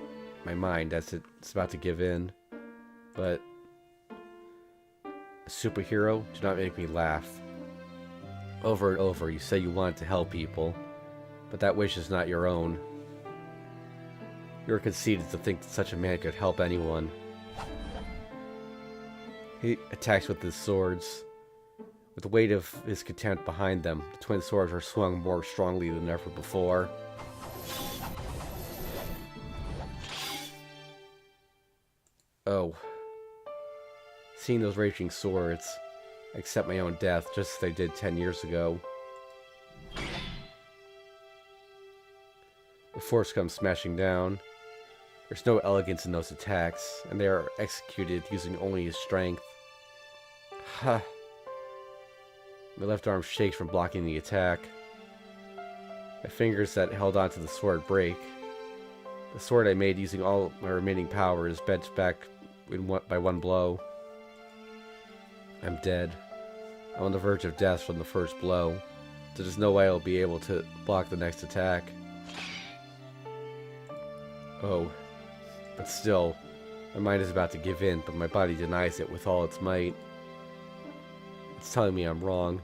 my mind as it's about to give in. But... a superhero? Do not make me laugh. Over and over, you say you want to help people, but that wish is not your own. You are conceited to think that such a man could help anyone. He attacks with his swords. With the weight of his contempt behind them, the twin swords are swung more strongly than ever before. Oh. Seeing those raging swords, I accept my own death just as I did 10 years ago. The force comes smashing down. There's no elegance in those attacks, and they are executed using only his strength. Ha! My left arm shakes from blocking the attack. My fingers that held onto the sword break. The sword I made using all my remaining power is bent back by one blow. I'm dead. I'm on the verge of death from the first blow. So there's no way I'll be able to block the next attack. Oh. But still, my mind is about to give in, but my body denies it with all its might. It's telling me I'm wrong.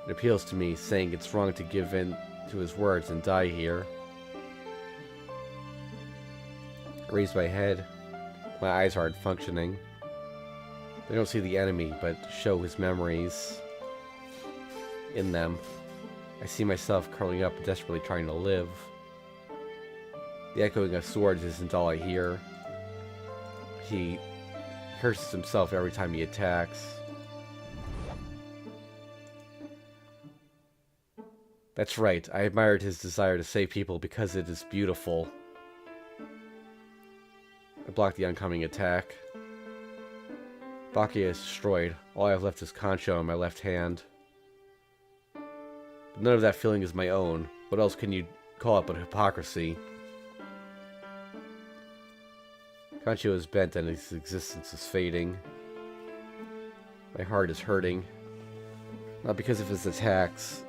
It appeals to me, saying it's wrong to give in to his words and die here. I raise my head. My eyes aren't functioning. They don't see the enemy, but show his memories in them. I see myself curling up, desperately trying to live. The echoing of swords isn't all I hear. He curses himself every time he attacks. That's right, I admired his desire to save people because it is beautiful. I blocked the oncoming attack. Baki is destroyed. All I have left is Concho in my left hand. But none of that feeling is my own. What else can you call it but hypocrisy? Concho is bent and his existence is fading. My heart is hurting. Not because of his attacks.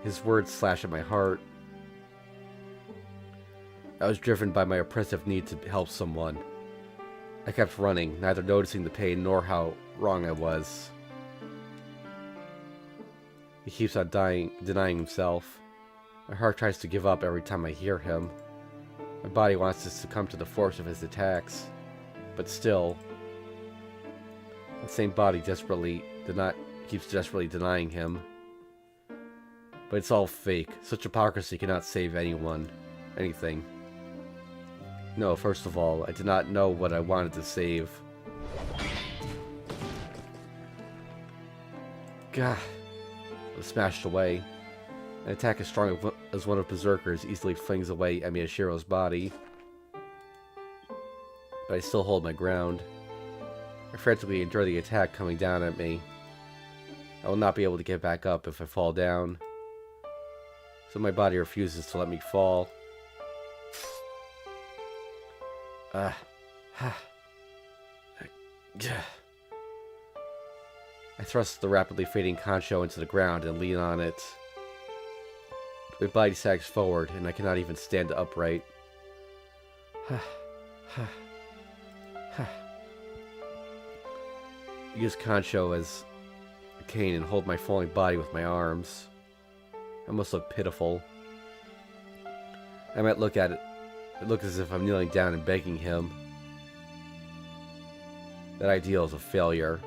His words slash at my heart. I was driven by my oppressive need to help someone. I kept running, neither noticing the pain nor how wrong I was. He keeps on denying himself. My heart tries to give up every time I hear him. My body wants to succumb to the force of his attacks. But still, the same body keeps desperately denying him. But it's all fake. Such hypocrisy cannot save anything. No, first of all, I did not know what I wanted to save. Gah. I was smashed away. An attack as strong as one of Berserker's easily flings away Miyashiro's body. But I still hold my ground. I frantically endure the attack coming down at me. I will not be able to get back up if I fall down. So my body refuses to let me fall. I thrust the rapidly fading Concho into the ground and lean on it. My body sags forward, and I cannot even stand upright. I use Concho as a cane and hold my falling body with my arms. I must look pitiful. I might look at it. It looks as if I'm kneeling down and begging him. That ideal is a failure.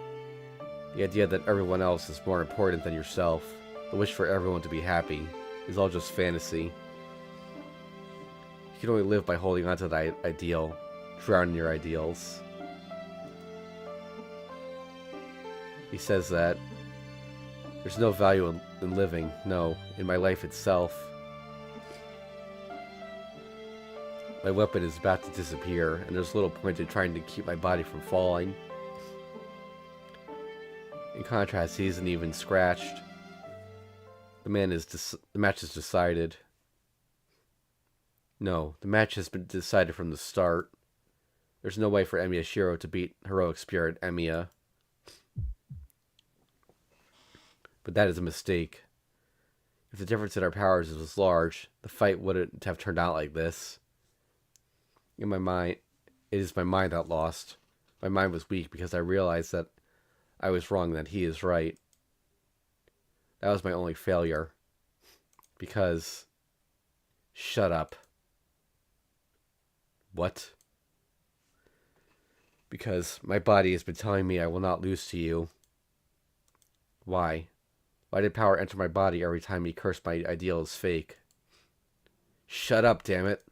The idea that everyone else is more important than yourself, the wish for everyone to be happy, is all just fantasy. You can only live by holding on to that ideal, drown in your ideals. He says that there's no value in living, no, in my life itself. My weapon is about to disappear, and there's little point in trying to keep my body from falling. In contrast, he isn't even scratched. The match is decided. No, the match has been decided from the start. There's no way for Miyashiro to beat heroic spirit Emiya. But that is a mistake. If the difference in our powers was large, the fight wouldn't have turned out like this. In my mind, it is my mind that lost. My mind was weak because I realized that I was wrong, that he is right. That was my only failure. Because... Shut up. What? Because my body has been telling me I will not lose to you. Why? Why did power enter my body every time he cursed my ideal as fake? Shut up, damn it.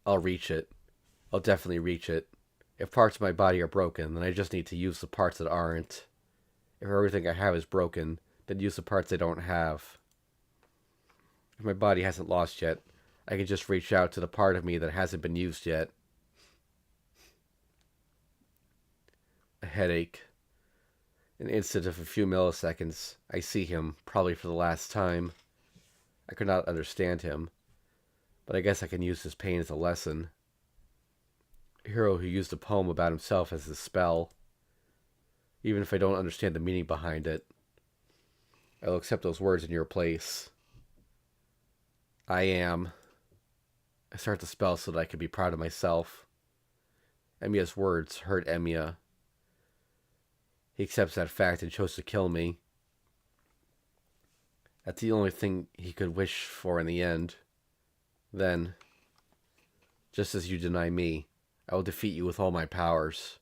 I'll reach it. I'll definitely reach it. If parts of my body are broken, then I just need to use the parts that aren't. If everything I have is broken, then use the parts I don't have. If my body hasn't lost yet, I can just reach out to the part of me that hasn't been used yet. A headache. An instant of a few milliseconds, I see him, probably for the last time. I could not understand him, but I guess I can use his pain as a lesson. A hero who used a poem about himself as his spell. Even if I don't understand the meaning behind it, I'll accept those words in your place. I am. I start the spell so that I can be proud of myself. Emiya's words hurt Emiya. He accepts that fact and chose to kill me. That's the only thing he could wish for in the end. Then, just as you deny me, I will defeat you with all my powers.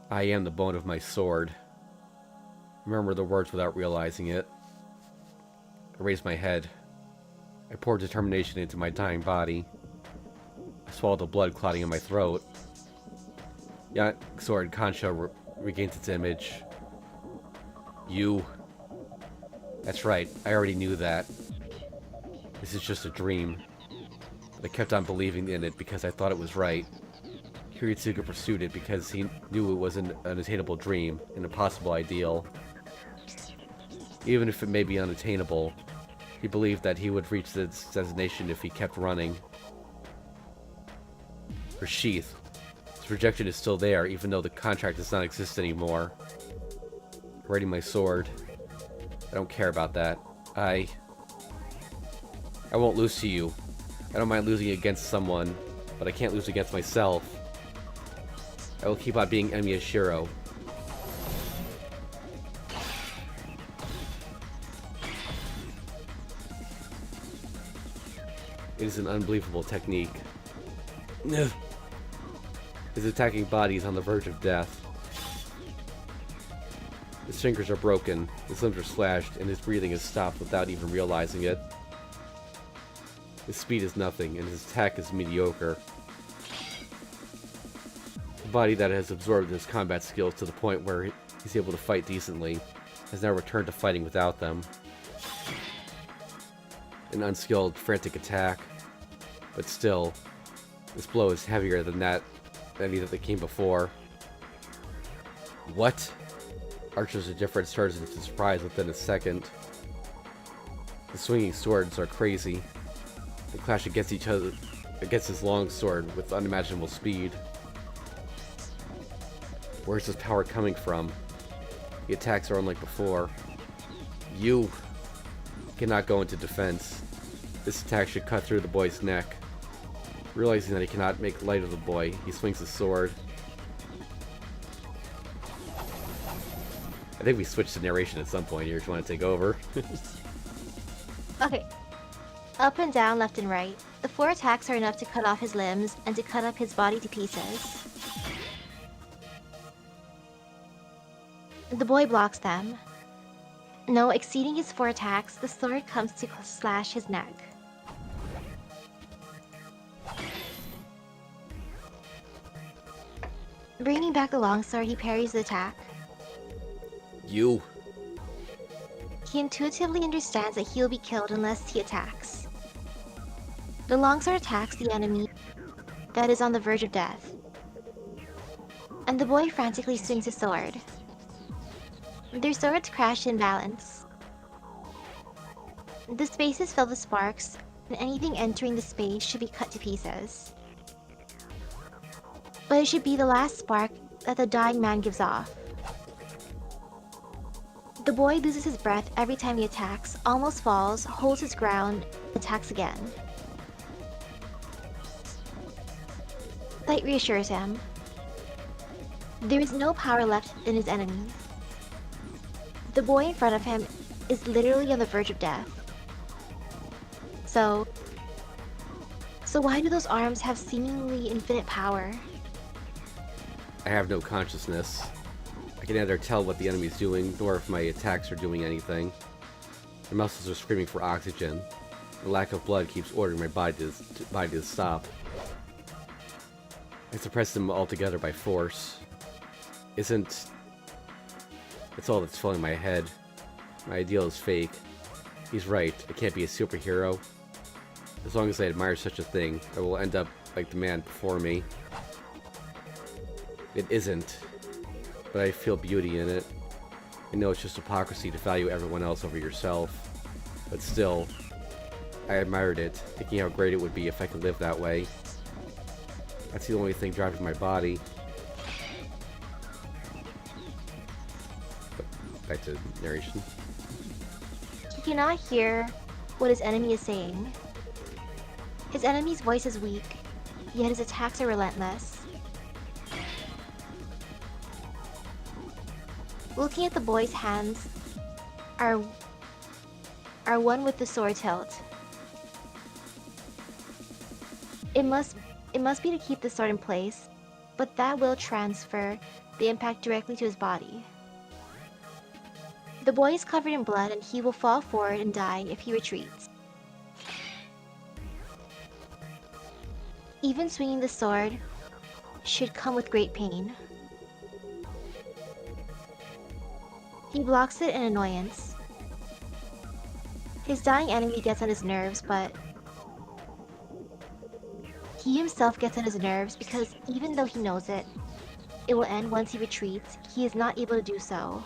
I am the bone of my sword. Remember the words without realizing it. I raise my head. I pour determination into my dying body. I swallow the blood clotting in my throat. Yacht sword Kancho regains its image. You. That's right, I already knew that. This is just a dream. But I kept on believing in it because I thought it was right. Kiritsuga pursued it because he knew it was an unattainable dream, an impossible ideal. Even if it may be unattainable, he believed that he would reach this destination if he kept running. Her sheath. Its projection is still there, even though the contract does not exist anymore. Ready my sword. I don't care about that. I won't lose to you. I don't mind losing against someone, but I can't lose against myself. I will keep on being Emiya Shiro. It is an unbelievable technique. His attacking body is on the verge of death. His fingers are broken, his limbs are slashed, and his breathing is stopped without even realizing it. His speed is nothing, and his attack is mediocre. A body that has absorbed his combat skills to the point where he's able to fight decently has now returned to fighting without them. An unskilled, frantic attack, but still, this blow is heavier than any that came before. What? Archers of difference turns into surprise within a second. The swinging swords are crazy. They clash against each other, against his long sword with unimaginable speed. Where's his power coming from? The attacks are unlike before. You cannot go into defense. This attack should cut through the boy's neck. Realizing that he cannot make light of the boy, he swings his sword. I think we switched to narration at some point here. Do you want to take over? Okay. Up and down, left and right. The 4 attacks are enough to cut off his limbs and to cut up his body to pieces. The boy blocks them. No, exceeding his 4 attacks, the sword comes to slash his neck. Bringing back the longsword, he parries the attack. You. He intuitively understands that he'll be killed unless he attacks. The longsword attacks the enemy that is on the verge of death. And the boy frantically swings his sword. Their swords crash in balance. The space is filled with sparks, and anything entering the space should be cut to pieces. But it should be the last spark that the dying man gives off. The boy loses his breath every time he attacks, almost falls, holds his ground, attacks again. Light reassures him. There is no power left in his enemy. The boy in front of him is literally on the verge of death. So why do those arms have seemingly infinite power? I have no consciousness. I can neither tell what the enemy is doing, nor if my attacks are doing anything. My muscles are screaming for oxygen. The lack of blood keeps ordering my body to stop. I suppress them altogether by force. It's all that's filling my head. My ideal is fake. He's right, I can't be a superhero. As long as I admire such a thing, I will end up like the man before me. It isn't, but I feel beauty in it. I know it's just hypocrisy to value everyone else over yourself, but still, I admired it, thinking how great it would be if I could live that way. That's the only thing driving my body. But back to narration. He cannot hear what his enemy is saying. His enemy's voice is weak, yet his attacks are relentless. Looking at the boy's hands are one with the sword hilt. It must be to keep the sword in place, but that will transfer the impact directly to his body. The boy is covered in blood and he will fall forward and die if he retreats. Even swinging the sword should come with great pain. He blocks it in annoyance. His dying enemy gets on his nerves, but he himself gets on his nerves because even though he knows it will end once he retreats, he is not able to do so.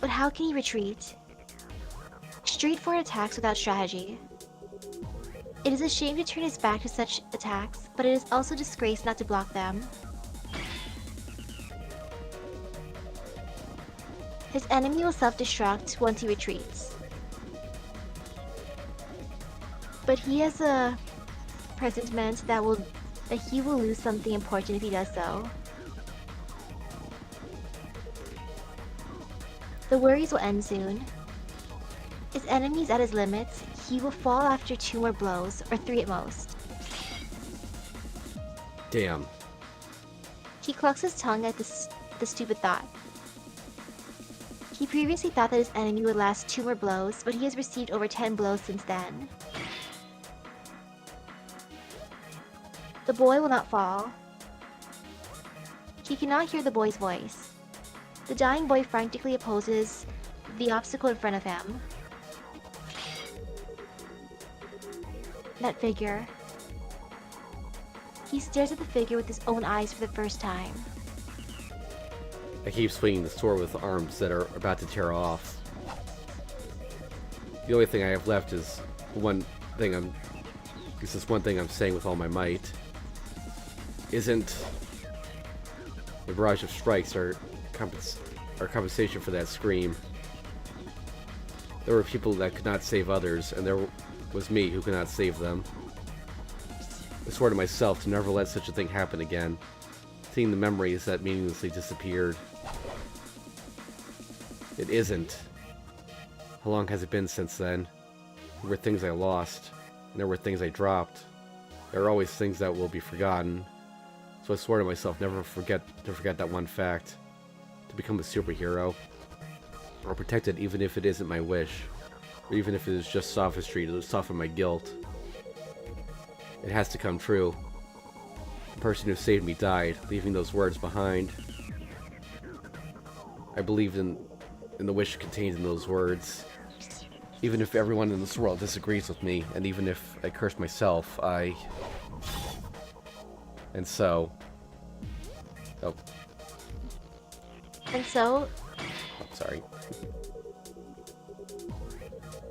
But how can he retreat? Straightforward attacks without strategy. It is a shame to turn his back to such attacks, but it is also a disgrace not to block them. His enemy will self-destruct once he retreats. But he has a presentiment that he will lose something important if he does so. The worries will end soon. His enemy is at his limits. He will fall after 2 more blows, or 3 at most. Damn. He clucks his tongue at the stupid thought. He previously thought that his enemy would last 2 more blows, but he has received over 10 blows since then. The boy will not fall. He cannot hear the boy's voice. The dying boy frantically opposes the obstacle in front of him. That figure. He stares at the figure with his own eyes for the first time. I keep swinging the sword with arms that are about to tear off. The only thing I have left is this one thing I'm saying with all my might. Isn't the barrage of strikes or compensation for that scream. There were people that could not save others, and there was me who could not save them. I swore to myself to never let such a thing happen again, seeing the memories that meaninglessly disappeared. It isn't. How long has it been since then? There were things I lost, and there were things I dropped. There are always things that will be forgotten. So I swore to myself never to forget that one fact. To become a superhero. Or protect it even if it isn't my wish. Or even if it is just sophistry to soften my guilt. It has to come true. The person who saved me died, leaving those words behind. I believed in the wish contained in those words. Even if everyone in this world disagrees with me, and even if I curse myself, And so... Oh. And so... Oh, sorry.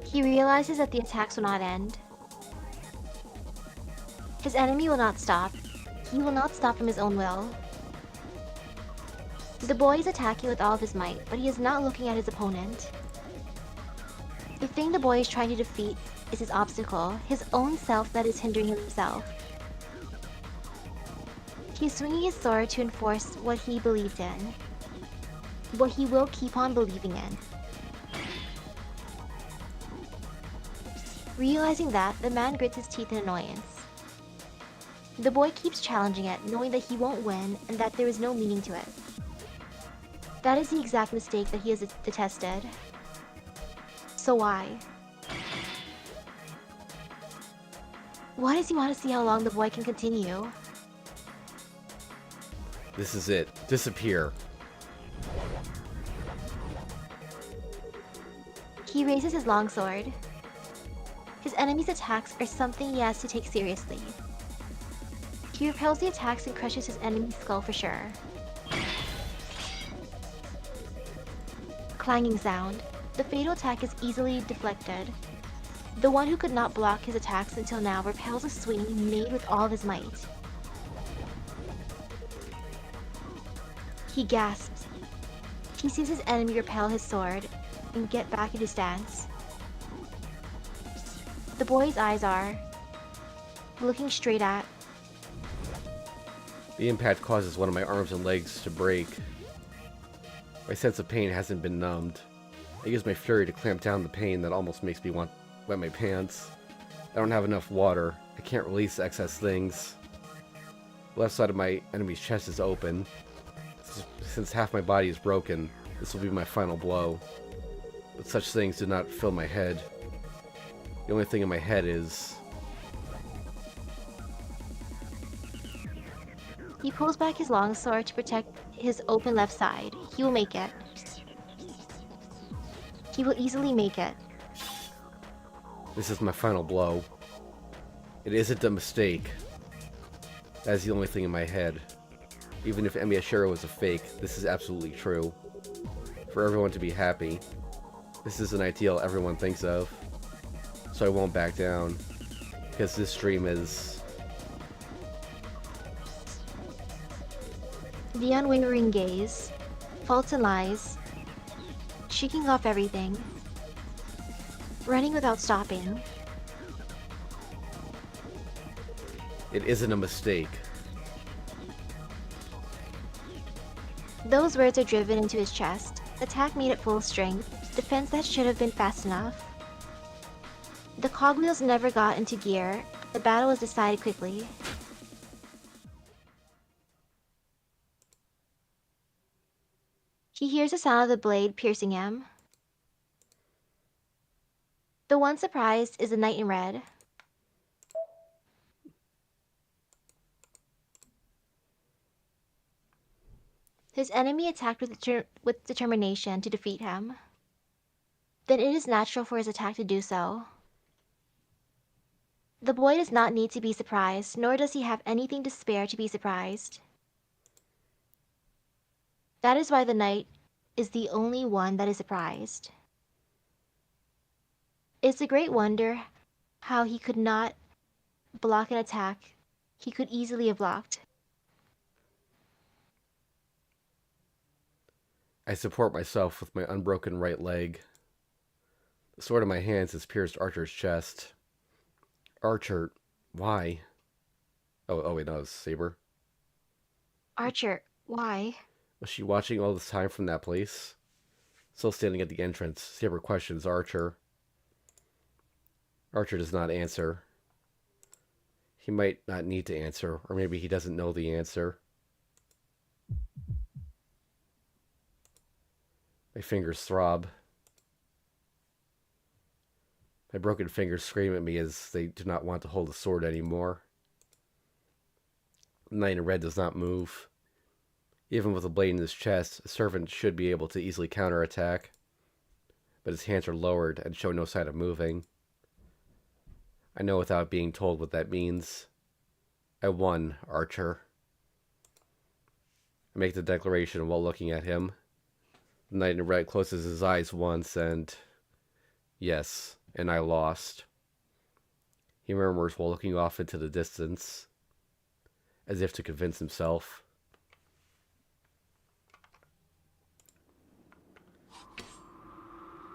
He realizes that the attacks will not end. His enemy will not stop. He will not stop from his own will. The boy is attacking with all of his might, but he is not looking at his opponent. The thing the boy is trying to defeat is his obstacle, his own self that is hindering himself. He is swinging his sword to enforce what he believed in. What he will keep on believing in. Realizing that, the man grits his teeth in annoyance. The boy keeps challenging it, knowing that he won't win and that there is no meaning to it. That is the exact mistake that he has detested. So why? Why does he want to see how long the boy can continue? This is it. Disappear. He raises his longsword. His enemy's attacks are something he has to take seriously. He repels the attacks and crushes his enemy's skull for sure. Clanging sound. The fatal attack is easily deflected. The one who could not block his attacks until now repels a swing made with all of his might. He gasps. He sees his enemy repel his sword and get back into stance. The boy's eyes are looking straight at. The impact causes one of my arms and legs to break. My sense of pain hasn't been numbed. I use my fury to clamp down the pain that almost makes me want to wet my pants. I don't have enough water. I can't release excess things. The left side of my enemy's chest is open. Since half my body is broken, this will be my final blow. But such things do not fill my head. The only thing in my head is... He pulls back his longsword to protect his open left side. He will make it. He will easily make it. This is my final blow. It isn't a mistake. That is the only thing in my head. Even if Emiyashiro was a fake, this is absolutely true. For everyone to be happy. This is an ideal everyone thinks of. So I won't back down. Because this dream is... The unwavering gaze, faults and lies, shaking off everything, running without stopping. It isn't a mistake. Those words are driven into his chest. Attack made at full strength. Defense that should have been fast enough. The cogwheels never got into gear. The battle was decided quickly. He hears the sound of the blade piercing him. The one surprised is the knight in red. His enemy attacked with determination to defeat him. Then it is natural for his attack to do so. The boy does not need to be surprised, nor does he have anything to spare to be surprised. That is why the knight is the only one that is surprised. It's a great wonder how he could not block an attack he could easily have blocked. I support myself with my unbroken right leg. The sword in my hands has pierced Archer's chest. Archer, why? Oh wait, no, it's Saber. Archer, why? Was she watching all this time from that place? Still standing at the entrance, Saber questions Archer. Archer does not answer. He might not need to answer, or maybe he doesn't know the answer. My fingers throb. My broken fingers scream at me as they do not want to hold the sword anymore. The knight in red does not move. Even with a blade in his chest, a servant should be able to easily counterattack. But his hands are lowered and show no sign of moving. I know without being told what that means. I won, Archer. I make the declaration while looking at him. The knight in red closes his eyes once and... Yes, and I lost. He murmurs while looking off into the distance, as if to convince himself.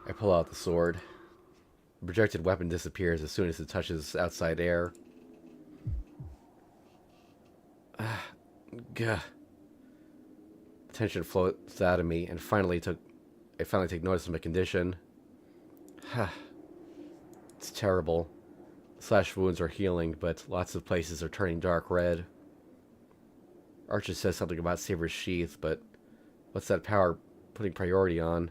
I pull out the sword. The projected weapon disappears as soon as it touches outside air. Gah. Tension floats out of me, and I finally take notice of my condition. It's terrible. Slash wounds are healing, but lots of places are turning dark red. Archer says something about Saber's sheath, but what's that power putting priority on?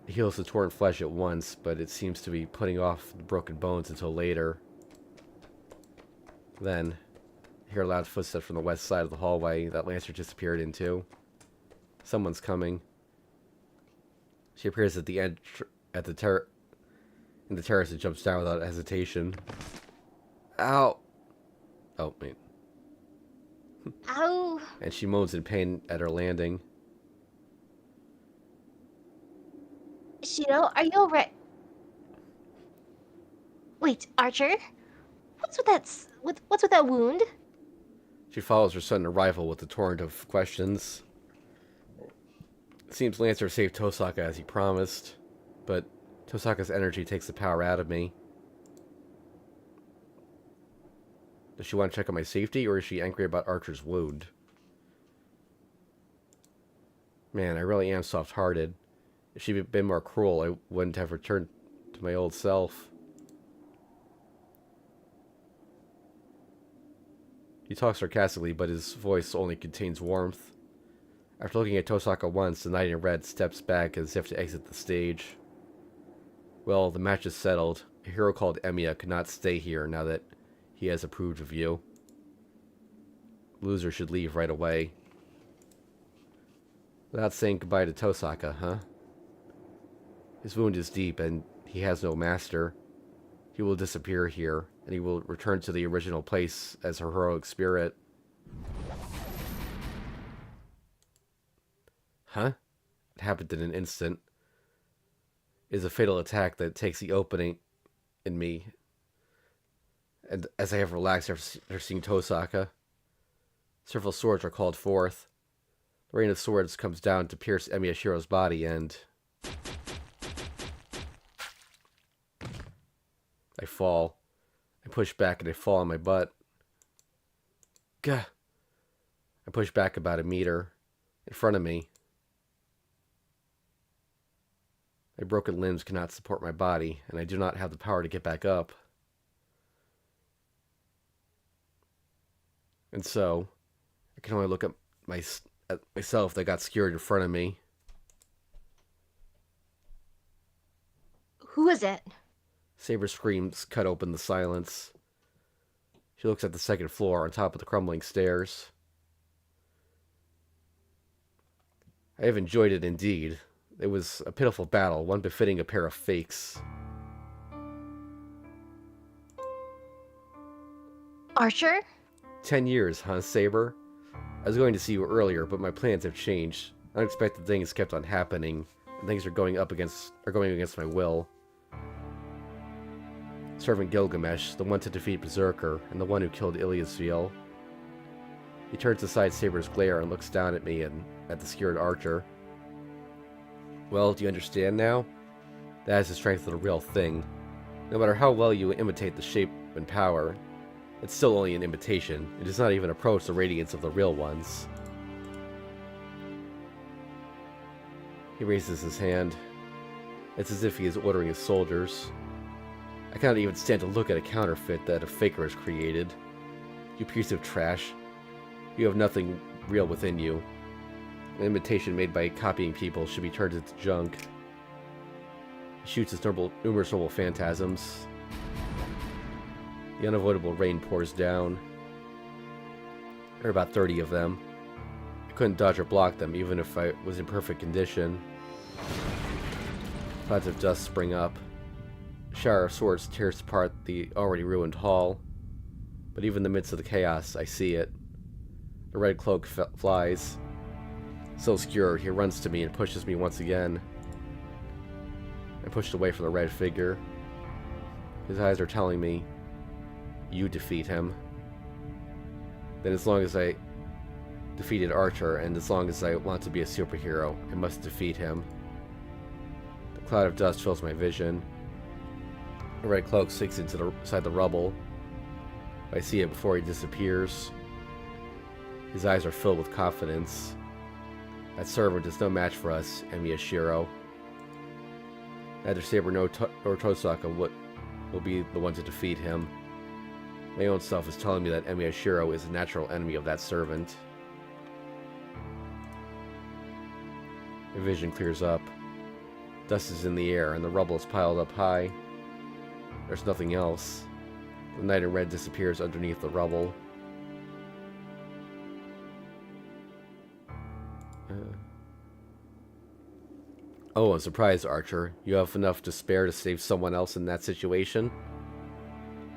It heals the torn flesh at once, but it seems to be putting off the broken bones until later. Then, I hear loud footsteps from the west side of the hallway that Lancer disappeared into. Someone's coming. She appears at the end, in the terrace and jumps down without hesitation. Ow! Oh, wait. Ow. And she moans in pain at her landing. Shiro, are you alright? Wait, Archer? What's with that wound? She follows her sudden arrival with a torrent of questions. It seems Lancer saved Tosaka as he promised, but Tosaka's energy takes the power out of me. Does she want to check on my safety, or is she angry about Archer's wound? Man, I really am soft-hearted. If she'd been more cruel, I wouldn't have returned to my old self. He talks sarcastically, but his voice only contains warmth. After looking at Tosaka once, the knight in red steps back as if to exit the stage. Well, the match is settled. A hero called Emiya could not stay here now that he has approved of you. Loser should leave right away. Without saying goodbye to Tosaka, huh? His wound is deep, and he has no master. He will disappear here, and he will return to the original place as her heroic spirit. Huh? It happened in an instant. It is a fatal attack that takes the opening in me. And as I have relaxed after seeing Tosaka, several swords are called forth. The rain of swords comes down to pierce Emiyashiro's body, and I fall. I push back and I fall on my butt. Gah! I push back about a meter. In front of me, my broken limbs cannot support my body, and I do not have the power to get back up. And so, I can only look at myself that got skewered in front of me. Who is it? Saber's screams cut open the silence. She looks at the second floor on top of the crumbling stairs. I have enjoyed it indeed. It was a pitiful battle, one befitting a pair of fakes. Archer? 10 years, huh, Saber? I was going to see you earlier, but my plans have changed. Unexpected things kept on happening, and things are going against my will. Servant Gilgamesh, the one to defeat Berserker, and the one who killed Iliasviel. He turns aside Saber's glare and looks down at me and at the scared archer. Well, do you understand now? That is the strength of the real thing. No matter how well you imitate the shape and power, it's still only an imitation. It does not even approach the radiance of the real ones. He raises his hand. It's as if he is ordering his soldiers. I cannot even stand to look at a counterfeit that a faker has created. You piece of trash. You have nothing real within you. An imitation made by copying people should be turned into junk. He shoots his numerous noble phantasms. The unavoidable rain pours down. There are about 30 of them. I couldn't dodge or block them, even if I was in perfect condition. Clouds of dust spring up. A shower of swords tears apart the already ruined hall. But even in the midst of the chaos, I see it. The red cloak flies. So skewered, he runs to me and pushes me once again. I pushed away from the red figure. His eyes are telling me, you defeat him. Then as long as I defeated Archer, and as long as I want to be a superhero, I must defeat him. The cloud of dust fills my vision. The red cloak sinks inside the rubble. I see it before he disappears. His eyes are filled with confidence. That servant is no match for us, Emiyashiro. Neither Saber nor Tosaka will be the one to defeat him. My own self is telling me that Emiyashiro is a natural enemy of that servant. My vision clears up. Dust is in the air, and the rubble is piled up high. There's nothing else. The knight in red disappears underneath the rubble. Oh, I'm surprised, Archer. You have enough to spare to save someone else in that situation?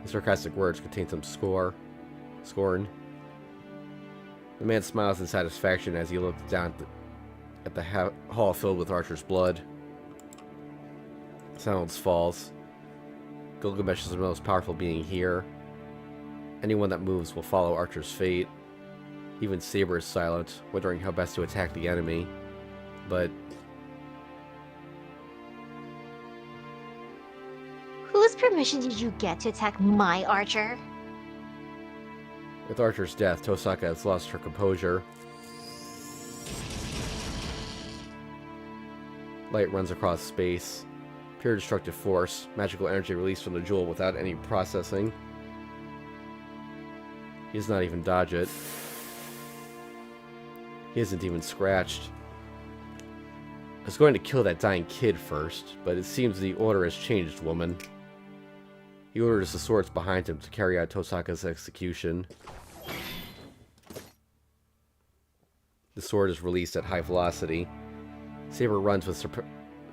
The sarcastic words contain some score. Scorn. The man smiles in satisfaction as he looks down at the hall filled with Archer's blood. Silence falls. Gilgamesh is the most powerful being here. Anyone that moves will follow Archer's fate. Even Saber is silent, wondering how best to attack the enemy. But Whose permission did you get to attack my Archer? with Archer's death, Tosaka has lost her composure. Light runs across space. Pure destructive force. Magical energy released from the jewel without any processing. He does not even dodge it. He isn't even scratched. I was going to kill that dying kid first, but it seems the order has changed, woman. He orders the swords behind him to carry out Tosaka's execution. The sword is released at high velocity. Saber runs with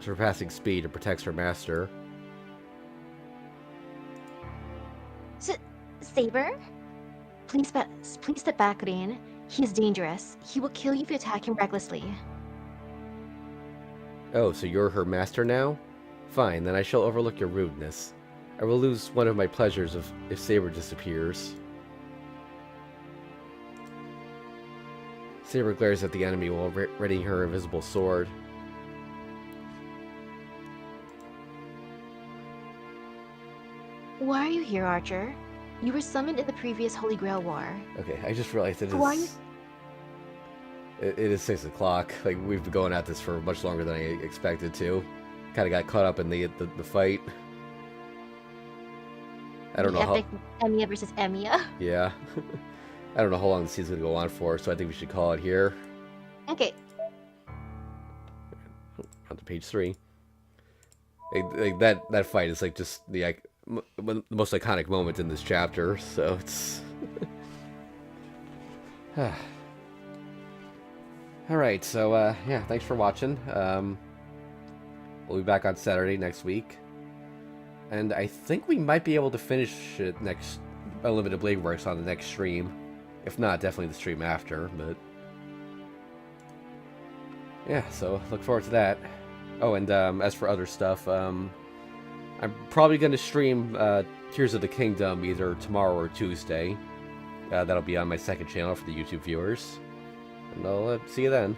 surpassing speed and protects her master. Saber? Please step back, Rin. He is dangerous. He will kill you if you attack him recklessly. Oh, so you're her master now? Fine, then I shall overlook your rudeness. I will lose one of my pleasures if Saber disappears. Saber glares at the enemy while readying her invisible sword. Why are you here, Archer? You were summoned in the previous Holy Grail War. Okay, I just realized it Who are you? It is 6 o'clock. Like, we've been going at this for much longer than I expected to. Kind of got caught up in the fight. I don't know how... Emiya versus Emiya. Yeah. I don't know how long the season's gonna go on for, so I think we should call it here. Okay. On to page 3. Like that fight is like just the most iconic moment in this chapter, so it's... Alright, so, yeah, thanks for watching. We'll be back on Saturday next week. And I think we might be able to finish it Unlimited Blade Works on the next stream. If not, definitely the stream after, but... yeah, so look forward to that. Oh, and as for other stuff, I'm probably going to stream Tears of the Kingdom either tomorrow or Tuesday. That'll be on my second channel for the YouTube viewers. And I'll see you then.